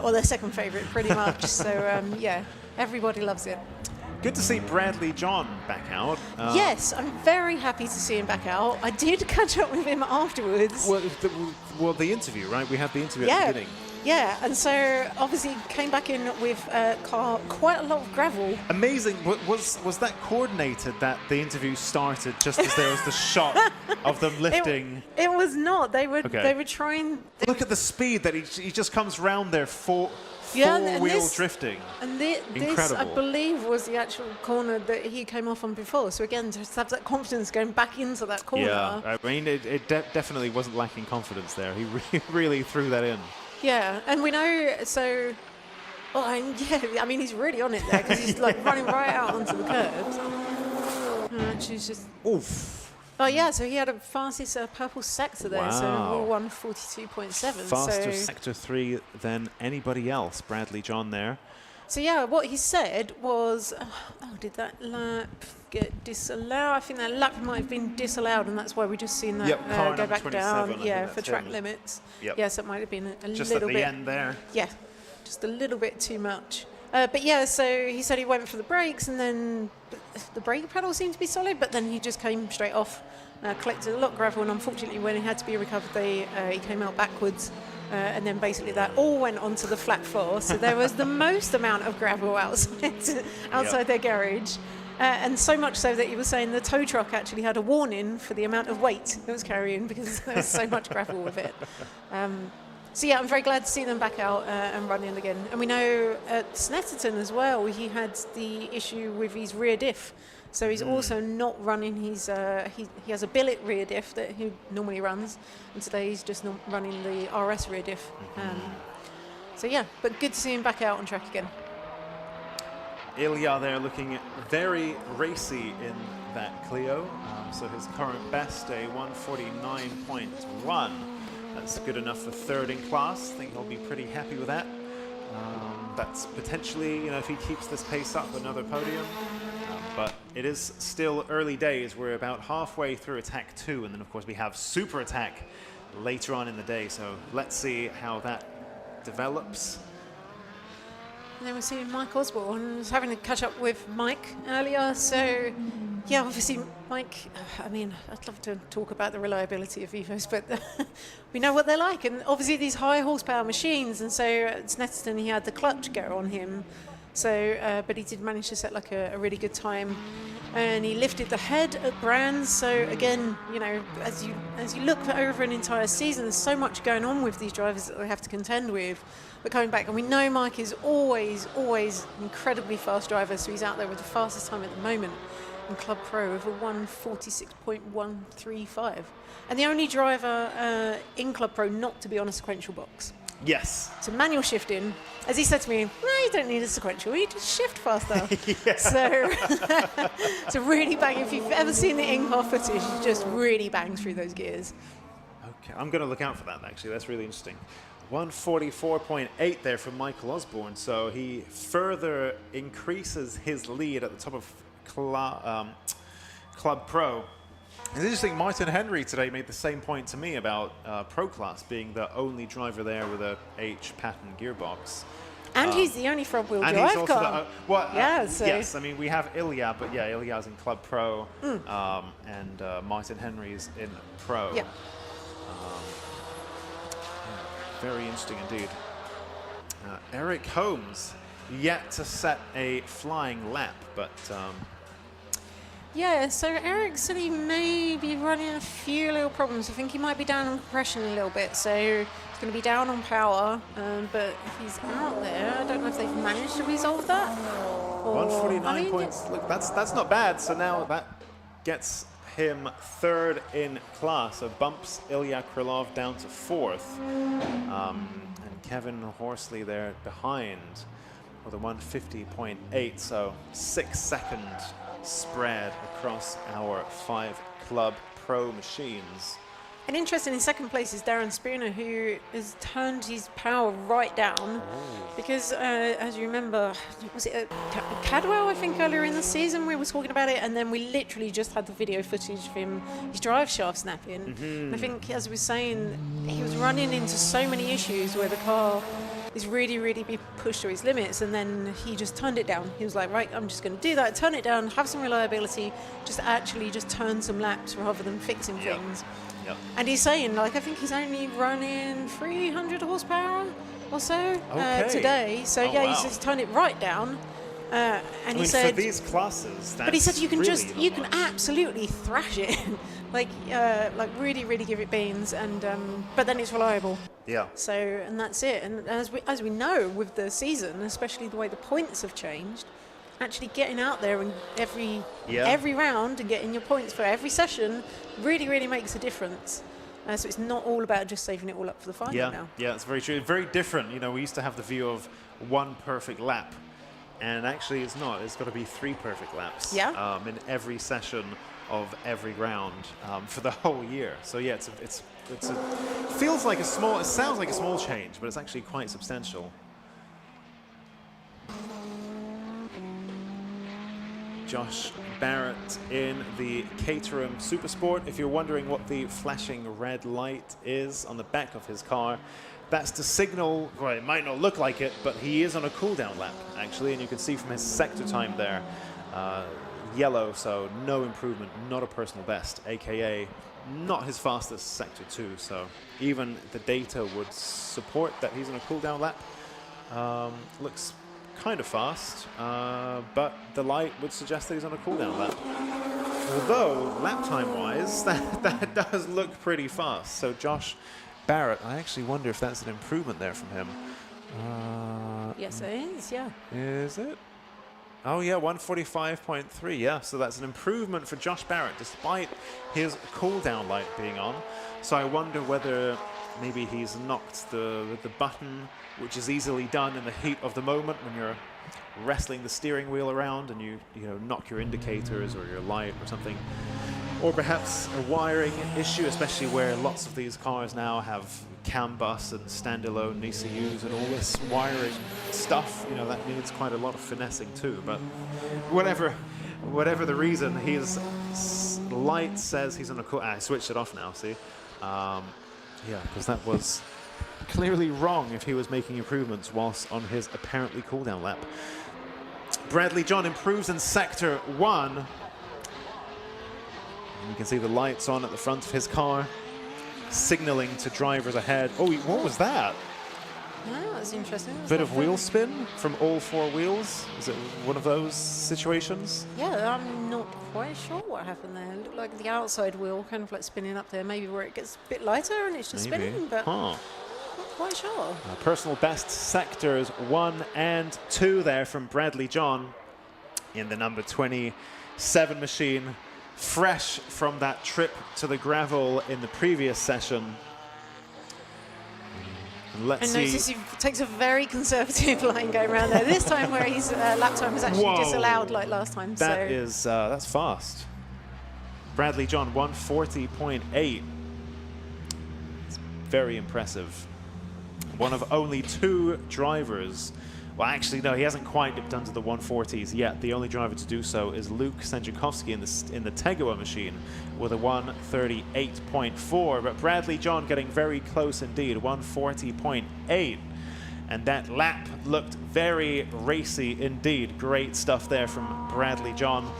or their second favourite, pretty much. So yeah, everybody loves it. Good to see Bradley John back out. Yes, I'm very happy to see him back out. I did catch up with him afterwards. Well, the interview, right? We had the interview at Yeah. the beginning. Yeah, and so obviously came back in with quite a lot of gravel. Amazing. Was that coordinated that the interview started just as there was the shot of them lifting? It was not. They were trying. Look at the speed that he just comes round there Yeah, and four-wheel this- drifting. And this, Incredible. I believe, was the actual corner that he came off on before. So again, just have that confidence going back into that corner. Yeah, I mean, it definitely wasn't lacking confidence there. He really threw that in. Yeah, and we know, so, well, yeah, I mean, he's really on it there because he's like running right out onto the curbs. She's just. Oof. Oh, yeah, so he had a fastest purple sector there, so Wow. 142.7. Faster So, Sector 3 than anybody else. Bradley John there. so, yeah, what he said was, did that lap get disallowed? I think that lap might have been disallowed, and that's why we just seen that Yep, car go number back 27, I down. think Yeah, that's for track him. limits. Yep. Yes, it might have been a Just little at bit. the end there. Yeah, just a little bit too much. But yeah, so he said he went for the brakes, and then the brake pedal seemed to be solid, but then he just came straight off, collected a lot of gravel, and unfortunately when he had to be recovered, he came out backwards, and then basically that all went onto the flat floor. So there was the most amount of gravel outside their garage. And so much so that he was saying the tow truck actually had a warning for the amount of weight it was carrying because there was so much gravel with it. So yeah, I'm very glad to see them back out and running again. And we know at Snetterton as well, he had the issue with his rear diff. So he's also not running his, he has a billet rear diff that he normally runs. And today he's just not running the RS rear diff. So yeah, but good to see him back out on track again. Ilya there looking very racy in that Clio. So his current best, a 149.1. That's good enough for third in class. I think he'll be pretty happy with that. That's potentially, if he keeps this pace up, another podium. But it is still early days. We're about halfway through Attack 2, and then of course we have Super Attack later on in the day. So let's see how that develops. And then we're seeing Mike Osborne. I was having a catch up with Mike earlier. So, yeah, obviously, Mike, I mean, I'd love to talk about the reliability of Evos, but we know what they're like. And obviously, these high horsepower machines. And so at Snetterton, he had the clutch go on him. So, but he did manage to set like a really good time. And he lifted the head at Brands. So again, as you look over an entire season, there's so much going on with these drivers that they have to contend with. But coming back, and we know Mike is always an incredibly fast driver. So he's out there with the fastest time at the moment in Club Pro of a 1:46.135, and the only driver in Club Pro not to be on a sequential box. Yes. So manual shifting, as he said to me, no, you don't need a sequential, you just shift faster. So really bang, if you've ever seen the in-car footage, you just really bang through those gears. Okay, I'm going to look out for that, actually. That's really interesting. 144.8 there from Michael Osborne. So he further increases his lead at the top of Club Pro. It's interesting, Martin Henry today made the same point to me about Pro Class being the only driver there with a H pattern gearbox. And he's the only front-wheel and drive he's also car. Yes, I mean, we have Ilya, but yeah, Ilya's in Club Pro, and Martin Henry's in Pro. Yeah. Very interesting indeed. Eric Holmes yet to set a flying lap, but Yeah, so Eric said he may be running a few little problems. I think he might be down on compression a little bit, so he's going to be down on power, but he's out there. I don't know if they've managed to resolve that. 149 points. Look, that's not bad. So now that gets him third in class. So bumps Ilya Krylov down to fourth. And Kevin Horsley there behind with a 150.8, so 6-second spread across our 5 Club Pro machines. And interesting, in second place is Darren Spooner, who has turned his power right down because, as you remember, was it Cadwell, I think, earlier in the season we were talking about it, and then we literally just had the video footage of him, his drive shaft snapping. And I think, as we were saying, he was running into so many issues where the car is really being pushed to its limits, and then he just turned it down. He was like, right, I'm just going to do that, turn it down, have some reliability, just turn some laps rather than fixing things. Yep. And he's saying, like, I think he's only running 300 horsepower or so today. So he's just turned it right down. And he said, for these classes, but he said you can really you can absolutely thrash it, like really give it beans, and but then it's reliable. Yeah. So, and that's it. And as we know with the season, especially the way the points have changed, actually getting out there and every round and getting your points for every session really makes a difference. So it's not all about just saving it all up for the final now. Yeah, it's very true. Very different. You know, we used to have the view of one perfect lap, and actually it's not. It's got to be 3 perfect laps in every session of every round for the whole year. So yeah, it feels like it sounds like a small change, but it's actually quite substantial. Josh Barrett in the Caterham Supersport. If you're wondering what the flashing red light is on the back of his car, that's to signal, well, it might not look like it, but he is on a cool-down lap, actually, and you can see from his sector time there, yellow, so no improvement, not a personal best, aka not his fastest sector 2, so even the data would support that he's on a cool-down lap. Looks kind of fast, but the light would suggest that he's on a cooldown lap. Although, lap time-wise, that does look pretty fast. So Josh Barrett, I actually wonder if that's an improvement there from him. Yes, it is, yeah. Is it? Oh, yeah, 145.3, yeah. So that's an improvement for Josh Barrett, despite his cooldown light being on. So I wonder whether maybe he's knocked the button, which is easily done in the heat of the moment when you're wrestling the steering wheel around and you knock your indicators or your light or something. Or perhaps a wiring issue, especially where lots of these cars now have CAN bus and standalone ECUs and all this wiring stuff. You know, that needs quite a lot of finessing too. But whatever the reason, his light says he's on a cool. I switched it off now. See. Yeah, because that was clearly wrong if he was making improvements whilst on his apparently cooldown lap. Bradley John improves in sector 1. And you can see the lights on at the front of his car, signaling to drivers ahead. Oh, what was that? Oh, that's interesting. Bit of wheel spin from all 4 wheels. Is it one of those situations? Yeah, I'm not quite sure what happened there. It looked like the outside wheel kind of like spinning up there, maybe where it gets a bit lighter and it's just spinning, but not quite sure. Personal best sectors 1 and 2 there from Bradley John in the number 27 machine. Fresh from that trip to the gravel in the previous session. Let's see. Notice he takes a very conservative line going around there. This time where his lap time was actually disallowed like last time. That is, that's fast. Bradley John, 140.8. It's very impressive. One of only 2 drivers. Well, actually, no, he hasn't quite dipped under the 140s yet. The only driver to do so is Luke Sanjukovski in the Tegoa machine with a 138.4. But Bradley John getting very close indeed, 140.8. And that lap looked very racy indeed. Great stuff there from Bradley John.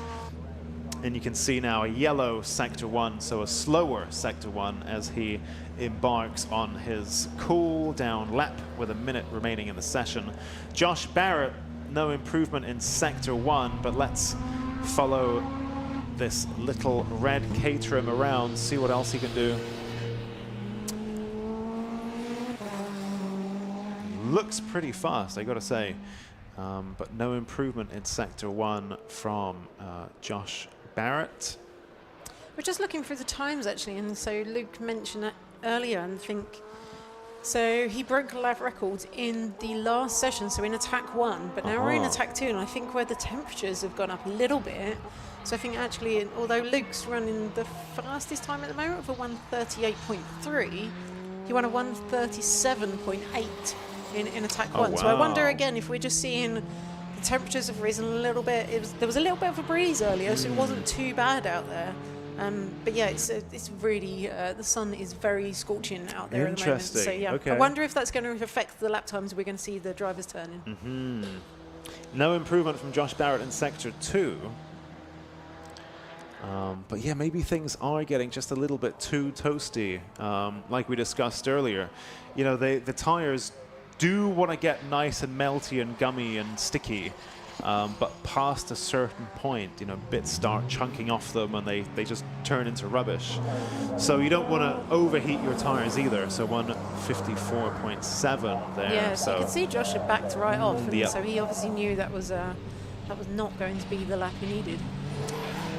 And you can see now a yellow sector 1, so a slower sector 1 as he embarks on his cool down lap with a minute remaining in the session. Josh Barrett, no improvement in sector 1, but let's follow this little red Caterham around, see what else he can do. Looks pretty fast, I gotta say, but no improvement in sector 1 from Josh Barrett. We're just looking through the times actually, and so Luke mentioned that earlier, and think So he broke a lap record in the last session, so in attack 1, but now we're in attack 2, and I think where the temperatures have gone up a little bit. So I think actually, although Luke's running the fastest time at the moment for 1:38.3, he won a 1:37.8 in attack 1. Wow. So I wonder again if we're just seeing the temperatures have risen a little bit. There was a little bit of a breeze earlier, so it wasn't too bad out there. But yeah, it's really the sun is very scorching out there at the moment. So yeah, Okay. I wonder if that's going to affect the lap times we're going to see the drivers turning. No improvement from Josh Barrett in sector 2. But yeah, maybe things are getting just a little bit too toasty, like we discussed earlier. You know, the tires do want to get nice and melty and gummy and sticky. But past a certain point, you know, bits start chunking off them and they just turn into rubbish. So you don't want to overheat your tires either. So 154.7 there. Yeah, so you can see Josh had backed right off, and so he obviously knew that was not going to be the lap he needed.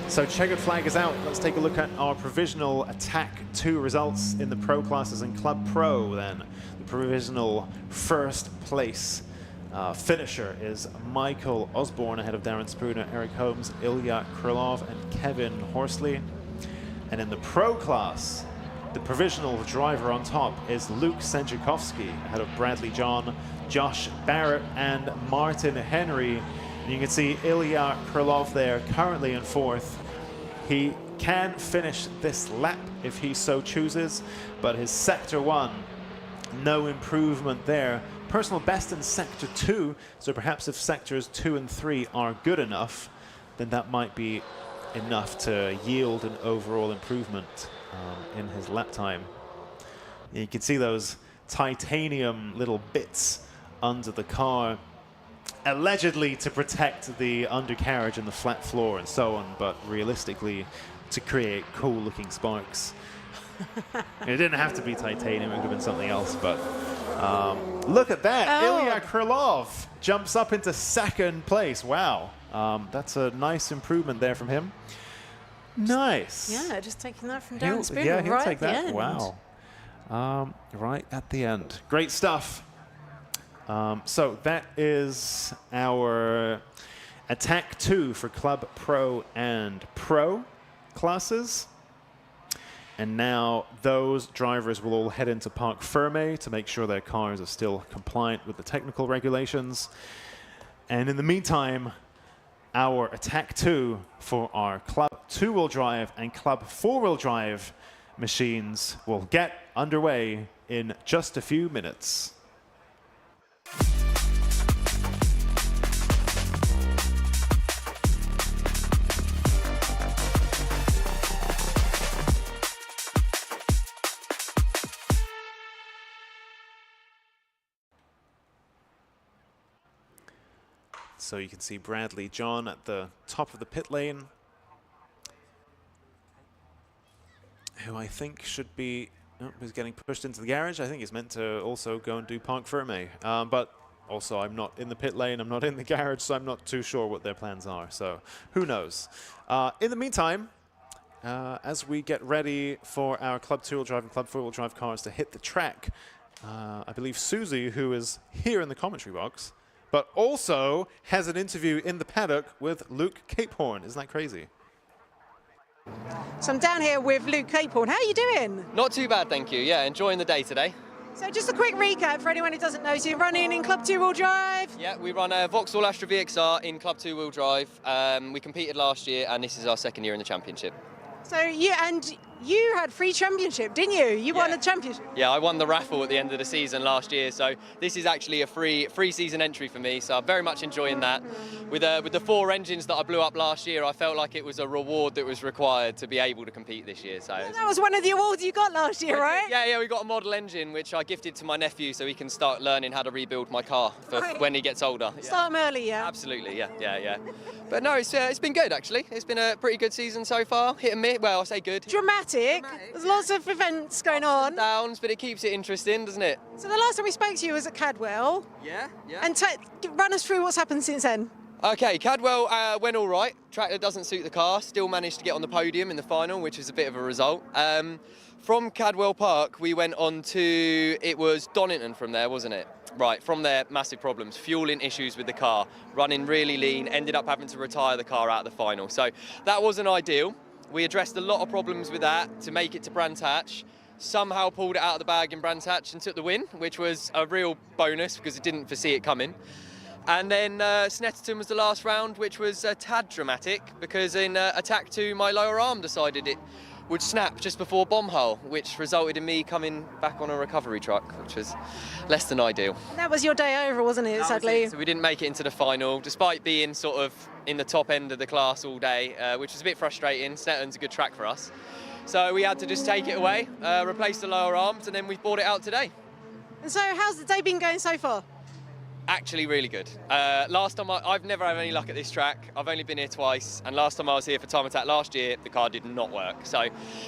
So checkered flag is out. Let's take a look at our provisional attack 2 results in the pro classes and Club Pro then. The provisional first place finisher is Michael Osborne ahead of Darren Spooner, Eric Holmes, Ilya Krylov and Kevin Horsley. And in the pro class, the provisional driver on top is Luke Sanjukovski ahead of Bradley John, Josh Barrett and Martin Henry. And you can see Ilya Krylov there currently in 4th. He can finish this lap if he so chooses, but his sector 1, no improvement there. Personal best in sector 2, so perhaps if sectors 2 and 3 are good enough, then that might be enough to yield an overall improvement in his lap time. You can see those titanium little bits under the car, allegedly to protect the undercarriage and the flat floor and so on, but realistically to create cool looking sparks. It didn't have to be titanium, it could have been something else, but look at that. Ilya Krylov jumps up into 2nd place. Wow. That's a nice improvement there from him. Nice. Yeah, just taking that from Darren Spooner yeah, he'll right take at the that. end. Wow. Right at the end. Great stuff. So that is our attack 2 for Club Pro and Pro classes. And now those drivers will all head into Parc Fermé to make sure their cars are still compliant with the technical regulations. And in the meantime, our attack 2 for our Club 2-wheel drive and Club 4-wheel drive machines will get underway in just a few minutes. So you can see Bradley John at the top of the pit lane, who I think should be, is getting pushed into the garage. I think he's meant to also go and do Parc Fermé. But also I'm not in the pit lane, I'm not in the garage, so I'm not too sure what their plans are. So who knows? In the meantime, as we get ready for our Club 2-wheel drive and Club 4-wheel drive cars to hit the track, I believe Susie, who is here in the commentary box, but also has an interview in the paddock with Luke Caporn. Isn't that crazy? So I'm down here with Luke Caporn. How are you doing? Not too bad, thank you. Yeah, enjoying the day today. So just a quick recap for anyone who doesn't know. So you're running in Club 2-wheel drive? Yeah, we run a Vauxhall Astra VXR in Club 2-wheel drive. We competed last year and this is our 2nd year in the championship. So you had free championship, didn't you? You won a championship. Yeah, I won the raffle at the end of the season last year, so this is actually a free season entry for me, so I'm very much enjoying that. With the 4 engines that I blew up last year, I felt like it was a reward that was required to be able to compete this year. So that was one of the awards you got last year, right? Yeah, we got a model engine, which I gifted to my nephew so he can start learning how to rebuild my car for when he gets older. Start him early, yeah? Absolutely, yeah. But no, it's been good, actually. It's been a pretty good season so far, hit and miss. Well, I say good. Dramatic. There's lots of events going on. Downs, but it keeps it interesting, doesn't it? So the last time we spoke to you was at Cadwell. Yeah. And run us through what's happened since then. Okay, Cadwell went all right. Track that doesn't suit the car. Still managed to get on the podium in the final, which is a bit of a result. From Cadwell Park, we went on to, it was Donington from there, wasn't it? Right, from there, massive problems. Fueling issues with the car, running really lean, ended up having to retire the car out of the final. So that wasn't ideal. We addressed a lot of problems with that to make it to Brands Hatch. Somehow pulled it out of the bag in Brands Hatch and took the win, which was a real bonus because it didn't foresee it coming. And then Snetterton was the last round, which was a tad dramatic because in attack 2, my lower arm decided it would snap just before bomb hull, which resulted in me coming back on a recovery truck, which was less than ideal. That was your day over, wasn't it, sadly? So we didn't make it into the final, despite being sort of in the top end of the class all day, which was a bit frustrating. Snetterton's a good track for us. So we had to just take it away, replace the lower arms, and then we brought it out today. And so how's the day been going so far? Actually really good. Last time, I've never had any luck at this track. I've only been here twice, and last time I was here for Time Attack last year, the car did not work. So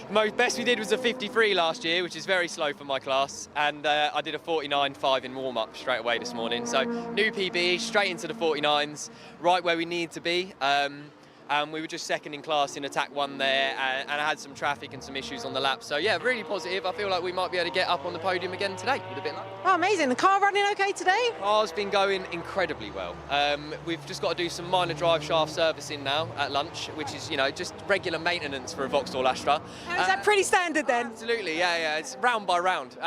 the best we did was a 53 last year, which is very slow for my class, and I did a 49.5 in warm-up straight away this morning. So new PB, straight into the 49s, right where we need to be. And we were just second in class in attack 1 there, and I had some traffic and some issues on the lap. So yeah, really positive. I feel like we might be able to get up on the podium again today with a bit of luck. Oh, amazing. The car running okay today? Car's been going incredibly well. We've just got to do some minor drive shaft servicing now at lunch, which is, you know, just regular maintenance for a Vauxhall Astra. Is that pretty standard then? Absolutely, yeah, it's round by round.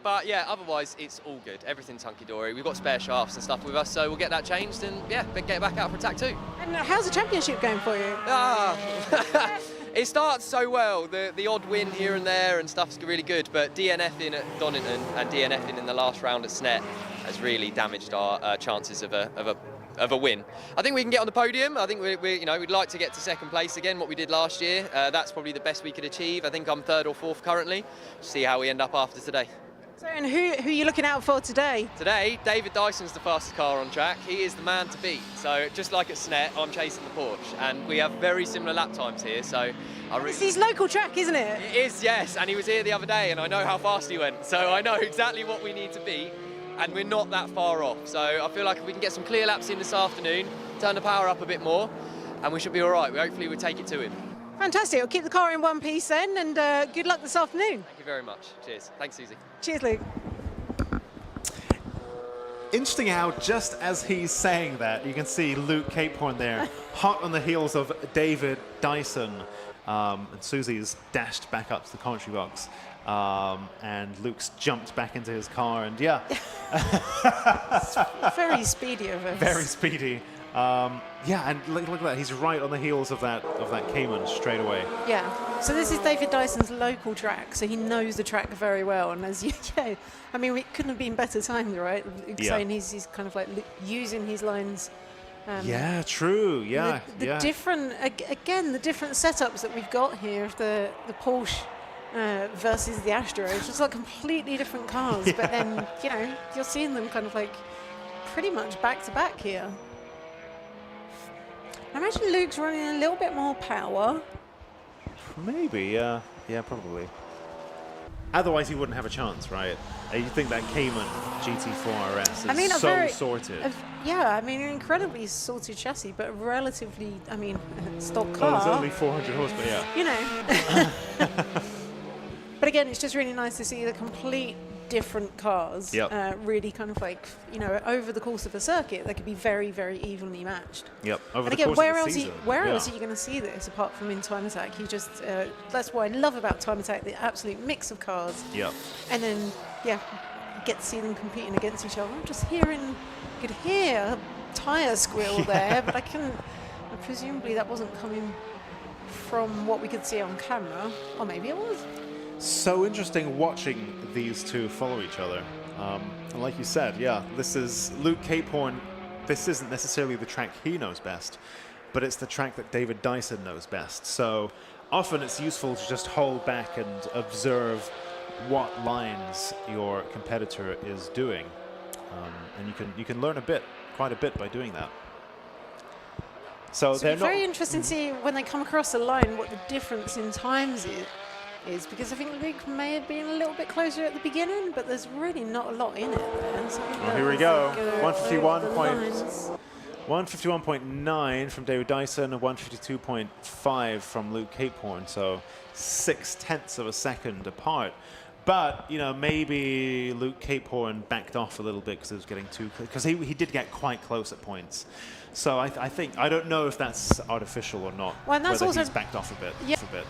But yeah, otherwise it's all good. Everything's hunky-dory. We've got spare shafts and stuff with us, so we'll get that changed and yeah, get back out for attack 2. And how's the championship going for you? It starts so well. The odd win here and there and stuff's really good, but DNFing at Donington and DNFing in the last round at Snet has really damaged our chances of a win. I think we can get on the podium. I think we'd like to get to second place again, what we did last year. That's probably the best we could achieve. I think I'm 3rd or 4th currently. See how we end up after today. So, and who are you looking out for today? Today, David Dyson's the fastest car on track. He is the man to beat. So just like at Snet, I'm chasing the Porsche, and we have very similar lap times here. So it's his local track, isn't it? It is, yes. And he was here the other day, and I know how fast he went. So I know exactly what we need to beat, and we're not that far off. So I feel like if we can get some clear laps in this afternoon, turn the power up a bit more, and we should be all right. Hopefully we'll take it to him. Fantastic. I'll keep the car in one piece then, and good luck this afternoon. Thank you very much. Cheers. Thanks, Susie. Cheers, Luke. Interesting how just as he's saying that, you can see Luke Caporn there, hot on the heels of David Dyson. And Susie's dashed back up to the commentary box. And Luke's jumped back into his car, and yeah. Very speedy of us. Very speedy. Yeah, and look at that. He's right on the heels of that Cayman straight away. Yeah. So this is David Dyson's local track, so he knows the track very well. And as you, yeah, I mean, it couldn't have been better timed, right? Saying he's kind of like using his lines. Yeah, true. Yeah, the different again, the different setups that we've got here of the Porsche versus the Astra. It's just like completely different cars. Yeah. But then you're seeing them kind of like pretty much back to back here. I imagine Luke's running a little bit more power. Maybe, yeah, probably. Otherwise, he wouldn't have a chance, right? You think that Cayman GT4 RS is so sorted. Yeah, I mean, an incredibly sorted chassis, but relatively, stock car. Well, there's only 400 horsepower, yeah. But again, it's just really nice to see the complete different cars really kind of like, over the course of a circuit, they could be very, very evenly matched. Yep, over and the again, course where of the else season. Where else are you going to see this apart from in Time Attack? You just, that's what I love about Time Attack, the absolute mix of cars. Yep. And then, get to see them competing against each other. I'm just hearing, you could hear a tyre squeal there, but presumably that wasn't coming from what we could see on camera, or maybe it was. So interesting watching these two follow each other. And like you said, this is Luke Caporn. This isn't necessarily the track he knows best, but it's the track that David Dyson knows best. So often it's useful to just hold back and observe what lines your competitor is doing. And you can learn quite a bit by doing that. So it's very interesting to see when they come across the line what the difference in times is, because I think Luke may have been a little bit closer at the beginning, but there's really not a lot in it there. So here we go. 151.9 from David Dyson and 152.5 from Luke Caporn, so 0.6 of a second apart. But, you know, maybe Luke Caporn backed off a little bit because it was getting too close, because he did get quite close at points. So I think, I don't know if that's artificial or not, well, and that's whether also, he's backed off a bit.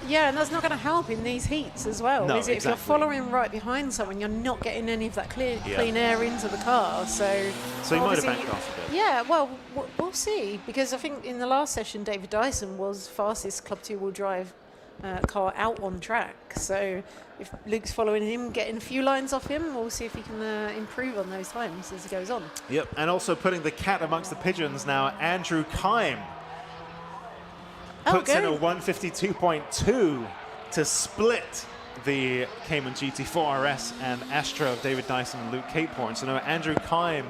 Yeah, and that's not going to help in these heats as well, No, is it? exactly. If you're following right behind someone, you're not getting any of that clean air into the car. So he might have backed off a bit. Yeah, well, we'll see, because I think in the last session, David Dyson was fastest Club 2-wheel drive car out on track. So if Luke's following him, getting a few lines off him, we'll see if he can improve on those times as he goes on. Yep, and also putting the cat amongst the pigeons now, Andrew Kime puts in a 152.2 to split the Cayman GT4 RS and Astra of David Dyson and Luke Caporn. So now Andrew Kime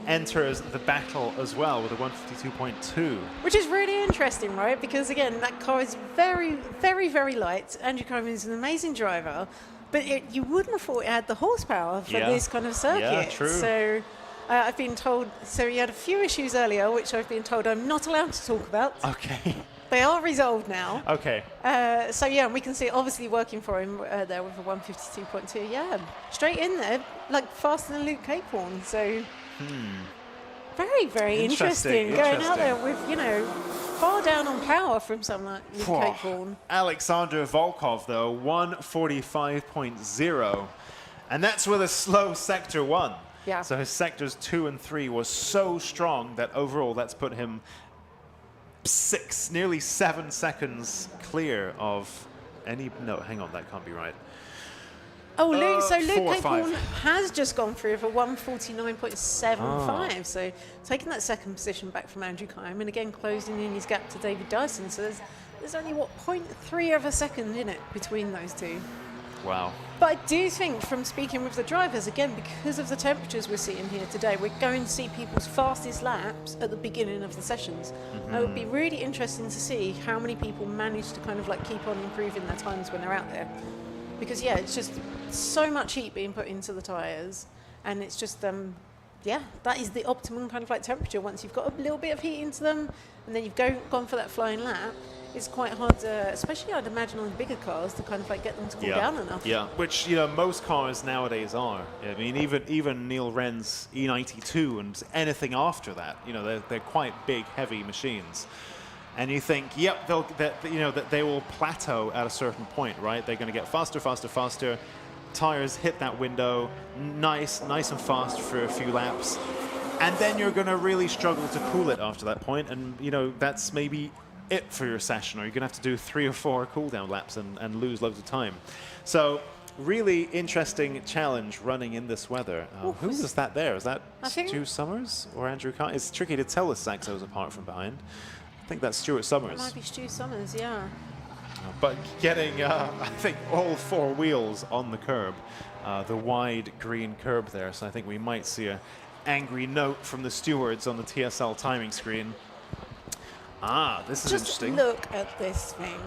enters the battle as well with a 152.2. Which is really interesting, right? Because again, that car is very, very, very light. Andrew Caporn is an amazing driver, but you wouldn't have thought it had the horsepower for this kind of circuit. Yeah, true. So I've been told, so he had a few issues earlier, which I've been told I'm not allowed to talk about. Okay. They are resolved now. Okay. So yeah, we can see it obviously working for him there with a 152.2. Yeah, straight in there, like faster than Luke Caporn. So very, very interesting. Going out there with, you know, far down on power from someone like Luke Caporn. Alexander Volkov, though, 145.0. And that's with a slow Sector 1. Yeah. So his Sectors 2 and 3 was so strong that overall that's put him nearly 7 seconds clear of any... No, hang on, that can't be right. Oh, Luke, so Luke 4 or 5. Caporn has just gone through for 149.75, so taking that second position back from Andrew Kime, and again closing in his gap to David Dyson. So there's only, what, 0.3 of a second in it between those two. Wow. But I do think, from speaking with the drivers, again, because of the temperatures we're seeing here today, we're going to see people's fastest laps at the beginning of the sessions. It would be really interesting to see how many people manage to kind of like keep on improving their times when they're out there. Because, yeah, it's just so much heat being put into the tyres, and it's just, yeah, that is the optimum kind of like temperature. Once you've got a little bit of heat into them, and then you've gone for that flying lap, it's quite hard, especially I'd imagine on bigger cars, to kind of like get them to cool down enough. Yeah, which, you know, most cars nowadays are. I mean, even Neil Wren's E92 and anything after that, you know, they're quite big, heavy machines. And you think, yep, they will plateau at a certain point, right? They're going to get faster, faster, faster. Tires hit that window, nice and fast for a few laps, and then you're going to really struggle to cool it after that point. And you know, that's maybe it for your session, or you're going to have to do 3 or 4 cool down laps and lose loads of time. So really interesting challenge running in this weather. Who is that there? Is that Stu Summers or Andrew Kime? It's tricky to tell the Saxos apart from behind. I think that's Stuart Summers. It might be Stu Summers, yeah. But getting, I think, all 4 wheels on the curb, the wide green curb there. So I think we might see an angry note from the stewards on the TSL timing screen. Ah, this is interesting. Just look at this thing.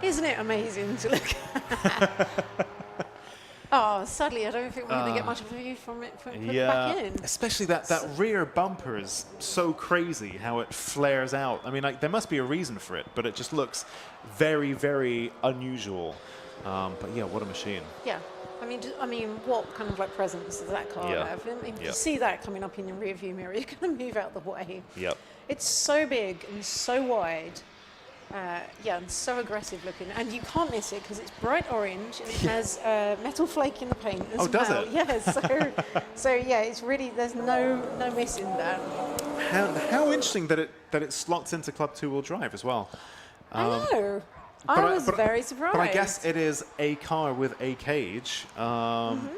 Isn't it amazing to look at? Oh, sadly, I don't think we're going to get much of a view from it put back in. Especially that rear bumper is so crazy how it flares out. I mean, like, there must be a reason for it, but it just looks very, very unusual. But yeah, what a machine. Yeah. I mean, what kind of like presence does that car have? If you see that coming up in your rear view mirror, you're going to move out the way. Yep. It's so big and so wide. Yeah, and so aggressive looking, and you can't miss it because it's bright orange and it has metal flake in the paint as well. Oh, does it? Yeah, so yeah, it's really, there's no missing that. How interesting that it slots into Club 2-wheel drive as well. I know. I was very surprised. But I guess it is a car with a cage, and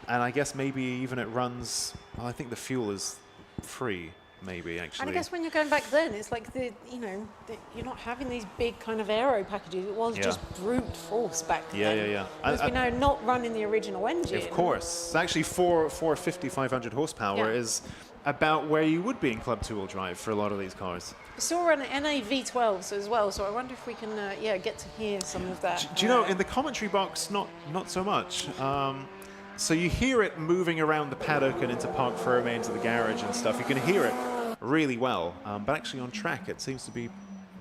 I guess maybe even it runs. Well, I think the fuel is free. Maybe actually. And I guess when you're going back then, it's like you're not having these big kind of aero packages. It was just brute force back then. Yeah. Because we know not running the original engine. Of course, it's actually 450, 500 horsepower is about where you would be in Club 2-wheel drive for a lot of these cars. We saw an NA V12s as well, so I wonder if we can get to hear some of that. Do you know, in the commentary box, not so much. So you hear it moving around the paddock and into Park Ferme, into the garage and stuff. You can hear it really well. But actually on track, it seems to be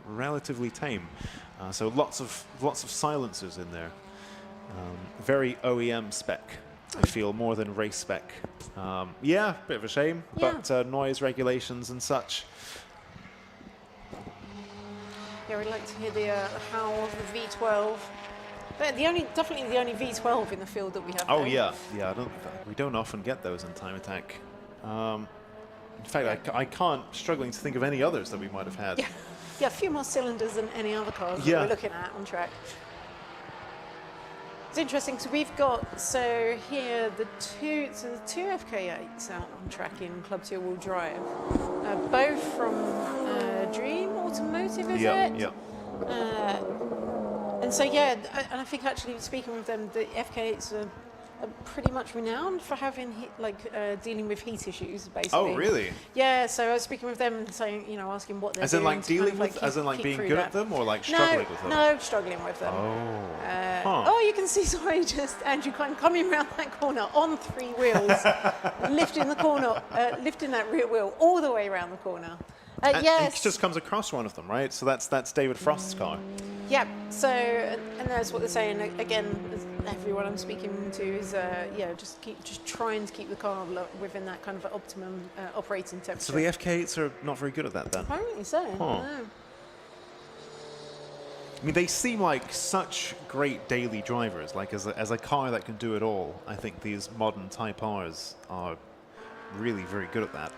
relatively tame. So lots of silencers in there. Very OEM spec, I feel, more than race spec. Yeah, bit of a shame, but noise regulations and such. Yeah, we'd like to hear the howl of the V12. But definitely the only V12 in the field that we have. Oh there. yeah. We don't often get those in Time Attack. In fact, I can't. Struggling to think of any others that we might have had. Yeah, a few more cylinders than any other cars that we're looking at on track. It's interesting because we've got here the two FK8s out on track in Club 2 Wheel Drive, both from Dream Automotive, is it? Yeah. And so and I think actually speaking with them, the FK8s are pretty much renowned for having dealing with heat issues, basically. Oh, really? Yeah. So I was speaking with them and saying, asking what they're as in doing. like dealing with, as in like being good at them, or like struggling with them? No, struggling with them. Oh. Oh, you can see, sorry, just Andrew coming around that corner on 3 wheels, lifting that rear wheel all the way around the corner. Yes. He just comes across one of them, right? So that's David Frost's car. Yeah. So, and that's what they're saying. Again, everyone I'm speaking to is, just trying to keep the car within that kind of optimum operating temperature. So the FK8s are not very good at that, then. Apparently so. I don't know. I mean, they seem like such great daily drivers. Like as a car that can do it all, I think these modern Type Rs are really very good at that.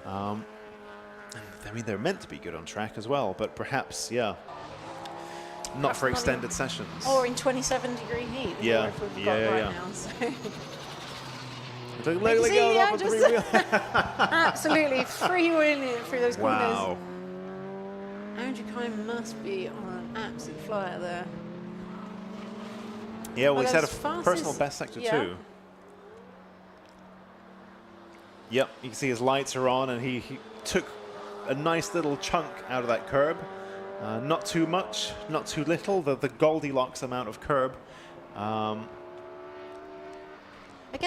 I mean, they're meant to be good on track as well, but perhaps, not for extended sessions. Or in 27-degree heat. Yeah. Right now, so. Absolutely freewheeling through those corners. Wow. Andrew Kine must be on an absolute flyer there. Yeah, well, he's had a personal best sector too. Yep, you can see his lights are on, and he took a nice little chunk out of that curb. Not too much, not too little, the Goldilocks amount of curb. Again,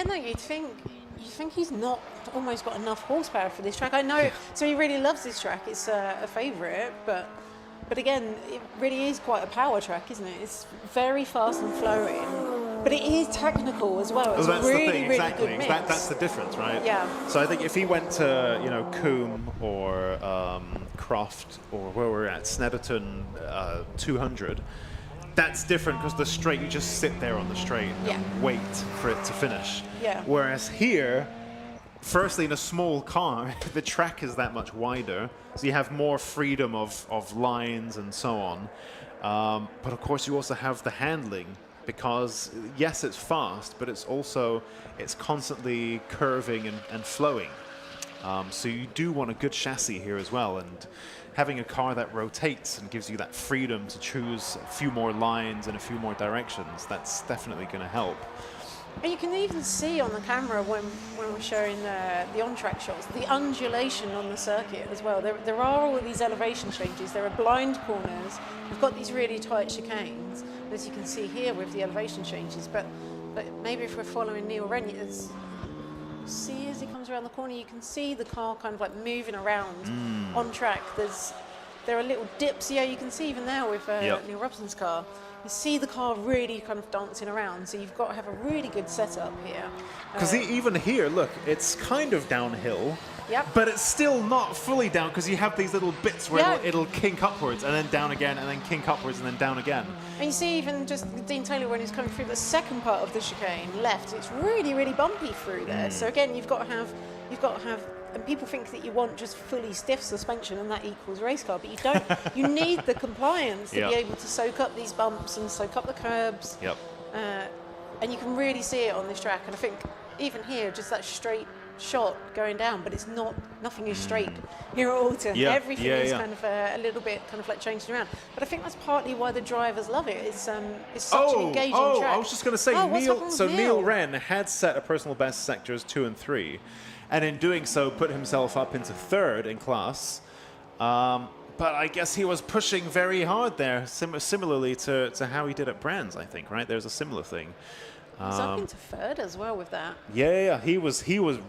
though, you think he's not almost got enough horsepower for this track. I know, so he really loves this track. It's a favourite, but again, it really is quite a power track, isn't it? It's very fast and flowing, but it is technical as well. It's that's really, the thing, really exactly. good mix. That's the difference, right? Yeah. So I think if he went to, Coombe or Croft or where we're at, Snetterton 200, that's different because the straight, you just sit there on the straight and wait for it to finish. Yeah. Whereas here, firstly, in a small car, the track is that much wider, so you have more freedom of lines and so on. But of course, you also have the handling because, yes, it's fast, but it's constantly curving and flowing. So you do want a good chassis here as well, and having a car that rotates and gives you that freedom to choose a few more lines and a few more directions, that's definitely going to help. And you can even see on the camera when we're showing the on-track shots, the undulation on the circuit as well. There are all these elevation changes. There are blind corners. We've got these really tight chicanes, as you can see here with the elevation changes. But maybe if we're following Neil Rennie, see as he comes around the corner, you can see the car kind of like moving around on track. There are little dips. Yeah, you can see even there with Neil Robson's car. You see the car really kind of dancing around, so you've got to have a really good setup here. Because even here, look, it's kind of downhill, but it's still not fully down because you have these little bits where it'll kink upwards and then down again and then kink upwards and then down again. And you see even just Dean Taylor when he's coming through the second part of the chicane left, it's really, really bumpy through there. So again, you've got to have, and people think that you want just fully stiff suspension and that equals race car, but you don't. You need the compliance to be able to soak up these bumps and soak up the curbs. And you can really see it on this track. And I think even here, just that straight shot going down, but nothing is straight here at Oulton. Everything is kind of a little bit kind of like changing around. But I think that's partly why the drivers love it. It's such an engaging track. I was just going to say, Neil Wren had set a personal best sectors 2 and 3. And in doing so, put himself up into 3rd in class. But I guess he was pushing very hard there, similarly to how he did at Brands, I think, right? There's a similar thing. He's up into 3rd as well with that. Yeah, he was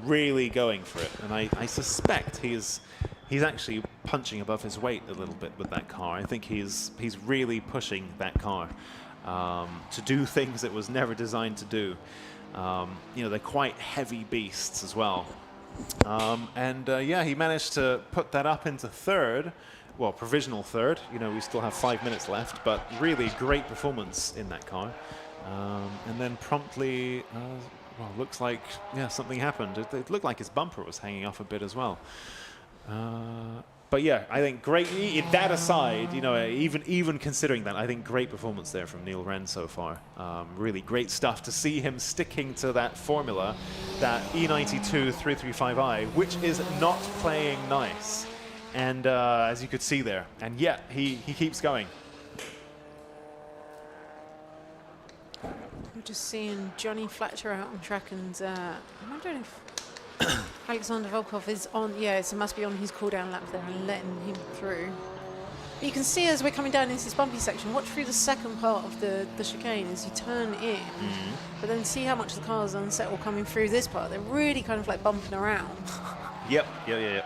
really going for it. And I suspect he's he's actually punching above his weight a little bit with that car. I think he's really pushing that car to do things it was never designed to do. You know, they're quite heavy beasts as well. Yeah, he managed to put that up into third. Well, provisional third. You know, we still have 5 minutes left, but really great performance in that car. And then promptly, well, looks like, yeah, something happened. It looked like his bumper was hanging off a bit as well. But yeah, I think great. That aside, you know, even considering that, I think great performance there from Neil Wren so far. Really great stuff to see him sticking to that formula, that E92 335i, which is not playing nice. And as you could see there, and yet he keeps going. We're just seeing Johnny Fletcher out on track, and I'm wondering if Alexander Volkov is on. Yeah, so it must be on his cool-down lap there and letting him through. But you can see as we're coming down into this bumpy section, watch through the second part of the chicane as you turn in, but then see how much the car's unsettled coming through this part. They're really kind of like bumping around. Yep, yeah.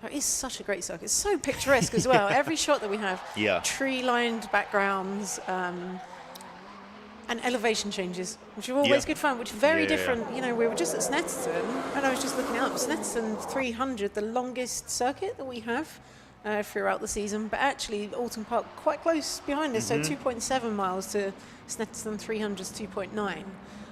It is such a great circuit. It's so picturesque as well. Every shot that we have, tree-lined backgrounds, and elevation changes, which are always good fun, which are very different. You know, we were just at Snetterton, and I was just looking up Snetterton 300, the longest circuit that we have throughout the season, but actually Alton Park quite close behind us, so 2.7 miles to Snetterton 300's 2.9.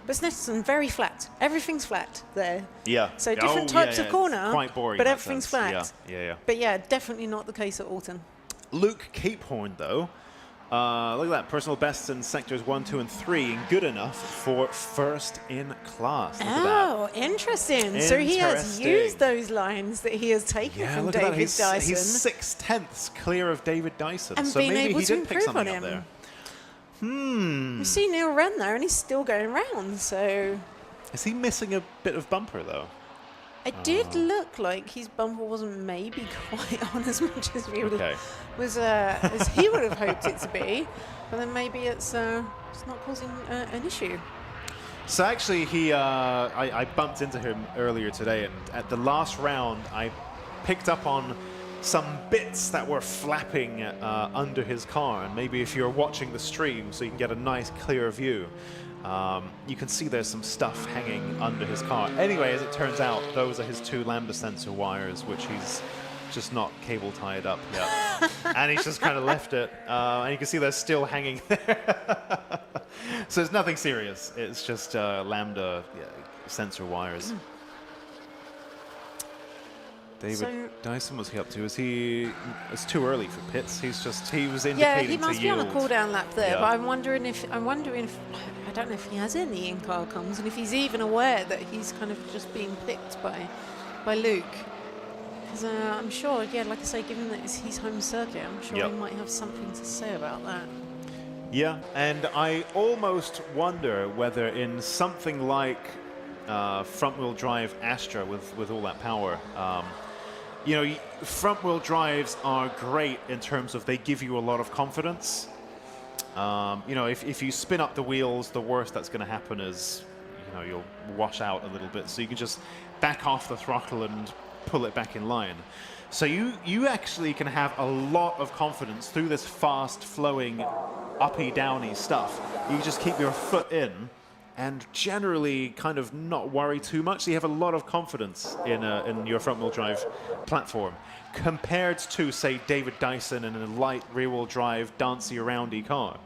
But Snetterton, very flat. Everything's flat there. Yeah. So different types of corner, it's quite boring, but everything's flat. Yeah. But yeah, definitely not the case at Alton. Luke Caporn, though, look at that, personal bests in sectors 1, 2, and 3, and good enough for first in class. Look at that. Interesting. So he has used those lines that he has taken from look David at that. Dyson. He's 6/10 clear of David Dyson. And so being maybe able he to did pick improve something on up him. there. You see Neil Wren there, and he's still going round, so... Is he missing a bit of bumper, though? It did look like his bumper wasn't maybe quite on as much as we would as he would have hoped it to be, but then maybe it's not causing an issue. So actually, I bumped into him earlier today, and at the last round, I picked up on some bits that were flapping under his car, and maybe if you're watching the stream so you can get a nice clear view, you can see there's some stuff hanging under his car. Anyway, as it turns out, those are his 2 lambda sensor wires, which he's just not cable tied up yet. And he's just kind of left it, and you can see they're still hanging there. So it's nothing serious, it's just lambda sensor wires. David Dyson, what's he up to? It's too early for pits. He was indicating Yeah, he must to be on yield. a cool-down lap there, but I'm wondering if, I don't know if he has any in-car comms, and if he's even aware that he's kind of just being picked by Luke. Because I'm sure, like I say, given that it's his home circuit, I'm sure he might have something to say about that. Yeah, and I almost wonder whether in something like front-wheel drive Astra with all that power, you know, front-wheel drives are great in terms of they give you a lot of confidence. You know, if you spin up the wheels, the worst that's going to happen is, you know, you'll wash out a little bit. So you can just back off the throttle and pull it back in line. So you actually can have a lot of confidence through this fast-flowing, uppy-downy stuff. You just keep your foot in and generally kind of not worry too much. So you have a lot of confidence in your front-wheel drive platform compared to, say, David Dyson in a light rear-wheel drive, dancey-aroundy car.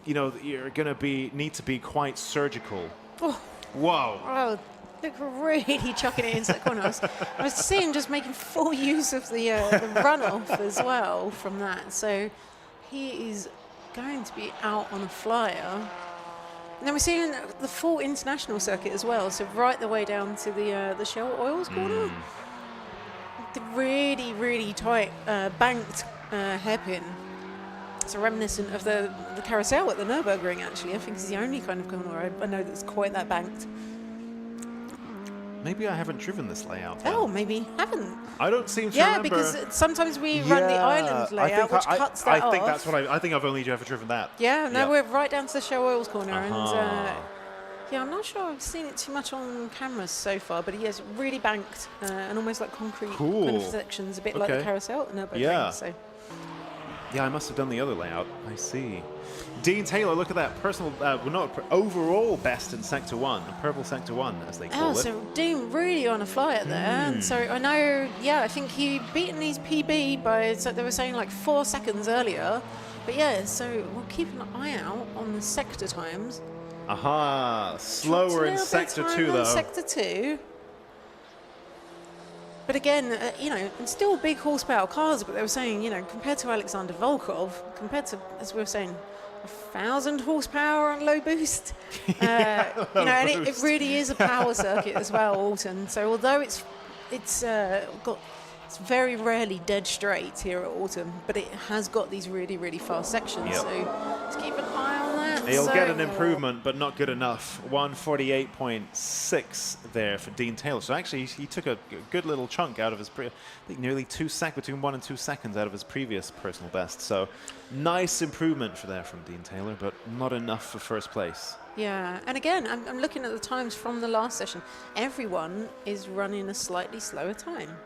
You know, you're going to need to be quite surgical. Oh. Whoa. Oh, look, really chucking it into the corner. I was seeing just making full use of the runoff as well from that. So he is going to be out on a flyer. And then we're seeing the full international circuit as well, so right the way down to the Shell Oils corner. The really, really tight banked hairpin. It's reminiscent of the carousel at the Nürburgring, actually. I think it's the only kind of corner I know that's quite that banked. Maybe I haven't driven this layout then. Oh, maybe you haven't. I don't seem to remember. Yeah, because sometimes we run the island layout, which cuts that off. I think that's what I think I've only ever driven that. Yeah, no, we're right down to the Shell Oils corner, and Yeah, I'm not sure I've seen it too much on cameras so far, but he is really banked and almost like concrete kind of sections, a bit like the carousel at Nürburgring. So. Yeah, I must have done the other layout. I see. Dean Taylor, look at that personal, overall best in Sector 1, purple Sector 1, as they call it. So Dean really on a flyer there. And so I know, I think he beaten his PB by, so they were saying like 4 seconds earlier. But yeah, so we'll keep an eye out on the sector times. Aha, slower in Sector 2 though. Sector 2. But again, and still big horsepower cars, but they were saying, compared to Alexander Volkov, compared to, as we were saying, 1,000 horsepower on low boost. And it really is a power circuit as well, Oulton. So although it's very rarely dead straight here at Oulton, but it has got these really, really fast sections. Yep. So let's keep an eye on that. He'll get an improvement, but not good enough. 1:48.6 there for Dean Taylor. So actually, he took a good little chunk out of his, I think nearly 2 seconds, between 1 and 2 seconds out of his previous personal best. So nice improvement for there from Dean Taylor, but not enough for first place. Yeah, and again, I'm looking at the times from the last session. Everyone is running a slightly slower time.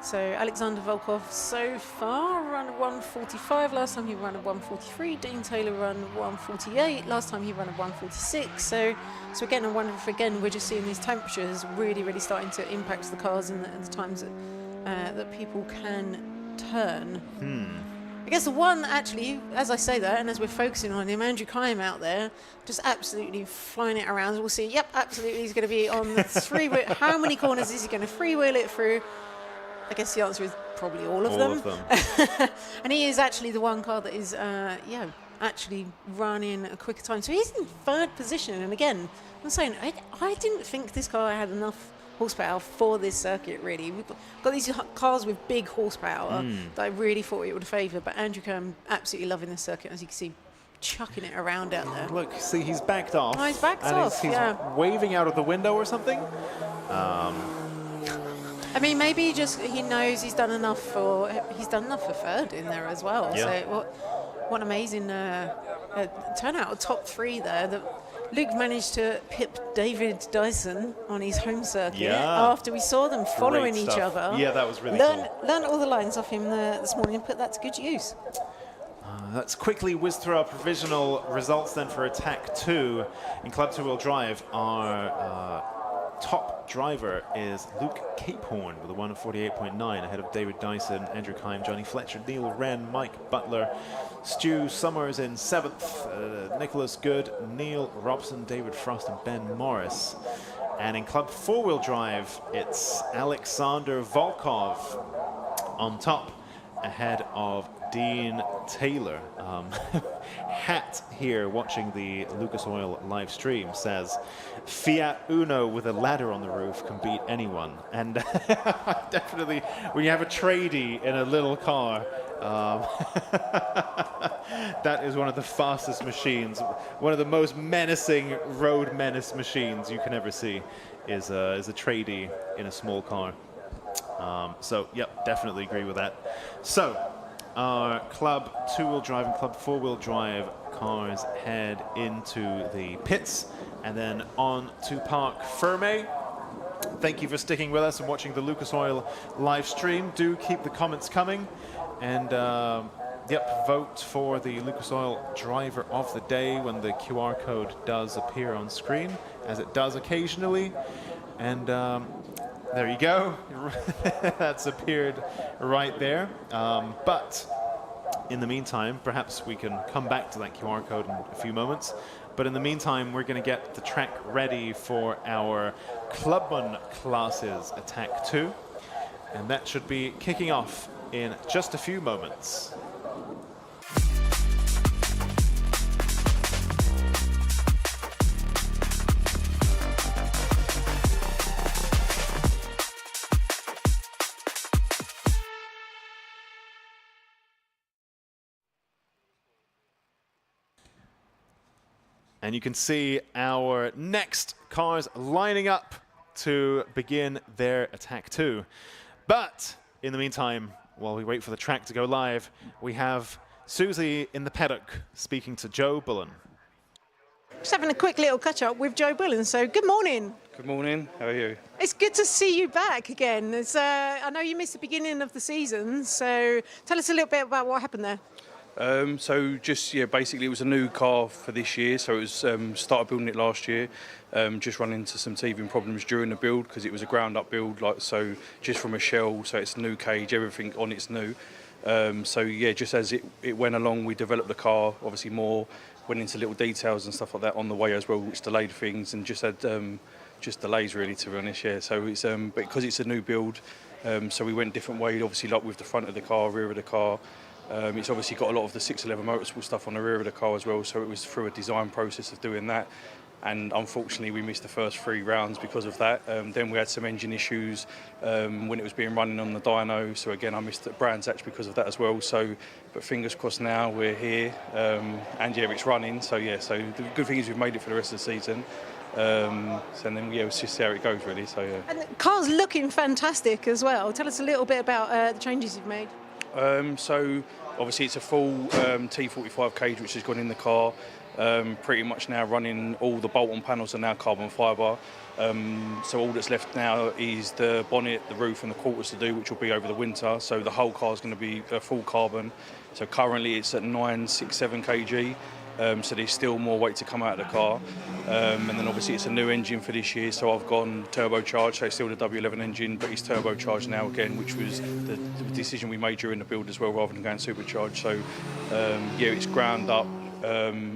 So Alexander Volkov so far run a 1:45. Last time he ran a 1:43. Dean Taylor run 1:48. Last time he ran a 1:46. So again, I wonder if we're just seeing these temperatures really, really starting to impact the cars and the times that people can turn. I guess the one actually, as I say that, and as we're focusing on him, Andrew Kime out there, just absolutely flying it around. We'll see. Yep, absolutely, he's going to be on the three-wheel. How many corners is he going to freewheel it through? I guess the answer is probably all of them. And he is actually the one car that is, actually running a quicker time. So he's in 3rd position. And again, I'm saying, I didn't think this car had enough horsepower for this circuit, really. We've got these cars with big horsepower that I really thought it would favour. But Andrew Kime absolutely loving this circuit, as you can see, chucking it around out there. Look, see, he's backed off. Oh, he's backed off, he's waving out of the window or something. I mean, maybe he knows he's done enough for 3rd in there as well. Yeah. So what an amazing turnout, a top 3 there. That Luke managed to pip David Dyson on his home circuit after we saw them following each other. Yeah, that was really cool. Learned all the lines off him this morning and put that to good use. Let's quickly whiz through our provisional results then for Attack 2 in Club 2-Wheel Drive. Our top driver is Luke Caporn with a 1:48.9 ahead of David Dyson, Andrew Kime, Johnny Fletcher, Neil Wren, Mike Butler, Stu Summers in 7th, Nicholas Good, Neil Robson, David Frost and Ben Morris. And in Club 4-Wheel Drive, it's Alexander Volkov on top ahead of Dean Taylor. Hat here watching the Lucas Oil live stream says Fiat Uno with a ladder on the roof can beat anyone. And definitely when you have a tradie in a little car, that is one of the fastest machines, one of the most menacing road menace machines you can ever see is a tradie in a small car. So, yep, definitely agree with that. So, our Club 2-Wheel Drive and Club 4-Wheel Drive cars head into the pits and then on to Parc Fermé. Thank you for sticking with us and watching the Lucas Oil live stream. Do keep the comments coming and vote for the Lucas Oil driver of the day when the QR code does appear on screen, as it does occasionally. And there you go. That's appeared right there. But in the meantime, perhaps we can come back to that QR code in a few moments. But in the meantime, we're going to get the track ready for our Clubman classes Attack 2. And that should be kicking off in just a few moments. And you can see our next cars lining up to begin their Attack 2. But in the meantime, while we wait for the track to go live, we have Susie in the paddock speaking to Joe Bullen. Just having a quick little catch-up with Joe Bullen. So, good morning. Good morning, how are you? It's good to see you back again. I know you missed the beginning of the season, so tell us a little bit about what happened there. Basically it was a new car for this year, so it was started building it last year. Just run into some teething problems during the build because it was a ground-up build, so just from a shell, so it's a new cage, everything on it's new. Just as it went along, we developed the car, obviously went into little details and stuff like that on the way as well, which delayed things and just had just delays really, to be honest. Yeah, so it's but because it's a new build, so we went different way, obviously, like with the front of the car, rear of the car. It's obviously got a lot of the 611 motorsport stuff on the rear of the car as well, so it was through a design process of doing that. And unfortunately we missed the first 3 rounds because of that. Then we had some engine issues when it was being running on the dyno, so again I missed the Brands Hatch because of that as well. But fingers crossed now we're here, and yeah, it's running, so yeah, so the good thing is we've made it for the rest of the season. We'll just see how it goes really, so yeah. And the car's looking fantastic as well. Tell us a little bit about the changes you've made. So obviously it's a full T45 cage which has gone in the car. Pretty much now running, all the bolt-on panels are now carbon fibre. So all that's left now is the bonnet, the roof and the quarters to do, which will be over the winter. So the whole car is going to be full carbon. So currently it's at 967 kg. So there's still more weight to come out of the car. And then obviously it's a new engine for this year, so I've gone turbocharged, so it's still the W11 engine, but it's turbocharged now again, which was the decision we made during the build as well, rather than going supercharged. So yeah, it's ground up,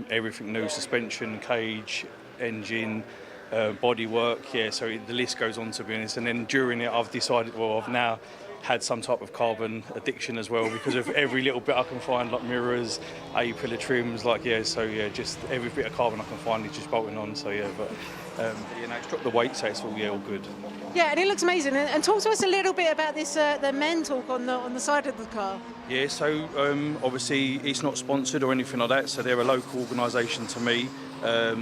everything new, suspension, cage, engine, bodywork, yeah, so the list goes on, to be honest. And then during it I've decided, well, I've now had some type of carbon addiction as well, because of every little bit I can find, like mirrors, A-pillar trims, just every bit of carbon I can find is just bolting on, so yeah, but it's dropped the weight, so it's all good. Yeah, and it looks amazing. And talk to us a little bit about this, the men talk on the side of the car. Yeah, so obviously it's not sponsored or anything like that, so they're a local organisation to me.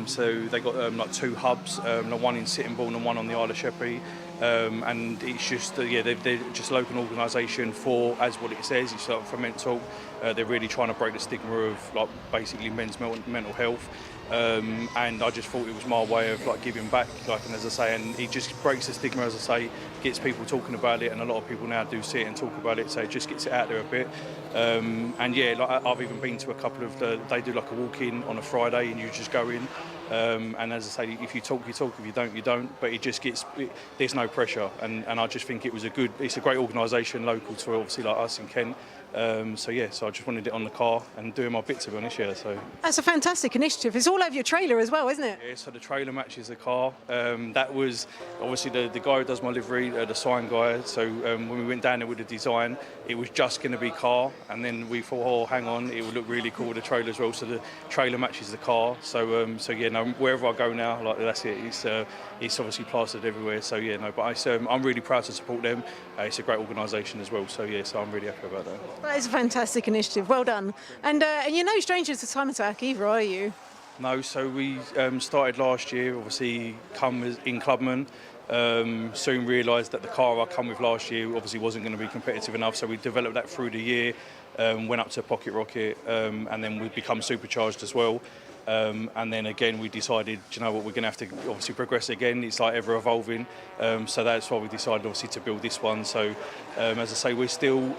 So they got like 2 hubs, one in Sittingbourne and one on the Isle of Sheppey. And it's just, they're just a local organisation for, as what it says, it's like for mental. They're really trying to break the stigma of like basically men's mental health. And I just thought it was my way of like giving back, and as I say, and it just breaks the stigma, as I say, gets people talking about it, and a lot of people now do see it and talk about it, so it just gets it out there a bit. And yeah, I've even been to a couple of they do like a walk-in on a Friday, and you just go in, and as I say, if you talk, you talk, if you don't, you don't, but it just gets, there's no pressure, and I just think it's a great organisation local to obviously like us in Kent. So I just wanted it on the car and doing my bit, to be honest, yeah. So that's a fantastic initiative. It's all over your trailer as well, isn't it? Yeah, so the trailer matches the car. That was obviously the guy who does my livery, the sign guy. So when we went down there with the design, it was just going to be car, and then we thought, oh, hang on, it would look really cool with the trailer as well. So the trailer matches the car. So wherever I go now, like that's it. It's obviously plastered everywhere. So yeah, no, but I'm really proud to support them. It's a great organisation as well. So yeah, so I'm really happy about that. That is a fantastic initiative. Well done. And you're no stranger to Time Attack either, are you? No, so we started last year, obviously come in Clubman. Soon realised that the car I come with last year obviously wasn't going to be competitive enough, so we developed that through the year, went up to Pocket Rocket, and then we've become supercharged as well. And then again we decided, you know what, we're going to have to obviously progress again. It's like ever evolving, so that's why we decided obviously to build this one. So as I say, we're still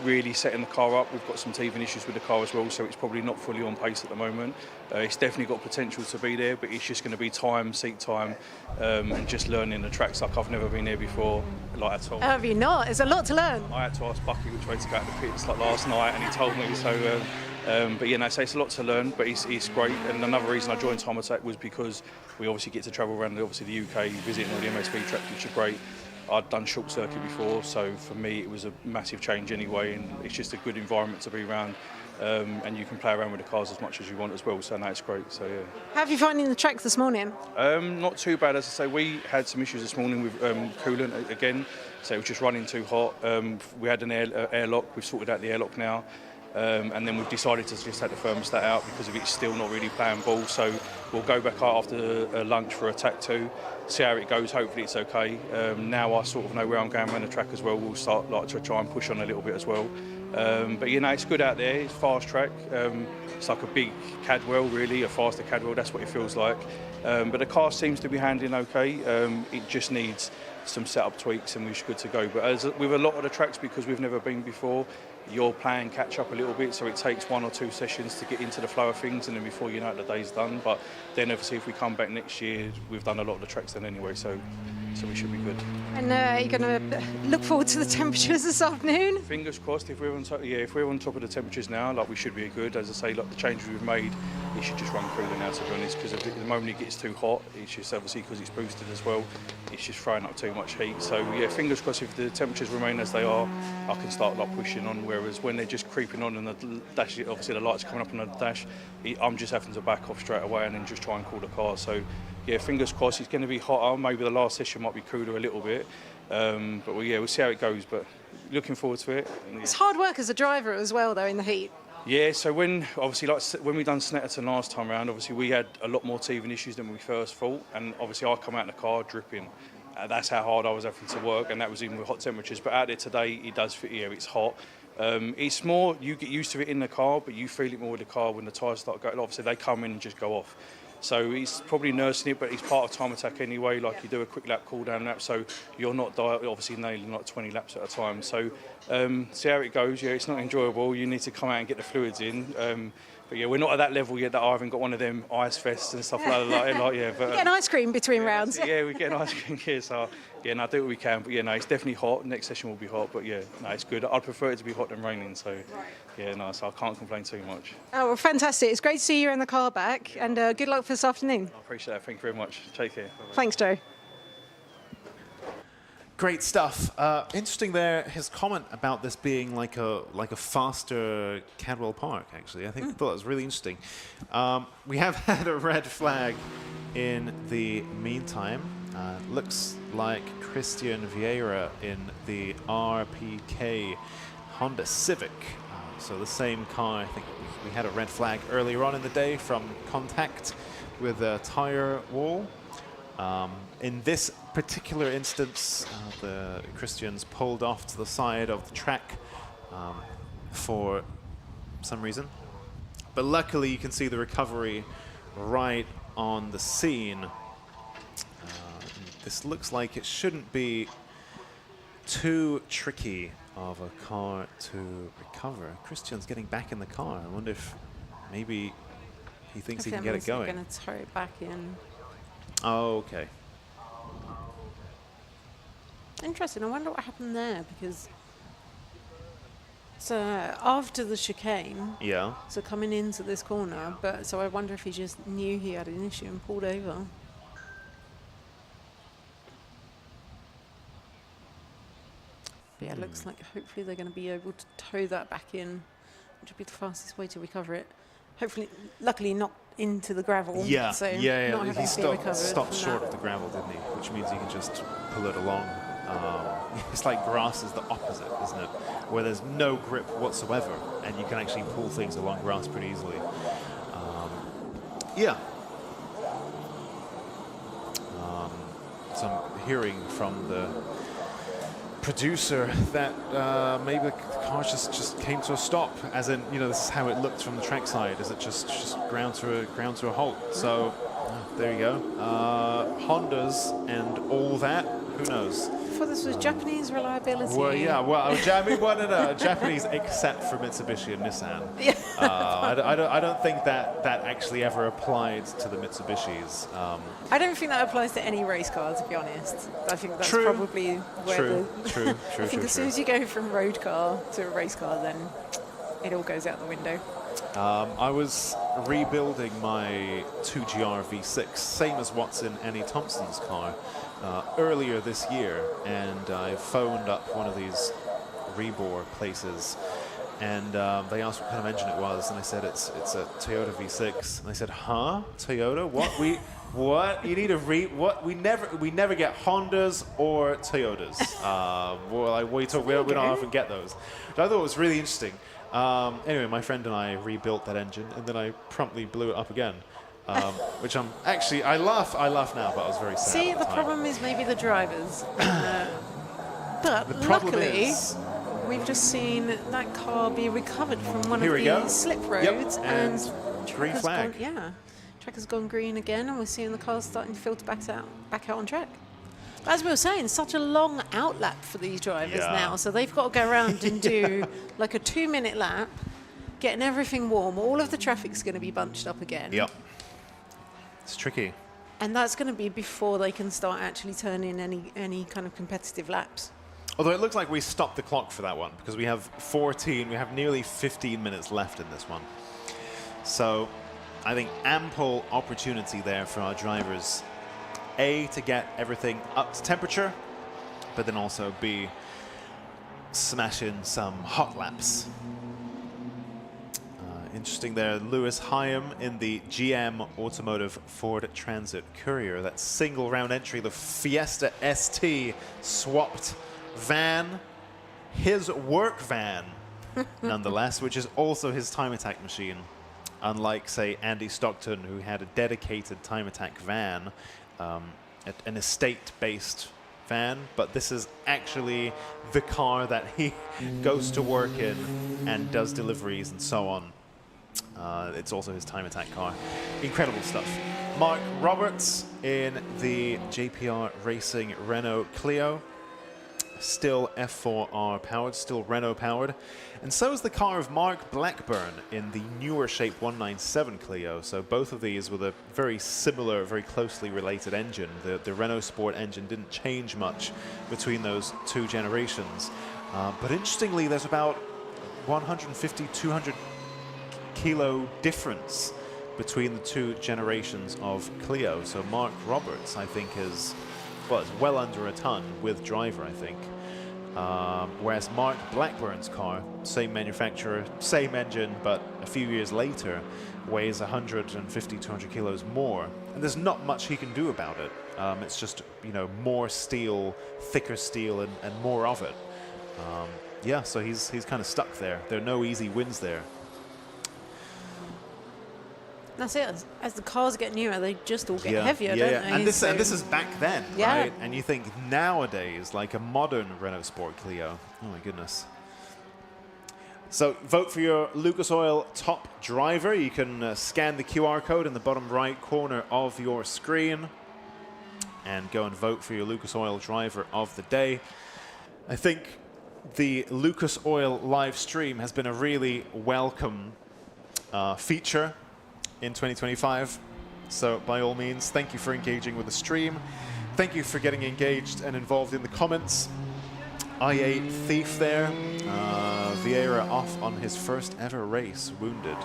really setting the car up. We've got some teething issues with the car as well, so it's probably not fully on pace at the moment. It's definitely got potential to be there, but it's just going to be time, seat time, and just learning the tracks like I've never been here before, like at all. Have you not? There's a lot to learn. I had to ask Bucky which way to go to the pits like last night, and he told me, so but yeah, no, so it's a lot to learn, but it's great. And another reason I joined Time Attack was because we obviously get to travel around obviously the UK, visiting all the MSV tracks, which are great. I'd done short circuit before, so for me it was a massive change anyway, and it's just a good environment to be around, and you can play around with the cars as much as you want as well, so no, it's great, so yeah. How have you finding the tracks this morning? Not too bad, as I say. We had some issues this morning with coolant again, so it was just running too hot. We had an airlock, we've sorted out the airlock now. And then we've decided to just take the thermostat out because of it's still not really playing ball. So we'll go back out after lunch for attack 2, see how it goes. Hopefully it's okay. Now I sort of know where I'm going around the track as well. We'll start like to try and push on a little bit as well. But you know, it's good out there. It's fast track. It's like a big Cadwell, really, a faster Cadwell. That's what it feels like. But the car seems to be handling okay. It just needs some setup tweaks and we're good to go. But as with a lot of the tracks, because we've never been before, you're playing catch up a little bit, so it takes 1 or 2 sessions to get into the flow of things, and then before you know it, the day's done. But then obviously if we come back next year, we've done a lot of the tracks then anyway, so we should be good. And are you going to look forward to the temperatures this afternoon? Fingers crossed. If we're on top, if we're on top of the temperatures now, like we should be good. As I say, like the changes we've made, it should just run cooler now, to be honest. Because at the moment it gets too hot, it's just obviously because it's boosted as well. It's just throwing up too much heat. So yeah, fingers crossed. If the temperatures remain as they are, I can start like pushing on. Whereas when they're just creeping on and the dash, obviously the lights coming up on the dash, I'm just having to back off straight away and then just try and cool the car. So yeah, fingers crossed. It's going to be hotter. Maybe the last session might be cooler a little bit. But we'll see how it goes. But looking forward to it. Yeah. It's hard work as a driver as well, though, in the heat. Yeah, so when we done Snetterton last time round, obviously we had a lot more teething issues than we first thought, and obviously I come out in the car dripping. That's how hard I was having to work, and that was even with hot temperatures. But out there today, it does fit. Yeah, it's hot. It's more you get used to it in the car, but you feel it more with the car when the tyres start going. Obviously, they come in and just go off. So he's probably nursing it, but he's part of time attack anyway. Like you do a quick lap, cool down lap, so you're not obviously nailing like 20 laps at a time. So see how it goes. Yeah, it's not enjoyable. You need to come out and get the fluids in. But yeah, we're not at that level yet that I haven't got one of them ice fests and stuff like that. But you get an ice cream between rounds. Yeah, we get an ice cream here. So yeah, no, I do what we can. But yeah, no, it's definitely hot. Next session will be hot. But yeah, no, it's good. I'd prefer it to be hot than raining. So yeah, no, so I can't complain too much. Oh, well, fantastic. It's great to see you in the car back, and good luck for this afternoon. I appreciate that. Thank you very much. Take care. Bye-bye. Thanks, Joe. Great stuff. Interesting there, his comment about this being like a faster Cadwell Park, actually. I thought that was really interesting. We have had a red flag in the meantime. Looks like Christian Vieira in the RPK Honda Civic. So the same car. I think we had a red flag earlier on in the day from contact with a tire wall. In this particular instance, the Christians pulled off to the side of the track for some reason. But luckily, you can see the recovery right on the scene. This looks like it shouldn't be too tricky of a car to recover. Christian's getting back in the car. I wonder if maybe he thinks he can get it going. Going to tow it back in. Oh, okay. Interesting. I wonder what happened there, because so after the chicane, yeah. So coming into this corner, but so I wonder if he just knew he had an issue and pulled over. But yeah, it looks like hopefully they're going to be able to tow that back in, which would be the fastest way to recover it. Hopefully, luckily not into the gravel. Yeah, so yeah. He stopped short of the gravel, didn't he? Which means he can just pull it along. It's like grass is the opposite, isn't it? Where there's no grip whatsoever, and you can actually pull things along grass pretty easily. Yeah. So I'm hearing from the producer that maybe the car just came to a stop, as in, you know, this is how it looked from the trackside, as it just ground to a halt. So there you go. Hondas and all that, who knows? I thought this was Japanese reliability. Well, yeah, well, Japanese except for Mitsubishi and Nissan. Yeah. I don't think that actually ever applied to the Mitsubishis. I don't think that applies to any race car, to be honest. I think that's probably where True. I think as soon as you go from road car to a race car, then it all goes out the window. I was rebuilding my 2GR V6, same as what's in Annie Thompson's car, earlier this year, and I phoned up one of these rebore places, And they asked what kind of engine it was, and I said it's a Toyota V6. And they said, "Huh? Toyota? What? What? You need to what? We never get Hondas or Toyotas. Well, like, what are you talking? We don't often get those." Which I thought was really interesting. Anyway, my friend and I rebuilt that engine, and then I promptly blew it up again. Which I'm actually, I laugh now, but I was very sad. See, at the time. problem is maybe the drivers. But The problem luckily, is, we've just seen that car be recovered from one of Here we go. these slip Yep, roads, and track green has flag. track has gone green again, and we're seeing the cars starting to filter back out on track. As we were saying, such a long out lap for these drivers now, so they've got to go around and do like a 2-minute lap, getting everything warm. All of the traffic's going to be bunched up again. Yep. It's tricky. And that's going to be before they can start actually turning any kind of competitive laps. Although it looks like we stopped the clock for that one, because we have nearly 15 minutes left in this one. So I think ample opportunity there for our drivers, A, to get everything up to temperature, but then also B, smash in some hot laps. Interesting there, Lewis Hyam in the GM Automotive Ford Transit Courier. That single round entry, the Fiesta ST swapped van, his work van, nonetheless, which is also his time attack machine. Unlike, say, Andy Stockton, who had a dedicated time attack van, an estate-based van, but this is actually the car that he goes to work in and does deliveries and so on. It's also his time attack car. Incredible stuff. Mark Roberts in the JPR Racing Renault Clio. Still F4R powered, still Renault powered. And so is the car of Mark Blackburn in the newer Shape 197 Clio. So both of these with a very similar, very closely related engine. The Renault Sport engine didn't change much between those two generations. But interestingly, there's about 150, 200 kilo difference between the two generations of Clio. So Mark Roberts, I think, is well under a ton with driver, I think. Whereas Mark Blackburn's car, same manufacturer, same engine, but a few years later, weighs 150, 200 kilos more. And there's not much he can do about it. It's just, more steel, thicker steel, and more of it. Yeah, so he's kind of stuck there. There are no easy wins there. That's it. As the cars get newer, they just all get heavier, don't they? And this is back then, right? And you think nowadays, like a modern Renault Sport Clio. Oh my goodness. So vote for your Lucas Oil top driver. You can scan the QR code in the bottom right corner of your screen and go and vote for your Lucas Oil driver of the day. I think the Lucas Oil live stream has been a really welcome feature in 2025. So by all means, thank you for engaging with the stream. Thank you for getting engaged and involved in the comments. I8 Thief there. Vieira off on his first ever race, wounded.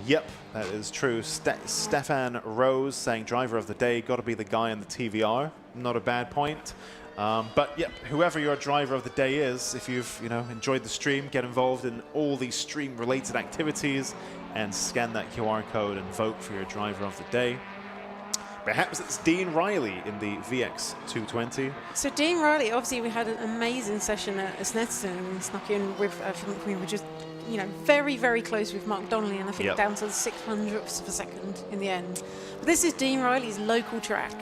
Yep, that is true. Stefan Rose saying driver of the day, got to be the guy in the TVR. Not a bad point. But yep, whoever your driver of the day is, if you've enjoyed the stream, get involved in all these stream-related activities and scan that QR code and vote for your driver of the day. Perhaps it's Dean Riley in the VX220. So Dean Riley, obviously we had an amazing session at Snetterton and snuck in with, I think we were just, very, very close with Mark Donnelly, and I think down to the 600ths of a second in the end. But this is Dean Riley's local track.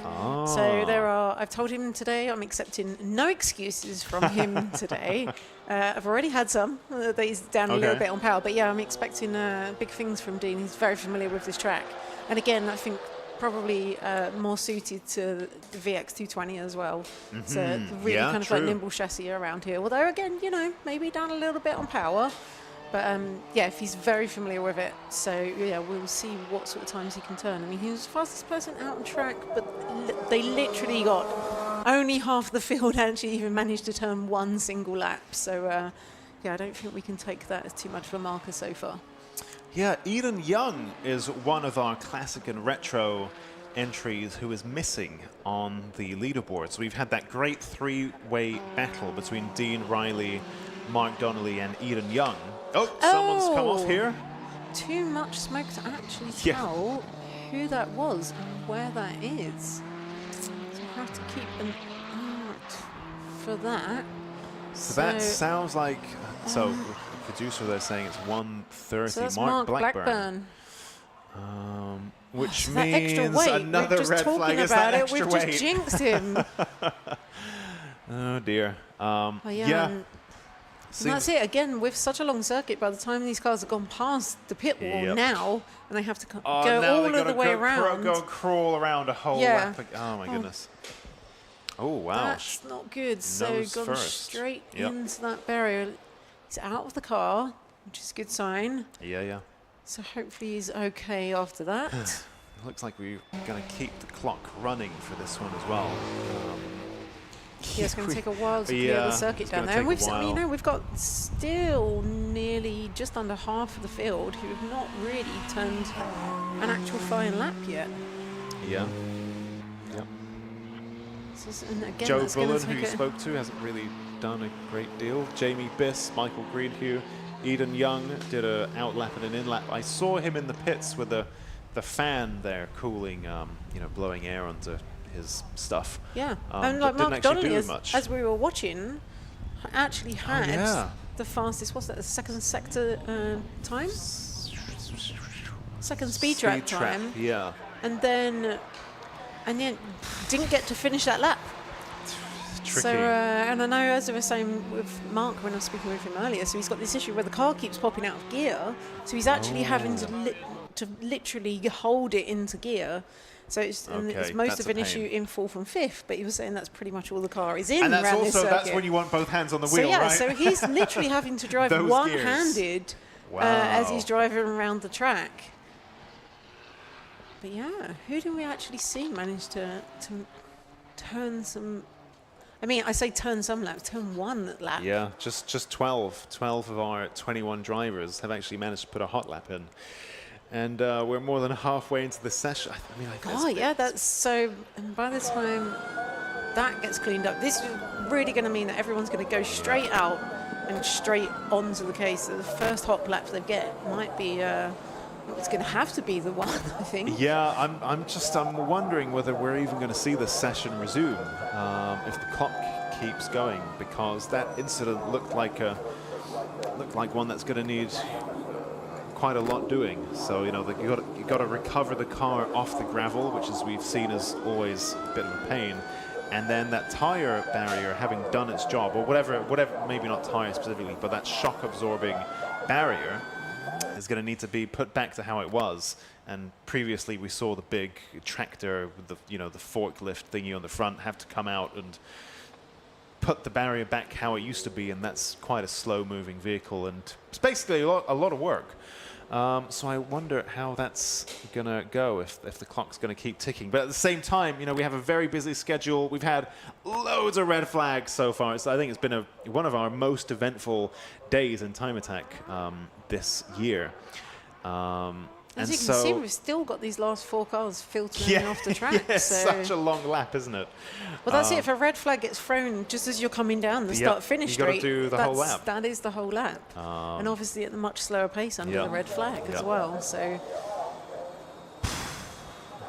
So I've told him today I'm accepting no excuses from him today. I've already had some, that he's down a little bit on power, but yeah, I'm expecting big things from Dean. He's very familiar with this track. And again, I think probably more suited to the VX220 as well. It's a really kind of like nimble chassis around here. Although again, maybe down a little bit on power. But yeah, if he's very familiar with it. So yeah, we'll see what sort of times he can turn. I mean, he was the fastest person out on track, but they literally got only half the field actually even managed to turn one single lap. So yeah, I don't think we can take that as too much of a marker so far. Yeah, Eden Young is one of our classic and retro entries who is missing on the leaderboard. So we've had that great three-way battle between Dean Riley, Mark Donnelly, and Eden Young. Oh, someone's come off here. Too much smoke to actually tell who that was and where that is. So I have to keep an eye out for that. So that sounds like, so the producer they're saying it's 1:30. So that's Mark Blackburn. Which So that extra means weight, another we're just red talking flag. Is that about it, extra we've weight? just jinxed him. Oh dear. Oh, yeah. And that's it. Again, with such a long circuit, by the time these cars have gone past the pit wall now, and they have to go all of the way around. Go crawl around a whole lap. Oh my goodness. Oh wow. That's not good. So Nose gone first. straight into that barrier. He's out of the car, which is a good sign. Yeah. So hopefully he's okay after that. Looks like we're going to keep the clock running for this one as well. Yeah, it's going to take a while to clear the circuit down there. And we've got still nearly just under half of the field who have not really turned an actual flying lap yet. Yeah. And again, Joe Bullen, who you spoke to, hasn't really done a great deal. Jamie Biss, Michael Greenhue, Eden Young did an outlap and an inlap. I saw him in the pits with the fan there cooling, blowing air onto his stuff. Yeah, and like Mark Donnelly, as we were watching, actually had the fastest, what's that, the second sector time? Second speed trap time. Yeah. And then didn't get to finish that lap. Tricky. So, and I know, as I was saying with Mark when I was speaking with him earlier, so he's got this issue where the car keeps popping out of gear, so he's actually having to literally hold it into gear. So it's most of an issue in fourth and fifth, but he was saying that's pretty much all the car is in. And that's around also this that's when you want both hands on the wheel, right? So he's literally having to drive one-handed as he's driving around the track. But yeah, who do we actually see manage to turn some? I mean, I say turn some laps, turn one lap. Yeah, just 12 of our 21 drivers have actually managed to put a hot lap in. And we're more than halfway into the session. That's so. And by the time that gets cleaned up, this is really going to mean that everyone's going to go straight out and straight onto the case. So the first hot lap they get might be. It's going to have to be the one, I think. Yeah, I'm wondering whether we're even going to see the session resume if the clock keeps going, because that incident looked like one that's going to need quite a lot doing. So you got to recover the car off the gravel, which, as we've seen, is always a bit of a pain. And then that tire barrier having done its job, or whatever, maybe not tire specifically, but that shock absorbing barrier is going to need to be put back to how it was. And previously we saw the big tractor with the the forklift thingy on the front have to come out and put the barrier back how it used to be, and that's quite a slow moving vehicle, and it's basically a lot of work. So I wonder how that's going to go if the clock's going to keep ticking. But at the same time, we have a very busy schedule. We've had loads of red flags so far. So I think it's been one of our most eventful days in Time Attack this year. As you can see, we've still got these last 4 cars filtering off the track. Yeah, such a long lap, isn't it? Well, that's it. If a red flag gets thrown just as you're coming down the start-finish straight, do the whole lap. That is the whole lap. And obviously at a much slower pace under the red flag as well. So.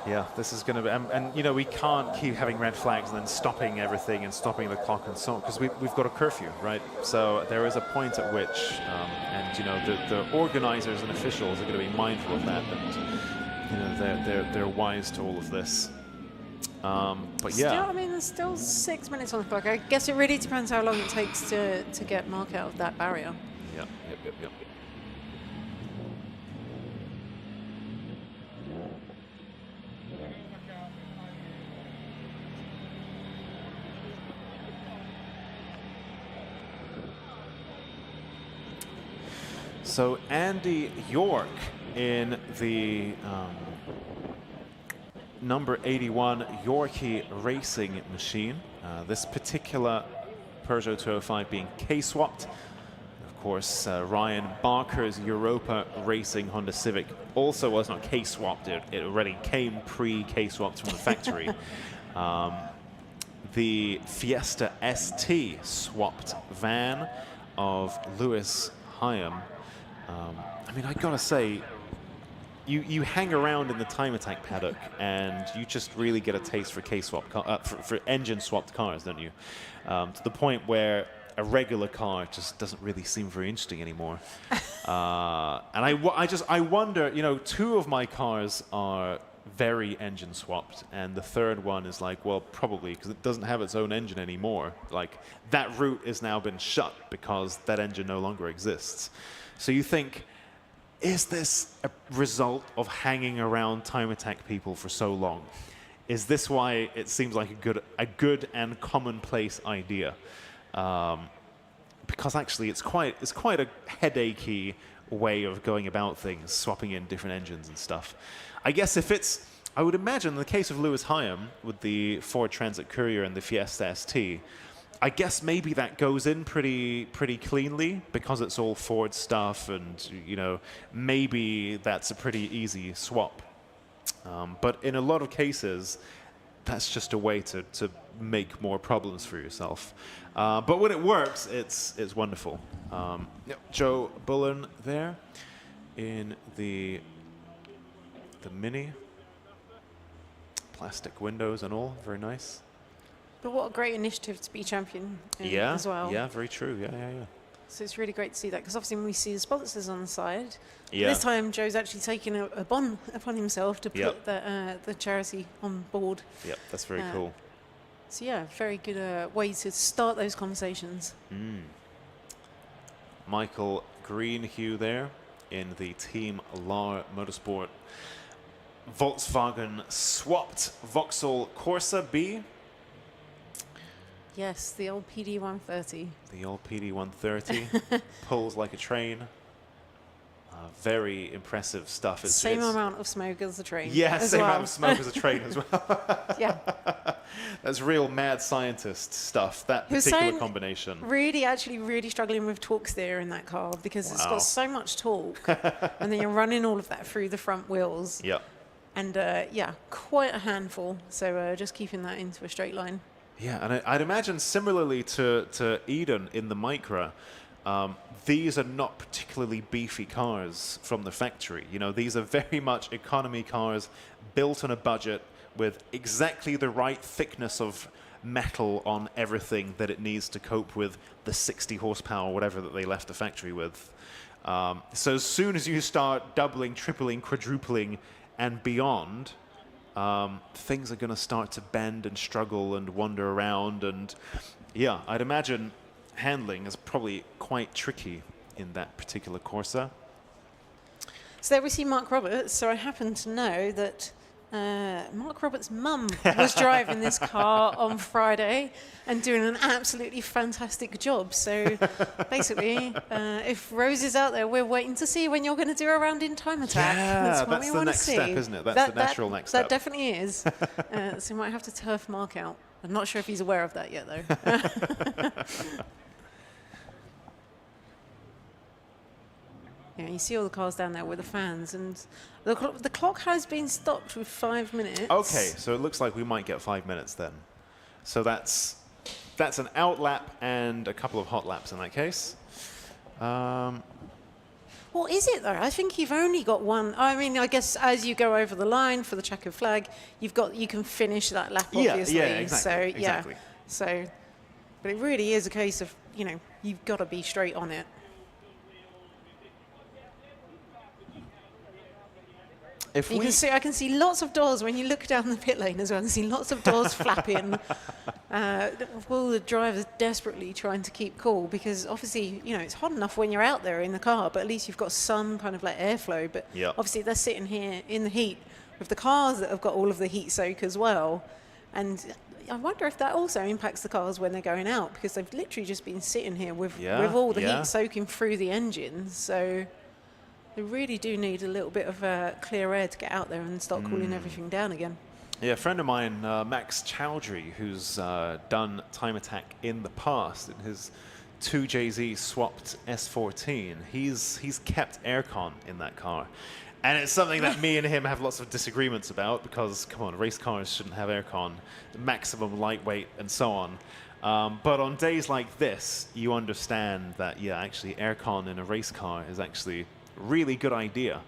Yeah, this is going to be, and we can't keep having red flags and then stopping everything and stopping the clock and so on, because we've got a curfew, right? So there is a point at which, the organizers and officials are going to be mindful of that, and they're wise to all of this. But still, I mean, there's still 6 minutes on the clock. I guess it really depends how long it takes to get Mark out of that barrier. Yep. So Andy York in the number 81 Yorkie racing machine. This particular Peugeot 205 being K-swapped. Of course, Ryan Barker's Europa Racing Honda Civic also was not K-swapped. It already came pre-K-swapped from the factory. The Fiesta ST swapped van of Lewis Hyam I mean, I gotta say, you hang around in the time attack paddock and you just really get a taste for for engine swapped cars, don't you? To the point where a regular car just doesn't really seem very interesting anymore. And I wonder, you know, 2 of my cars are very engine swapped, and the 3rd one is like, well, probably because it doesn't have its own engine anymore. Like, that route has now been shut because that engine no longer exists. So you think, is this a result of hanging around time attack people for so long? Is this why it seems like a good and commonplace idea? Because actually it's quite a headachy way of going about things, swapping in different engines and stuff. I guess I would imagine in the case of Lewis Hyam with the Ford Transit Courier and the Fiesta ST, I guess maybe that goes in pretty cleanly because it's all Ford stuff, and you know, maybe that's a pretty easy swap. But in a lot of cases, that's just a way to make more problems for yourself. But when it works, it's wonderful. Joe Bullen there in the Mini. Plastic windows and all, very nice. But what a great initiative to be champion as well. Yeah, very true. Yeah. So it's really great to see that, because obviously when we see the sponsors on the side, yeah. This time Joe's actually taken a bond upon himself to put the charity on board. Yep, that's very cool. So yeah, very good way to start those conversations. Michael Greenhue there in the Team Lar Motorsport Volkswagen swapped Vauxhall Corsa B. Yes, the old PD130. The old PD130 pulls like a train. Very impressive stuff. Same amount of smoke as the train. Yeah, same amount of smoke as a train as well. Yeah. That's real mad scientist stuff, that particular combination. Really struggling with torque steer in that car, because it's got so much torque. And then you're running all of that through the front wheels. Yep. And yeah, quite a handful. So just keeping that into a straight line. Yeah, and I'd imagine similarly to Eden in the Micra, these are not particularly beefy cars from the factory. You know, these are very much economy cars built on a budget with exactly the right thickness of metal on everything that it needs to cope with the 60 horsepower, whatever that they left the factory with. So as soon as you start doubling, tripling, quadrupling, and beyond, things are going to start to bend and struggle and wander around. And yeah, I'd imagine handling is probably quite tricky in that particular Corsa. So there we see Mark Roberts. So I happen to know that Mark Roberts' mum was driving this car on Friday and doing an absolutely fantastic job. So basically, if Rose is out there, we're waiting to see when you're going to do a round in time attack. Yeah, that's what we want to see. That's the next step, isn't it? That's the natural next step. That definitely is. So we might have to turf Mark out. I'm not sure if he's aware of that yet, though. Yeah, you see all the cars down there with the fans, and the clock has been stopped with 5 minutes. Okay, so it looks like we might get 5 minutes then. So that's an out lap and a couple of hot laps in that case. Well, is it though? I think you've only got one. I mean, I guess as you go over the line for the checkered flag, you can finish that lap, obviously. Yeah, exactly. So exactly. yeah, so, but it really is a case of, you know, you've got to be straight on it. I can see lots of doors when you look down the pit lane as well. I can see lots of doors flapping. All the drivers desperately trying to keep cool, because obviously, you know, it's hot enough when you're out there in the car, but at least you've got some kind of like airflow. But obviously they're sitting here in the heat with the cars that have got all of the heat soak as well. And I wonder if that also impacts the cars when they're going out, because they've literally just been sitting here with all the heat soaking through the engines. So they really do need a little bit of clear air to get out there and start cooling everything down again. Yeah, a friend of mine, Max Chowdhury, who's done time attack in the past, in his 2JZ swapped S14, he's kept aircon in that car. And it's something that me and him have lots of disagreements about, because, come on, race cars shouldn't have aircon, maximum lightweight and so on. But on days like this, you understand that, yeah, actually aircon in a race car is actually a really good idea.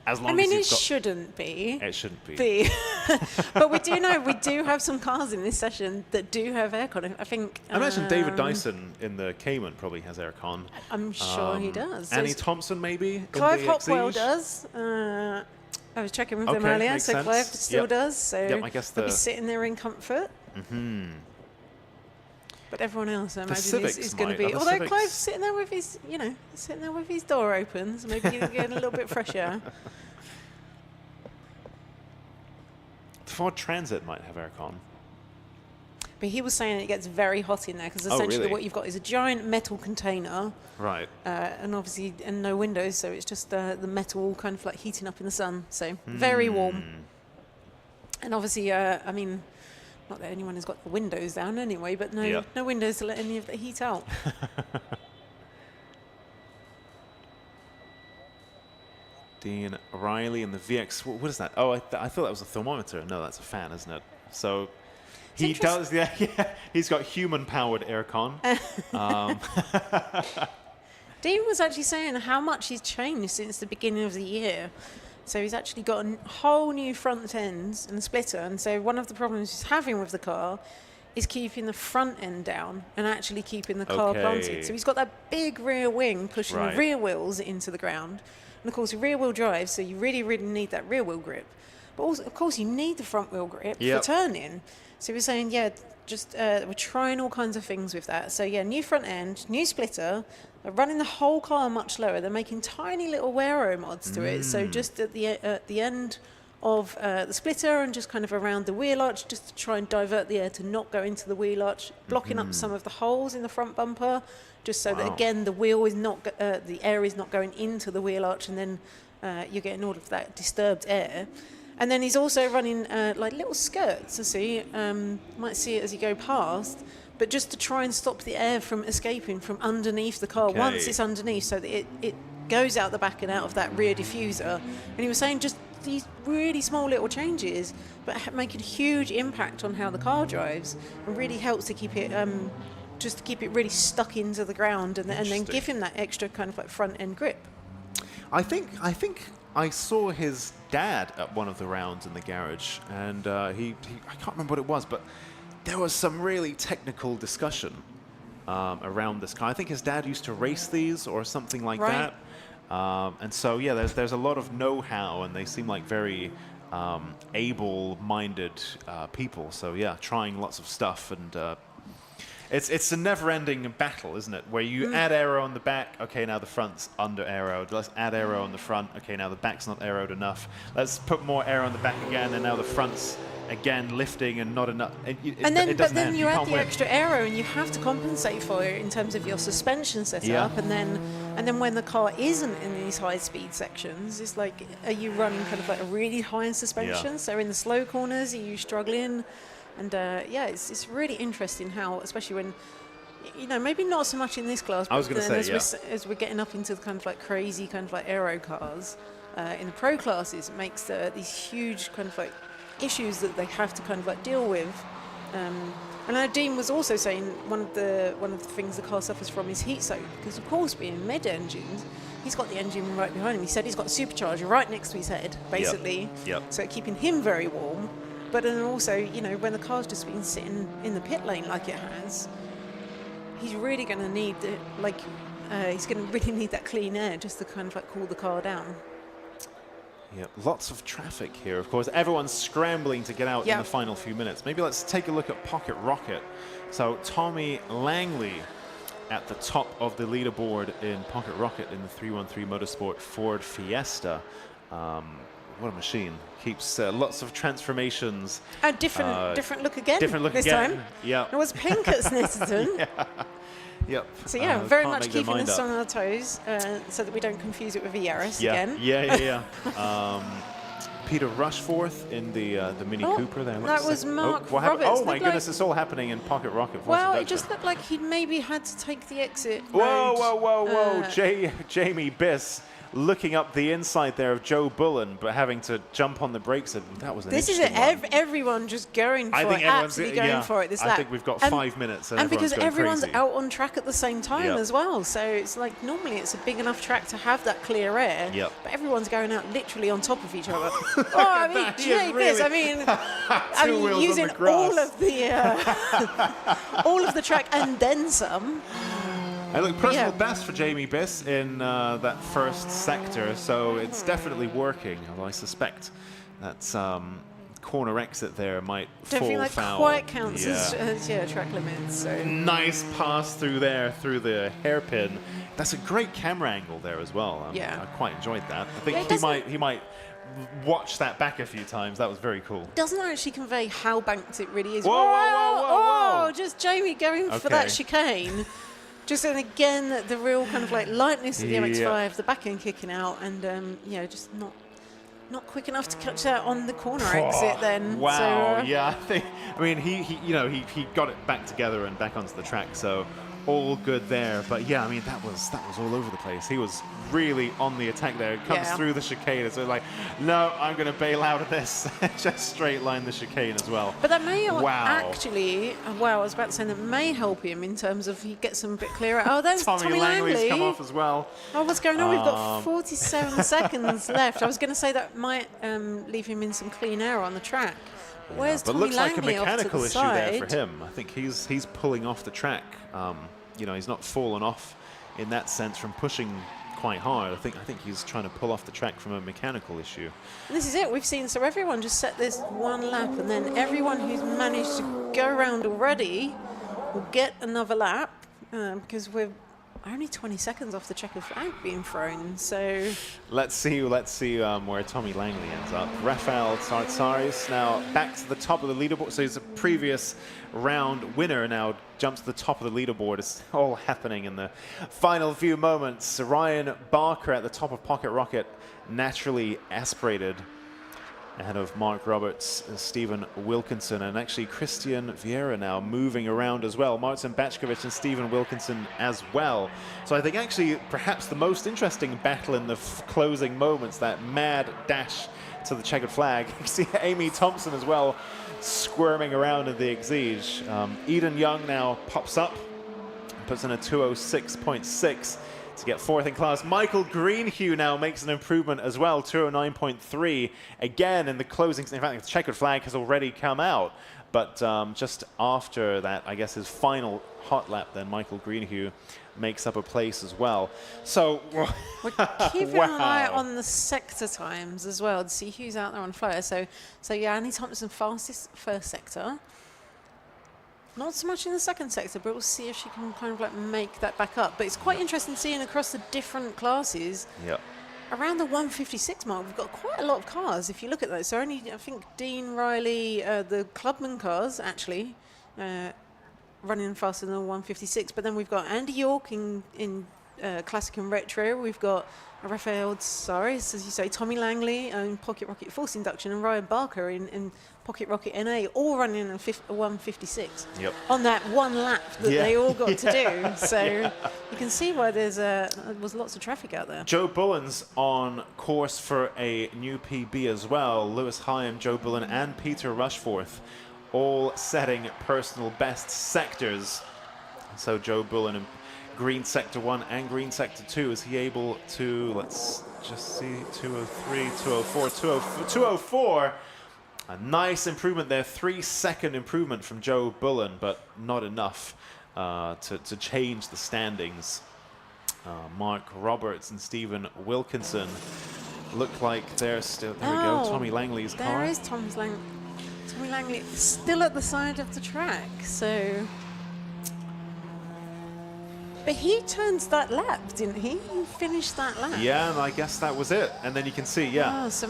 As long I mean, as it shouldn't be. It shouldn't be. But we do know, we do have some cars in this session that do have aircon. I think... I imagine David Dyson in the Cayman probably has aircon. I'm sure he does. Annie Thompson, maybe? Clive in the Hopwell Exige? does. I was checking with them Okay, earlier, makes so sense. Clive still Yep. does. So Yep, I guess they'll be the- sitting there in comfort. Mm-hmm. But everyone else, I The imagine, Civics is going to might. be. Are the Although Civics- Clive's sitting there with his, sitting there with his door open, so maybe he's getting a little bit fresh air. The Ford Transit might have aircon. But he was saying it gets very hot in there because Oh, essentially really? what you've got is a giant metal container, Right. and obviously and no windows, so it's just the metal kind of like heating up in the sun, so very warm. And obviously, I mean, not that anyone has got the windows down anyway, but no windows to let any of the heat out. Dean Riley and the VX. What is that? Oh, I thought that was a thermometer. No, that's a fan, isn't it? So he does. Yeah, he's got human-powered aircon. Dean was actually saying how much he's changed since the beginning of the year. So he's actually got a whole new front end and a splitter. And so one of the problems he's having with the car is keeping the front end down and actually keeping the car planted. So he's got that big rear wing pushing the rear wheels into the ground. And of course, rear wheel drive, so you really, really need that rear wheel grip. But also, of course, you need the front wheel grip for turning. So we're saying, we're trying all kinds of things with that. So new front end, new splitter, they're running the whole car much lower. They're making tiny little wear mods to it. So just at the end of the splitter and just kind of around the wheel arch, just to try and divert the air to not go into the wheel arch, blocking up some of the holes in the front bumper, just so that again the wheel is not the air is not going into the wheel arch, and then you're getting all of that disturbed air. And then he's also running like little skirts. I see, you might see it as you go past, but just to try and stop the air from escaping from underneath the car once it's underneath, so that it goes out the back and out of that rear diffuser. And he was saying just these really small little changes, but make a huge impact on how the car drives, and really helps to keep it just to keep it really stuck into the ground, and then give him that extra kind of like front end grip. I think I saw his dad at one of the rounds in the garage, and he I can't remember what it was, but there was some really technical discussion around this car. I think his dad used to race these or something like that. And so, there's a lot of know-how, and they seem like very able-minded people. So, trying lots of stuff, and it's a never-ending battle, isn't it? Where you add aero on the back, okay, now the front's under-aeroed. Let's add aero on the front, okay, now the back's not aeroed enough. Let's put more aero on the back again, and now the front's again lifting and not enough. But then you add the extra aero, and you have to compensate for it in terms of your suspension setup, and then when the car isn't in these high speed sections, it's like, are you running kind of like a really high suspension? So in the slow corners, are you struggling? And it's really interesting how, especially when, maybe not so much in this class, but as we're getting up into the kind of like crazy kind of like aero cars, in the pro classes, it makes these huge kind of like issues that they have to kind of like deal with. And I know Dean was also saying one of the things the car suffers from is heat soak, because of course being mid engines, he's got the engine right behind him. He said he's got a supercharger right next to his head, basically. So keeping him very warm. But then also, when the car's just been sitting in the pit lane like it has, he's really going to need he's going to really need that clean air just to kind of like cool the car down. Yeah, lots of traffic here, of course. Everyone's scrambling to get out in the final few minutes. Maybe let's take a look at Pocket Rocket. So Tommy Langley at the top of the leaderboard in Pocket Rocket in the 313 Motorsport Ford Fiesta. What a machine. Keeps lots of transformations. Different look again. Different look this again. time. Yeah. It was pink at Snetterton. Yep. So very much keeping us on our toes, so that we don't confuse it with a Yaris again. Yeah. Peter Rushforth in the Mini Cooper there. That was Mark Roberts. Oh my goodness, it's all happening in Pocket Rocket. Well, it just looked like he'd maybe had to take the exit. Whoa. Jamie Biss looking up the inside there of Joe Bullen, but having to jump on the brakes. And that was an This is it. Everyone just going for it, absolutely going for it this lap. I think we've got 5 minutes. And because everyone's crazy. out on track at the same time as well. So it's like normally it's a big enough track to have that clear air. But everyone's going out literally on top of each other. I mean, Jesus, I mean, using all of the track and then some. And look, personal best for Jamie Biss in that first sector, so it's definitely working. Although I suspect that corner exit there might Don't fall feel like foul. quite counts as track limits. So. Nice pass through there, through the hairpin. That's a great camera angle there as well. I quite enjoyed that. I think he might watch that back a few times. That was very cool. Doesn't actually convey how banked it really is. Whoa, whoa, whoa, whoa, whoa. Just Jamie going for that chicane. Just and again, the real kind of like lightness of the MX-5, the back end kicking out, and just not quick enough to catch that on the corner exit. Then wow, so, I mean, he got it back together and back onto the track, so all good there. But yeah, I mean, that was all over the place. He was really on the attack there. It comes through the chicane, so like, no, I'm going to bail out of this. Just straight line the chicane as well. But that may actually, I was about to say that may help him in terms of he gets them a bit clearer. Oh, there's Tommy Langley's come off as well. Oh, what's going on? We've got 47 seconds left. I was going to say that might leave him in some clean air on the track. Where's Tommy looks like Langley a mechanical off to the issue side? there for him. I think he's pulling off the track. He's not fallen off in that sense from pushing quite hard. I think he's trying to pull off the track from a mechanical issue. And this is it. We've seen everyone just set this one lap, and then everyone who's managed to go around already will get another lap because we're only 20 seconds off the checkered flag being thrown. So let's see where Tommy Langley ends up. Rafael Tsartsaris now back to the top of the leaderboard. So he's a previous round winner, now jumps to the top of the leaderboard. It's all happening in the final few moments. Ryan Barker at the top of Pocket Rocket, naturally aspirated ahead of Mark Roberts and Stephen Wilkinson, and actually Christian Vieira now moving around as well. Martin Batchkovich and Stephen Wilkinson as well. So I think actually perhaps the most interesting battle in the closing moments, that mad dash to the checkered flag. You see Amy Thompson as well squirming around in the exige. Eden Young now pops up, puts in a 206.6 to get fourth in class. Michael Greenhue now makes an improvement as well, 209.3. Again, in the closing, in fact, the checkered flag has already come out. But just after that, I guess his final hot lap, then Michael Greenhue makes up a place as well. So we're keeping an eye on the sector times as well to see who's out there on fire. So yeah, Annie Thompson fastest first sector. Not so much in the second sector, but we'll see if she can kind of like make that back up. But it's quite interesting seeing across the different classes. Around the 156 mark, we've got quite a lot of cars if you look at those. So only, I think, Dean Riley, the Clubman cars, actually, running faster than the 156. But then we've got Andy York in Classic and Retro. We've got Rafael Tsaris, as you say, Tommy Langley in Pocket Rocket Force Induction, and Ryan Barker in Pocket Rocket NA, all running in 156 on that one lap that they all got to do. So you can see why there was lots of traffic out there. Joe Bullen's on course for a new PB as well. Lewis Hyam, Joe Bullen, and Peter Rushforth all setting personal best sectors. So Joe Bullen in green sector 1 and green sector 2, is he able to, let's just see, 203, 204, 204. A nice improvement there, 3-second improvement from Joe Bullen, but not enough to change the standings. Mark Roberts and Stephen Wilkinson look like they're still, there we go, Tommy Langley's car. There is Tommy Langley still at the side of the track, so... But he turned that lap, didn't he? He finished that lap. Yeah, and I guess that was it. And then you can see, so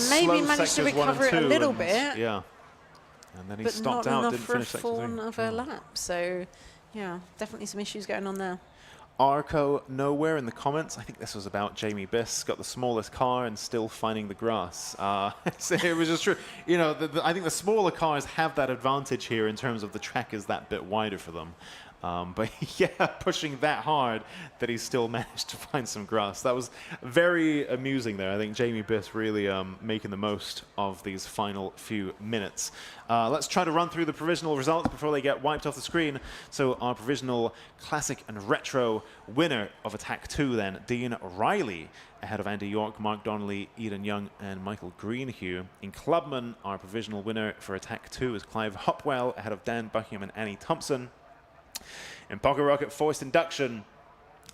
maybe managed to recover it a little bit. Yeah. And then he stopped out, didn't finish sector 3. Another lap. So, yeah, definitely some issues going on there. Arco nowhere in the comments. I think this was about Jamie Biss, got the smallest car and still finding the grass. So it was just true. You know, I think the smaller cars have that advantage here in terms of the track is that bit wider for them. But yeah, pushing that hard that he still managed to find some grass. That was very amusing there. I think Jamie Biss really making the most of these final few minutes. Let's try to run through the provisional results before they get wiped off the screen. So our provisional classic and retro winner of Attack 2 then, Dean Riley, ahead of Andy York, Mark Donnelly, Eden Young, and Michael Greenhue. In Clubman, our provisional winner for Attack 2 is Clive Hopwell, ahead of Dan Buckingham and Annie Thompson. In Pocket Rocket Forced Induction,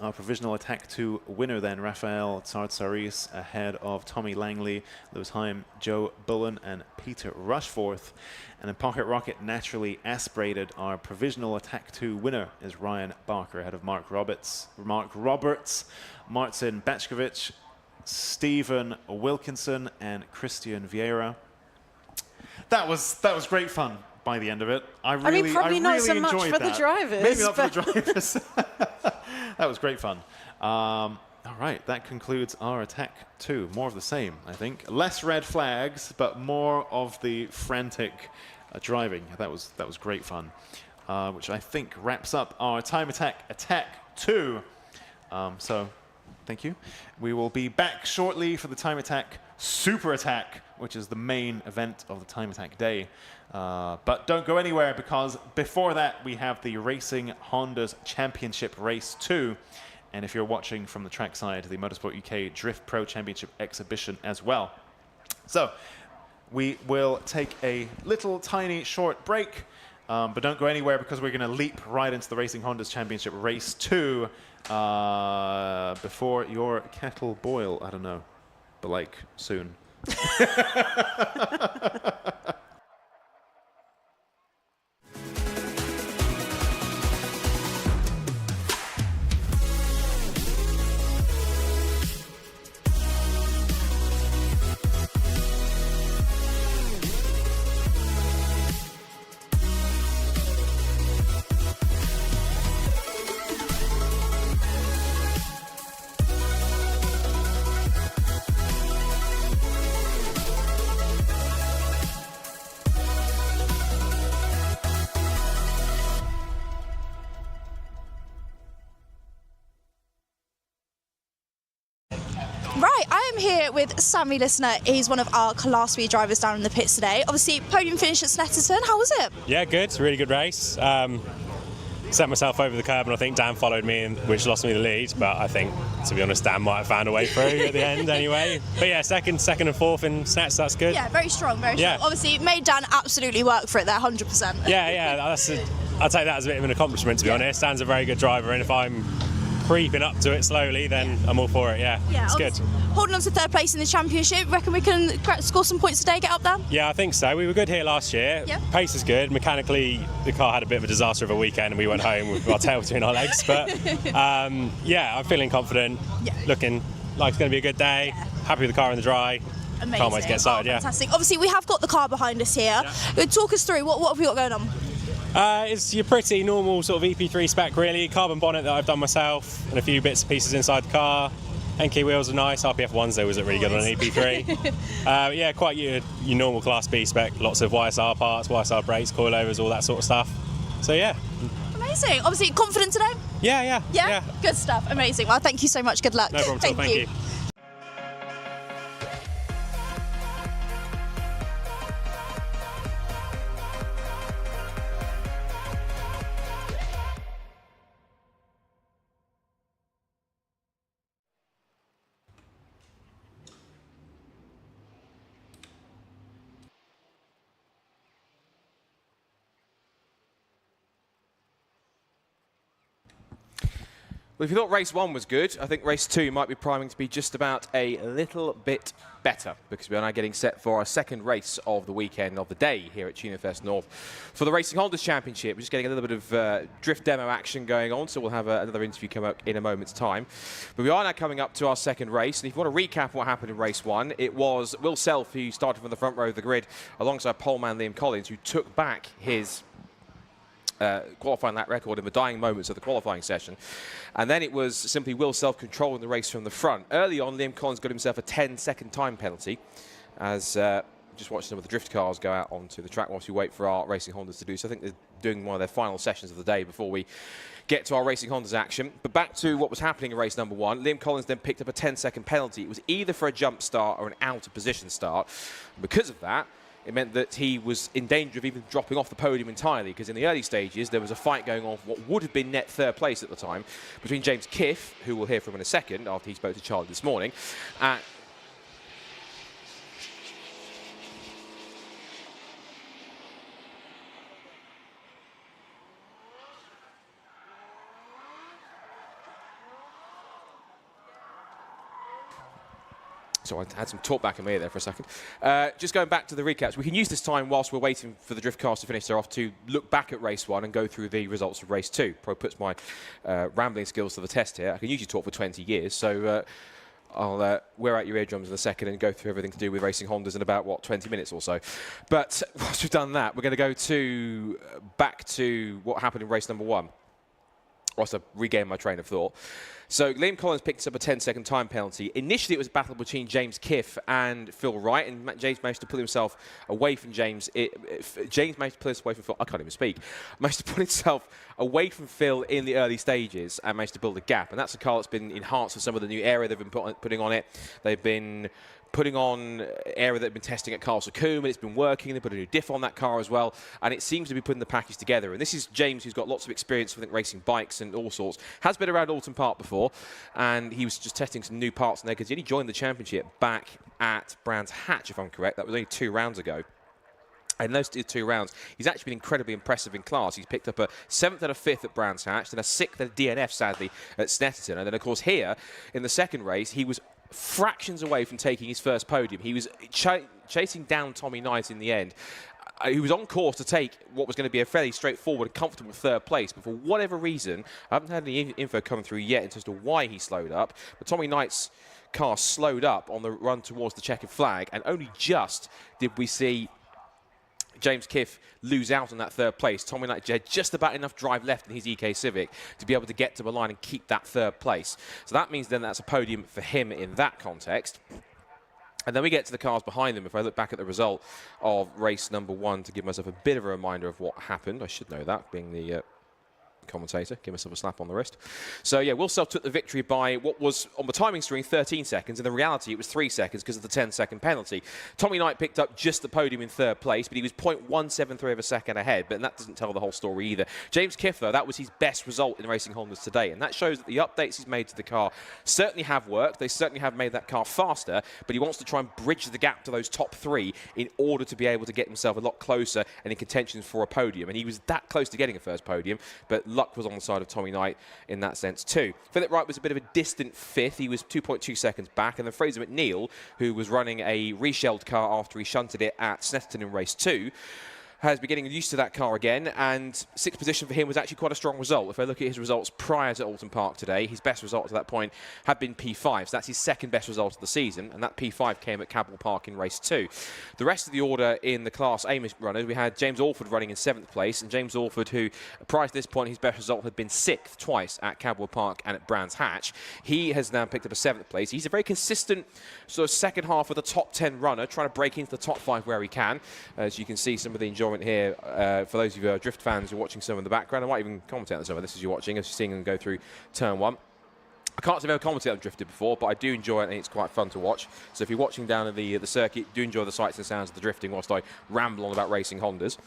our provisional Attack 2 winner then, Rafael Tsartsaris, ahead of Tommy Langley, Lewis Heim, Joe Bullen, and Peter Rushforth. And in Pocket Rocket Naturally Aspirated, our provisional Attack 2 winner is Ryan Barker, ahead of Mark Roberts, Marcin Bachkovich, Stephen Wilkinson, and Christian Vieira. That was great fun. By the end of it, I mean, probably not so much for the drivers. Maybe not for the drivers. That was great fun. All right, that concludes our Attack 2. More of the same, I think. Less red flags, but more of the frantic driving. That was great fun, which I think wraps up our Time Attack 2. So, thank you. We will be back shortly for the Time Attack Super Attack, which is the main event of the Time Attack day. But don't go anywhere, because before that we have the Racing Honda's Championship Race 2. And if you're watching from the trackside, the Motorsport UK Drift Pro Championship exhibition as well. So we will take a little tiny short break, but don't go anywhere, because we're going to leap right into the Racing Honda's Championship Race 2 before your kettle boil. I don't know, but like soon. Right, I am here with Sammy Listener. He's one of our Class B drivers down in the pits today. Obviously, podium finish at Snetterton. How was it? Yeah, good. Really good race. Set myself over the curb, and I think Dan followed me, which lost me the lead. But I think, to be honest, Dan might have found a way through at the end anyway. But yeah, second and fourth in Snets, that's good. Yeah, very strong, very strong. Yeah. Obviously, it made Dan absolutely work for it there, 100%. Yeah, I'll take that as a bit of an accomplishment, to be honest. Dan's a very good driver, and if I'm creeping up to it slowly, then I'm all for it. Yeah, it's good. Holding on to third place in the championship, reckon we can score some points today, get up there? Yeah, I think so. We were good here last year. Yeah. Pace is good. Mechanically, the car had a bit of a disaster of a weekend, and we went home with our tail between our legs. But yeah, I'm feeling confident. Yeah. Looking like it's going to be a good day. Yeah. Happy with the car in the dry. Amazing. Can't wait to get started. Fantastic. Obviously, we have got the car behind us here. Yeah. Talk us through what have we got going on? It's your pretty normal sort of EP3 spec, really. Carbon bonnet that I've done myself, and a few bits and pieces inside the car. Enki wheels are nice. RPF ones though wasn't really good on an EP3. Yeah, quite your normal Class B spec. Lots of YSR parts, YSR brakes, coilovers, all that sort of stuff. So yeah. Amazing. Obviously, confident today? Yeah. Good stuff. Amazing. Well, thank you so much. Good luck. No problem at all. Thank you. Well, if you thought race 1 was good, I think race 2 might be priming to be just about a little bit better, because we are now getting set for our second race of the weekend, of the day here at Tunefest North. For the Racing Honda's Championship, we're just getting a little bit of drift demo action going on, so we'll have another interview come up in a moment's time. But we are now coming up to our second race, and if you want to recap what happened in race 1, it was Will Self who started from the front row of the grid alongside poleman Liam Collins, who took back his qualifying lap record in the dying moments of the qualifying session. And then it was simply Will Self controlling the race from the front. Early on, Liam Collins got himself a 10-second time penalty as just watching some of the drift cars go out onto the track whilst we wait for our Racing Hondas to do so. I think they're doing one of their final sessions of the day before we get to our Racing Hondas action. But back to what was happening in race number 1. Liam Collins then picked up a 10-second penalty. It was either for a jump start or an out of position start. And because of that, it meant that he was in danger of even dropping off the podium entirely, because in the early stages there was a fight going on for what would have been net 3rd place at the time between James Kiff, who we'll hear from in a second after he spoke to Charlie this morning, So I had some talk back in my ear there for a second. Just going back to the recaps, we can use this time whilst we're waiting for the drift cars to finish their off to look back at race 1 and go through the results of race 2. Probably puts my rambling skills to the test here. I can usually talk for 20 years, so I'll wear out your eardrums in a second and go through everything to do with Racing Hondas in about, what, 20 minutes or so. But once we've done that, we're going to go back to what happened in race number 1. Whilst I regain my train of thought. So Liam Collins picked up a 10-second time penalty. Initially, it was a battle between James Kiff and Phil Wright, and James managed to pull himself away from James. James managed to pull himself away from Phil. I can't even speak. Managed to pull himself away from Phil in the early stages and managed to build a gap. And that's a car that's been enhanced with some of the new area they've been putting on it. They've been putting on area they've been testing at Castle Coombe, and it's been working. They put a new diff on that car as well, and it seems to be putting the package together. And this is James, who's got lots of experience with racing bikes and all sorts. Has been around Alton Park before, and he was just testing some new parts in there because he only joined the championship back at Brands Hatch, if I'm correct. That was only 2 rounds ago. And those 2 rounds, he's actually been incredibly impressive in class. He's picked up a 7th and a 5th at Brands Hatch, then a 6th at DNF, sadly, at Snetterton. And then, of course, here, in the second race, he was fractions away from taking his first podium. He was chasing down Tommy Knight in the end. He was on course to take what was going to be a fairly straightforward and comfortable 3rd place, but for whatever reason, I haven't had any info come through yet as to why he slowed up, but Tommy Knight's car slowed up on the run towards the checkered flag, and only just did we see James Kiff lose out on that 3rd place. Tommy Knight had just about enough drive left in his EK Civic to be able to get to the line and keep that 3rd place. So that means then that's a podium for him in that context. And then we get to the cars behind them. If I look back at the result of race number 1 to give myself a bit of a reminder of what happened, I should know that, being the commentator, give myself a slap on the wrist. So yeah, Will Self took the victory by what was on the timing screen 13 seconds, and in reality it was 3 seconds because of the 10-second penalty. Tommy Knight picked up just the podium in 3rd place, but he was 0.173 of a second ahead, but that doesn't tell the whole story either. James Kiff, though, that was his best result in Racing Hondas today, and that shows that the updates he's made to the car certainly have worked. They certainly have made that car faster, but he wants to try and bridge the gap to those top 3 in order to be able to get himself a lot closer and in contention for a podium, and he was that close to getting a first podium, but luck was on the side of Tommy Knight in that sense too. Philip Wright was a bit of a distant 5th. He was 2.2 seconds back, and then Fraser McNeil, who was running a reshelled car after he shunted it at Snetterton in race 2, has been getting used to that car again, and 6th position for him was actually quite a strong result. If I look at his results prior to Alton Park today, his best result to that point had been P5, so that's his 2nd best result of the season, and that P5 came at Cabell Park in race 2. The rest of the order in the Class A runners, we had James Alford running in 7th place, and James Alford, who prior to this point, his best result had been 6th twice at Cabell Park and at Brands Hatch. He has now picked up a 7th place. He's a very consistent sort of second half of the top 10 runner, trying to break into the top 5 where he can. As you can see, some of the enjoyment here for those of you who are drift fans who are watching some in the background. I might even commentate on some of this as you're watching, as you're seeing them go through turn 1. I can't say I've ever commentated on drifted before, but I do enjoy it and it's quite fun to watch. So if you're watching down at the circuit, do enjoy the sights and sounds of the drifting whilst I ramble on about Racing Hondas.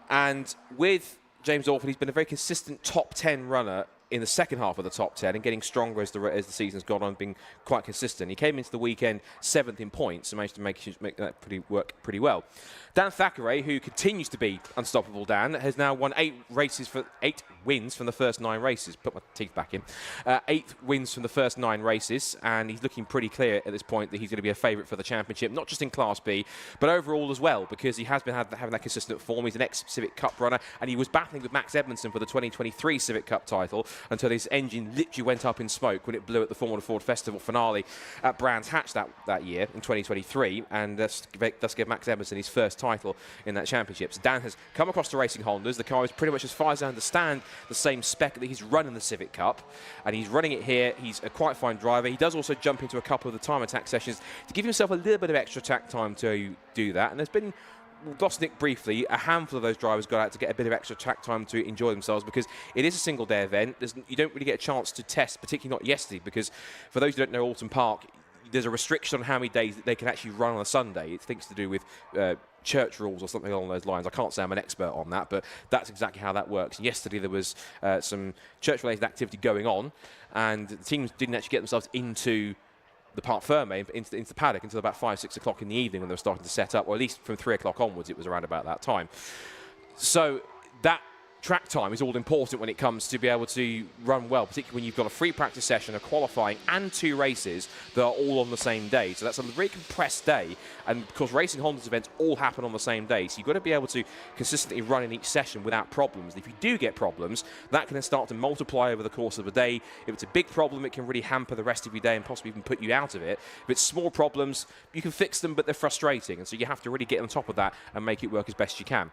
And with James Alford, he's been a very consistent top 10 runner in the second half of the top 10 and getting stronger as the season's gone on, being quite consistent. He came into the weekend 7th in points and managed to make that work pretty well. Dan Thackeray, who continues to be unstoppable Dan, has now won 8 wins from the first 9 races. Put my teeth back in. 8 wins from the first 9 races, and he's looking pretty clear at this point that he's going to be a favourite for the championship, not just in Class B, but overall as well, because he has been having that consistent form. He's an ex-Civic Cup runner, and he was battling with Max Edmondson for the 2023 Civic Cup title until his engine literally went up in smoke when it blew at the Formula Ford Festival finale at Brands Hatch that year in 2023, and thus gave Max Emerson his first title in that championship. So Dan has come across to Racing Hondas. The car is pretty much, as far as I understand, the same spec that he's run in the Civic Cup, and he's running it here. He's a quite fine driver. He does also jump into a couple of the time attack sessions to give himself a little bit of extra track time to do that, and there's been, lost Nick briefly, a handful of those drivers got out to get a bit of extra track time to enjoy themselves, because it is a single day event. You don't really get a chance to test, particularly not yesterday, because for those who don't know Alton Park, there's a restriction on how many days that they can actually run on a Sunday. It's things to do with church rules or something along those lines. I can't say I'm an expert on that, but that's exactly how that works. And yesterday there was some church-related activity going on, and the teams didn't actually get themselves into the Parc Ferme, into the Paddock, until about 5, 6 o'clock in the evening when they were starting to set up, or at least from 3 o'clock onwards. It was around about that time. So that track time is all important when it comes to be able to run well, particularly when you've got a free practice session, a qualifying, and 2 races that are all on the same day. So that's a very compressed day, and of course Racing Honda's events all happen on the same day, so you've got to be able to consistently run in each session without problems. If you do get problems, that can then start to multiply over the course of a day. If it's a big problem, it can really hamper the rest of your day and possibly even put you out of it. If it's small problems, you can fix them, but they're frustrating, and so you have to really get on top of that and make it work as best you can.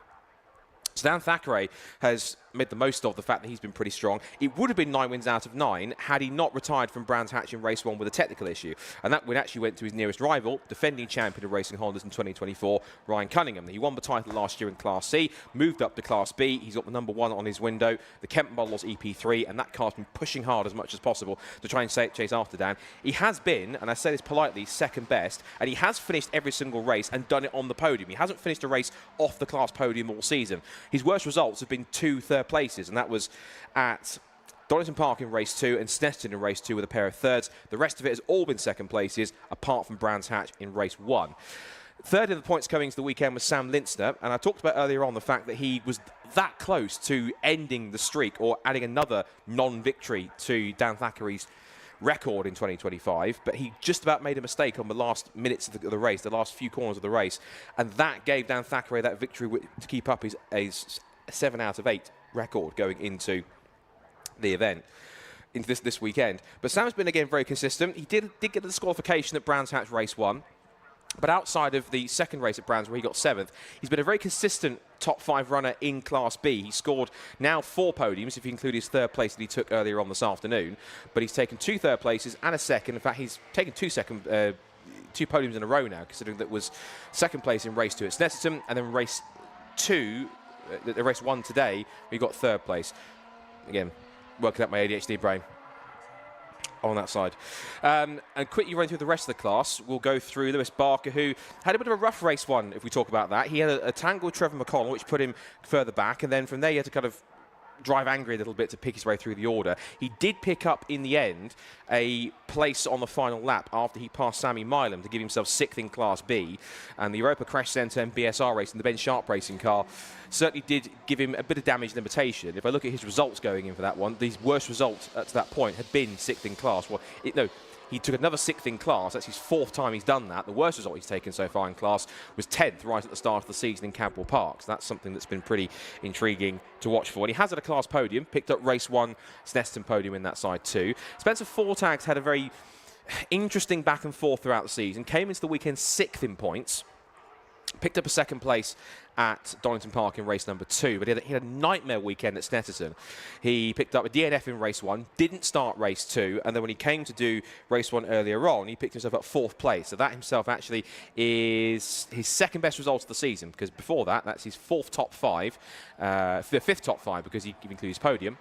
So Dan Thackeray has made the most of the fact that he's been pretty strong. It would have been 9 wins out of 9 had he not retired from Brands Hatch in race 1 with a technical issue. And that win actually went to his nearest rival, defending champion of Racing Hondas in 2024, Ryan Cunningham. He won the title last year in Class C, moved up to Class B. He's got the number 1 on his window, the Kemp Models EP3, and that car's been pushing hard as much as possible to try and chase after Dan. He has been, and I say this politely, second best, and he has finished every single race and done it on the podium. He hasn't finished a race off the class podium all season. His worst results have been 2 third places, and that was at Donington Park in race 2 and Snetterton in race 2 with a pair of thirds. The rest of it has all been second places, apart from Brands Hatch in race 1. Third in the points coming into the weekend was Sam Linster, and I talked about earlier on the fact that he was that close to ending the streak or adding another non-victory to Dan Thackeray's record in 2025, but he just about made a mistake on the last minutes of the race, the last few corners of the race, and that gave Dan Thackeray that victory to keep up his 7 out of 8 record going into the event, into this weekend. But Sam's been again very consistent. He did get the disqualification at Brands Hatch race 1, but outside of the second race at Brands where he got 7th, he's been a very consistent top 5 runner in Class B. He scored now 4 podiums if you include his third place that he took earlier on this afternoon, but he's taken 2 third places and a second. In fact, he's taken 2 podiums in a row now, considering that was second place in race 2 at Snetterton, and then race 2, the race 1 today, we got third place. Again, working out my ADHD brain on that side. And quickly run through the rest of the class. We'll go through Lewis Barker, who had a bit of a rough race 1, if we talk about that. He had a tangle with Trevor McConnell, which put him further back, and then from there he had to kind of drive angry a little bit to pick his way through the order. He did pick up, in the end, a place on the final lap after he passed Sammy Milam to give himself 6th in Class B. And the Europa Crash Centre and BSR racing, the Ben Sharp racing car, certainly did give him a bit of damage limitation. If I look at his results going in for that one, these worst results to that point had been 6th in class. Well, he took another 6th in class. That's his 4th time he's done that. The worst result he's taken so far in class was 10th right at the start of the season in Cadwell Park. So that's something that's been pretty intriguing to watch for. And he has had a class podium, picked up race 1, Snetterton podium in that side too. Spencer Fortag's had a very interesting back and forth throughout the season. Came into the weekend 6th in points. Picked up a 2nd place at Donington Park in race number 2, but he had a nightmare weekend at Snetterton. He picked up a DNF in race 1, didn't start race 2, and then when he came to do race 1 earlier on, he picked himself up 4th place. So that himself actually is his 2nd best result of the season, because before that, that's his 4th top 5, the 5th top 5, because he includes his podium.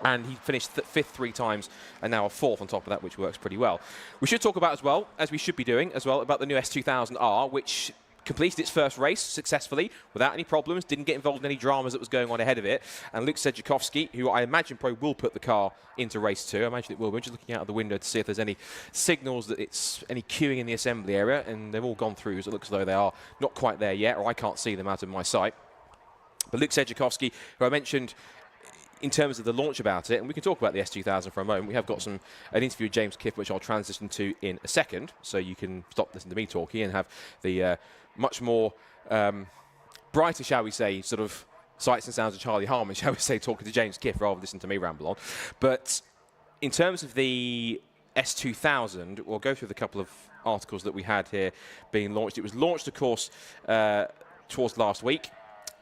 And he finished 5th 3 times and now a 4th on top of that, which works pretty well. We should talk about as well, as we should be doing as well, about the new S2000R, which completed its first race successfully without any problems, didn't get involved in any dramas that was going on ahead of it. And Luke Sanjukovski, who I imagine probably will put the car into race 2. I imagine it will. We're just looking out of the window to see if there's any signals that it's any queuing in the assembly area, and they've all gone through, so it looks as though they are not quite there yet, or I can't see them out of my sight. But Luke Sanjukovski, who I mentioned in terms of the launch about it, and we can talk about the S2000 for a moment. We have got an interview with James Kiff, which I'll transition to in a second, so you can stop listening to me talking and have the much more brighter, shall we say, sort of sights and sounds of Charlie Harmon, shall we say, talking to James Kiff rather than listening to me ramble on. But in terms of the S2000, we'll go through the couple of articles that we had here being launched. It was launched, of course, towards last week.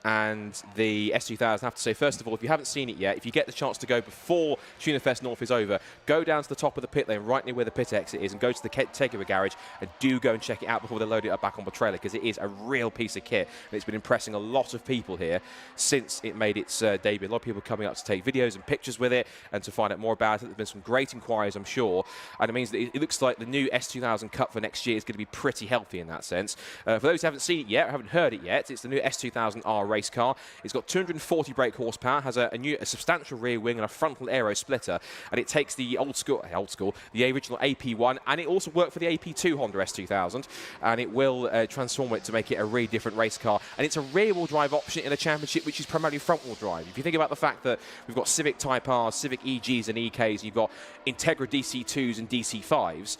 And the S2000, I have to say, first of all, if you haven't seen it yet, if you get the chance to go before TunerFest North is over, go down to the top of the pit lane, right near where the pit exit is, and go to the Tegura garage, and do go and check it out before they load it up back on the trailer, because it is a real piece of kit, and it's been impressing a lot of people here since it made its debut. A lot of people coming up to take videos and pictures with it, and to find out more about it. There's been some great inquiries, I'm sure, and it means that it looks like the new S2000 Cup for next year is going to be pretty healthy in that sense. For those who haven't seen it yet, or haven't heard it yet, it's the new S2000R race car. It's got 240 brake horsepower, has a substantial rear wing and a frontal aero splitter, and it takes the the original AP1, and it also worked for the AP2 Honda S2000, and it will transform it to make it a really different race car. And it's a rear-wheel drive option in a championship which is primarily front-wheel drive. If you think about the fact that we've got Civic Type Rs, Civic EGs and EKs, you've got Integra DC2s and DC5s,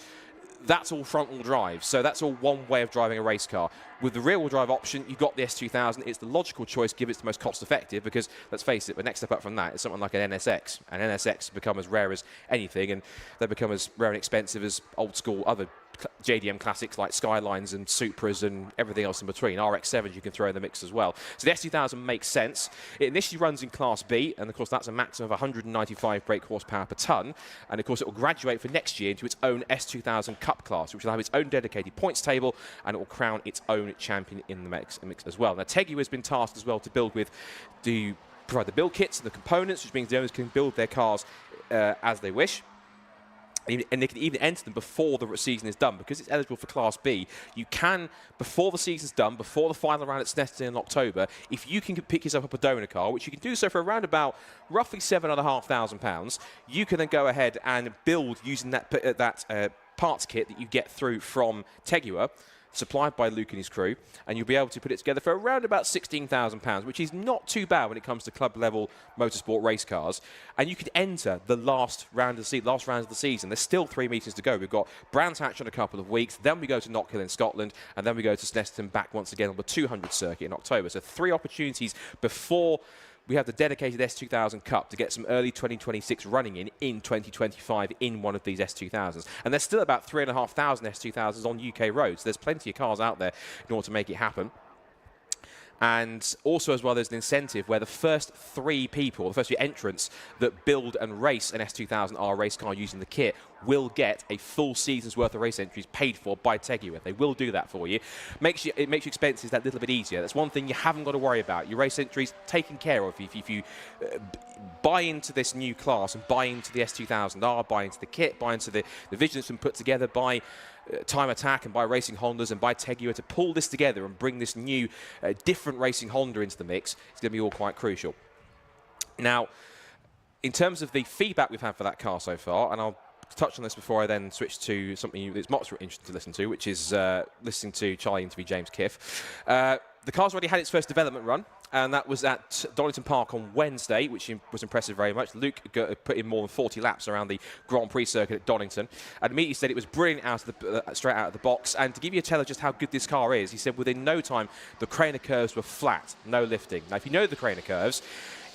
that's all front-wheel drive, so that's all one way of driving a race car. With the rear-wheel drive option, you've got the S2000. It's the logical choice, given it's the most cost-effective, because, let's face it, the next step up from that is something like an NSX. And NSX become as rare as anything, and they become as rare and expensive as old-school other JDM classics like Skylines and Supras and everything else in between. RX-7s you can throw in the mix as well. So the S2000 makes sense. It initially runs in Class B, and of course that's a maximum of 195 brake horsepower per tonne. And of course it will graduate for next year into its own S2000 Cup class, which will have its own dedicated points table, and it will crown its own champion in the mix as well. Now Tegua has been tasked as well to provide the build kits and the components, which means the owners can build their cars as they wish. And they can even enter them before the season is done, because it's eligible for Class B. You can, before the season's done, before the final round at Snetterton in October, if you can pick yourself up a donor car, which you can do so for around about roughly £7,500, you can then go ahead and build using that parts kit that you get through from Tegua, supplied by Luke and his crew, and you'll be able to put it together for around about £16,000, which is not too bad when it comes to club-level motorsport race cars. And you can enter the last round of the season. There's still 3 meetings to go. We've got Brands Hatch in a couple of weeks, then we go to Knockhill in Scotland, and then we go to Snetterton back once again on the 200 circuit in October. So 3 opportunities before we have the dedicated S2000 Cup to get some early 2026 running in 2025 in one of these S2000s. And there's still about 3,500 S2000s on UK roads. There's plenty of cars out there in order to make it happen. And also as well, there's an incentive where the first 3 people, the first 3 entrants that build and race an S2000R race car using the kit will get a full season's worth of race entries paid for by Tegua. They will do that for you. It makes your expenses that little bit easier. That's one thing you haven't got to worry about. Your race entries taken care of. If you buy into this new class and buy into the S2000R, buy into the kit, buy into the vision that's been put together by Time Attack and by Racing Hondas and by Tegua to pull this together and bring this new different Racing Honda into the mix, it's going to be all quite crucial. Now, in terms of the feedback we've had for that car so far, and I'll touch on this before I then switch to something that's much interesting to listen to, which is listening to Charlie interview James Kiff. The car's already had its first development run, and that was at Oulton Park on Wednesday, which was impressive very much. Luke put in more than 40 laps around the Grand Prix circuit at Donington, and immediately said it was brilliant straight out of the box. And to give you a tell of just how good this car is, he said within no time the Craner curves were flat, no lifting. Now, if you know the Craner curves,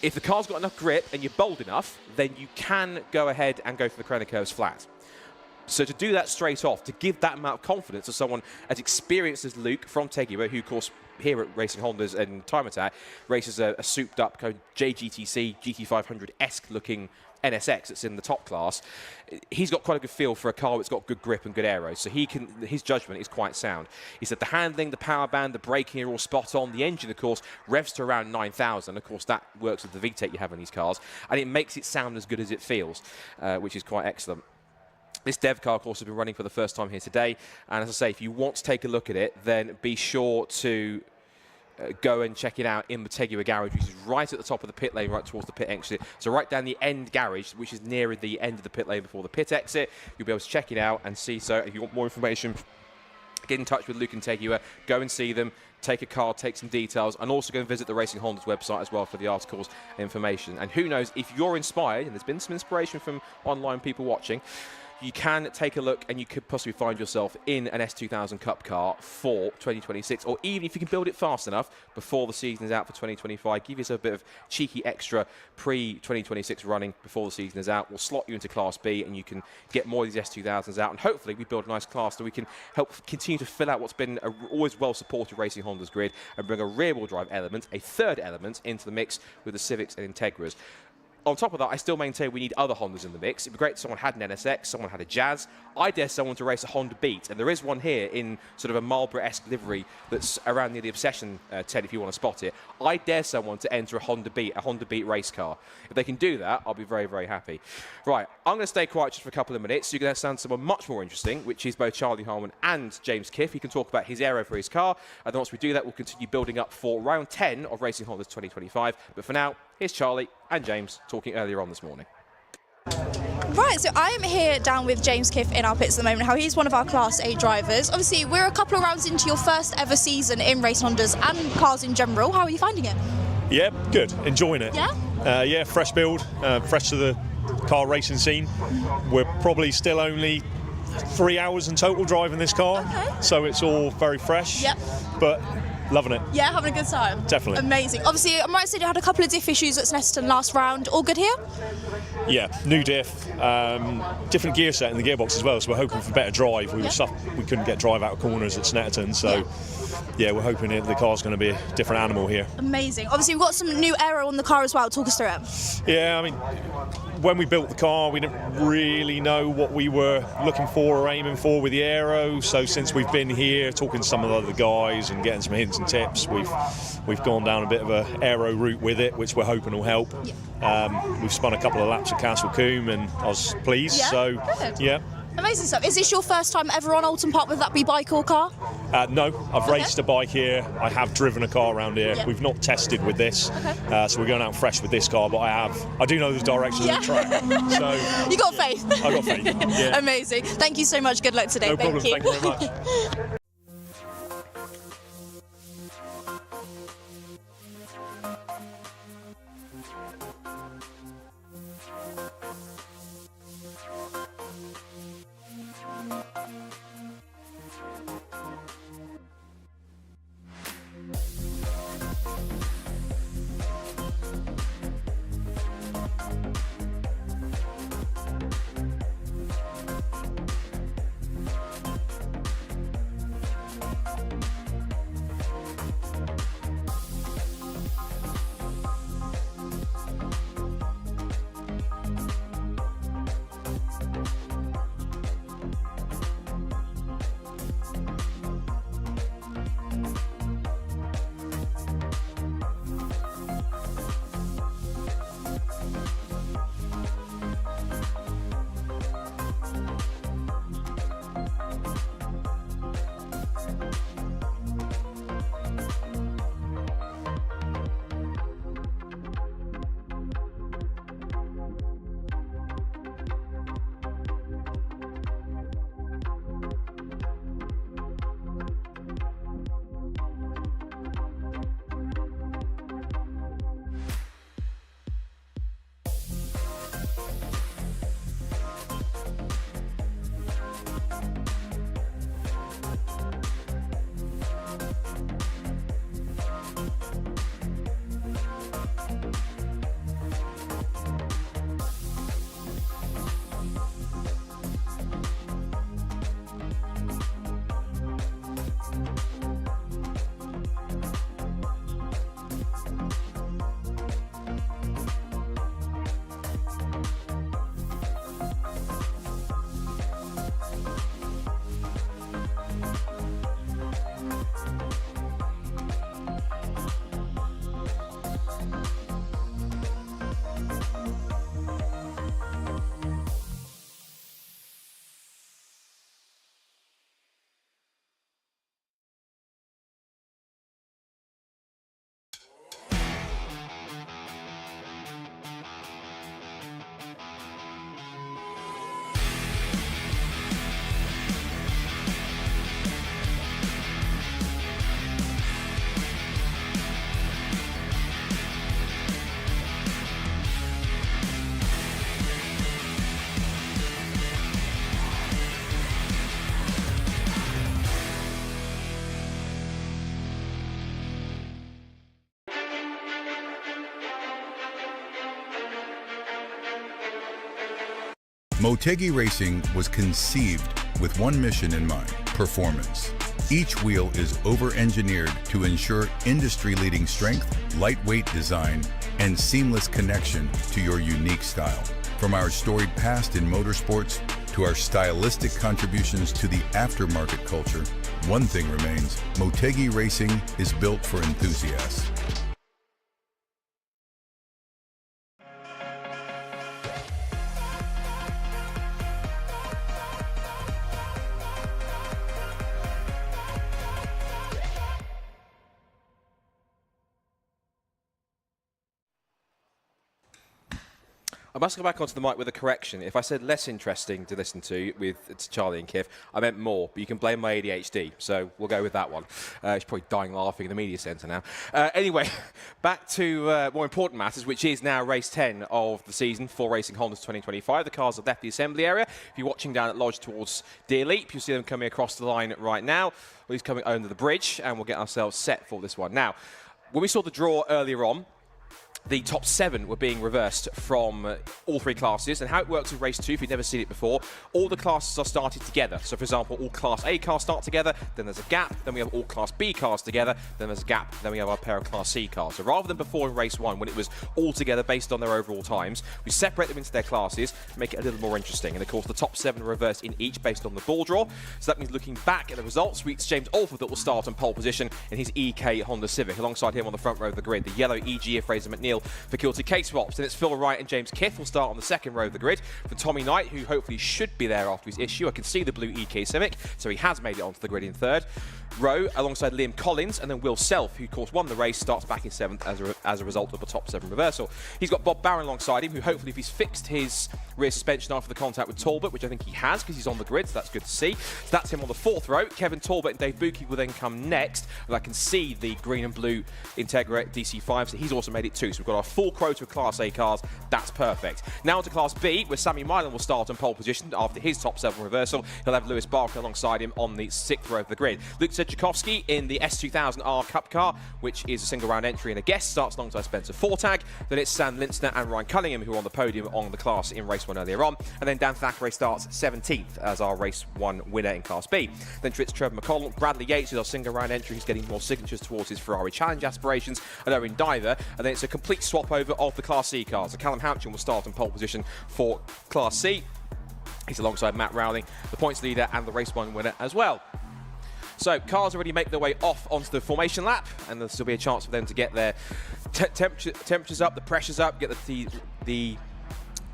if the car's got enough grip and you're bold enough, then you can go ahead and go for the Craner curves flat. So to do that straight off, to give that amount of confidence to someone as experienced as Luke from Tegua, who, of course, here at Racing Hondas and Time Attack, races a souped-up kind of JGTC GT500-esque looking NSX that's in the top class, he's got quite a good feel for a car that's got good grip and good aero, so his judgment is quite sound. He said the handling, the power band, the braking are all spot on. The engine, of course, revs to around 9,000. Of course, that works with the VTEC you have in these cars, and it makes it sound as good as it feels, which is quite excellent. This dev car, of course, has been running for the first time here today, and as I say, if you want to take a look at it, then be sure to go and check it out in the Tegua garage, which is right at the top of the pit lane, right towards the pit exit. So right down the end garage, which is nearer the end of the pit lane before the pit exit. You'll be able to check it out and see. So if you want more information, get in touch with Luke and Tegua, go and see them, take a card, take some details, and also go and visit the Racing Hondas website as well for the articles and information. And who knows, if you're inspired, and there's been some inspiration from online people watching, you can take a look and you could possibly find yourself in an S2000 Cup car for 2026, or even if you can build it fast enough before the season is out for 2025, give yourself a bit of cheeky extra pre-2026 running before the season is out. We'll slot you into Class B and you can get more of these S2000s out, and hopefully we build a nice class so we can help continue to fill out what's been a always well-supported Racing Honda's grid and bring a rear-wheel drive element, a third element, into the mix with the Civics and Integras. On top of that, I still maintain we need other Hondas in the mix. It'd be great if someone had an NSX, someone had a Jazz. I dare someone to race a Honda Beat, and there is one here in sort of a Marlboro-esque livery that's around near the Obsession tent if you want to spot it. I dare someone to enter a Honda Beat race car. If they can do that, I'll be very, very happy. Right, I'm going to stay quiet just for a couple of minutes. So you're going to sound someone much more interesting, which is both Charlie Harmon and James Kiff. He can talk about his aero for his car, and then once we do that, we'll continue building up for round 10 of Racing Honda's 2025. But for now, here's Charlie and James talking earlier on this morning. Right, so I am here down with James Kiff in our pits at the moment. How he's one of our Class A drivers. Obviously, we're a couple of rounds into your first ever season in Racing Hondas and cars in general. How are you finding it? Yeah, good. Enjoying it. Yeah? Yeah, fresh build, fresh to the car racing scene. We're probably still only 3 hours in total driving this car, so it's all very fresh. Yep. But loving it. Yeah, having a good time. Definitely. Amazing. Obviously, I might say you had a couple of diff issues at Snetterton last round. All good here? Yeah, new diff, different gear set in the gearbox as well, so we're hoping for better drive. We couldn't get drive out of corners at Snetterton, so yeah, we're hoping the car's going to be a different animal here. Amazing. Obviously, we've got some new aero on the car as well. Talk us through it. Yeah, I mean, when we built the car, we didn't really know what we were looking for or aiming for with the aero. So since we've been here, talking to some of the other guys and getting some hints and tips, we've gone down a bit of a aero route with it, which we're hoping will help. We've spun a couple of laps at Castle Combe, and I was pleased. Yeah? So Good. yeah. Amazing stuff. Is this your first time ever on Alton Park, whether that be bike or car? No, I've raced a bike here. I have driven a car around here. Yeah. We've not tested with this, so we're going out fresh with this car. But I do know the direction of the track. So You got faith. I got faith. Yeah. Amazing. Thank you so much. Good luck today. No problem. Thank Thank you very much. Motegi Racing was conceived with one mission in mind: performance. Each wheel is over-engineered to ensure industry-leading strength, lightweight design, and seamless connection to your unique style. From our storied past in motorsports to our stylistic contributions to the aftermarket culture, one thing remains: Motegi Racing is built for enthusiasts. I must go back onto the mic with a correction. If I said less interesting to listen to with Charlie and Kif, I meant more, but you can blame my ADHD, so we'll go with that one. She's probably dying laughing in the media centre now. Anyway, back to more important matters, which is now race 10 of the season for Racing Honda's 2025. The cars have left the assembly area. If you're watching down at Lodge towards Deer Leap, you'll see them coming across the line right now. Well, he's coming under the bridge, and we'll get ourselves set for this one. Now, when we saw the draw earlier on, the top 7 were being reversed from all 3 classes, and how it works in race 2, if you've never seen it before, all the classes are started together. So for example, all class A cars start together, then there's a gap, then we have all class B cars together, then there's a gap, then we have our pair of class C cars. So rather than before in race 1, when it was all together based on their overall times, we separate them into their classes to make it a little more interesting. And of course, the top 7 are reversed in each based on the ball draw. So that means looking back at the results, it's James Alford that will start on pole position in his EK Honda Civic. Alongside him on the front row of the grid, the yellow EG of Fraser McNeil for Kilty K-Swaps. Then it's Phil Wright and James Kith will start on the second row of the grid for Tommy Knight, who hopefully should be there after his issue. I can see the blue EK Civic, so he has made it onto the grid in third row alongside Liam Collins, and then Will Self, who of course won the race, starts back in 7th as a result of the top 7 reversal. He's got Bob Barron alongside him, who hopefully, if he's fixed his rear suspension after the contact with Talbot, which I think he has because he's on the grid, so that's good to see. So that's him on the 4th row. Kevin Talbot and Dave Buki will then come next, and I can see the green and blue Integra DC5, so he's also made it too. So we've got our full quota of Class A cars. That's perfect. Now onto Class B, where Sammy Milan will start on pole position after his top 7 reversal. He'll have Lewis Barker alongside him on the 6th row of the grid. Luke Sanjukovski in the S2000R Cup car, which is a single round entry and a guest, starts alongside Spencer Fortag. Then it's Sam Lintzner and Ryan Cunningham who are on the podium on the class in race 1 earlier on. And then Dan Thackeray starts 17th as our race 1 winner in Class B. Then Tritz Trevor McCollum, Bradley Yates is our single round entry, who's getting more signatures towards his Ferrari Challenge aspirations, and Owen Diver. And then it's a complete swap over of the Class C cars. So Callum Hampton will start in pole position for Class C. He's alongside Matt Rowling, the points leader and the race 1 winner as well. So cars already make their way off onto the formation lap, and there'll still be a chance for them to get their temperatures up, the pressures up, get the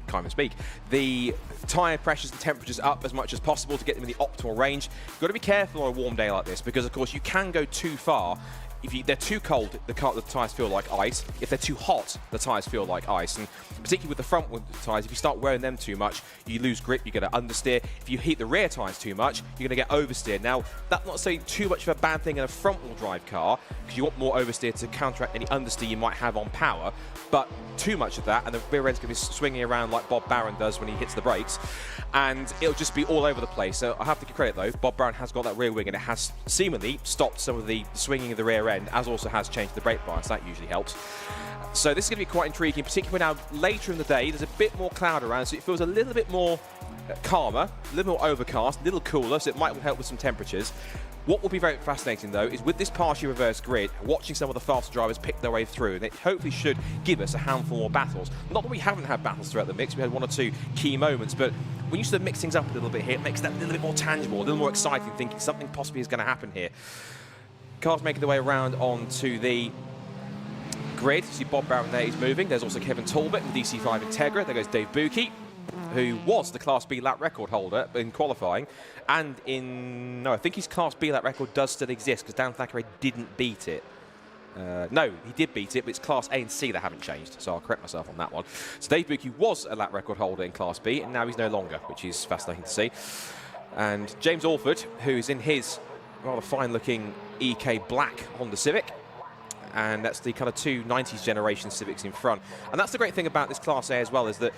can't even speak, the tyre pressures and temperatures up as much as possible to get them in the optimal range. You've got to be careful on a warm day like this, because of course you can go too far. If they're too cold, the tyres feel like ice. If they're too hot, the tyres feel like ice. And particularly with the front tyres, if you start wearing them too much, you lose grip, you get an understeer. If you heat the rear tyres too much, you're going to get oversteer. Now, that's not saying too much of a bad thing in a front-wheel drive car, because you want more oversteer to counteract any understeer you might have on power. But too much of that, and the rear end's going to be swinging around like Bob Barron does when he hits the brakes, and it'll just be all over the place. So I have to give credit though, Bob Barron has got that rear wing, and it has seemingly stopped some of the swinging of the rear end, as also has changed the brake bias. That usually helps. So this is going to be quite intriguing, particularly now later in the day. There's a bit more cloud around, so it feels a little bit more calmer, a little more overcast, a little cooler, so it might help with some temperatures. What will be very fascinating, though, is with this partially reverse grid, watching some of the faster drivers pick their way through, and it hopefully should give us a handful more battles. Not that we haven't had battles throughout the mix, we had 1 or 2 key moments, but when you sort of mix things up a little bit here, it makes that a little bit more tangible, a little more exciting, thinking something possibly is going to happen here. Cars making their way around onto the grid. You see Bob Barron there, he's moving. There's also Kevin Talbot in the DC5 Integra. There goes Dave Buki, who was the Class B lap record holder in qualifying, and I think his Class B lap record does still exist, because Dan Thackeray didn't beat it. No, he did beat it, but it's Class A and C that haven't changed, so I'll correct myself on that one. So Dave Buki was a lap record holder in Class B, and now he's no longer, which is fascinating to see. And James Alford, who's in his rather fine-looking EK black Honda Civic, and that's the kind of 2 90s generation Civics in front. And that's the great thing about this Class A as well, is that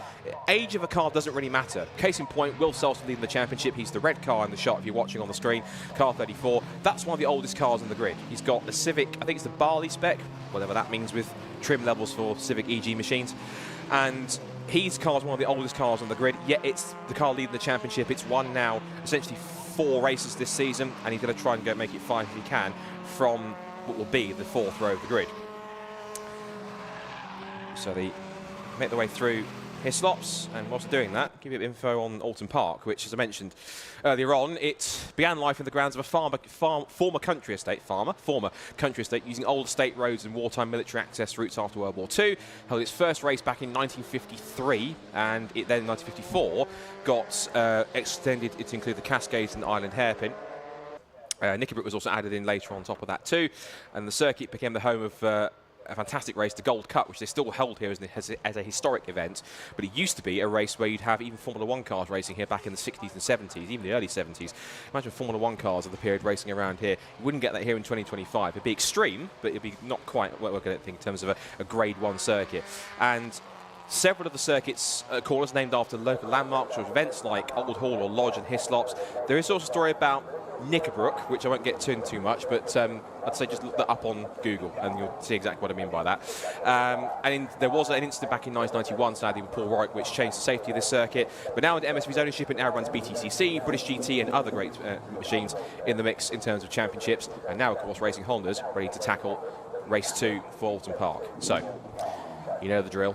age of a car doesn't really matter. Case in point, Will Self leading the championship. He's the red car in the shot if you're watching on the screen, car 34. That's one of the oldest cars on the grid. He's got the Civic, I think it's the Barley spec, whatever that means with trim levels for Civic EG machines. And his car's one of the oldest cars on the grid, yet it's the car leading the championship. It's won now essentially 4 races this season, and he's going to try and make it 5 if he can from what will be the 4th row of the grid. So they make their way through Hislops, and whilst doing that, give you info on Oulton Park, which, as I mentioned earlier on, it began life in the grounds of a former country estate using old estate roads and wartime military access routes after World War II. Held its first race back in 1953, and it then in 1954 got extended to include the Cascades and the Island Hairpin. Knickebrook was also added in later on top of that too, and the circuit became the home of a fantastic race, the Gold Cup, which they still held here as a historic event. But it used to be a race where you'd have even Formula 1 cars racing here back in the 60s and 70s, even the early 70s. Imagine Formula 1 cars of the period racing around here. You wouldn't get that here in 2025. It'd be extreme, but it'd be not quite what we're going to think in terms of a Grade 1 circuit. And several of the circuits corners named after local landmarks or events like Old Hall or Lodge and Hislops. There is also a story about Knickebrook, which I won't get into much, but I'd say just look that up on Google and you'll see exactly what I mean by that. There was an incident back in 1991, sadly, with Paul Wright, which changed the safety of this circuit. But now under MSV's ownership, it now runs BTCC, British GT and other great machines in the mix in terms of championships. And now, of course, Racing Honda's ready to tackle race 2 for Alton Park. So, you know the drill.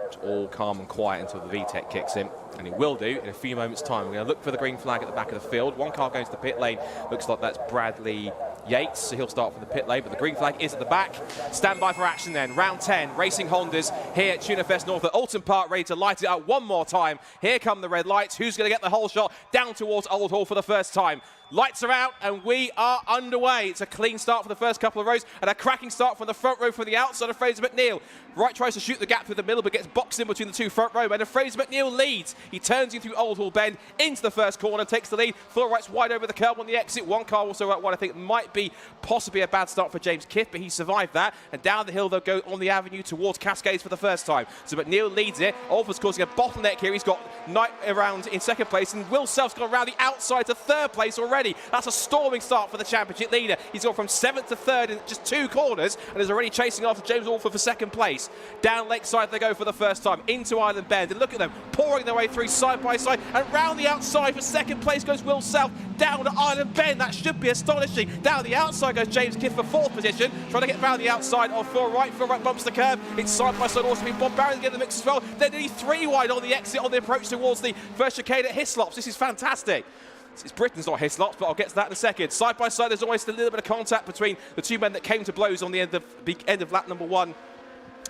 It's all calm and quiet until the VTEC kicks in, and it will do in a few moments' time. We're going to look for the green flag at the back of the field. One car going to the pit lane. Looks like that's Bradley Yates, so he'll start from the pit lane, but the green flag is at the back. Stand by for action then. Round 10, Racing Hondas here at TunerFest North at Alton Park, ready to light it up one more time. Here come the red lights. Who's going to get the whole shot down towards Old Hall for the first time? Lights are out and we are underway. It's a clean start for the first couple of rows and a cracking start from the front row from the outside of Fraser McNeil. Wright tries to shoot the gap through the middle but gets boxed in between the 2 front row men, and Fraser McNeil leads. He turns in through Old Hall Bend into the first corner, takes the lead. Full Wright's wide over the curb on the exit. One car also out wide. I think it might be possibly a bad start for James Kiff, but he survived that. And down the hill they'll go on the avenue towards Cascades for the first time. So McNeil leads it. Olford's causing a bottleneck here. He's got Knight around in second place, and Will Self's gone around the outside to 3rd place already. That's a storming start for the championship leader. He's gone from 7th to 3rd in just 2 corners and is already chasing after James Alford for 2nd place. Down Lakeside they go for the first time into Island Bend, and look at them pouring their way through side by side, and round the outside for 2nd place goes Will Self down to Island Bend. That should be astonishing. Down the outside goes James Kiff for 4th position, trying to get round the outside of Phil Wright. Phil Wright bumps the curb. It's side by side also with Bob Barron in the mix as well. They're nearly 3 wide on the exit on the approach towards the first chicane at Hislops. This is fantastic. It's Britain's not Hislops, but I'll get to that in a second. Side by side, there's always a little bit of contact between the 2 men that came to blows on the end of lap number 1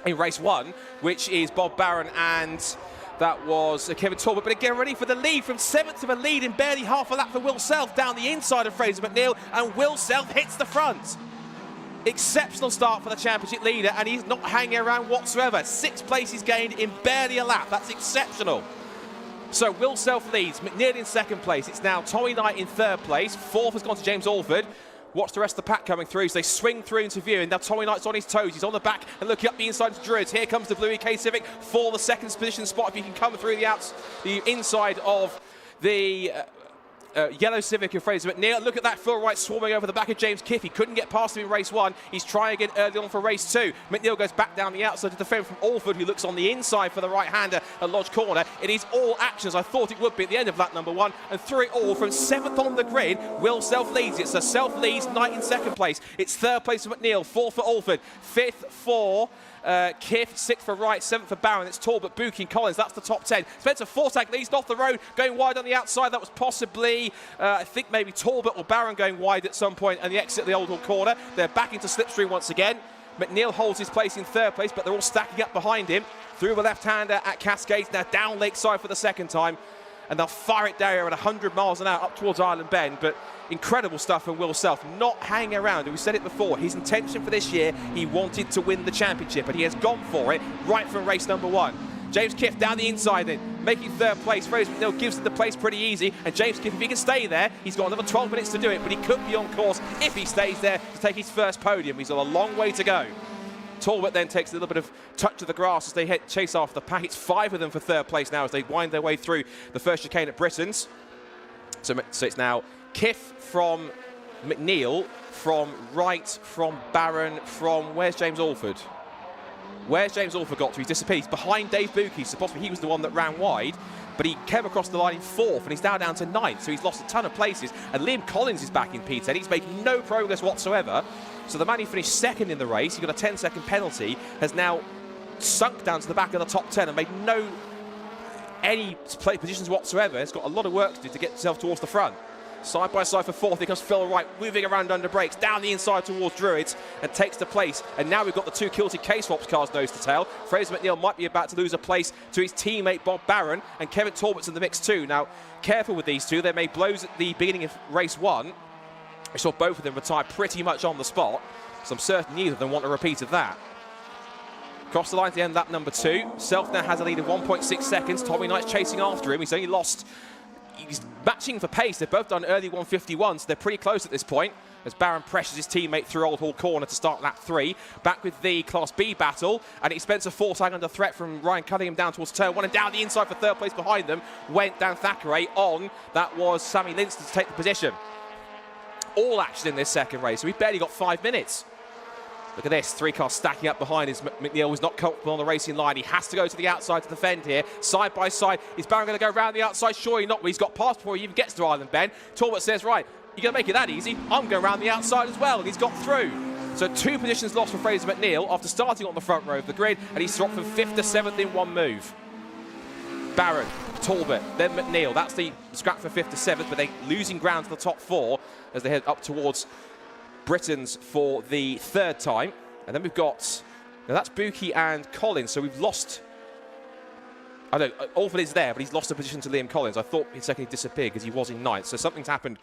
in race 1, which is Bob Barron and that was Kevin Talbot. But again, ready for the lead from 7th to a lead in barely half a lap for Will Self down the inside of Fraser McNeil, and Will Self hits the front. Exceptional start for the championship leader, and he's not hanging around whatsoever. 6 places gained in barely a lap. That's exceptional. So Will Self leads, McNeil in 2nd place. It's now Tommy Knight in 3rd place. 4th has gone to James Alford. Watch the rest of the pack coming through as they swing through into view, and now Tommy Knight's on his toes. He's on the back and looking up the inside to Druids. Here comes the Blue EK Civic for the 2nd position spot. If you can come through the inside of the yellow Civic of Fraser McNeil. Look at that, Phil Wright swarming over the back of James Kiff. He couldn't get past him in race 1. He's trying again early on for race 2. McNeil goes back down the outside to defend from Alford, who looks on the inside for the right-hander at Lodge Corner. It is all action, as I thought it would be at the end of lap number 1. And through it all, from 7th on the grid, Will Self leads it. So Self leads, Knight in 2nd place. It's 3rd place for McNeil, 4th for Alford, 5th for Kiff, 6th for Wright, 7th for Barron. It's Talbot, Buchan, Collins. That's the top 10. Spencer Fortag leads off the road, going wide on the outside. That was possibly, I think maybe Talbot or Barron going wide at some point, and the exit of the Old Hall corner. They're back into slipstream once again. McNeil holds his place in 3rd place, but they're all stacking up behind him. Through the left-hander at Cascades, now down Lakeside for the 2nd time. And they'll fire it down at 100 miles an hour up towards Island Bend. But incredible stuff from Will Self, not hanging around. And we said it before, his intention for this year, he wanted to win the championship, and he has gone for it right from race number 1. James Kiff down the inside then, making 3rd place. Fraser McNeil gives him the place pretty easy, and James Kiff, if he can stay there, he's got another 12 minutes to do it, but he could be on course if he stays there to take his first podium. He's got a long way to go. Talbot then takes a little bit of touch of the grass as they chase after the pack. It's 5 of them for 3rd place now as they wind their way through the first chicane at Britain's. So it's now Kiff from McNeil, from Wright, from Barron, from, where's James Alford? Where's James Alford got to? He's disappeared. He's behind Dave Buki, so possibly he was the one that ran wide, but he came across the line in 4th, and he's now down to 9th, so he's lost a ton of places. And Liam Collins is back in P10. He's made no progress whatsoever. So the man who finished 2nd in the race, he got a 10-second penalty, has now sunk down to the back of the top 10 and made any play positions whatsoever. He's got a lot of work to do to get himself towards the front. Side by side for 4th, here comes Phil Wright, moving around under brakes, down the inside towards Druids, and takes the place. And now we've got the 2 Kilty K-Swaps cars nose to tail. Fraser McNeil might be about to lose a place to his teammate Bob Barron, and Kevin Talbot's in the mix too. Now, careful with these two. They made blows at the beginning of race 1. I saw both of them retire pretty much on the spot, so I'm certain neither of them want a repeat of that. Across the line to the end, lap number 2. Self now has a lead of 1.6 seconds. Tommy Knight's chasing after him. He's only lost. He's matching for pace. They've both done early 151, so they're pretty close at this point. As Barron pressures his teammate through Old Hall Corner to start lap 3. Back with the Class B battle, and it's Spencer Fortag under threat from Ryan Cunningham down towards turn 1, and down the inside for 3rd place behind them went Dan Thackeray on. That was Sammy Linster to take the position. All action in this second race, so we've barely got 5 minutes. Look at this, 3 cars stacking up behind us. McNeil was not comfortable on the racing line. He has to go to the outside to defend here. Side by side, is Barron going to go around the outside? Surely not, but he's got past before he even gets to Island Bend. Talbot says, right, you're going to make it that easy? I'm going around the outside as well, and he's got through. So 2 positions lost for Fraser McNeil after starting on the front row of the grid, and he's dropped from 5th to 7th in 1 move. Barron, Talbot, then McNeil. That's the scrap for 5th to 7th, but they're losing ground to the top 4 as they head up towards Britons for the 3rd time. And then we've got, now that's Buki and Collins, so we've lost, I don't know, Alford is there, but he's lost a position to Liam Collins. I thought he'd secondly disappeared because he was in 9th. So something's happened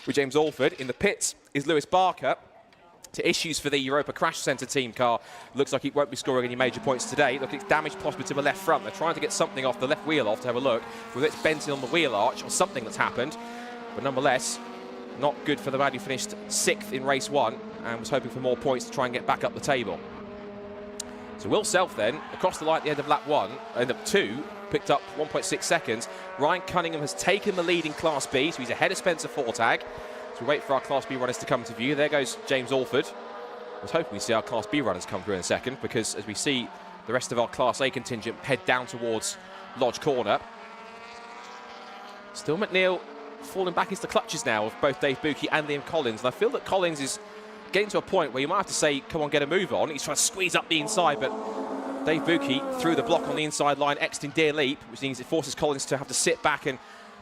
with James Alford. In the pits is Lewis Barker. To issues for the Europa Crash Centre team car. Looks like he won't be scoring any major points today. Look, it's damage possibly to the left front. They're trying to get something off the left wheel off to have a look. Whether it's bent in on the wheel arch or something that's happened. But nonetheless, not good for the man who finished 6th in race 1 and was hoping for more points to try and get back up the table. So Will Self then, across the line at the end of lap 1, end of 2, picked up 1.6 seconds. Ryan Cunningham has taken the lead in Class B, so he's ahead of Spencer Fortag. So we wait for our Class B runners to come to view. There goes James Alford. I was hoping we see our Class B runners come through in a second, because as we see the rest of our Class A contingent head down towards Lodge Corner. Still McNeil falling back into the clutches now of both Dave Buki and Liam Collins, and I feel that Collins is getting to a point where you might have to say, come on, get a move on. He's trying to squeeze up the inside, but Dave Buki threw the block on the inside line, exiting Deer Leap, which means it forces Collins to have to sit back and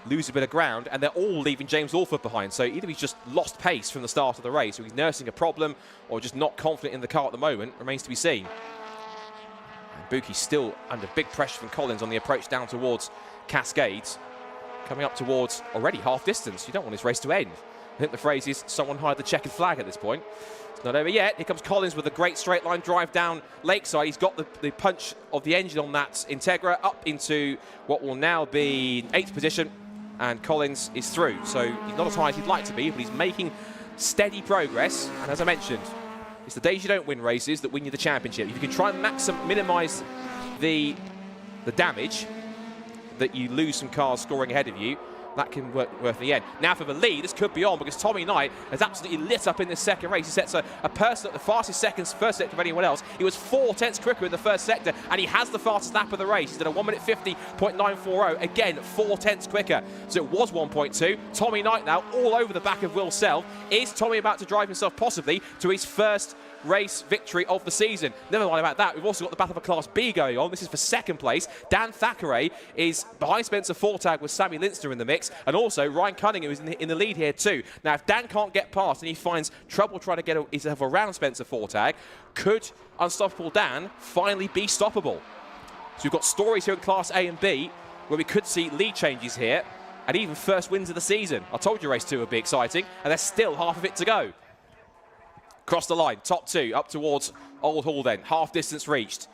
lose a bit of ground, and they're all leaving James Alford behind. So either he's just lost pace from the start of the race, or he's nursing a problem, or just not confident in the car at the moment, remains to be seen. And Buki's still under big pressure from Collins on the approach down towards Cascades, coming up towards already half distance. You don't want this race to end. I think the phrase is, someone hide the checkered flag at this point. It's not over yet. Here comes Collins with a great straight line drive down Lakeside. He's got the punch of the engine on that Integra up into what will now be 8th position, and Collins is through. So he's not as high as he'd like to be, but he's making steady progress. And as I mentioned, it's the days you don't win races that win you the championship. If you can try and minimise the damage that you lose some cars scoring ahead of you, that can work in the end. Now for the lead, this could be on, because Tommy Knight has absolutely lit up in this second race. He sets a person at the fastest first sector of anyone else. He was 4 tenths quicker in the first sector, and he has the fastest lap of the race. He's done a 1:50.940. Again, 4 tenths quicker. So it was 1.2. Tommy Knight now all over the back of Will Self. Is Tommy about to drive himself possibly to his first race victory of the season? Never mind about that, we've also got the battle for Class B going on. This is for 2nd place. Dan Thackeray is behind Spencer Fortag with Sammy Linster in the mix, and also Ryan Cunningham is in the lead here too. Now if Dan can't get past and he finds trouble trying to get himself around Spencer Fortag, could Unstoppable Dan finally be stoppable? So we've got stories here in Class A and B where we could see lead changes here and even first wins of the season. I told you race 2 would be exciting, and there's still half of it to go. Across the line, top 2, up towards Old Hall then. Half distance reached.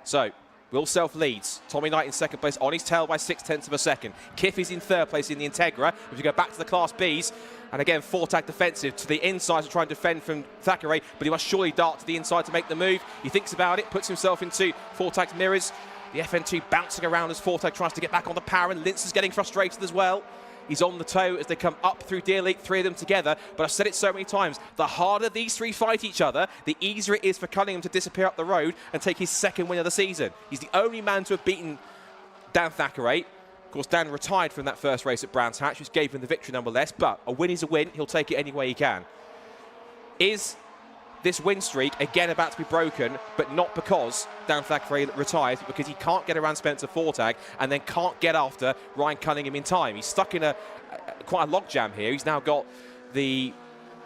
So, Will Self leads. Tommy Knight in 2nd place, on his tail by 6 tenths of a second. Kiff is in 3rd place in the Integra. If you go back to the Class Bs, and again, Fortag defensive to the inside to try and defend from Thackeray, but he must surely dart to the inside to make the move. He thinks about it, puts himself into Fortag's mirrors. The FN2 bouncing around as Fortag tries to get back on the power, and Linz is getting frustrated as well. He's on the toe as they come up through Deer Leak, 3 of them together. But I've said it so many times, the harder these 3 fight each other, the easier it is for Cunningham to disappear up the road and take his 2nd win of the season. He's the only man to have beaten Dan Thackeray. Of course, Dan retired from that first race at Brands Hatch, which gave him the victory nonetheless. But a win is a win. He'll take it any way he can. Is this win streak again about to be broken, but not because Dan Thackeray retires, but because he can't get around Spencer Fortag and then can't get after Ryan Cunningham in time. He's stuck in quite a logjam here. He's now got the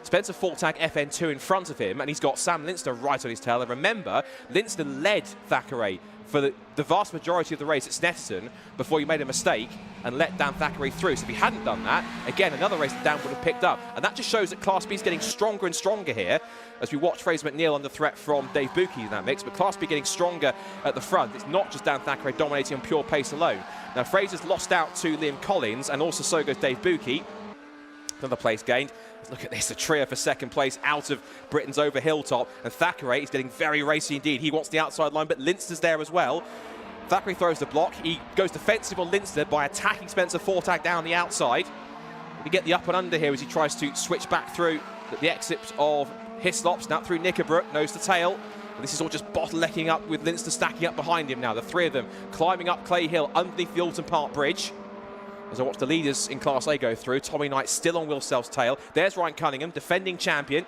Spencer Fortag FN2 in front of him, and he's got Sam Linster right on his tail. And remember, Linster led Thackeray for the vast majority of the race at Snetterton before he made a mistake and let Dan Thackeray through. So if he hadn't done that, again, another race that Dan would have picked up. And that just shows that Class B is getting stronger and stronger here as we watch Fraser McNeil under threat from Dave Buki in that mix. But Class B getting stronger at the front. It's not just Dan Thackeray dominating on pure pace alone. Now, Fraser's lost out to Liam Collins, and also so goes Dave Buki. Another place gained. Look at this, a trio for 2nd place out of Britain's over Hilltop. And Thackeray is getting very racy indeed. He wants the outside line, but Linster's there as well. Thackeray throws the block. He goes defensive on Linster by attacking Spencer Fortag down the outside. We get the up and under here as he tries to switch back through the exit of Hislops, now through Knickerbrook, nose to tail. And this is all just bottlenecking up with Linster stacking up behind him now. The 3 of them climbing up Clay Hill underneath the Alton Park Bridge. As I watch the leaders in Class A go through, Tommy Knight still on Will Self's tail. There's Ryan Cunningham, defending champion,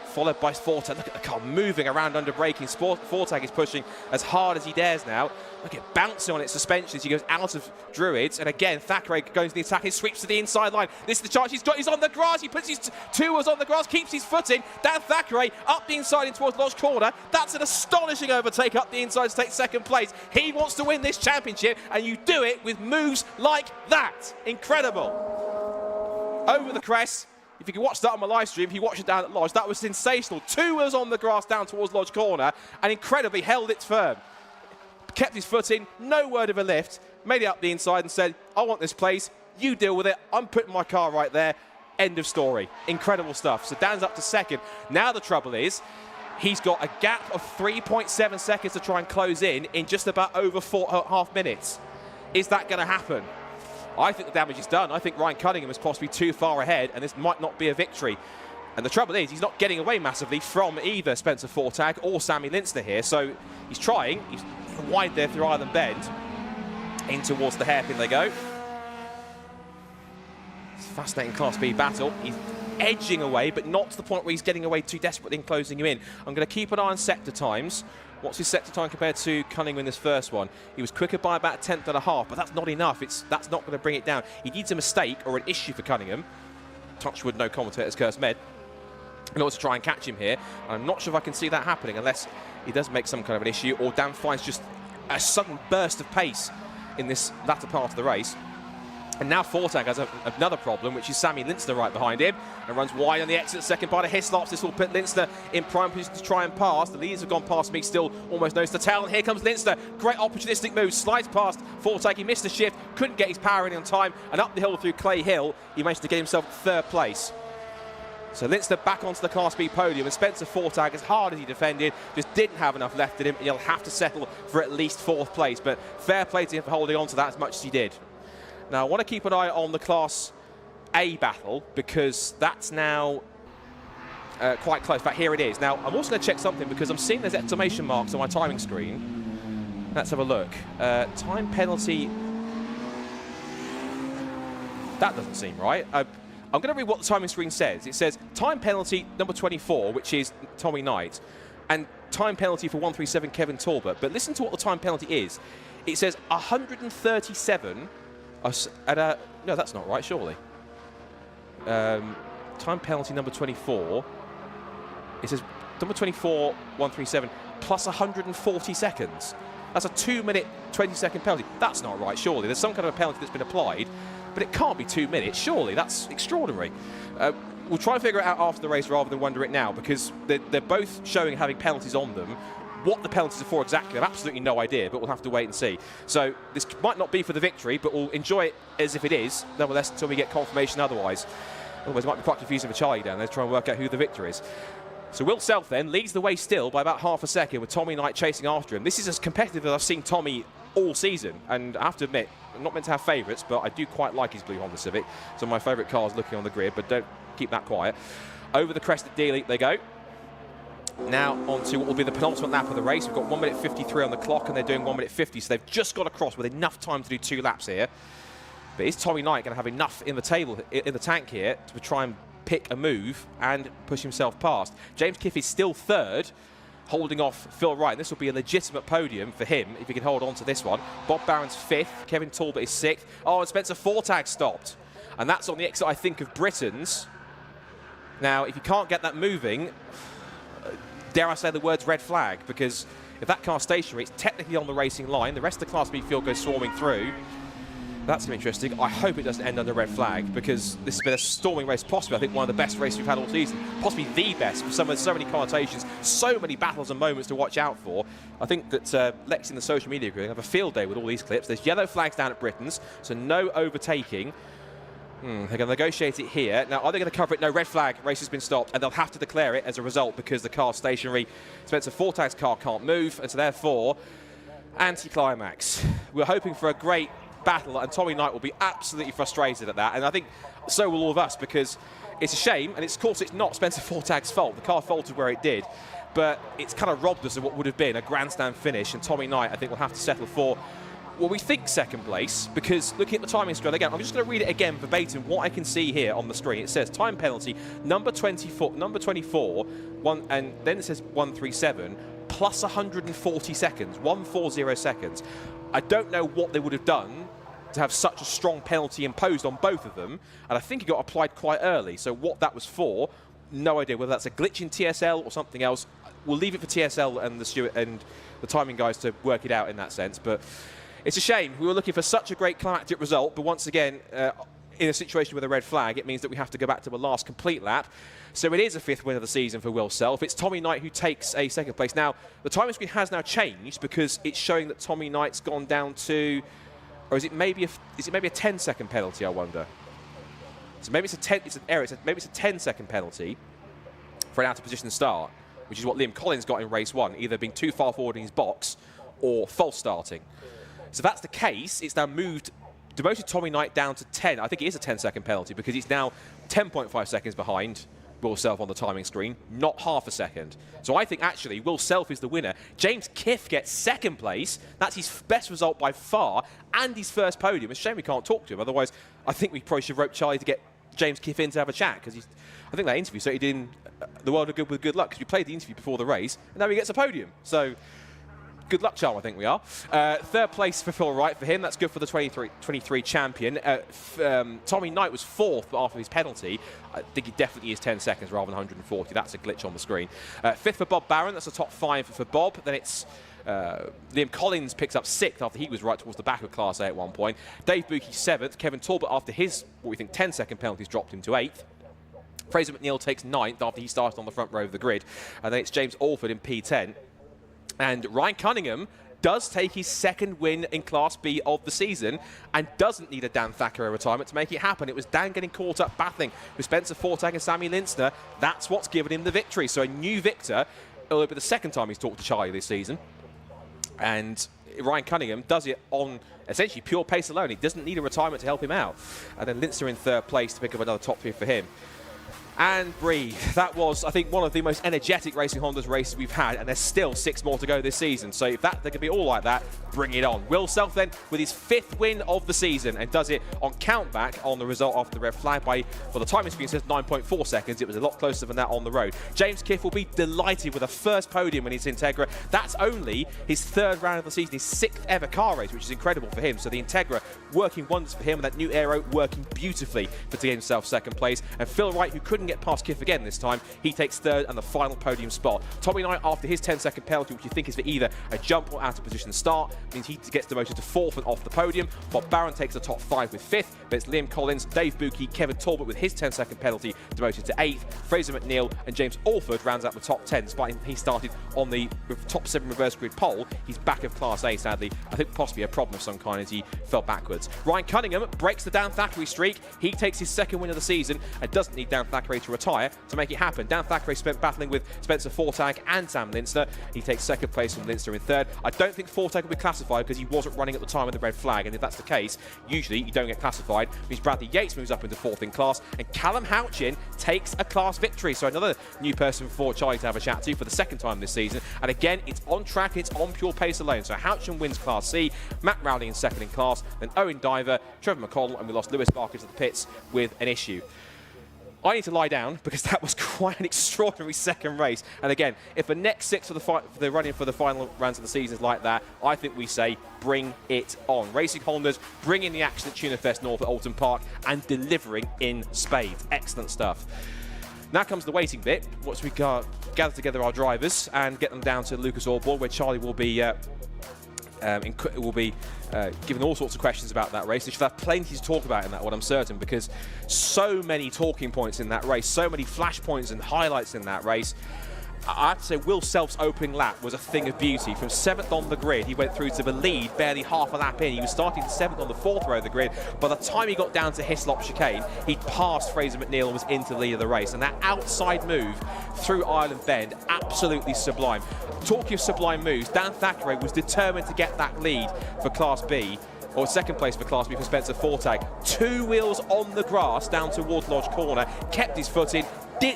followed by Fortag. Look at the car moving around under braking. Fortag is pushing as hard as he dares now. Look at bouncing on its suspension as he goes out of Druids. And again, Thackeray going to the attack. He sweeps to the inside line. This is the chance he's got. He's on the grass. He puts his 2 wheels on the grass, keeps his foot in. Dan Thackeray up the inside in towards Lodge Corner. That's an astonishing overtake up the inside to take 2nd place. He wants to win this championship, and you do it with moves like that. Incredible. Over the crest. If you can watch that on my live stream, if you watch it down at Lodge, that was sensational. 2 wheels on the grass down towards Lodge Corner, and incredibly held it firm. Kept his foot in, no word of a lift, made it up the inside and said, I want this place, you deal with it, I'm putting my car right there. End of story. Incredible stuff. So Dan's up to 2nd. Now the trouble is, he's got a gap of 3.7 seconds to try and close in just about over 4.5 minutes. Is that going to happen? I think the damage is done. I think Ryan Cunningham is possibly too far ahead, and this might not be a victory. And the trouble is, he's not getting away massively from either Spencer Fortag or Sammy Linster here. So he's trying. He's wide there through Island Bend. In towards the hairpin they go. It's a fascinating Class B battle. He's edging away, but not to the point where he's getting away too desperately and closing you in. I'm going to keep an eye on sector times. What's his sector time compared to Cunningham in this first one? He was quicker by about 1/10 and a half, but that's not enough. That's not going to bring it down. He needs a mistake or an issue for Cunningham. Touchwood, no commentators, curse med. In order to try and catch him here. And I'm not sure if I can see that happening unless he does make some kind of an issue or Dan finds just a sudden burst of pace in this latter part of the race. And now Fortag has another problem, which is Sammy Linster right behind him and runs wide on the exit. 2nd by the Hislops. This will put Linster in prime position to try and pass. The leaders have gone past me, still almost nose to tail. And here comes Linster. Great opportunistic move. Slides past Fortag. He missed the shift. Couldn't get his power in on time. And up the hill through Clay Hill, he managed to get himself 3rd place. So Linster back onto the Class B podium, and Spencer Fortag, as hard as he defended, just didn't have enough left in him. He'll have to settle for at least 4th place. But fair play to him for holding on to that as much as he did. Now, I want to keep an eye on the Class A battle because that's now quite close. In fact, here it is. Now, I'm also going to check something because I'm seeing there's exclamation marks on my timing screen. Let's have a look. Time penalty. That doesn't seem right. I'm going to read what the timing screen says. It says time penalty number 24, which is Tommy Knight, and time penalty for 137 Kevin Talbot. But listen to what the time penalty is. It says 137. No, that's not right, surely. Time penalty number 24. It says number 24, 137, plus 140 seconds. That's a 2-minute, 20-second penalty. That's not right, surely. There's some kind of a penalty that's been applied, but it can't be 2 minutes, surely. That's extraordinary. We'll try and figure it out after the race rather than wonder it now, because they're both showing having penalties on them. What the penalties are for exactly, I've absolutely no idea, but we'll have to wait and see. So this might not be for the victory, but we'll enjoy it as if it is, nonetheless, until we get confirmation otherwise. Otherwise, it might be quite confusing for Charlie down there to try and work out who the victor is. So Will Self then leads the way still by about half a second with Tommy Knight chasing after him. This is as competitive as I've seen Tommy all season, and I have to admit, not meant to have favourites, but I do quite like his blue Honda Civic. So my favourite cars looking on the grid, but don't keep that quiet. Over the crest at D-League they go. Now on to what will be the penultimate lap of the race. We've got 1 minute 53 on the clock, and they're doing 1 minute 50, so they've just got across with enough time to do 2 laps here. But is Tommy Knight going to have enough in the tank here to try and pick a move and push himself past? James Kiff is still third, holding off Phil Wright. This will be a legitimate podium for him if he can hold on to this one. Bob Barron's 5th, Kevin Talbot is 6th. Oh, and Spencer Fortag stopped. And that's on the exit, I think, of Britain's. Now, if you can't get that moving, dare I say the words red flag, because if that car's stationary, it's technically on the racing line. The rest of the Class B field goes swarming through. That's going to be interesting. I hope it doesn't end under red flag, because this has been a storming race, possibly, I think, one of the best races we've had all season. Possibly the best, with so many connotations, so many battles and moments to watch out for. I think that Lex in the social media group have a field day with all these clips. There's yellow flags down at Britain's, so no overtaking. They're going to negotiate it here. Now, are they going to cover it? No, red flag. Race has been stopped, and they'll have to declare it as a result because the car's stationary. Spencer Fortag's car can't move, and so therefore, anti-climax. We're hoping for a great battle, and Tommy Knight will be absolutely frustrated at that, and I think so will all of us, because it's a shame, and of course it's not Spencer Fortag's fault. The car faltered where it did, but it's kind of robbed us of what would have been a grandstand finish, and Tommy Knight, I think, will have to settle for, well, we think second place, because looking at the timing screen again, I'm just going to read it again verbatim, what I can see here on the screen. It says time penalty, number 24, and then it says 137, plus 140 seconds, 140 seconds. I don't know what they would have done to have such a strong penalty imposed on both of them, and I think it got applied quite early, so what that was for, no idea. Whether that's a glitch in TSL or something else, we'll leave it for TSL and the timing guys to work it out in that sense, but it's a shame. We were looking for such a great climactic result, but once again, in a situation with a red flag, it means that we have to go back to a last complete lap. So it is a 5th win of the season for Will Self. It's Tommy Knight who takes a second place. Now, the timing screen has now changed because it's showing that Tommy Knight's gone down to, or is it maybe a 10-second penalty, I wonder? So maybe it's an error. Maybe it's a 10-second penalty for an out-of-position start, which is what Liam Collins got in race 1, either being too far forward in his box or false starting. So if that's the case, it's now demoted Tommy Knight down to 10. I think it is a 10-second penalty because he's now 10.5 seconds behind Will Self on the timing screen, not half a second. So I think actually Will Self is the winner. James Kiff gets second place. That's his best result by far and his first podium. It's a shame we can't talk to him. Otherwise, I think we probably should rope Charlie to get James Kiff in to have a chat, because I think that interview so he did in the world of good with good luck, because we played the interview before the race and now he gets a podium. So good luck, Charles, I think we are. Third place for Phil Wright for him. That's good for the 23 champion. Tommy Knight was 4th, but after his penalty, I think he definitely is 10 seconds rather than 140. That's a glitch on the screen. 5th for Bob Barron. That's the top 5 for Bob. Then it's Liam Collins picks up 6th after he was right towards the back of Class A at one point. Dave Buki 7th. Kevin Talbot, after his, what we think, 10-second penalties, dropped him to 8th. Fraser McNeil takes 9th after he started on the front row of the grid. And then it's James Alford in P10. And Ryan Cunningham does take his second win in Class B of the season and doesn't need a Dan Thacker retirement to make it happen. It was Dan getting caught up battling with Spencer Fortag and Sammy Lintzner. That's what's given him the victory. So a new victor. It'll be the second time he's talked to Charlie this season. And Ryan Cunningham does it on essentially pure pace alone. He doesn't need a retirement to help him out. And then Lintzner in 3rd place to pick up another top 3 for him. And breathe. That was, I think, one of the most energetic Racing Honda's races we've had, and there's still 6 more to go this season. So if they can be all like that, bring it on. Will Self then with his 5th win of the season, and does it on countback on the result after the red flag by, for the timing screen says 9.4 seconds. It was a lot closer than that on the road. James Kiff will be delighted with a first podium in his Integra. That's only his 3rd round of the season, his 6th ever car race, which is incredible for him. So the Integra working wonders for him, and that new aero working beautifully to get himself 2nd place. And Phil Wright, who couldn't get past Kiff again this time, he takes 3rd and the final podium spot. Tommy Knight, after his 10-second penalty, which you think is for either a jump or out of position start, means he gets demoted to 4th and off the podium. Bob Barron takes the top 5 with 5th, but it's Liam Collins, Dave Buki, Kevin Talbot with his 10-second penalty demoted to 8th. Fraser McNeil and James Alford rounds out the top 10, despite he started on the top 7 reverse grid pole. He's back of Class A, sadly. I think possibly a problem of some kind as he fell backwards. Ryan Cunningham breaks the Dan Thackeray streak. He takes his 2nd win of the season and doesn't need Dan Thackeray Thackeray to retire to make it happen. Dan Thackeray spent battling with Spencer Fortag and Sam Linster. He takes second place from Linster in third. I don't think Fortag will be classified because he wasn't running at the time of the red flag, and if that's the case, usually you don't get classified. It means Bradley Yates moves up into fourth in class, and Callum Houchin takes a class victory. So another new person for Charlie to have a chat to for the second time this season. And again, it's on track, it's on pure pace alone. So Houchin wins Class C, Matt Rowley in second in class, then Owen Diver, Trevor McConnell, and we lost Lewis Barker to the pits with an issue. I need to lie down because that was quite an extraordinary second race. And again, if the next 6 for the running for the final rounds of the season is like that, I think we say bring it on. Racing Hondas bringing the action at TunerFest North at Oulton Park and delivering in spades. Excellent stuff. Now comes the waiting bit. Once we gather together our drivers and get them down to Lucas Osborne, where Charlie will be given all sorts of questions about that race. They should have plenty to talk about in that one, I'm certain, because so many talking points in that race, so many flashpoints and highlights in that race. I have to say, Will Self's opening lap was a thing of beauty. From 7th on the grid, he went through to the lead barely half a lap in. He was starting 7th on the 4th row of the grid. By the time he got down to Hislop chicane, he'd passed Fraser McNeil and was into the lead of the race. And that outside move through Ireland Bend, absolutely sublime. Talking of sublime moves, Dan Thackeray was determined to get that lead for Class B, or second place for Class B for Spencer Fortag. 2 wheels on the grass down towards Lodge Corner, kept his foot in,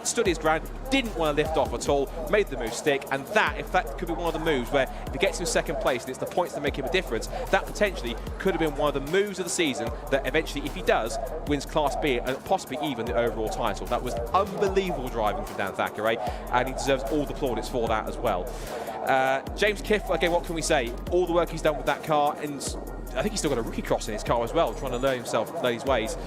stood his ground, didn't want to lift off at all, made the move stick, and that, if that could be one of the moves where if he gets in second place and it's the points that make him a difference, that potentially could have been one of the moves of the season that eventually, if he does, wins Class B and possibly even the overall title. That was unbelievable driving from Dan Thackeray, and he deserves all the plaudits for that as well. James Kiff, again, what can we say? All the work he's done with that car, and I think he's still got a rookie cross in his car as well, trying to learn his ways.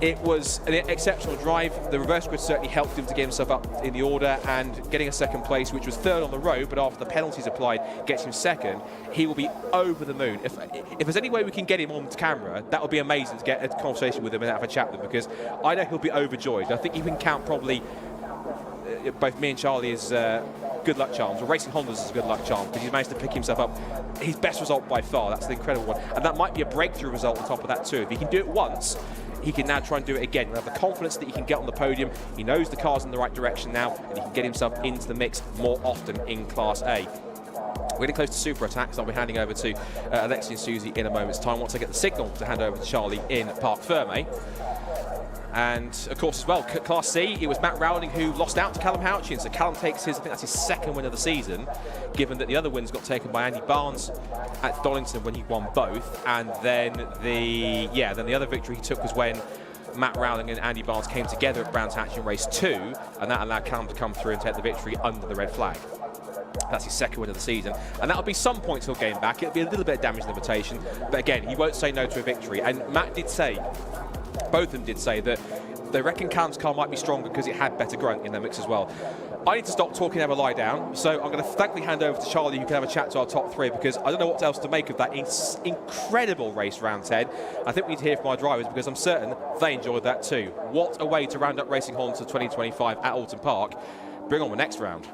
It was an exceptional drive. The reverse grid certainly helped him to get himself up in the order, and getting a second place, which was third on the road, but after the penalties applied, gets him second. He will be over the moon. If there's any way we can get him on camera, that would be amazing to get a conversation with him and have a chat with him, because I know he'll be overjoyed. I think he can count probably both me and Charlie as good luck charms, or Racing Hondas as good luck charms, because he's managed to pick himself up his best result by far. That's an incredible one, and that might be a breakthrough result on top of that too. If he can do it once, he can now try and do it again. He'll have the confidence that he can get on the podium. He knows the car's in the right direction now, and he can get himself into the mix more often in Class A. We're getting close to super attacks. I'll be handing over to Alexi and Susie in a moment's time once I get the signal to hand over to Charlie in Parc Ferme. And of course as well, Class C, it was Matt Rowling who lost out to Callum Houchin. So Callum takes his, I think that's his second win of the season, given that the other wins got taken by Andy Barnes at Donington when he won both. And then the other victory he took was when Matt Rowling and Andy Barnes came together at Brands Hatch in race 2, and that allowed Callum to come through and take the victory under the red flag. That's his second win of the season, and that'll be some points he'll gain back. It'll be a little bit of damage limitation, but again, he won't say no to a victory. And Matt did say, both of them did say, that they reckon Callum's car might be stronger because it had better grunt in their mix as well. I need to stop talking and have a lie down, so I'm going to thankfully hand over to Charlie, who can have a chat to our top 3, because I don't know what else to make of that incredible race round 10. I think we need to hear from our drivers, because I'm certain they enjoyed that too. What a way to round up Racing Honda to 2025 at Alton Park. Bring on the next round.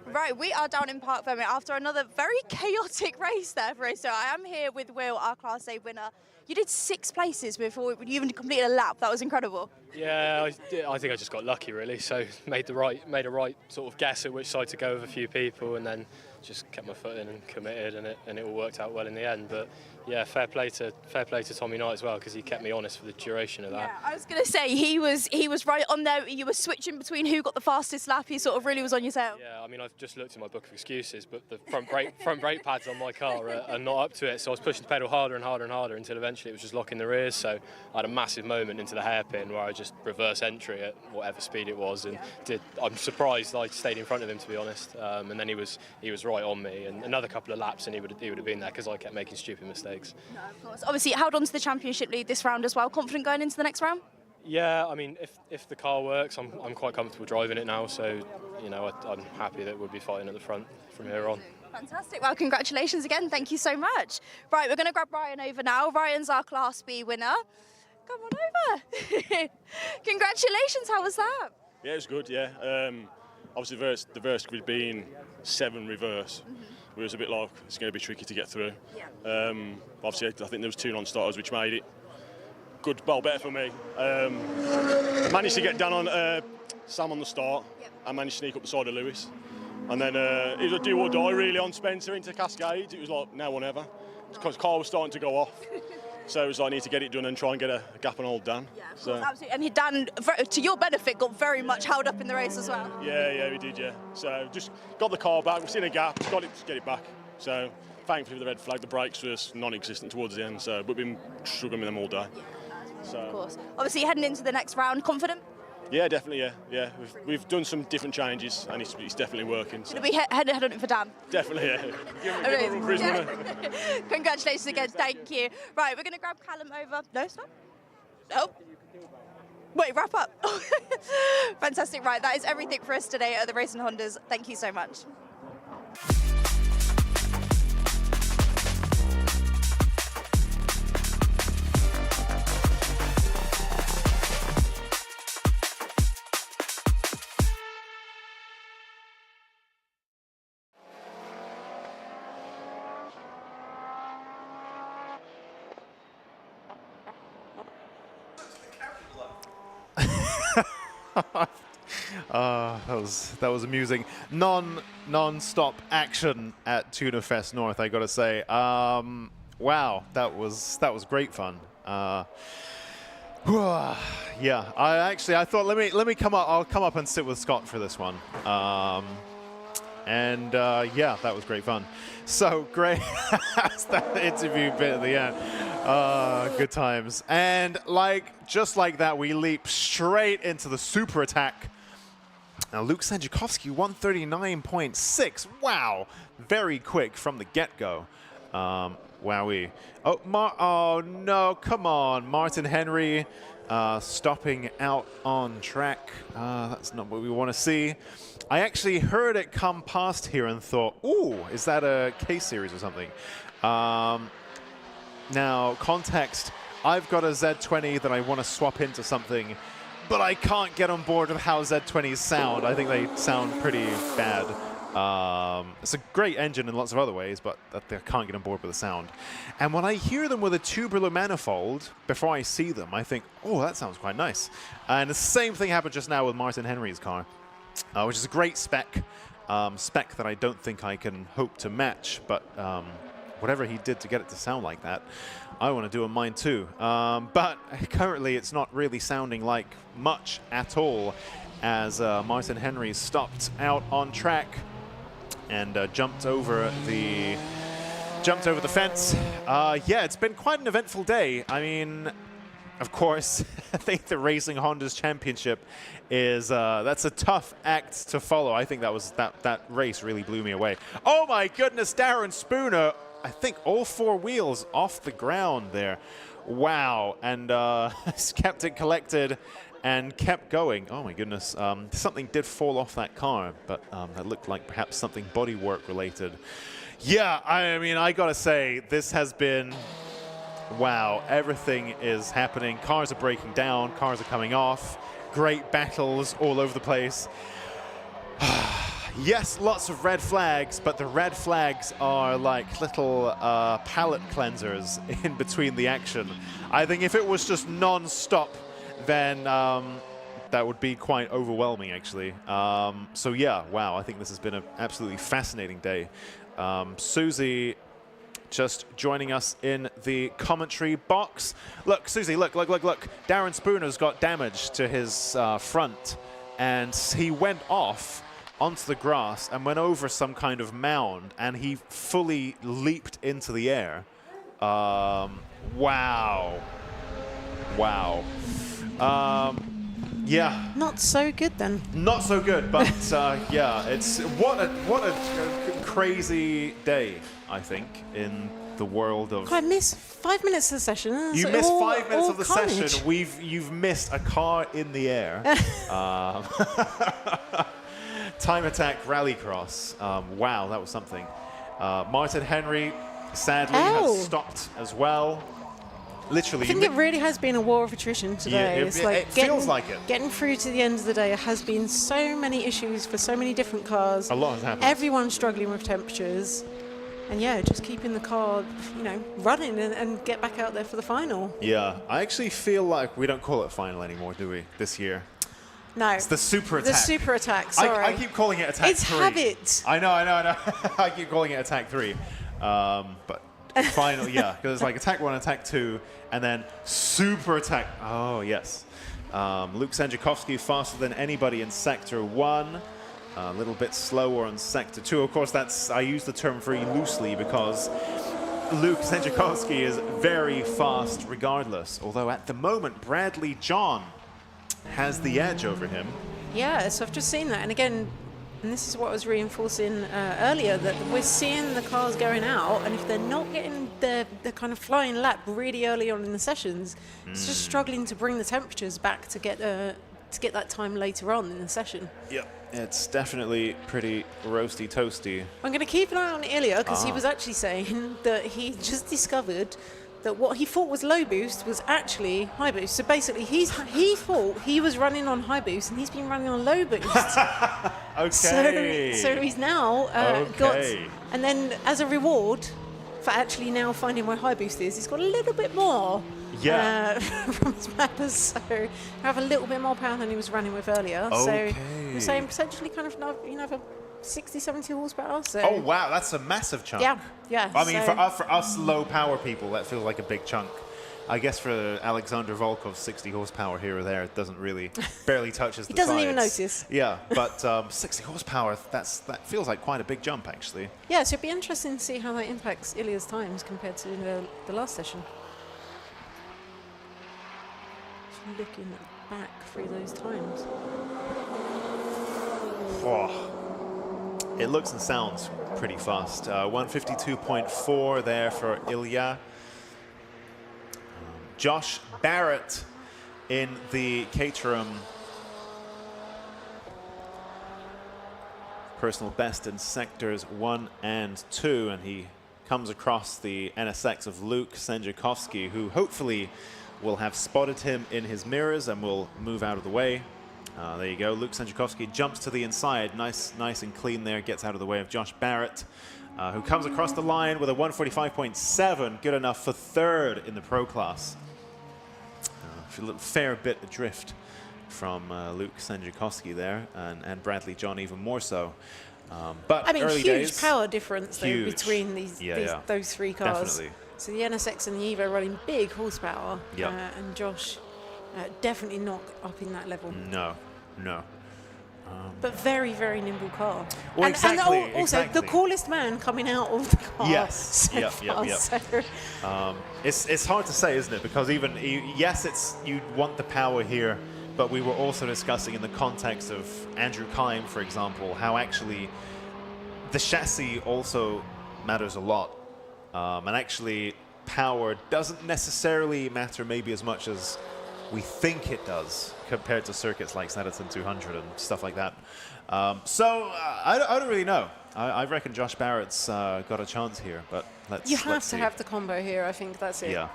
Right, we are down in Parc Ferme after another very chaotic race there for us. So I am here with Will, our Class A winner. You did 6 places before you even completed a lap. That was incredible. Yeah, I think I just got lucky really. So made a right sort of guess at which side to go with a few people, and then just kept my foot in and committed, and it all worked out well in the end. But yeah, fair play to Tommy Knight as well, because he kept me honest for the duration of that. Yeah, I was going to say he was right on there. You were switching between who got the fastest lap. He sort of really was on your tail. Yeah, I mean, I've just looked at my book of excuses, but the front brake pads on my car are not up to it. So I was pushing the pedal harder and harder and harder until eventually it was just locking the rears. So I had a massive moment into the hairpin where I just reverse entry at whatever speed it was, and I'm surprised I stayed in front of him, to be honest. And then he was right on me, and another couple of laps and he would have been there, because I kept making stupid mistakes. No, of course. Obviously, held on to the championship lead this round as well. Confident going into the next round? Yeah, I mean, if the car works, I'm quite comfortable driving it now. So, you know, I'm happy that we'll be fighting at the front from here on. Fantastic. Well, congratulations again. Thank you so much. Right, we're going to grab Ryan over now. Ryan's our Class B winner. Come on over. Congratulations. How was that? Yeah, it was good, yeah. Obviously, the reverse grid being 7 reverse, it was a bit like it's going to be tricky to get through. Yeah. Obviously, I think there was 2 non-starters, which made it good, well, better for me. Managed to get down on Sam on the start. I managed to sneak up the side of Lewis. And then it was a do or die really on Spencer into Cascades. It was like now or never. Because car was starting to go off. So it was like, I need to get it done and try and get a gap on old Dan. Yeah, of course, absolutely. And Dan, to your benefit, got very much held up in the race as well. Yeah, we did, yeah. So just got the car back. We've seen a gap, got it to get it back. So thankfully, the red flag, the brakes was non-existent towards the end. So we've been struggling with them all day. So, of course. Obviously, heading into the next round, confident? Yeah, definitely, yeah. We've done some different changes, and it's definitely working. So. Should we head on it for Dan? Definitely, yeah. Give him a run for his money. Congratulations again, thank you. Right, we're going to grab Callum over. No, stop. Oh. Wait, wrap up. Fantastic, right, that is everything for us today at the Racing Hondas. Thank you so much. That was amusing. Non-stop action at Tuna Fest North, I gotta say. Wow, that was great fun. Yeah, I thought let me come up. I'll come up and sit with Scott for this one. Yeah, that was great fun. So great. That's that interview bit at the end. Good times. And just like that, we leap straight into the super attack. Now, Luke Sanjukovski, 139.6. Wow. Very quick from the get-go. Wowee. Oh no, come on. Martin Henry stopping out on track. That's not what we want to see. I actually heard it come past here and thought, ooh, is that a K-Series or something? Now, context, I've got a Z20 that I want to swap into something, but I can't get on board with how Z20s sound. I think they sound pretty bad. It's a great engine in lots of other ways, but I can't get on board with the sound. And when I hear them with a tubular manifold, before I see them, I think, oh, that sounds quite nice. And the same thing happened just now with Martin Henry's car, which is a great spec that I don't think I can hope to match, but whatever he did to get it to sound like that, I want to do on mine too. But currently it's not really sounding like much at all, as Martin Henry stopped out on track and jumped over the fence. Yeah, it's been quite an eventful day. I mean, of course, I think the Racing Hondas Championship is that's a tough act to follow. I think that race really blew me away. Oh my goodness, Darren Spooner, I think all four wheels off the ground there. Wow, and kept it collected and kept going. Oh my goodness, something did fall off that car, but that looked like perhaps something bodywork related. Yeah, I mean, I gotta say, this has been, wow, everything is happening. Cars are breaking down, cars are coming off, great battles all over the place. Yes, lots of red flags, but the red flags are like little palate cleansers in between the action. I think if it was just non-stop, then that would be quite overwhelming, actually. So yeah, wow, I think this has been an absolutely fascinating day. Susie just joining us in the commentary box. Look, Susie, look. Darren Spooner's got damage to his front, and he went off onto the grass and went over some kind of mound, and he fully leaped into the air. Wow. Yeah. Not so good then. Not so good, but yeah, it's what a crazy day, I think, in the world of. I missed 5 minutes of the session. You missed 5 minutes of the session. You've missed a car in the air. Time Attack Rallycross. Wow, that was something. Martin Henry, sadly, has stopped as well. Literally. I think it really has been a war of attrition today. Yeah, it's like it feels like it. Getting through to the end of the day has been so many issues for so many different cars. A lot has happened. Everyone's struggling with temperatures. And yeah, just keeping the car, you know, running and get back out there for the final. Yeah, I actually feel like we don't call it final anymore, do we, this year? No. It's the super attack. The super attack, sorry. I keep calling it attack 3. It's habit. I know. I keep calling it attack 3. But final, yeah, because it's like attack 1, attack 2, and then super attack. Oh, yes. Luke Sanjukovski faster than anybody in Sector 1. A little bit slower on Sector 2. Of course, I use the term very loosely because Luke Sanjukovski is very fast regardless. Although at the moment, Bradley John has the edge over him. Yeah, so I've just seen that. And again, and this is what I was reinforcing earlier, that we're seeing the cars going out, and if they're not getting the kind of flying lap really early on in the sessions, it's just struggling to bring the temperatures back to get that time later on in the session. Yep. It's definitely pretty roasty toasty. I'm going to keep an eye on Ilya because he was actually saying that he just discovered that what he thought was low boost was actually high boost. So basically, he thought he was running on high boost and he's been running on low boost. Okay. So he's now got, and then as a reward for actually now finding where high boost is, he's got a little bit more. Yeah. From his mappers, so have a little bit more power than he was running with earlier. Okay. So we're saying potentially kind of, you know, for 60, 70 horsepower. So. Oh, wow, that's a massive chunk. Yeah. I mean, for us low power people, that feels like a big chunk. I guess for Alexander Volkov's 60 horsepower here or there, it doesn't really, barely touches the sides. He doesn't even notice. Yeah, but 60 horsepower, that feels like quite a big jump, actually. Yeah, so it'd be interesting to see how that impacts Ilya's times compared to the last session. Looking back through those times. Oh, it looks and sounds pretty fast. 152.4 there for Ilya. Josh Barrett in the Caterham. Personal best in sectors 1 and 2, and he comes across the NSX of Luke Sanjukovski, who hopefully will have spotted him in his mirrors and will move out of the way. There you go. Luke Sanjukovski jumps to the inside. Nice and clean there. Gets out of the way of Josh Barrett, who comes across the line with a 145.7. Good enough for 3rd in the pro class. A little fair bit adrift from Luke Sanjukovski there, and Bradley John even more so. But I mean, early huge days, power difference though between those 3 cars. Definitely. So the NSX and the Evo running big horsepower, Yep. and Josh definitely not up in that level. No. But very, very nimble car. Well, exactly. And also the coolest man coming out of the car. Yes. So far, so. It's hard to say, isn't it? Because even yes, you want the power here, but we were also discussing in the context of Andrew Kime, for example, how actually the chassis also matters a lot. And actually, power doesn't necessarily matter maybe as much as we think it does compared to circuits like Snetterton 200 and stuff like that. So I don't really know. I reckon Josh Barrett's got a chance here, but let's You have see. to have the combo here. I think that's it. Yeah.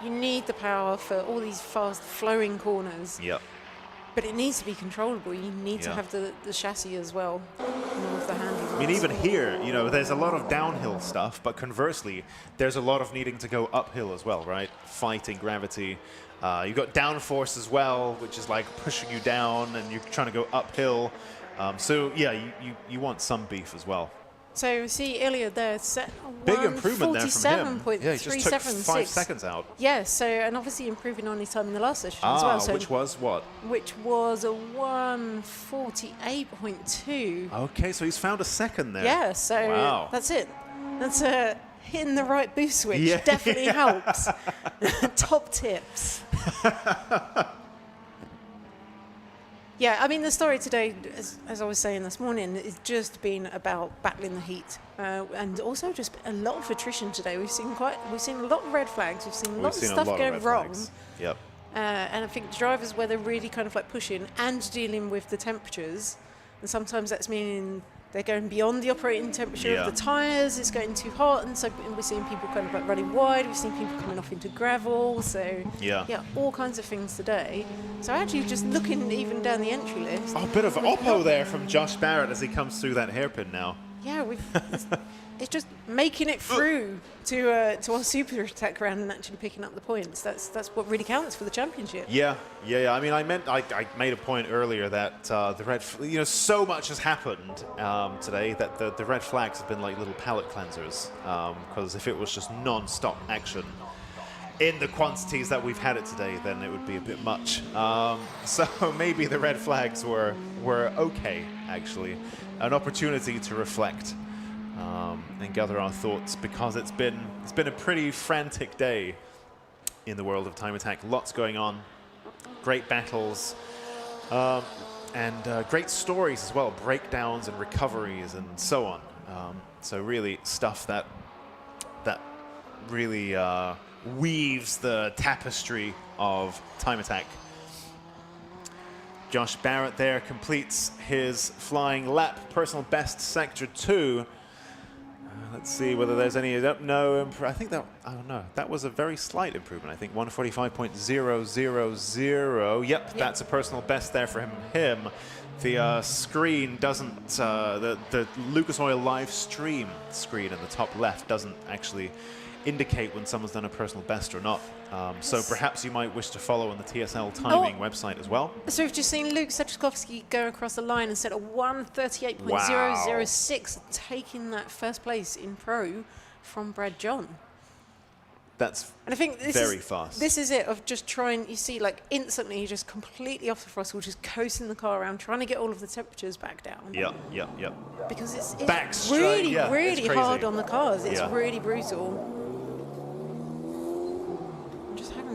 You need the power for all these fast flowing corners. Yep. But it needs to be controllable. You need to have the chassis as well, and all of the handy I mean, even here, you know, there's a lot of downhill stuff, but conversely, there's a lot of needing to go uphill as well, right? Fighting gravity. You've got downforce as well, which is like pushing you down, and you're trying to go uphill. So, yeah, you want some beef as well. So see Ilya there, set Big improvement there from him. Yeah, he just took 5 376. seconds out. Yeah, so and obviously improving on his time in the last session as well. So Which was what? Which was a 148.2. Okay, so he's found a second there. Yeah, so wow. that's it. That's hitting the right boost switch. Yeah. Definitely helps. Top tips. Yeah, I mean, the story today, as I was saying this morning, is just been about battling the heat, and also just a lot of attrition today. We've seen a lot of red flags. We've seen a lot of stuff go wrong. Yep. And I think drivers, where they're really kind of like pushing and dealing with the temperatures, and sometimes that's meaning they're going beyond the operating temperature of the tyres, it's getting too hot, and so we're seeing people kind of like running wide, we've seen people coming off into gravel, so all kinds of things today. So actually just looking even down the entry list. A bit of oppo there from Josh Barrett as he comes through that hairpin now. yeah, it's just making it through to our super attack round and actually picking up the points. That's what really counts for the championship. Yeah. I mean, I made a point earlier that the red, so much has happened today that the red flags have been like little palate cleansers. Because if it was just non-stop action in the quantities that we've had it today, then it would be a bit much. So maybe the red flags were okay, actually, an opportunity to reflect. And gather our thoughts, because it's been a pretty frantic day in the world of time attack. Lots going on, great battles, and great stories as well, breakdowns and recoveries and so on. So really stuff that really weaves the tapestry of time attack. Josh Barrett there completes his flying lap, personal best sector 2. Let's see whether there's any. No, I think that, I don't know. That was a very slight improvement. I think 145.000. Yep, that's a personal best there for him. The screen doesn't, the Lucas Oil live stream screen in the top left doesn't actually indicate when someone's done a personal best or not. So perhaps you might wish to follow on the TSL timing website as well. So we've just seen Luke Caporn go across the line and set a 138.006, taking that first place in pro from Brad John. That's and I think this very fast. This is it, of just trying, you see, like instantly he's just completely off the throttle, just coasting the car around, trying to get all of the temperatures back down. Yep. Because it's really hard on the cars. It's really brutal.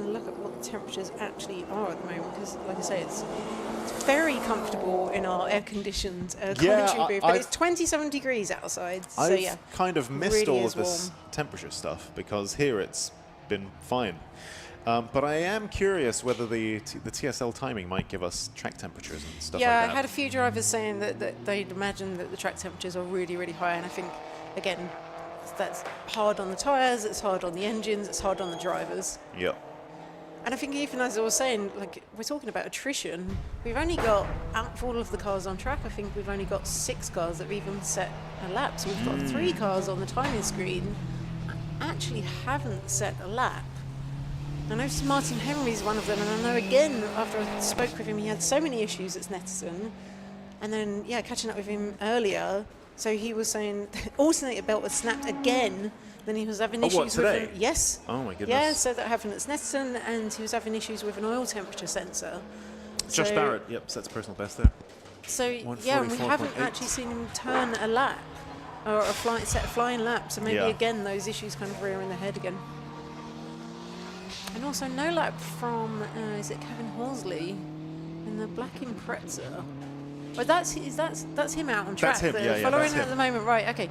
Look at what the temperatures actually are at the moment, because like I say, it's very comfortable in our air-conditioned commentary booth, but it's 27 degrees outside, so I've kind of missed really all of this temperature stuff, because here it's been fine. But I am curious whether the TSL timing might give us track temperatures and stuff like that. Yeah, I had a few drivers saying that they'd imagine that the track temperatures are really, really high, and I think, again, that's hard on the tyres, it's hard on the engines, it's hard on the drivers. Yep. And I think even as I was saying, like, we're talking about attrition. We've only got, out of all of the cars on track, I think we've only got 6 cars that have even set a lap. So we've got 3 cars on the timing screen actually haven't set a lap. I know Martin Henry's one of them, and I know, again, after I spoke with him, he had so many issues at Snetterton. And then, yeah, catching up with him earlier, so he was saying the alternator belt was snapped again. Then he was having issues with yes. Oh my goodness. Yeah, so that happened at Snetterton, and he was having issues with an oil temperature sensor. Josh Barrett, yep, sets personal best there. So yeah, and we haven't actually seen him turn a lap or set a flying lap. So maybe again those issues kind of rearing their head again. And also no lap from is it Kevin Horsley in the black Impreza? But that's him out on track. That's him. Following that's at the moment, right? Okay.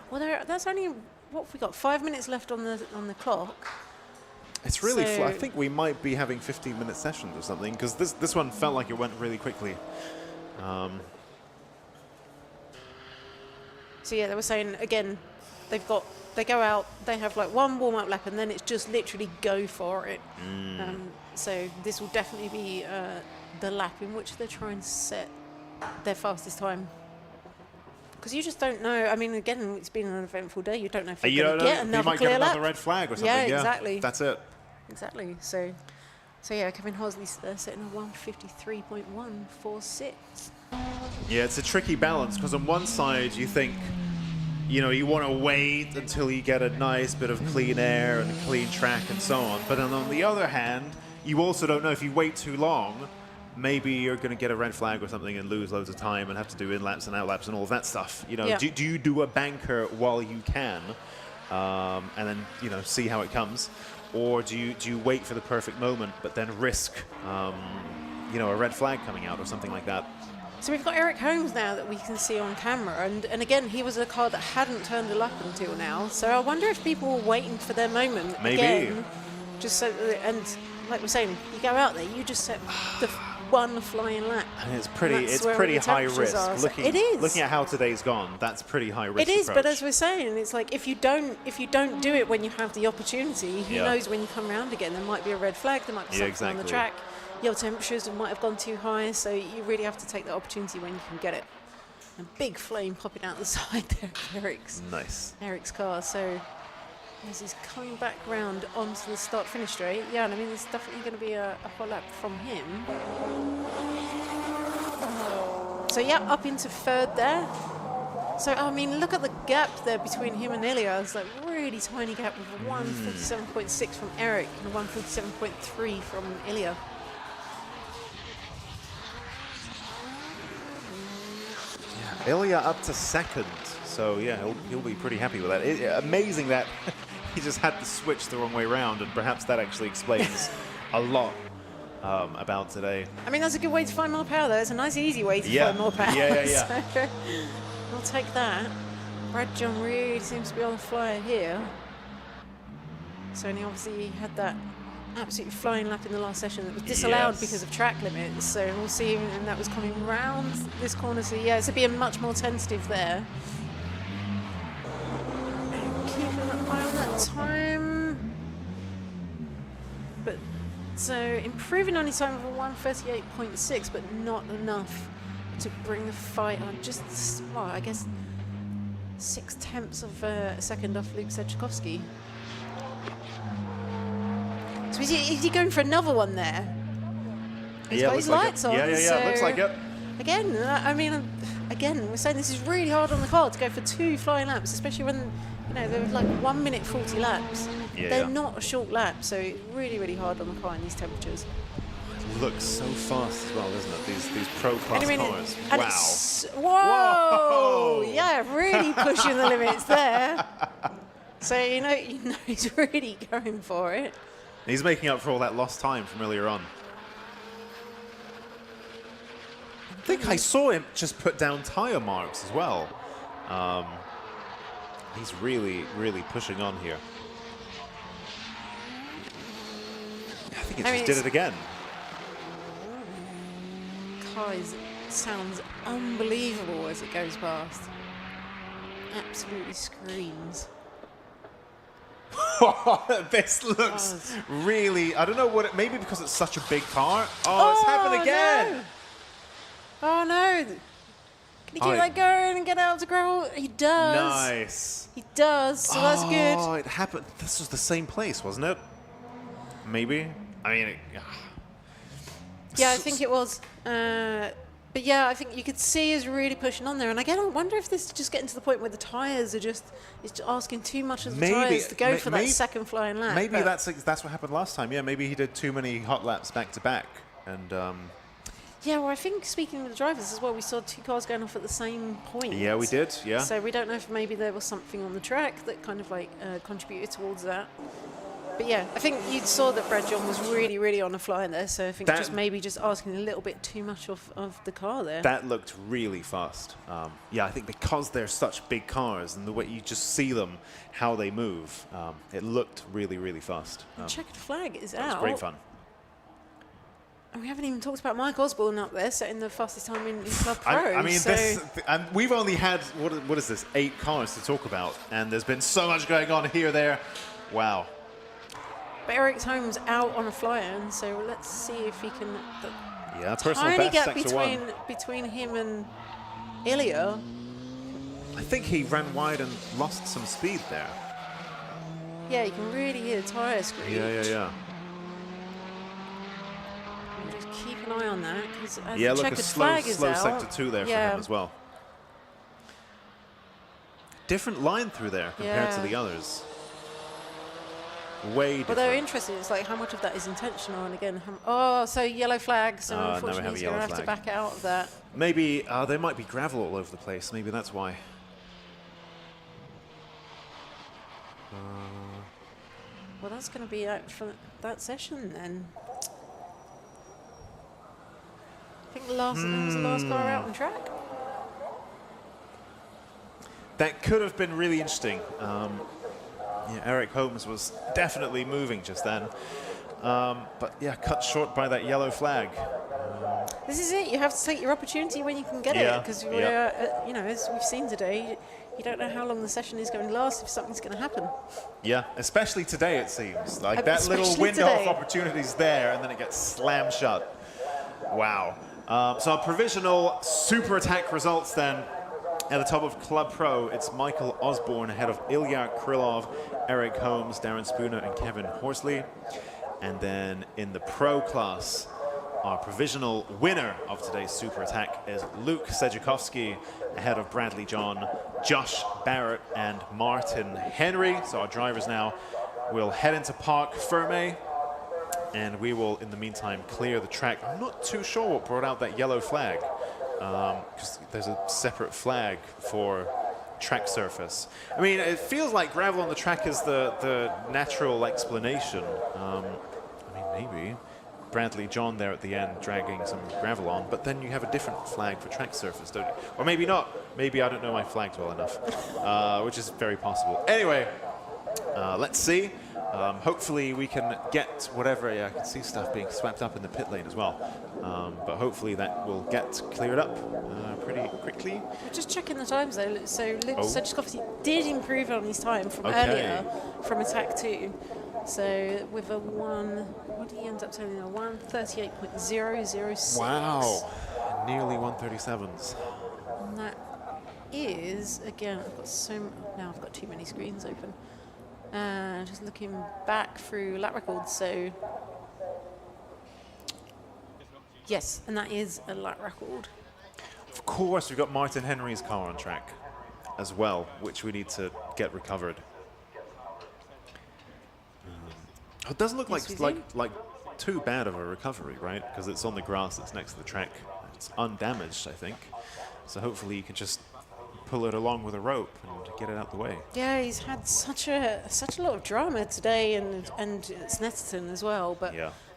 Well, that's only, what have we got? 5 minutes left on the clock. It's really I think we might be having 15-minute sessions or something, because this one felt like it went really quickly. So yeah, they were saying again, they go out, they have like one warm-up lap, and then it's just literally go for it. So this will definitely be the lap in which they're trying to set their fastest time. Because you just don't know. I mean, again, it's been an eventful day. You don't know if you're going to get another clear lap. You might get another red flag or something. Yeah, exactly. That's it. Exactly. So yeah, Kevin Horsley's setting a 153.146. Yeah, it's a tricky balance, because on one side you think, you want to wait until you get a nice bit of clean air and a clean track and so on. But then on the other hand, you also don't know, if you wait too long, maybe you're going to get a red flag or something and lose loads of time and have to do in-laps and out-laps and all of that stuff. Do you do a banker while you can, and then see how it comes, or do you wait for the perfect moment but then risk a red flag coming out or something like that? So we've got Eric Holmes now that we can see on camera, and again, he was a car that hadn't turned a lap until now. So I wonder if people were waiting for their moment again, just so. And like we're saying, you go out there, you just set the one flying lap. And it's pretty high risk. It is. Looking at how today's gone, that's pretty high risk. It is, approach. but as we're saying, it's like if you don't do it when you have the opportunity, who knows when you come around again, there might be a red flag, there might be something on the track. your temperatures might have gone too high, so you really have to take the opportunity when you can get it. A big flame popping out the side there of Eric's car. So as he's coming back round onto the start-finish straight, yeah, and I mean, there's definitely going to be a hot lap from him. So yeah, up into third there. So I mean, look at the gap there between him and Ilya. It's like a really tiny gap with a 1:47.6 from Eric and a 1:47.3 from Ilya. Ilya up to second, so yeah, he'll be pretty happy with that. Amazing that he just had to switch the wrong way around, and perhaps that actually explains a lot about today. I mean, that's a good way to find more power, though. It's a nice, easy way to find more power. Yeah. So, we'll take that. Brad John really seems to be on the flyer here. So, and he obviously had that absolutely flying lap in the last session that was disallowed because of track limits. So we'll see, and that was coming round this corner. So yeah, it's being much more tentative there. Keeping an eye on that time. But so improving on his time of a 1:38.6, but not enough to bring the fight on. Just, well, I guess 0.6 of a second off Luke Sanjukovski. So is he going for another one there? He's got his lights on. Yeah, so looks like it. Again, I mean, again, we're saying this is really hard on the car to go for 2 flying laps, especially when, you know, they're like 1 minute 40 laps. They're not a short lap, so it's really, really hard on the car in these temperatures. It looks so fast as well, doesn't it? These pro class cars. And whoa! Yeah, really pushing the limits there. So you know he's really going for it. He's making up for all that lost time from earlier on. I think I saw him just put down tyre marks as well. He's really, really pushing on here. I think he just did it again. Car sounds unbelievable as it goes past. Absolutely screams. This looks really, I don't know what it, maybe because it's such a big car. Oh, it's happened again. No. Oh no. Can he keep that going and get out of the gravel? He does. Nice. He does, so that's good. Oh, it happened. This was the same place, wasn't it? Maybe. I mean, yeah, I think it was. But yeah, I think you could see he's really pushing on there. And again, I wonder if this is just getting to the point where the tyres are just, it's asking too much of the tyres to go for that second flying lap. Maybe that's what happened last time. Yeah, maybe he did too many hot laps back to back. And yeah, well, I think speaking of the drivers as well, we saw 2 cars going off at the same point. Yeah, we did, yeah. So we don't know if maybe there was something on the track that kind of like contributed towards that. But yeah, I think you saw that Brad John was really, really on the fly there. So I think just asking a little bit too much of the car there. That looked really fast. Yeah, I think because they're such big cars and the way you just see them, how they move, it looked really, really fast. Checkered flag is out. It was great fun. And we haven't even talked about Mike Osborne up there, setting the fastest time in Club Pro. I mean, and we've only had, what is this, 8 cars to talk about, and there's been so much going on here, there. Wow. But Eric's Holmes out on a fly-in, so let's see if he can. Yeah, personal tiny best, gap sector between him and Ilya. I think he ran wide and lost some speed there. Yeah, you can really hear the tyre screech. Yeah. Just keep an eye on that, because as yeah, the look, a slow sector 2 there for him as well. Different line through there compared to the others. Way different. Well, they're interested. It's like how much of that is intentional, and again, so yellow flag. So unfortunately, he's going to have to back out of that. Maybe there might be gravel all over the place. Maybe that's why. Well, that's going to be out for that session then. I think that was the last car out on track. That could have been really interesting. Yeah, Eric Holmes was definitely moving just then. But yeah, cut short by that yellow flag. This is it. You have to take your opportunity when you can get it, because you know, as we've seen today, you don't know how long the session is going to last if something's going to happen. Yeah, especially today it seems. Like that Especially little window today. of opportunity's there and then it gets slammed shut. Wow. So our provisional super attack results then. At the top of Club Pro, it's Michael Osborne ahead of Ilya Krylov, Eric Holmes, Darren Spooner, and Kevin Horsley. And then in the Pro class, our provisional winner of today's super attack is Luke Sanjukovski ahead of Bradley John, Josh Barrett, and Martin Henry. So our drivers now will head into Parc Fermé, and we will, in the meantime, clear the track. I'm not too sure what brought out that yellow flag, because there's a separate flag for track surface. I mean, it feels like gravel on the track is the natural explanation. I mean, maybe. Bradley John there at the end dragging some gravel on, but then you have a different flag for track surface, don't you? Or maybe not. Maybe I don't know my flags well enough, which is very possible. Anyway, let's see. Hopefully we can get whatever. Yeah, I can see stuff being swept up in the pit lane as well. But hopefully that will get cleared up pretty quickly. Just checking the times though. So Luke Sanjukovski did improve on his time from earlier from attack 2. So with a what did he end up telling? A 1:38.006. Wow, nearly 137s. And that is, again, now I've got too many screens open. Just looking back through lap records, so yes, and that is a lap record. Of course, we've got Martin Henry's car on track as well, which we need to get recovered. It doesn't look like too bad of a recovery, right? Because it's on the grass that's next to the track. It's undamaged, I think. So hopefully you can just pull it along with a rope and get it out the way. Yeah, he's had such a lot of drama today, and Snetterton as well. But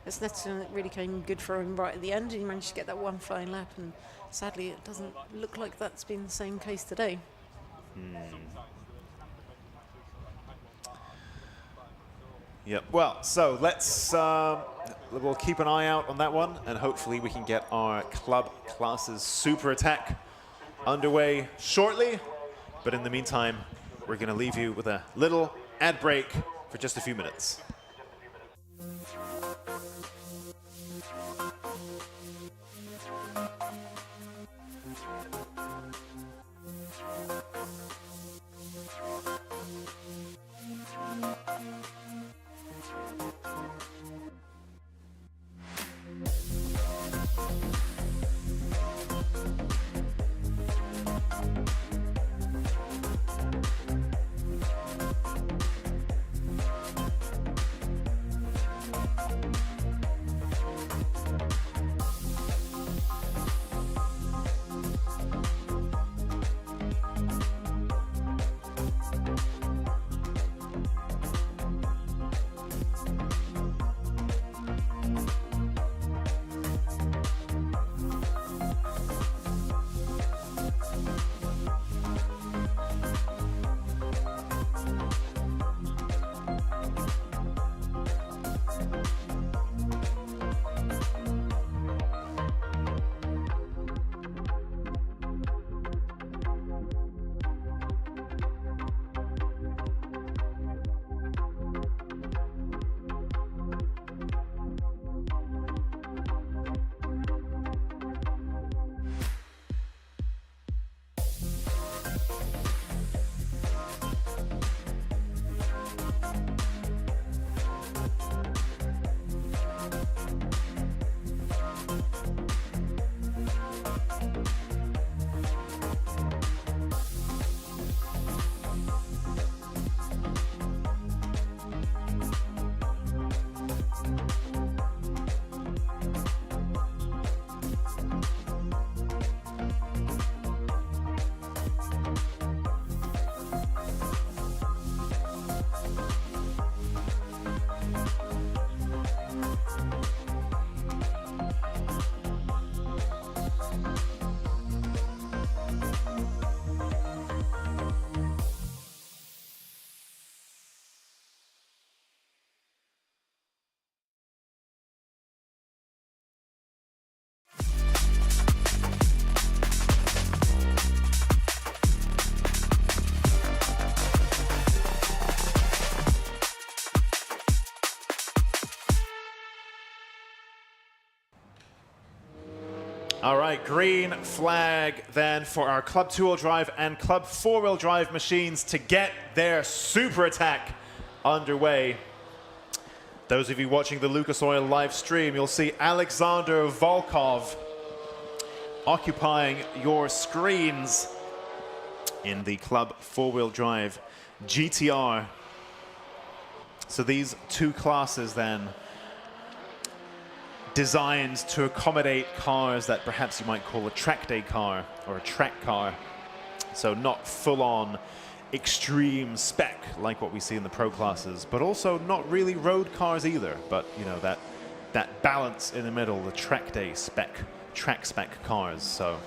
Snetterton really came good for him right at the end, and he managed to get that one fine lap. And sadly, it doesn't look like that's been the same case today. Yep. Well, so let's we'll keep an eye out on that one, and hopefully we can get our club classes super attack underway shortly. But in the meantime, we're going to leave you with a little ad break for just a few minutes. All right, green flag then for our Club 2-wheel drive and Club 4-wheel drive machines to get their super attack underway. Those of you watching the Lucas Oil live stream, you'll see Alexander Volkov occupying your screens in the Club 4-wheel drive GTR. So these two classes then designed to accommodate cars that perhaps you might call a track day car or a track car. So not full-on extreme spec like what we see in the pro classes, but also not really road cars either. But you know, that balance in the middle, the track day spec, track spec cars. So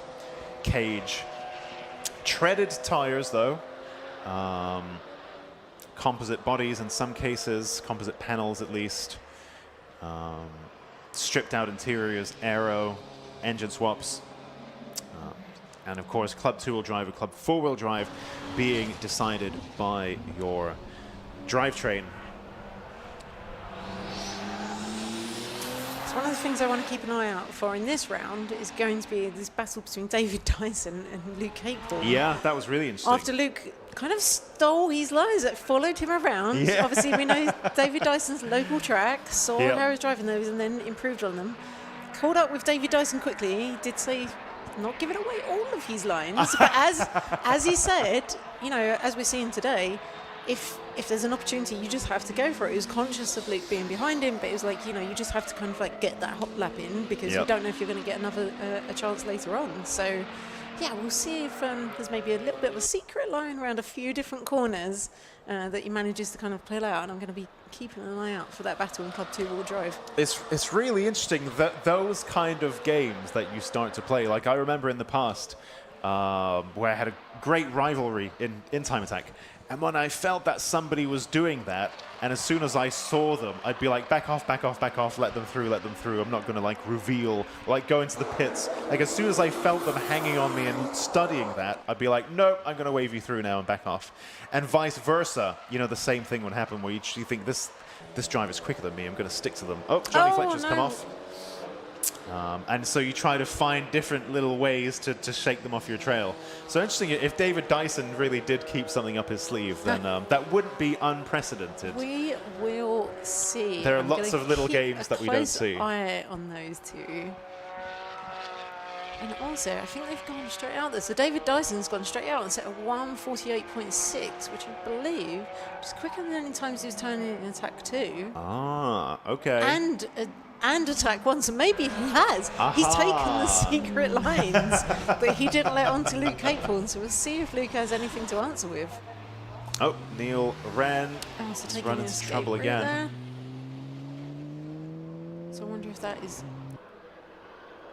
cage, treaded tires though, composite bodies in some cases, composite panels at least. Stripped out interiors, aero, engine swaps, and of course Club 2-wheel drive or Club 4-wheel drive being decided by your drivetrain. So one of the things I want to keep an eye out for in this round is going to be this battle between David Dyson and Luke Caporn. Yeah, that was really interesting. After Luke kind of stole his lines, that followed him around. Yeah. Obviously, we know David Dyson's local track, saw Yep. how he was driving those and then improved on them. Caught up with David Dyson quickly. He did say not giving away all of his lines, but as he said, you know, as we're seeing today, if there's an opportunity, you just have to go for it. He was conscious of Luke being behind him, but it was like, you know, you just have to kind of like get that hot lap in because you don't know if you're going to get another a chance later on. So yeah, we'll see if there's maybe a little bit of a secret line around a few different corners that he manages to kind of play out, and I'm going to be keeping an eye out for that battle in Club 2-wheel drive. It's really interesting that those kind of games that you start to play, like I remember in the past where I had a great rivalry in Time Attack, and when I felt that somebody was doing that, and as soon as I saw them, I'd be like, back off, back off, back off, let them through, I'm not going to like reveal, like go into the pits. Like as soon as I felt them hanging on me and studying that, I'd be like, no, I'm going to wave you through now and back off. And vice versa, you know, the same thing would happen where you think this driver's quicker than me, I'm going to stick to them. Oh, Johnny Fletcher's come off. And so you try to find different little ways to shake them off your trail. So interesting, if David Dyson really did keep something up his sleeve, then that wouldn't be unprecedented. We will see. There are I'm lots gonna of little keep games that we don't see. a close eye on those two. And also, I think they've gone straight out there. So David Dyson's gone straight out and set a 1:48.6, which I believe is quicker than any times he was turning in attack 2. Ah, okay. And attack 1, so maybe he has. He's taken the secret lines that he didn't let on to Luke Caporn, so we'll see if Luke has anything to answer with. Oh, Neil ran. So He's taking run an into escape trouble route again. there. So I wonder if that is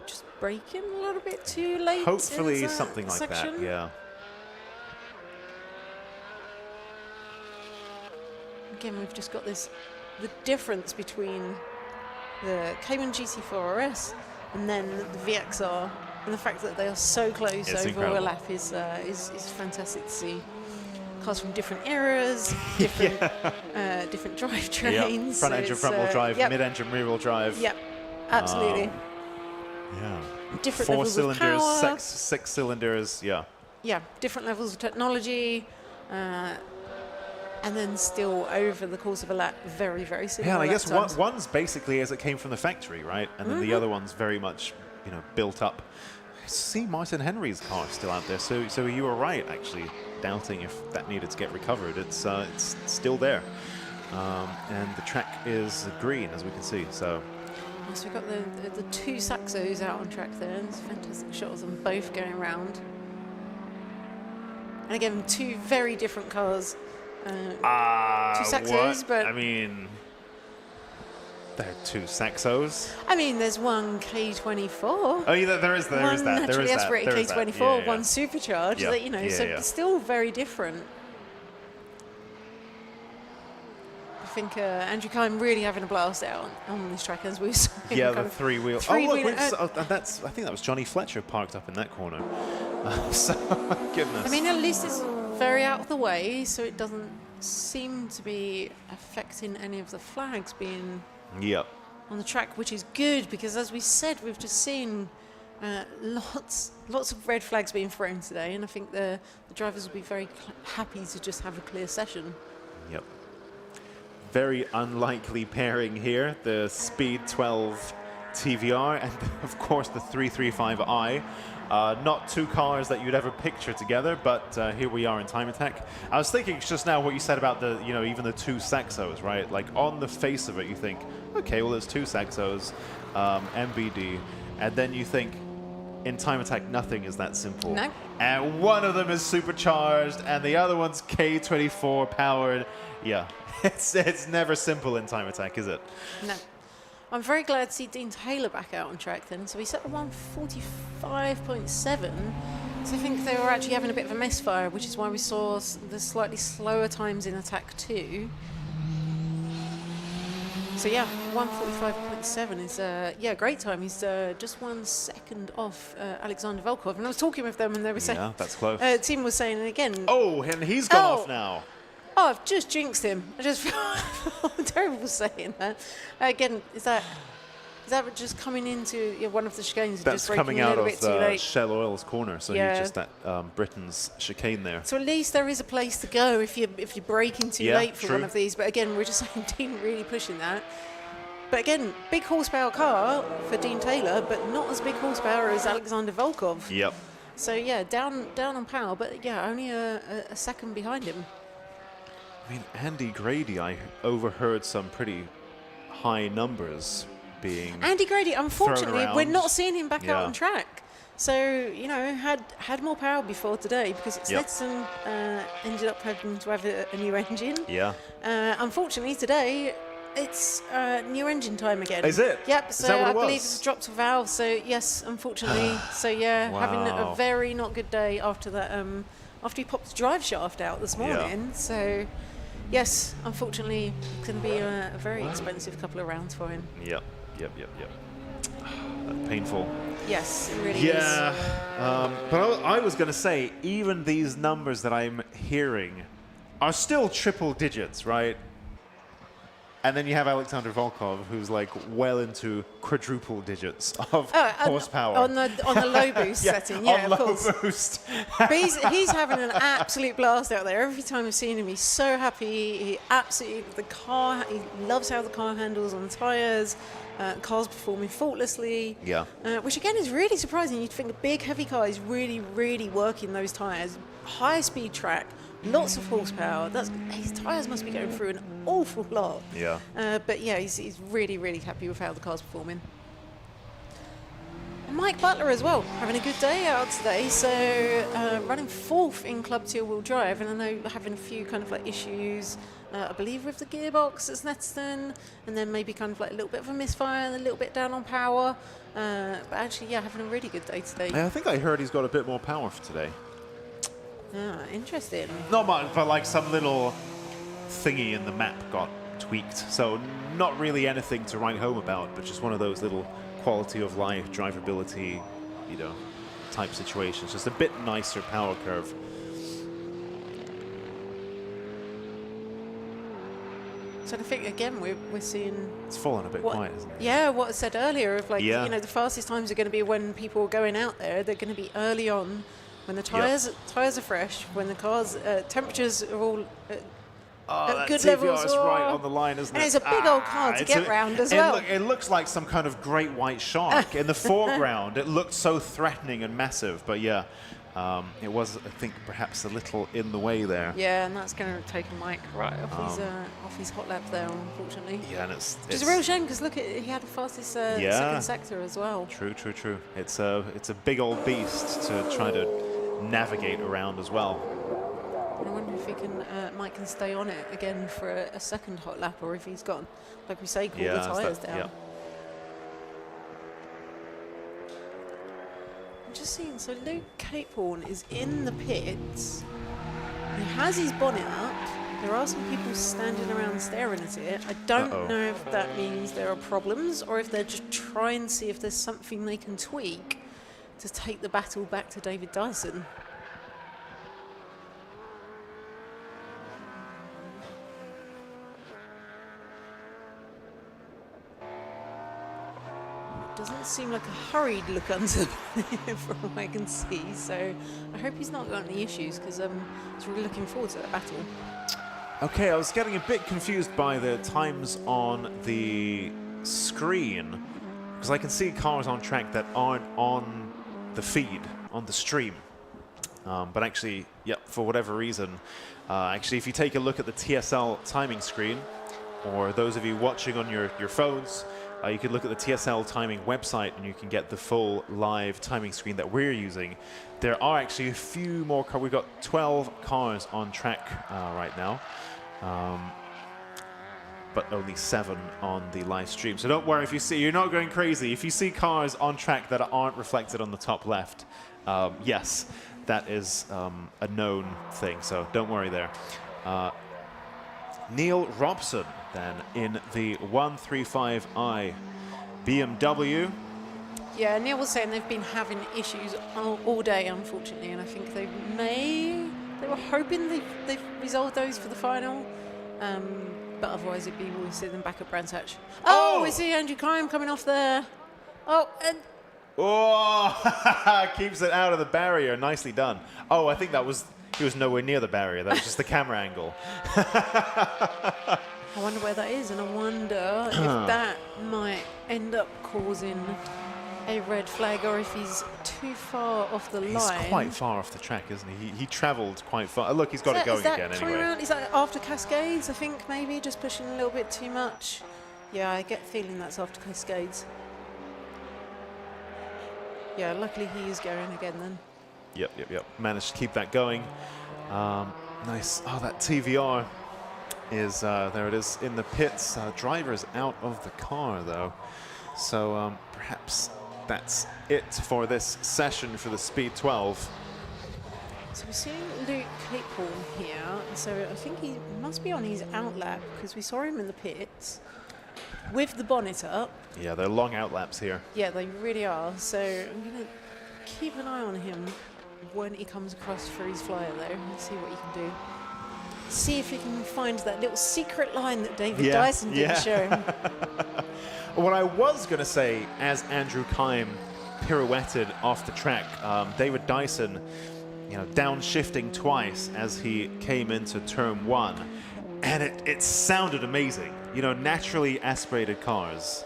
just braking a little bit too late. Hopefully in that something like section. that, yeah. Again, we've just got the difference between the Cayman GT4 RS and then the VXR, and the fact that they are so close It's over incredible. a lap is fantastic to see. Cars from different eras, different different drivetrains. Yep. Front engine, front wheel drive, mid engine, rear wheel drive. Yep, absolutely. Yeah. Different 4 levels of cylinders, power. six cylinders, yeah. Yeah, different levels of technology. And then still over the course of a lap, very, very similar. Yeah, and I guess lap times. one's basically as it came from the factory, right? And then the other one's very much, you know, built up. I see Martin Henry's car still out there, so you were right, actually, doubting if that needed to get recovered. It's still there. And the track is green, as we can see, so. So we've got the two Saxos out on track there. There's fantastic shots of them both going around. And again, two very different cars. Two Saxos, but I mean, they're two Saxos. I mean, there's one K24. Oh, yeah, there is that. One naturally aspirated K24, one supercharged. Yeah. That, you know, so still very different. I think Andrew Kime really having a blast out on this track as we saw. Yeah, the three-wheel. I think that was Johnny Fletcher parked up in that corner. So, goodness. I mean, at least it's very out of the way, so it doesn't seem to be affecting any of the flags being Yep. on the track, which is good because, as we said, we've just seen Lots of red flags being thrown today, and I think the drivers will be very happy to just have a clear session. Yep. Very unlikely pairing here. The Speed 12 TVR and, of course, the 335i. Not two cars that you'd ever picture together, but here we are in Time Attack. I was thinking just now what you said about the, even the two Saxos, right? Like, on the face of it, you think, okay, well, there's two Saxos, MBD, and then you think, in Time Attack, nothing is that simple. No. And one of them is supercharged, and the other one's K24 powered. Yeah, it's never simple in Time Attack, is it? No. I'm very glad to see Dean Taylor back out on track then. So he set a 1:45.7. So I think they were actually having a bit of a misfire, which is why we saw the slightly slower times in Attack 2. So yeah, 1:45.7 is a great time. He's just 1 second off Alexander Volkov. And I was talking with them and they were saying... Yeah, that's close. Tim was saying again... Oh, and he's gone off now. Oh, I've just jinxed him. I just feel terrible saying that. Again, is that just coming into one of the chicanes? And That's just braking coming a out little of bit too late? Shell Oil's corner, so Yeah. he's just at Britain's chicane there. So at least there is a place to go if you're braking too late for one of these. But again, we're just saying Dean really pushing that. But again, big horsepower car for Dean Taylor, but not as big horsepower as Alexander Volkov. Yep. So yeah, down on power, but yeah, only a second behind him. I mean, Andy Grady, I overheard some pretty high numbers being Andy Grady, unfortunately, thrown we're around. not seeing him back out Yeah. on track. So, had more power before today because Stetson ended up having to have a new engine. Yeah. Unfortunately, today, it's new engine time again. Is it? Yep, Is so that what I it believe was? it's dropped a valve. So, yes, unfortunately. So, yeah, having Wow. a very not good day after that. After he popped the drive shaft out this morning. So, yes, unfortunately, it's going to be a very expensive couple of rounds for him. Yep. Painful. Yes, it really is. Yeah. But I was going to say, even these numbers that I'm hearing are still triple digits, right? And then you have Alexander Volkov, who's like well into quadruple digits of horsepower. On the low boost setting, yeah, on of low course. boost. But he's having an absolute blast out there. Every time I've seen him, he's so happy. He loves how the car handles on tyres. Car's performing faultlessly. Yeah. Which again is really surprising. You'd think a big heavy car is really, really working those tyres. High speed track, lots of horsepower. His tyres must be going through an awful lot. Yeah. But yeah, he's really, really happy with how the car's performing. And Mike Butler as well, having a good day out today. So running 4th in Club 2 wheel drive, and I know having a few kind of like issues, I believe with the gearbox at Snetterton, and then maybe kind of like a little bit of a misfire and a little bit down on power. But actually, yeah, having a really good day today. I think I heard he's got a bit more power for today. Interesting. Not much, but like some little thingy in the map got tweaked. So not really anything to write home about, but just one of those little quality of life, drivability, type situations. Just a bit nicer power curve. So I think again we're seeing It's fallen a bit quiet, isn't it? Yeah, what I said earlier of like Yeah. the fastest times are going to be when people are going out there. They're going to be early on, when the tyres are fresh, when the cars temperatures are all at that good TVR levels. is right on the line, isn't it? And it's a big old car to It's get round as well. It looks like some kind of great white shark. In the foreground, it looked so threatening and massive, but yeah, it was, I think, perhaps a little in the way there. Yeah, and that's going to take Mike right off his hot lap there, unfortunately. Yeah, and it's Which is a real shame because look, he had the fastest second sector as well. True. It's a big old beast to try to navigate around as well. I wonder if Mike can stay on it again for a second hot lap, or if he's got, like we say, cool the tyres down. Yeah. I'm just seeing, so Luke Caporn is in the pits. He has his bonnet up. There are some people standing around staring at it. I don't know if that means there are problems or if they're just trying to see if there's something they can tweak to take the battle back to David Dyson. Doesn't seem like a hurried look under the bonnet from what I can see. So I hope he's not got any issues because I'm really looking forward to that battle. Okay, I was getting a bit confused by the times on the screen because I can see cars on track that aren't on the feed, on the stream. But actually, yeah, for whatever reason, actually, if you take a look at the TSL timing screen, or those of you watching on your phones, you could look at the TSL timing website and you can get the full live timing screen that we're using. There are actually a few more cars. We've got 12 cars on track right now, but only 7 on the live stream. So don't worry if you see, you're not going crazy. If you see cars on track that aren't reflected on the top left, yes, that is a known thing, so don't worry there. Neil Robson then in the 135i BMW. Yeah, Neil was saying they've been having issues all day, unfortunately, and I think they were hoping they've resolved those for the final, but otherwise it'd be we'll see them back at Brands Hatch. Oh, we see Andrew Kime coming off there. Oh, and oh, keeps it out of the barrier. Nicely done. Oh, I think he was nowhere near the barrier. That was just the camera angle. I wonder where that is, and I wonder if that might end up causing a red flag, or if he's too far off the line. He's quite far off the track, isn't he? He travelled quite far. Look, he's got it going again anyway. Around? Is that after Cascades, I think, maybe? Just pushing a little bit too much? Yeah, I get the feeling that's after Cascades. Yeah, luckily he is going again then. Yep. Managed to keep that going. Nice. Oh, that TVR is, there it is, in the pits. Driver's out of the car, though. So perhaps that's it for this session for the Speed 12. So we're seeing Luke Caporn here. So I think he must be on his outlap because we saw him in the pits with the bonnet up. Yeah, they're long outlaps here. Yeah, they really are. So I'm going to keep an eye on him when he comes across for his flyer, though, and see what he can do. See if he can find that little secret line that David Dyson didn't show him. What I was going to say, as Andrew Kime pirouetted off the track, David Dyson, downshifting twice as he came into turn 1, and it sounded amazing. Naturally aspirated cars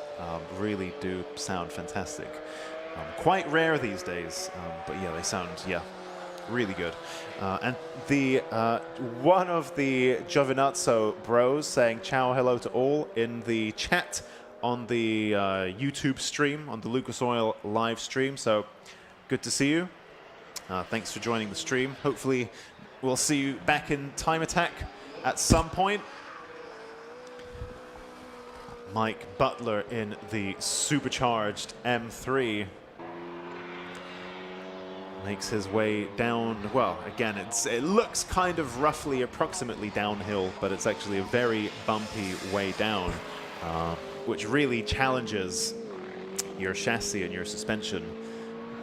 really do sound fantastic. Quite rare these days, but yeah, they sound really good. And the one of the Giovinazzo bros saying ciao, hello to all in the chat on the YouTube stream, on the Lucas Oil live stream. So good to see you. Thanks for joining the stream. Hopefully we'll see you back in Time Attack at some point. Mike Butler in the supercharged M3 makes his way down. Well, again, it looks kind of roughly approximately downhill, but it's actually a very bumpy way down, which really challenges your chassis and your suspension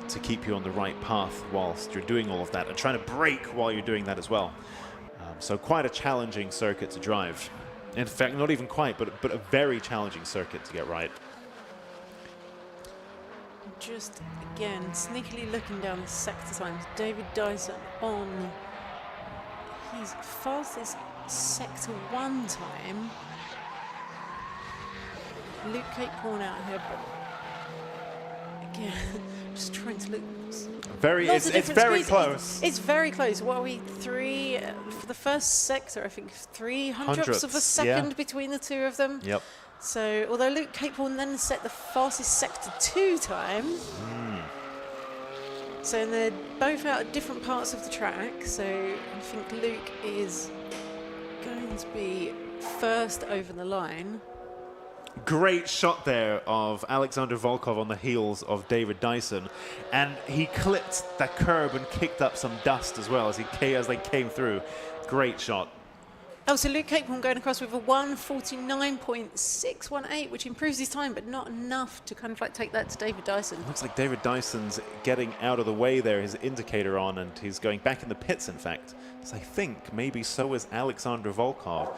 to keep you on the right path whilst you're doing all of that, and trying to brake while you're doing that as well. So quite a challenging circuit to drive. In fact, not even quite, but a very challenging circuit to get right. Just again, sneakily looking down the sector times. David Dyson on his fastest sector 1 time. Luke Caporn out here, but again, just trying to look. It's very close. It's very close. What are we, 3 for the first sector? I think 300ths of a second between the two of them. Yep. So, although Luke Caporn then set the fastest sector 2 time. So they're both out at different parts of the track. So I think Luke is going to be first over the line. Great shot there of Alexander Volkov on the heels of David Dyson, and he clipped that curb and kicked up some dust as well as they came through. Great shot. Oh, so Luke Caporn going across with a 1:49.618, which improves his time, but not enough to kind of like take that to David Dyson. Looks like David Dyson's getting out of the way there, his indicator on, and he's going back in the pits, in fact. So I think maybe so is Alexander Volkov.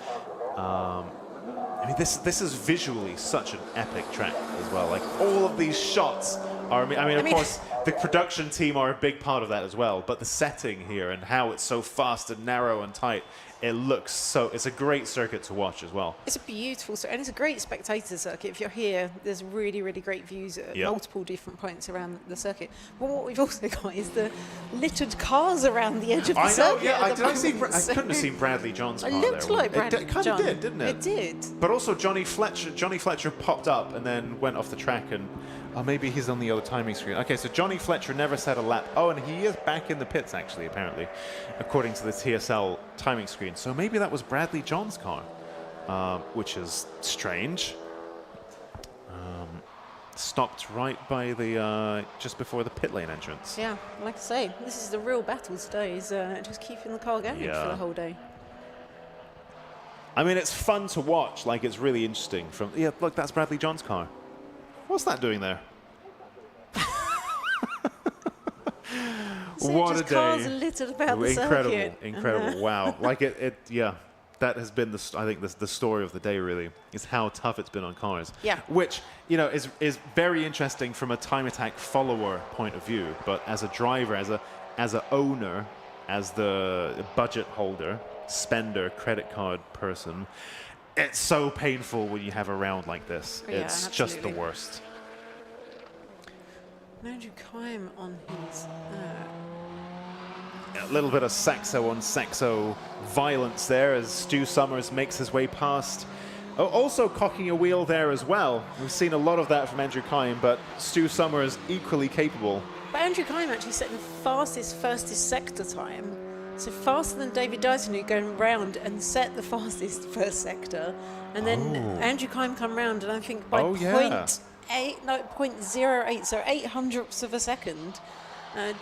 I mean, this is visually such an epic track as well. Like, all of these shots are, I mean, of course, the production team are a big part of that as well, but the setting here and how it's so fast and narrow and tight, it looks so, it's a great circuit to watch as well. It's a beautiful circuit, and it's a great spectator circuit. If you're here, there's really, really great views at multiple different points around the circuit. But what we've also got is the littered cars around the edge of the circuit. I couldn't have seen Bradley John's car there. It looked like Bradley It kind of did, didn't it? It did. But also Johnny Fletcher popped up and then went off the track, and maybe he's on the other timing screen. Okay, so Johnny Fletcher never set a lap. Oh, and he is back in the pits, actually, apparently, according to the TSL timing screen. So maybe that was Bradley John's car, which is strange. Stopped right by the, just before the pit lane entrance. Yeah, like I say, this is the real battle today, is just keeping the car going for the whole day. I mean, it's fun to watch. Like, it's really interesting. Look, that's Bradley John's car. What's that doing there? So what just a day. Cars littered about the circuit. Incredible. Wow. Like, that has been, I think, the story of the day, really, is how tough it's been on cars. Yeah. Which, is very interesting from a Time Attack follower point of view. But as a driver, as a owner, as the budget holder, spender, credit card person, it's so painful when you have a round like this. Yeah, it's just the worst. Andrew Kime on his... A little bit of Saxo on Saxo violence there as Stu Summers makes his way past. Oh, also cocking a wheel there as well. We've seen a lot of that from Andrew Kime, but Stu Summers equally capable. But Andrew Kime actually set the fastest sector time. So faster than David Dyson, who going round and set the fastest first sector. And then Andrew Kime come round, and I think by 0.08, so 0.08 of a second,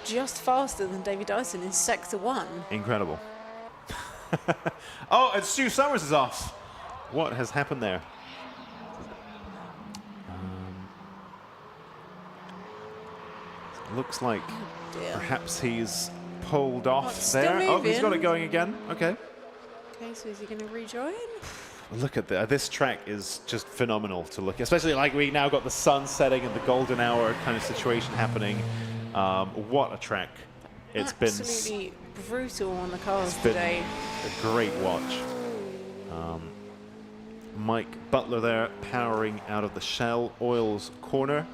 just faster than David Dyson in sector 1. Incredible. Oh, and Stu Summers is off. What has happened there? Looks like perhaps he's pulled off there. Oh, he's got it going again. Okay. Okay, so is he going to rejoin? Look at that. This track is just phenomenal to look at, especially like we now got the sun setting and the golden hour kind of situation happening. What a track. It's absolutely brutal on the cars today. A great watch. Mike Butler there powering out of the Shell Oils corner.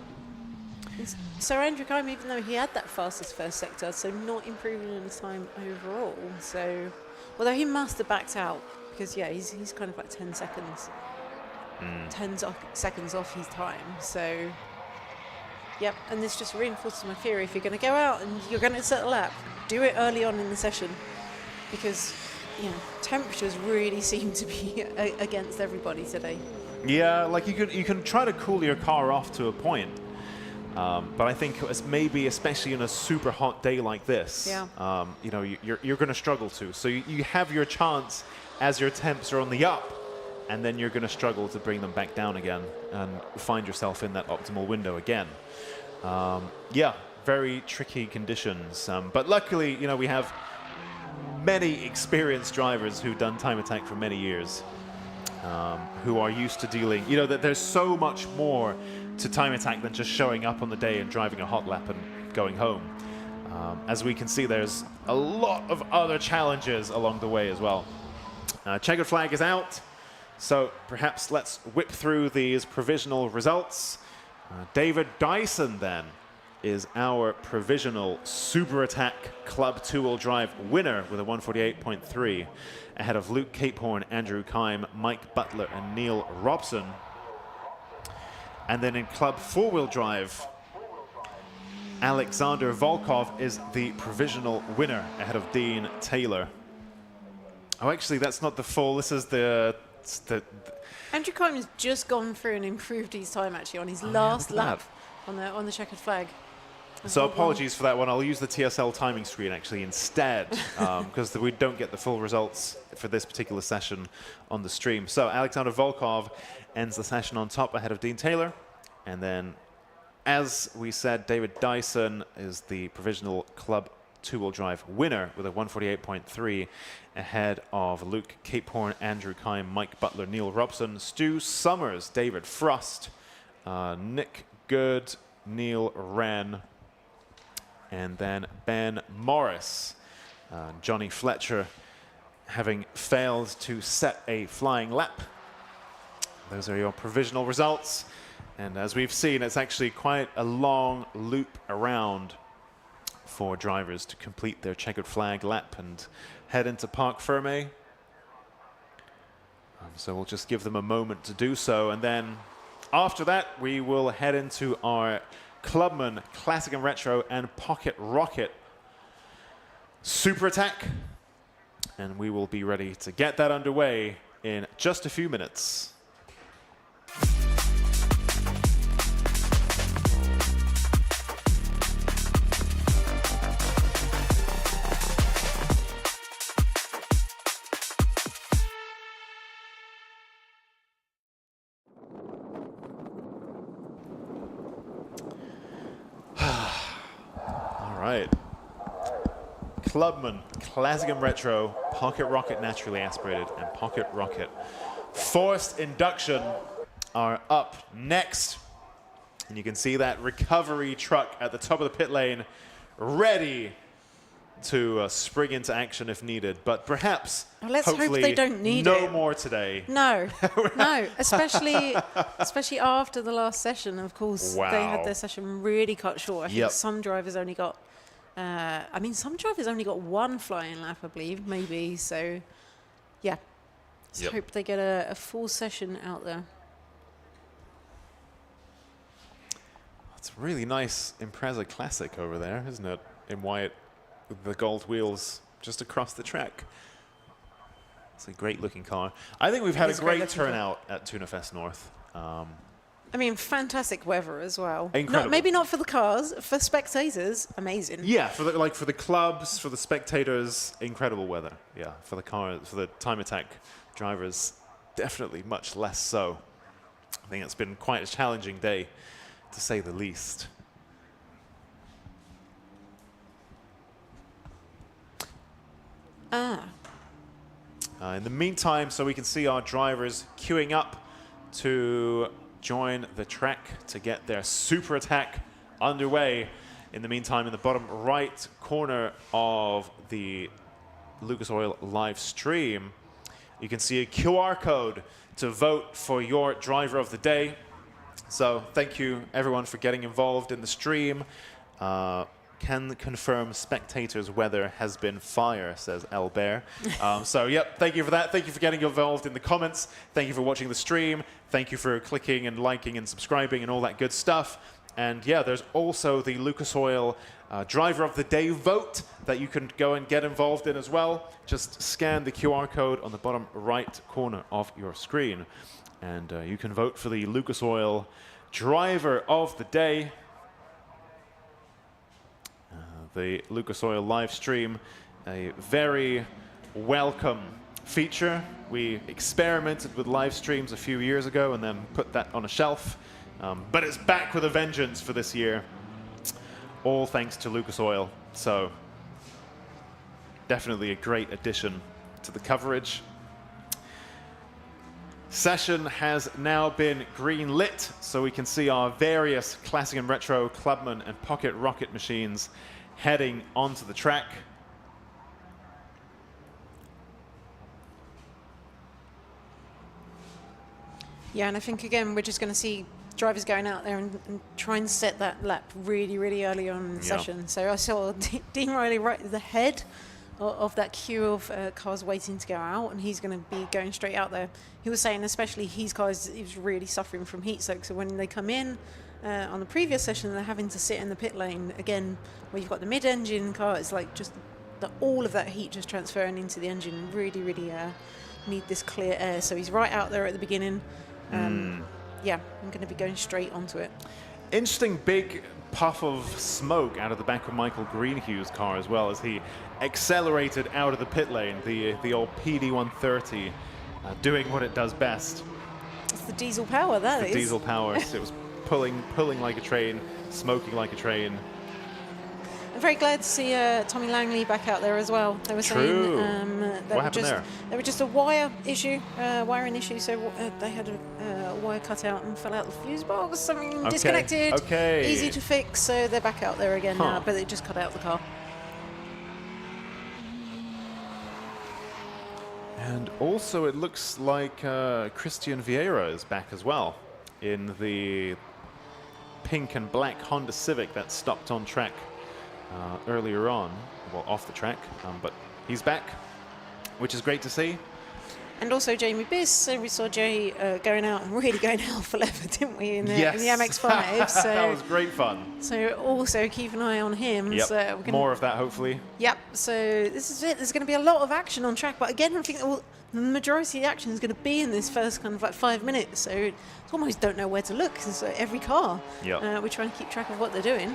So Andrew Kime, even though he had that fastest first sector, so not improving in his time overall. So, although he must have backed out, because he's kind of like 10 seconds. 10 seconds off his time. So, yep, and this just reinforces my theory. If you're going to go out and you're going to set a lap, do it early on in the session, because temperatures really seem to be against everybody today. Yeah, like you can try to cool your car off to a point, but I think it's maybe, especially in a super hot day like this, you're going to struggle to. So you have your chance as your temps are on the up, and then you're going to struggle to bring them back down again and find yourself in that optimal window again. Very tricky conditions, but luckily, we have many experienced drivers who've done Time Attack for many years, who are used to dealing, that there's so much more to Time Attack than just showing up on the day and driving a hot lap and going home. As we can see, there's a lot of other challenges along the way as well. Checkered flag is out, so perhaps let's whip through these provisional results. David Dyson then is our provisional Super Attack Club 2-wheel drive winner with a 148.3, ahead of Luke Caporn, Andrew Kime, Mike Butler, and Neil Robson. And then in Club 4-wheel drive, Alexander Volkov is the provisional winner, ahead of Dean Taylor. Oh, actually, that's not the full. This is the Andrew Kime has just gone through and improved his time actually on his last lap on the checkered flag. So apologies for that one. I'll use the TSL timing screen actually instead, because we don't get the full results for this particular session on the stream. So Alexander Volkov ends the session on top ahead of Dean Taylor. And then, as we said, David Dyson is the provisional Club two-wheel drive winner with a 148.3 ahead of Luke Caporn, Andrew Kime, Mike Butler, Neil Robson, Stu Summers, David Frost, Nick Good, Neil Wren, and then Ben Morris. Johnny Fletcher having failed to set a flying lap. Those are your provisional results. And as we've seen, it's actually quite a long loop around for drivers to complete their checkered flag lap and head into Parc Fermé. So we'll just give them a moment to do so. And then after that, we will head into our Clubman Classic and Retro and Pocket Rocket Super Attack. And we will be ready to get that underway in just a few minutes. All right. Clubman, Classic and Retro, Pocket Rocket Naturally Aspirated, and Pocket Rocket Forced Induction are up next. And you can see that recovery truck at the top of the pit lane ready to spring into action if needed. But perhaps, well, let's hope hopefully, they don't need no it. more today. No, no, especially after the last session. Of course, Wow. they had their session really cut short. I think Yep. some drivers only got, some drivers only got one flying lap, I believe, maybe. So, yeah, let's Yep. hope they get a full session out there. It's a really nice Impreza Classic over there, isn't it? In white with the gold wheels just across the track. It's a great looking car. I think we've had a is a great great looking car. turnout at Tunafest North. I mean, fantastic weather as well. Incredible. Maybe not for the cars, for spectators, amazing. Yeah, for the clubs, for the spectators, incredible weather. Yeah, for the cars, for the Time Attack drivers, definitely much less so. I think it's been quite a challenging day, to say the least. In the meantime, so we can see our drivers queuing up to join the track to get their super attack underway. In the meantime, in the bottom right corner of the Lucas Oil live stream, you can see a QR code to vote for your driver of the day. So thank you everyone for getting involved in the stream. Can confirm spectators' weather has been fire, says El Bear. So, yep, thank you for that. Thank you for getting involved in the comments. Thank you for watching the stream. Thank you for clicking and liking and subscribing and all that good stuff. And yeah, there's also the Lucas Oil Driver of the Day vote that you can go and get involved in as well. Just scan the QR code on the bottom right corner of your screen. And you can vote for the Lucas Oil Driver of the Day. The Lucas Oil live stream, a very welcome feature. We experimented with live streams a few years ago and then put that on a shelf. But it's back with a vengeance for this year, all thanks to Lucas Oil. So definitely a great addition to the coverage. Session has now been green lit, so we can see our various Classic and Retro, Clubman and Pocket Rocket machines heading onto the track. Yeah, and I think, again, we're just going to see drivers going out there and try and set that lap really, really early on in the session. So I saw Dean Riley right at the head of that queue of cars waiting to go out, and he's going to be going straight out there. He was saying especially his cars, he was really suffering from heat soak, so when they come in on the previous session, they're having to sit in the pit lane again, where you've got the mid-engine car. It's like just all of that heat just transferring into the engine. Really, really need this clear air. So he's right out there at the beginning. Yeah, I'm going to be going straight onto it. Interesting big puff of smoke out of the back of Michael Greenhugh's car as well as he accelerated out of the pit lane. The old PD130 doing what it does best. It's the diesel power, that is. The diesel power. So it was pulling like a train, smoking like a train. I'm very glad to see Tommy Langley back out there as well. They were saying What happened there? There was just a wire issue, wiring issue. So they had a wire cut out and fell out the fuse box. Something disconnected. Okay. Easy to fix. So they're back out there again now, but it just cut out the car. And also, it looks like Christian Vieira is back as well in the pink and black Honda Civic that stopped on track earlier on, well, off the track, but he's back, which is great to see. And also Jamie Biss, so we saw Jay going out and really going hell for leather, didn't we, in the MX-5? So that was great fun. So also keep an eye on him. Yep. So more of that, hopefully. Yep, so this is it. There's going to be a lot of action on track, but again, I think the majority of the action is going to be in this first kind of like 5 minutes, so you almost don't know where to look, because every car, we're trying to keep track of what they're doing.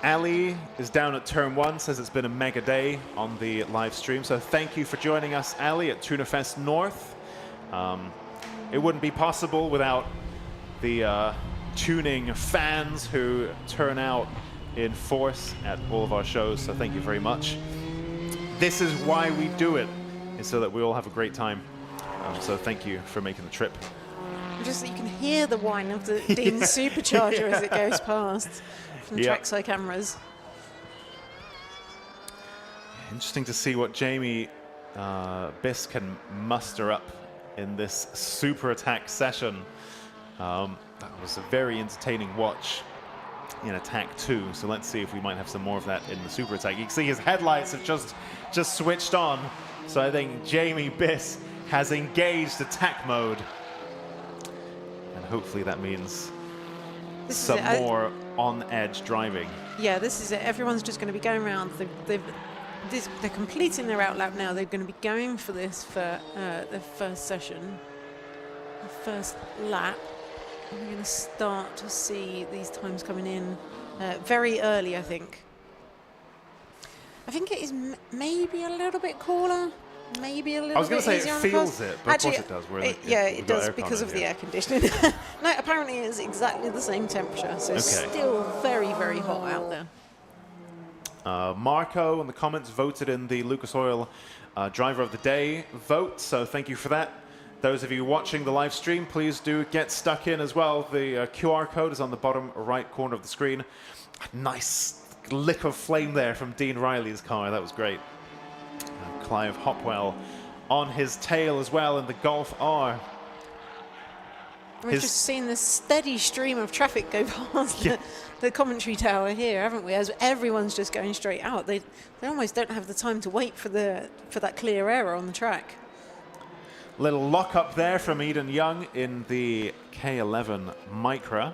Ali is down at turn 1, says it's been a mega day on the live stream. So thank you for joining us, Ali, at Tunafest North. It wouldn't be possible without the tuning fans who turn out in force at all of our shows. So thank you very much. This is why we do it, is so that we all have a great time. So thank you for making the trip. Just that you can hear the whine of the Dean supercharger as it goes past. From trackside cameras. Interesting to see what Jamie Biss can muster up in this super attack session. That was a very entertaining watch in Attack 2. So let's see if we might have some more of that in the super attack. You can see his headlights have just switched on. So I think Jamie Biss has engaged attack mode. And hopefully that means some more on-edge driving. Yeah, this is it. Everyone's just going to be going around. They're completing their outlap now. They're going to be going for this for the first session, the first lap. And we're going to start to see these times coming in very early, I think. I think it is maybe a little bit cooler. Maybe a little bit. I was going to say easier it on the feels cars. it, but Actually, of course it does. It does because of the air conditioning. No, apparently it's exactly the same temperature, so it's still very, very hot out there. Marco in the comments voted in the Lucas Oil Driver of the Day vote, so thank you for that. Those of you watching the live stream, please do get stuck in as well. The QR code is on the bottom right corner of the screen. A nice lick of flame there from Dean Riley's car. That was great. Clive Hopwell on his tail as well in the Golf R. We've just seen this steady stream of traffic go past the commentary tower here, haven't we? As everyone's just going straight out. They almost don't have the time to wait for that clear air on the track. Little lock up there from Eden Young in the K11 Micra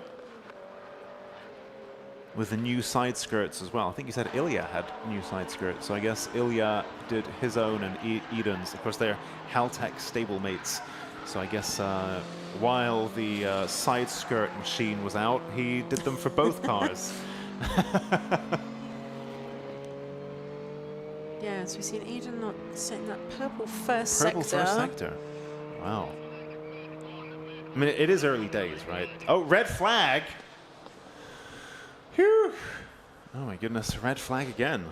with the new side skirts as well. I think he said Ilya had new side skirts, so I guess Ilya did his own and Eden's. Of course, they're Haltech stablemates, so I guess while the side skirt machine was out, he did them for both cars. Yeah, so we've seen Eden not setting that purple first Purple sector. first sector. Wow. I mean, it is early days, right? Oh, red flag. Whew. Oh my goodness, red flag again.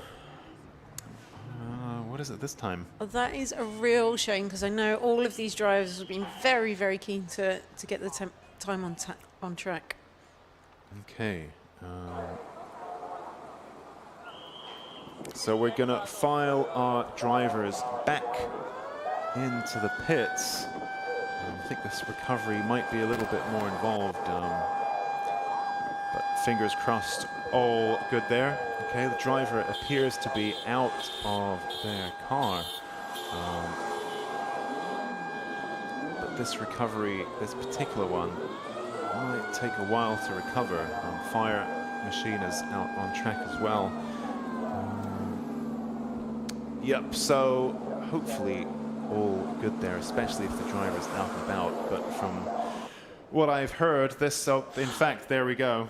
What is it this time? Well, that is a real shame, because I know all of these drivers have been very, very keen to get the time on track. Okay. So we're going to file our drivers back into the pits. I think this recovery might be a little bit more involved. But fingers crossed, all good there. Okay, the driver appears to be out of their car. But this recovery, this particular one, might take a while to recover. Fire machine is out on track as well. Yep, so hopefully all good there, especially if the driver's out and about. But from what I've heard, in fact, there we go.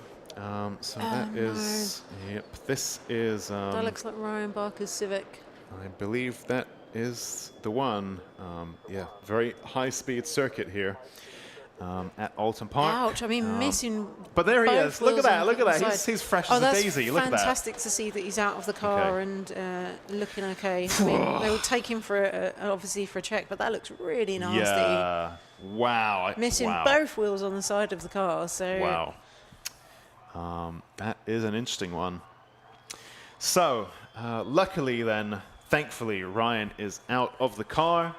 So that is, yep, this is... that looks like Ryan Barker's Civic. I believe that is the one. Yeah, very high-speed circuit here. at Alton Park. Ouch, I mean, missing. But there he both is. Look at wheels that. on Look at the that. side. He's fresh as a daisy. Look at that. Fantastic to see that he's out of the car and looking okay. I mean, they will take him for obviously for a check, but that looks really nasty. Yeah. Wow. Missing both wheels on the side of the car. So. Wow. That is an interesting one. So, luckily then, thankfully, Ryan is out of the car.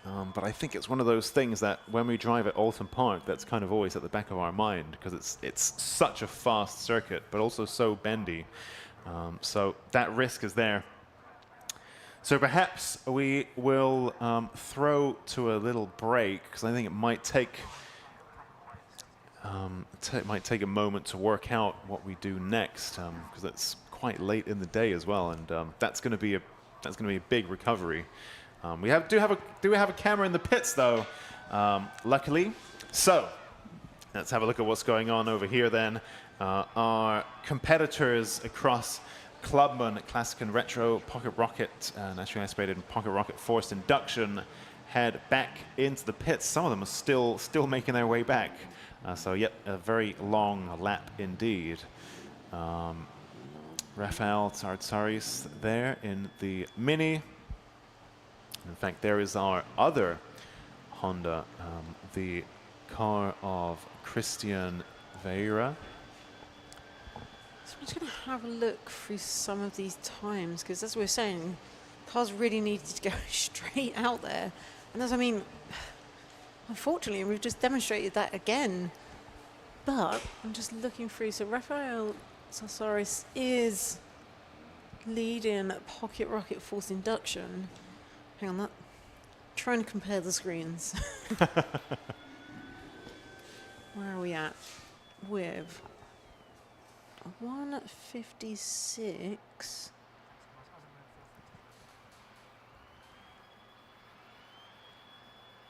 But I think it's one of those things that when we drive at Oulton Park, that's kind of always at the back of our mind because it's such a fast circuit, but also so bendy. So that risk is there. So perhaps we will throw to a little break because I think it might take a moment to work out what we do next because it's quite late in the day as well, and that's going to be a big recovery. We do have a camera in the pits though, luckily. So let's have a look at what's going on over here then. Our competitors across Clubman, Classic and Retro, Pocket Rocket, Naturally Aspirated, and Pocket Rocket Forced Induction head back into the pits. Some of them are still making their way back. So yet a very long lap indeed. Rafael Tsartsaris there in the Mini. In fact, there is our other Honda, the car of Christian Vieira. So I'm just going to have a look through some of these times because, as we were saying, cars really needed to go straight out there. And as I mean, unfortunately, we've just demonstrated that again. But I'm just looking through. So Rafael Tsartsaris is leading Pocket Rocket Forced Induction. Hang on, trying to compare the screens. Where are we at? With 156.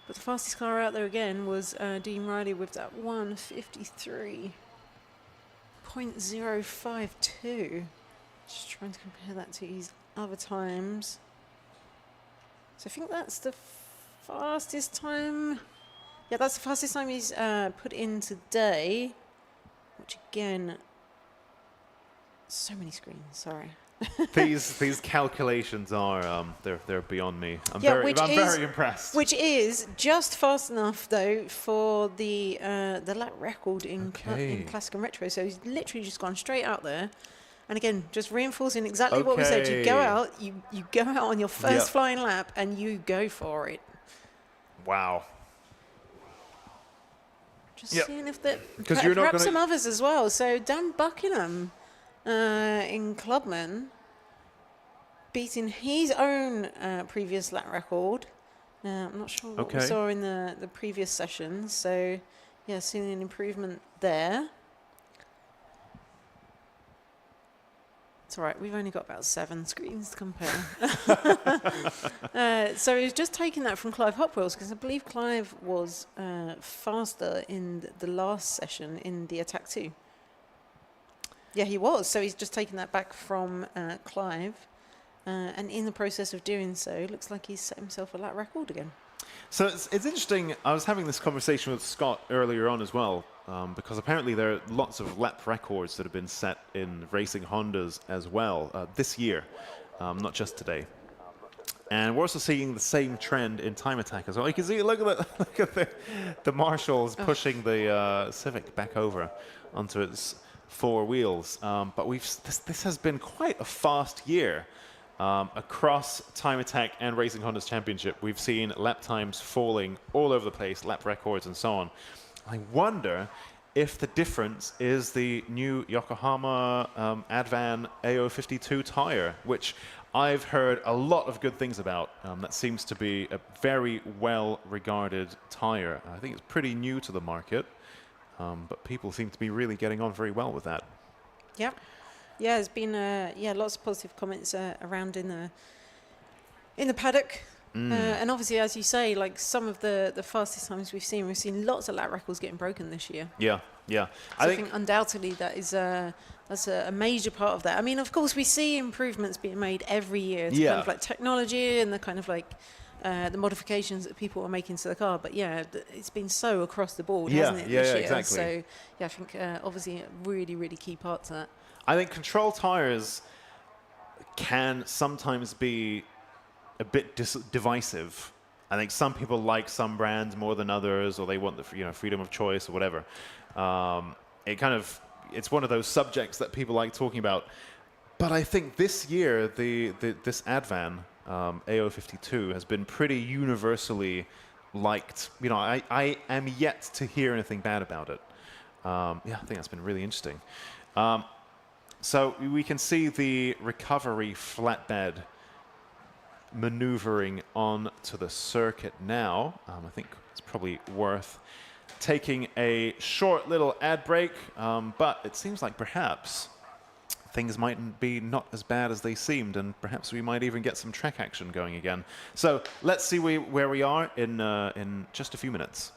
But the fastest car out there again was Dean Riley with that 153.052. Just trying to compare that to his other times. So I think that's the fastest time. Yeah, that's the fastest time he's put in today. Which again, so many screens. Sorry. These calculations are they're beyond me. I'm very impressed. Which is just fast enough though for the lap record in Classic and Retro. So he's literally just gone straight out there. And again, just reinforcing exactly what we said. You go out, you go out on your first flying lap, and you go for it. Wow. Just seeing if perhaps some others as well. So Dan Buckingham in Clubman beating his own previous lap record. I'm not sure what we saw in the previous session. So yeah, seeing an improvement there. It's all right, we've only got about 7 screens to compare. So he's just taken that from Clive Hopwells, because I believe Clive was faster in the last session in the Attack 2. Yeah, he was. So he's just taken that back from Clive. And in the process of doing so, looks like he's set himself a lap record again. So it's interesting. I was having this conversation with Scott earlier on as well, because apparently there are lots of lap records that have been set in racing Hondas as well this year, not just today. And we're also seeing the same trend in time attack as well. You can see, look at the Marshalls pushing the Civic back over onto its 4 wheels. But this has been quite a fast year. Across Time Attack and Racing Honda's Championship, we've seen lap times falling all over the place, lap records and so on. I wonder if the difference is the new Yokohama Advan AO52 tire, which I've heard a lot of good things about. That seems to be a very well-regarded tire. I think it's pretty new to the market, but people seem to be really getting on very well with that. Yep. Yeah, there's been lots of positive comments around in the paddock, and obviously, as you say, like some of the fastest times we've seen lots of lap records getting broken this year. Yeah. So I think undoubtedly that is that's a major part of that. I mean, of course, we see improvements being made every year to kind of like technology and the kind of like the modifications that people are making to the car. But yeah, it's been so across the board, Yeah, hasn't it, yeah, this year? exactly. So yeah, I think obviously a really, really key part to that. I think control tires can sometimes be a bit divisive. I think some people like some brands more than others, or they want the freedom of choice or whatever. It's one of those subjects that people like talking about. But I think this year this Advan AO52 has been pretty universally liked. I am yet to hear anything bad about it. I think that's been really interesting. So we can see the recovery flatbed maneuvering on to the circuit now. I think it's probably worth taking a short little ad break, but it seems like perhaps things might be not as bad as they seemed, and perhaps we might even get some track action going again. So let's see where we are in just a few minutes.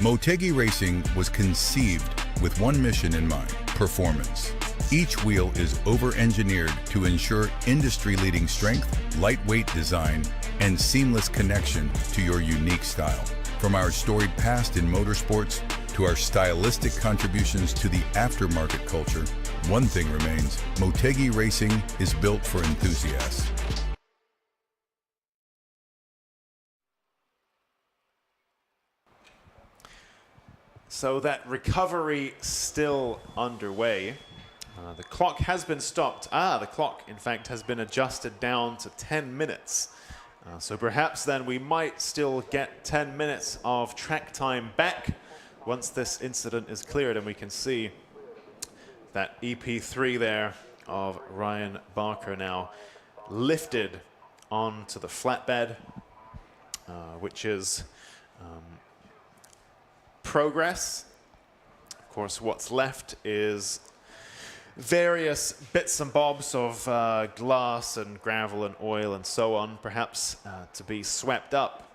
Motegi Racing was conceived with one mission in mind: performance. Each wheel is over-engineered to ensure industry-leading strength, lightweight design, and seamless connection to your unique style. From our storied past in motorsports to our stylistic contributions to the aftermarket culture, one thing remains: Motegi Racing is built for enthusiasts. So that recovery still underway. The clock has been stopped. The clock, in fact, has been adjusted down to 10 minutes. So perhaps then we might still get 10 minutes of track time back once this incident is cleared, and we can see that EP3 there of Ryan Barker now lifted onto the flatbed, which is progress. Of course, what's left is various bits and bobs of glass and gravel and oil and so on, perhaps to be swept up.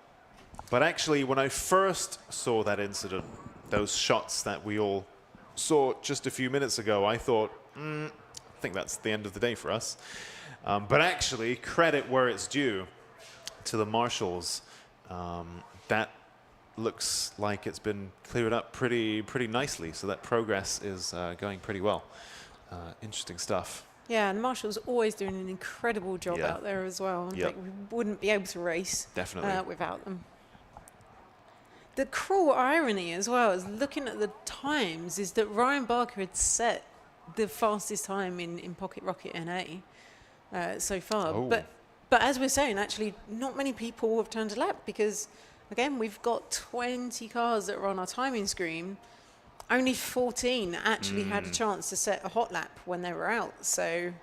But actually, when I first saw that incident, those shots that we all saw just a few minutes ago, I thought, I think that's the end of the day for us. But actually, credit where it's due to the marshals. That looks like it's been cleared up pretty nicely, so that progress is going pretty well. Interesting stuff. Yeah, and Marshall's always doing an incredible job out there as well. Like, we wouldn't be able to race without them. The cruel irony as well is looking at the times is that Ryan Barker had set the fastest time in Pocket Rocket NA so far. Oh. But as we're saying, actually, not many people have turned a lap because, again, we've got 20 cars that are on our timing screen. Only 14 actually had a chance to set a hot lap when they were out. So,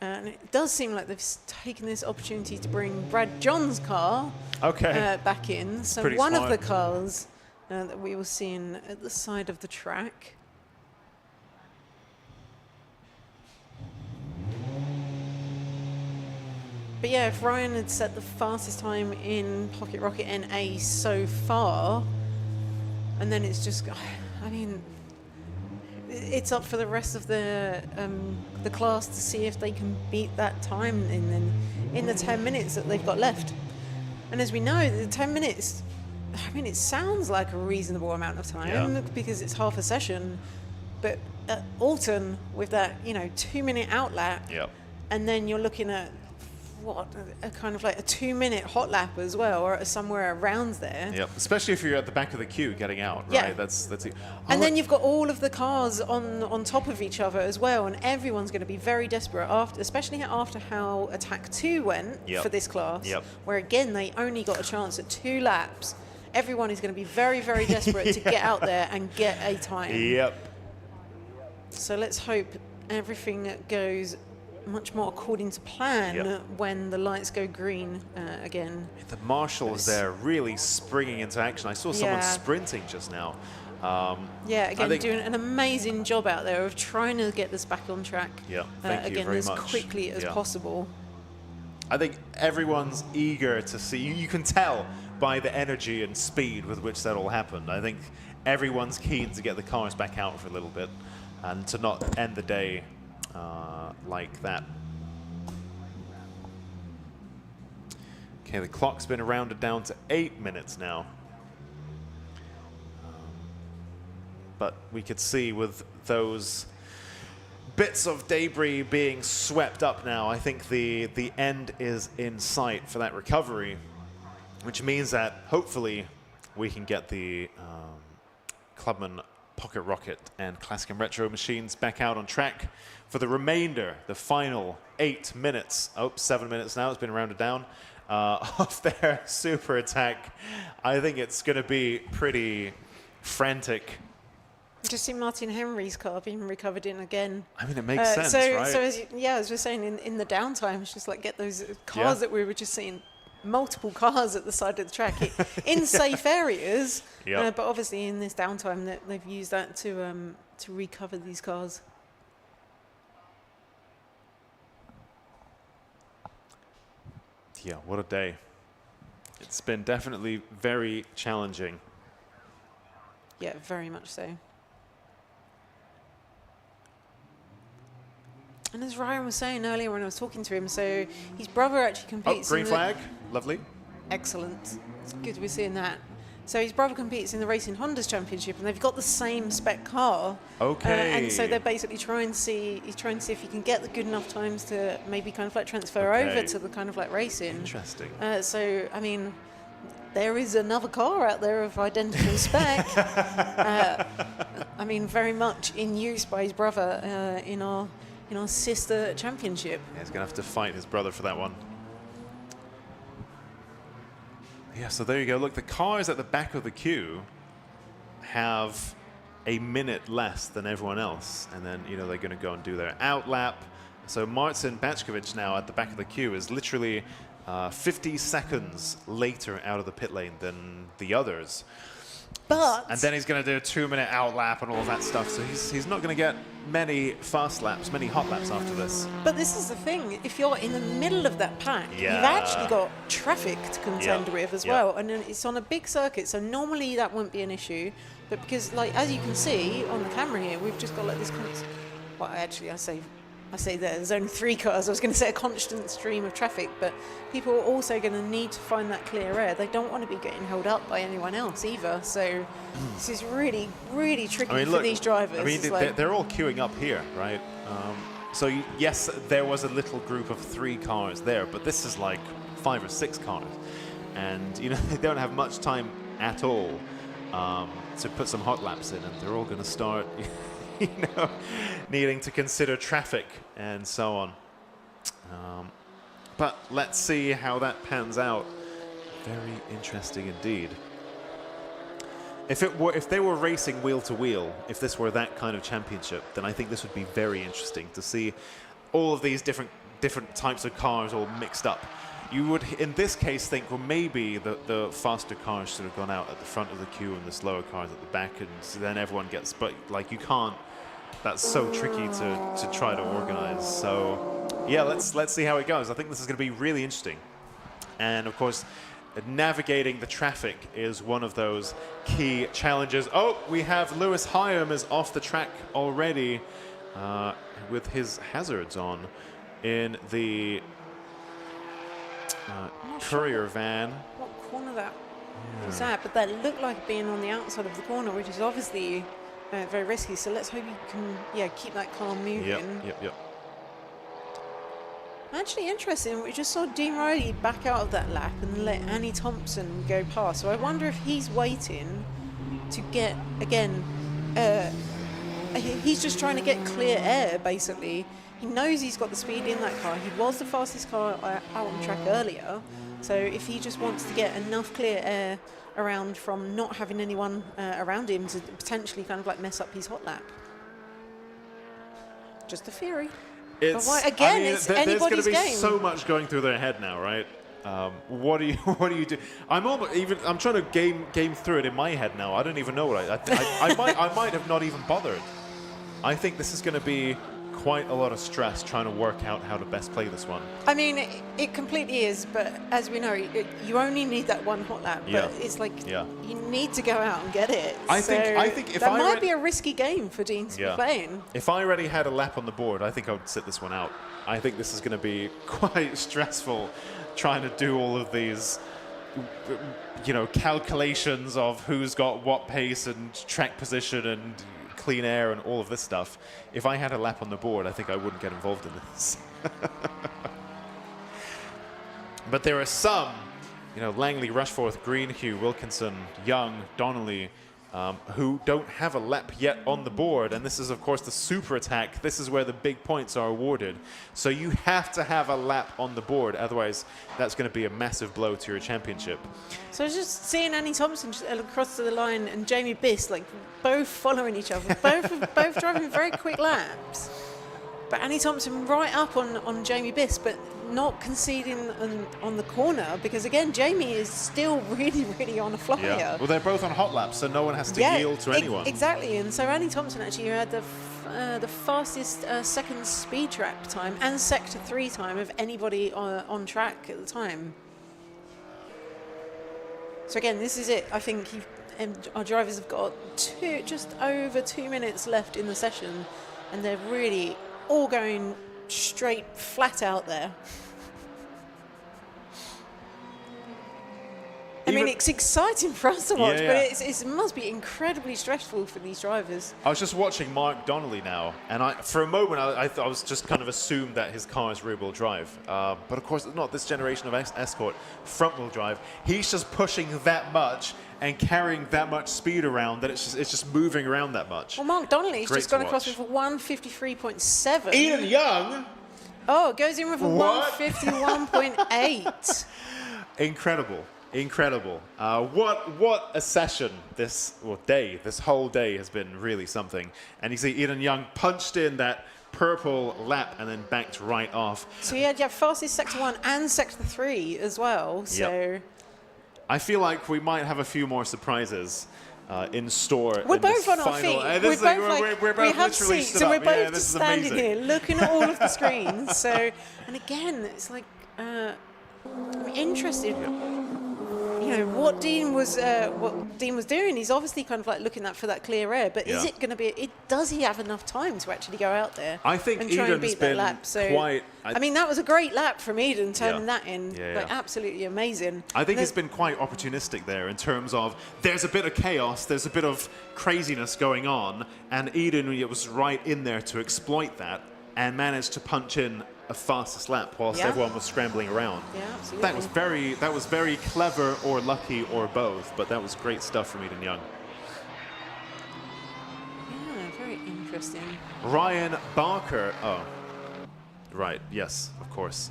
and it does seem like they've taken this opportunity to bring Brad John's car back in. So pretty one smart. of the cars that we were seeing at the side of the track. But yeah, if Ryan had set the fastest time in Pocket Rocket NA so far, and then it's just, I mean, it's up for the rest of the class to see if they can beat that time in the 10 minutes that they've got left. And as we know, the 10 minutes, I mean, it sounds like a reasonable amount of time because it's half a session. But at Alton, with that, 2-minute outlap, and then you're looking at a kind of like a 2-minute hot lap as well, or somewhere around there. Yep, especially if you're at the back of the queue getting out, right? Yeah. That's it. And then you've got all of the cars on top of each other as well, and everyone's going to be very desperate especially after how Attack 2 went for this class, where again they only got a chance at 2 laps. Everyone is going to be very, very desperate to get out there and get a time. Yep. So let's hope everything goes much more according to plan when the lights go green again. The marshals there really springing into action. I saw someone sprinting just now. Again, doing an amazing job out there of trying to get this back on track Thank you again very as much. quickly as possible. I think everyone's eager to see. You can tell by the energy and speed with which that all happened. I think everyone's keen to get the cars back out for a little bit and to not end the day like that. Okay, the clock's been rounded down to 8 minutes now. But we could see with those bits of debris being swept up now, I think the end is in sight for that recovery, which means that hopefully we can get the Clubman Pocket Rocket and Classic and Retro machines back out on track for the remainder, the final 8 minutes, 7 minutes now, it's been rounded down, of their super attack. I think it's going to be pretty frantic. Just see Martin Henry's car being recovered in again. I mean, it makes sense, right? So as we're saying, in the downtime, it's just like get those cars that we were just seeing, multiple cars at the side of the track in safe areas. But obviously in this downtime, that they've used that to recover these cars. Yeah, what a day. It's been definitely very challenging. Yeah, very much so. And as Ryan was saying earlier when I was talking to him, so his brother actually competes green flag, lovely. Excellent. It's good we're seeing that. So his brother competes in the Racing Hondas Championship, and they've got the same spec car. Okay. And so they're basically trying to see if he can get the good enough times to maybe kind of like transfer over to the kind of like racing. Interesting. So I mean, there is another car out there of identical spec. I mean, very much in use by his brother in our sister championship. Yeah, he's gonna have to fight his brother for that one. Yeah, so there you go. Look, the cars at the back of the queue have a minute less than everyone else, and then they're going to go and do their outlap. So Marcin Baczkiewicz now at the back of the queue is literally 50 seconds later out of the pit lane than the others. But and then he's going to do a 2-minute out lap and all of that stuff. So he's not going to get many fast laps, many hot laps after this. But this is the thing, if you're in the middle of that pack, Yeah. you've actually got traffic to contend Yeah. with as Yeah. well. And then it's on a big circuit, so normally that wouldn't be an issue. But because, like, as you can see on the camera here, we've just got like this well, actually, I say there's only 3 cars. I was going to say a constant stream of traffic, but people are also going to need to find that clear air. They don't want to be getting held up by anyone else either. So this is really, really tricky for these drivers. I mean, It's like- they're all queuing up here, right? So yes, there was a little group of 3 cars there, but this is like 5 or 6 cars, and you know they don't have much time at all to put some hot laps in, and they're all going to start, you know, needing to consider traffic and so on. But let's see how that pans out. Very interesting indeed. If they were racing wheel to wheel, if this were that kind of championship, then I think this would be very interesting to see all of these different types of cars all mixed up. You would, in this case, think, well, maybe the faster cars should have gone out at the front of the queue and the slower cars at the back, and so then everyone gets. But like, you can't. That's so tricky to try to organize. So yeah, let's see how it goes. I think this is going to be really interesting, and of course, navigating the traffic is one of those key challenges. Oh, we have Lewis Hyam is off the track already with his hazards on in the courier van. What corner that was that? But that looked like being on the outside of the corner, which is obviously very risky. So let's hope you can, keep that car moving. Yep. Actually interesting, we just saw Dean Riley back out of that lap and let Annie Thompson go past. So I wonder if he's waiting to get, again, he's just trying to get clear air, basically. He knows he's got the speed in that car. He was the fastest car out on track earlier. So if he just wants to get enough clear air around from not having anyone around him to potentially kind of like mess up his hot lap. Just a theory. It's But there's anybody's going to be game. so much going through their head now, right? What do you do? I'm trying to game through it in my head now. I don't even know what I might have not even bothered. I think this is going to be quite a lot of stress trying to work out how to best play this one. I mean, it completely is, but as we know, you only need that one hot lap. Yeah. But it's like Yeah. you need to go out and get it. I think if that I might read- be a risky game for Dean to be playing. If I already had a lap on the board, I think I would sit this one out. I think this is going to be quite stressful trying to do all of these, calculations of who's got what pace and track position and clean air and all of this stuff. If I had a lap on the board, I think I wouldn't get involved in this. But there are some, Langley, Rushforth, Green, Hugh, Wilkinson, Young, Donnelly, who don't have a lap yet on the board. And this is, of course, the super attack. This is where the big points are awarded. So you have to have a lap on the board. Otherwise, that's going to be a massive blow to your championship. So I was just seeing Annie Thompson just across the line and Jamie Biss, like both following each other, both driving very quick laps. But Annie Thompson right up on Jamie Biss, but not conceding on the corner because, again, Jamie is still really, really on a flyer. Yeah. Well, they're both on hot laps, so no one has to yield to anyone. Exactly. And so Annie Thompson actually had the fastest second speed trap time and sector 3 time of anybody on track at the time. So again, this is it. I think our drivers have got just over 2 minutes left in the session, and they're really all going straight flat out there. I mean, it's exciting for us to watch, but it must be incredibly stressful for these drivers. I was just watching Mark Donnelly now, and for a moment I was just kind of assumed that his car is rear-wheel drive. But of course, it's not this generation of Escort, front-wheel drive. He's just pushing that much and carrying that much speed around that it's just moving around that much. Well, Mark Donnelly's Great just gone to across watch. with a 153.7. Ian Young? Oh, goes in with a What? 151.8. Incredible. What a session this whole day has been, really something. And you see Eden Young punched in that purple lap and then backed right off. So you had your fastest sector 1 and sector 3 as well. So I feel like we might have a few more surprises in store. We're in both this on our final. feet. This We're is- both like, we're both we have literally seats, stood so we're up. Yeah, both this just is standing amazing. here looking at all of the screens. So, and again, it's like I'm interested. You know what Dean was doing. He's obviously kind of like looking for that clear air. But is Yeah. it going to be? Does he have enough time to actually go out there? I think and try and Eden's beat that been lap. So quite. I mean, that was a great lap from Eden turning Yeah. that in. Yeah, Like yeah. absolutely amazing. I think And he's been quite opportunistic there in terms of there's a bit of chaos, there's a bit of craziness going on, and Eden was right in there to exploit that and managed to punch in a fastest lap whilst Yeah. everyone was scrambling around. Yeah, absolutely. That was very clever or lucky or both, but that was great stuff from Eden Young. Yeah, very interesting. Ryan Barker. Oh, right. Yes, of course.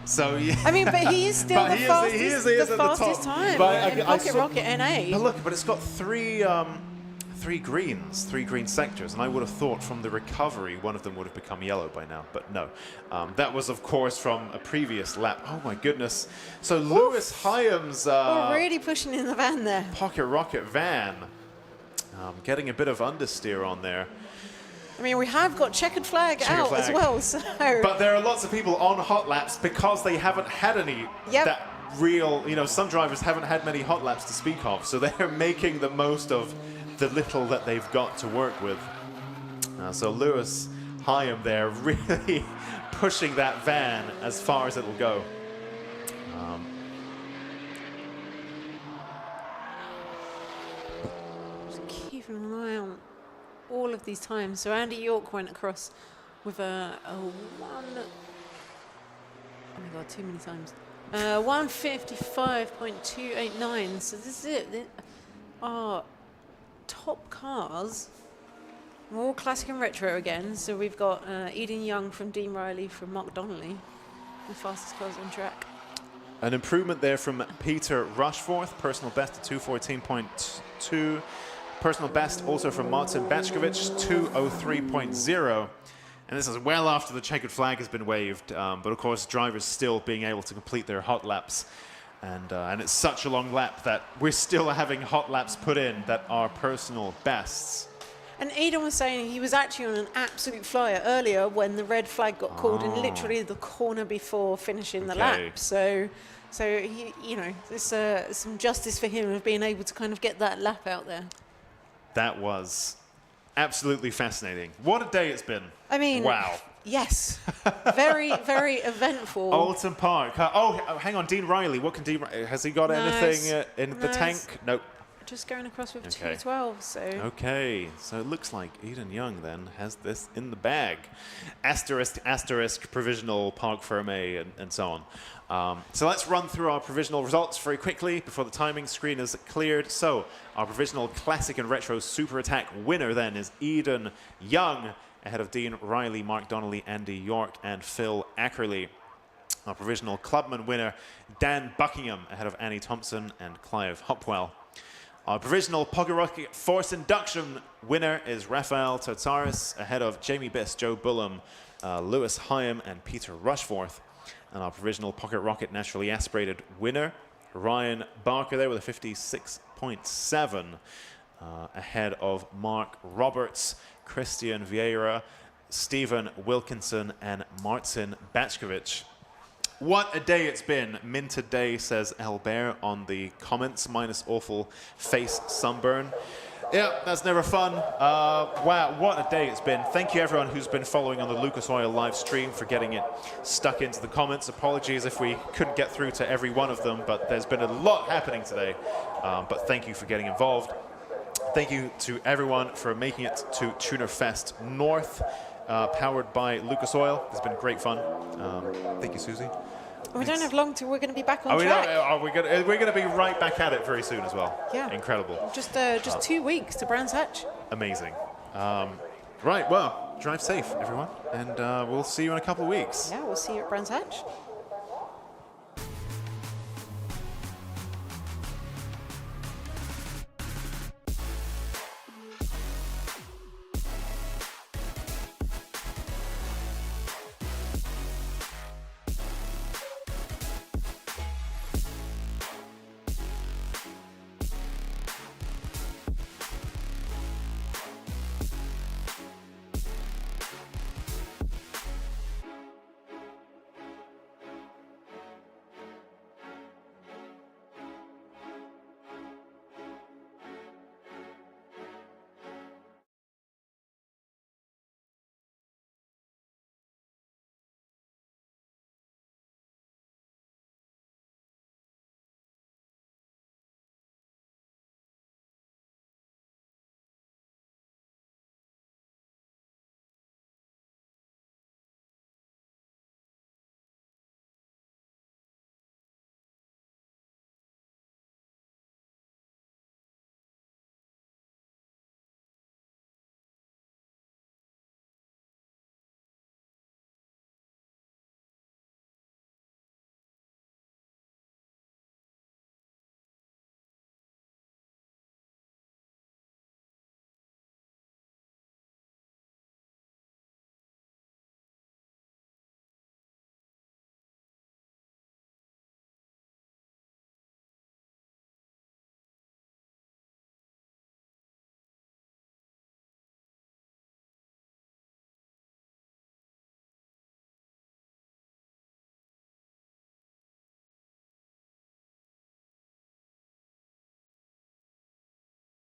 So yeah. I mean, but he is still But the he is fastest, at the the top. fastest time But in I Pocket saw- Rocket NA. But look, it's got three green sectors, and I would have thought from the recovery one of them would have become yellow by now, but no. That was, of course, from a previous lap. Oh my goodness! So Lewis Hyam's We're really pushing in the van there. Pocket Rocket van, getting a bit of understeer on there. I mean, we have got checkered flag Checkered out flag. as well, so. But there are lots of people on hot laps because they haven't had any that real, some drivers haven't had many hot laps to speak of, so they're making the most of the little that they've got to work with. So Lewis Hyam there really pushing that van as far as it'll go. Just keeping an eye on all of these times. So Andy York went across with a one. Oh my God, too many times. 1:55.289. So this is it. Our top cars. We're all classic and retro again. So we've got Eden Young from Dean Riley from Mark Donnelly, the fastest cars on track. An improvement there from Peter Rushforth, personal best at 2:14.2. Personal best also from Martin Bečković, 2:03.0. And this is well after the checkered flag has been waved, but of course drivers still being able to complete their hot laps. And it's such a long lap that we're still having hot laps put in that are personal bests. And Eden was saying he was actually on an absolute flyer earlier when the red flag got called in literally the corner before finishing the lap. So he, there's some justice for him of being able to kind of get that lap out there. That was absolutely fascinating. What a day it's been. I mean, wow. Yes, very, very eventful. Alton Park. Hang on, Dean Riley. What can Dean? Has he got anything in the tank? Nope. Just going across with Okay. 2:12. So. Okay, so it looks like Eden Young then has this in the bag. Asterisk, provisional, Park Ferme, and so on. So let's run through our provisional results very quickly before the timing screen is cleared. So our provisional classic and retro super attack winner then is Eden Young, ahead of Dean Riley, Mark Donnelly, Andy York, and Phil Ackerley. Our provisional clubman winner, Dan Buckingham, ahead of Annie Thompson and Clive Hopwell. Our provisional Pocket Rocket Force Induction winner is Rafael Totsaris, ahead of Jamie Biss, Joe Bullam, Lewis Hyam, and Peter Rushforth. And our provisional Pocket Rocket Naturally Aspirated winner, Ryan Barker there with a 56.7, ahead of Mark Roberts, Christian Vieira, Stephen Wilkinson, and Martin Bečković. What a day it's been. Minted day, says Albert on the comments, minus awful face sunburn. Yeah, that's never fun. Wow, what a day it's been. Thank you everyone who's been following on the Lucas Oil live stream for getting it stuck into the comments. Apologies if we couldn't get through to every one of them, but there's been a lot happening today. But thank you for getting involved. Thank you to everyone for making it to Tuner Fest North, powered by Lucas Oil. It's been great fun. Thank you, Susie. We don't have long till we're going to be back on track. We're going to be right back at it very soon as well. Yeah. Incredible. Just 2 weeks to Brands Hatch. Amazing. Right, well, drive safe, everyone, and we'll see you in a couple of weeks. Yeah, we'll see you at Brands Hatch.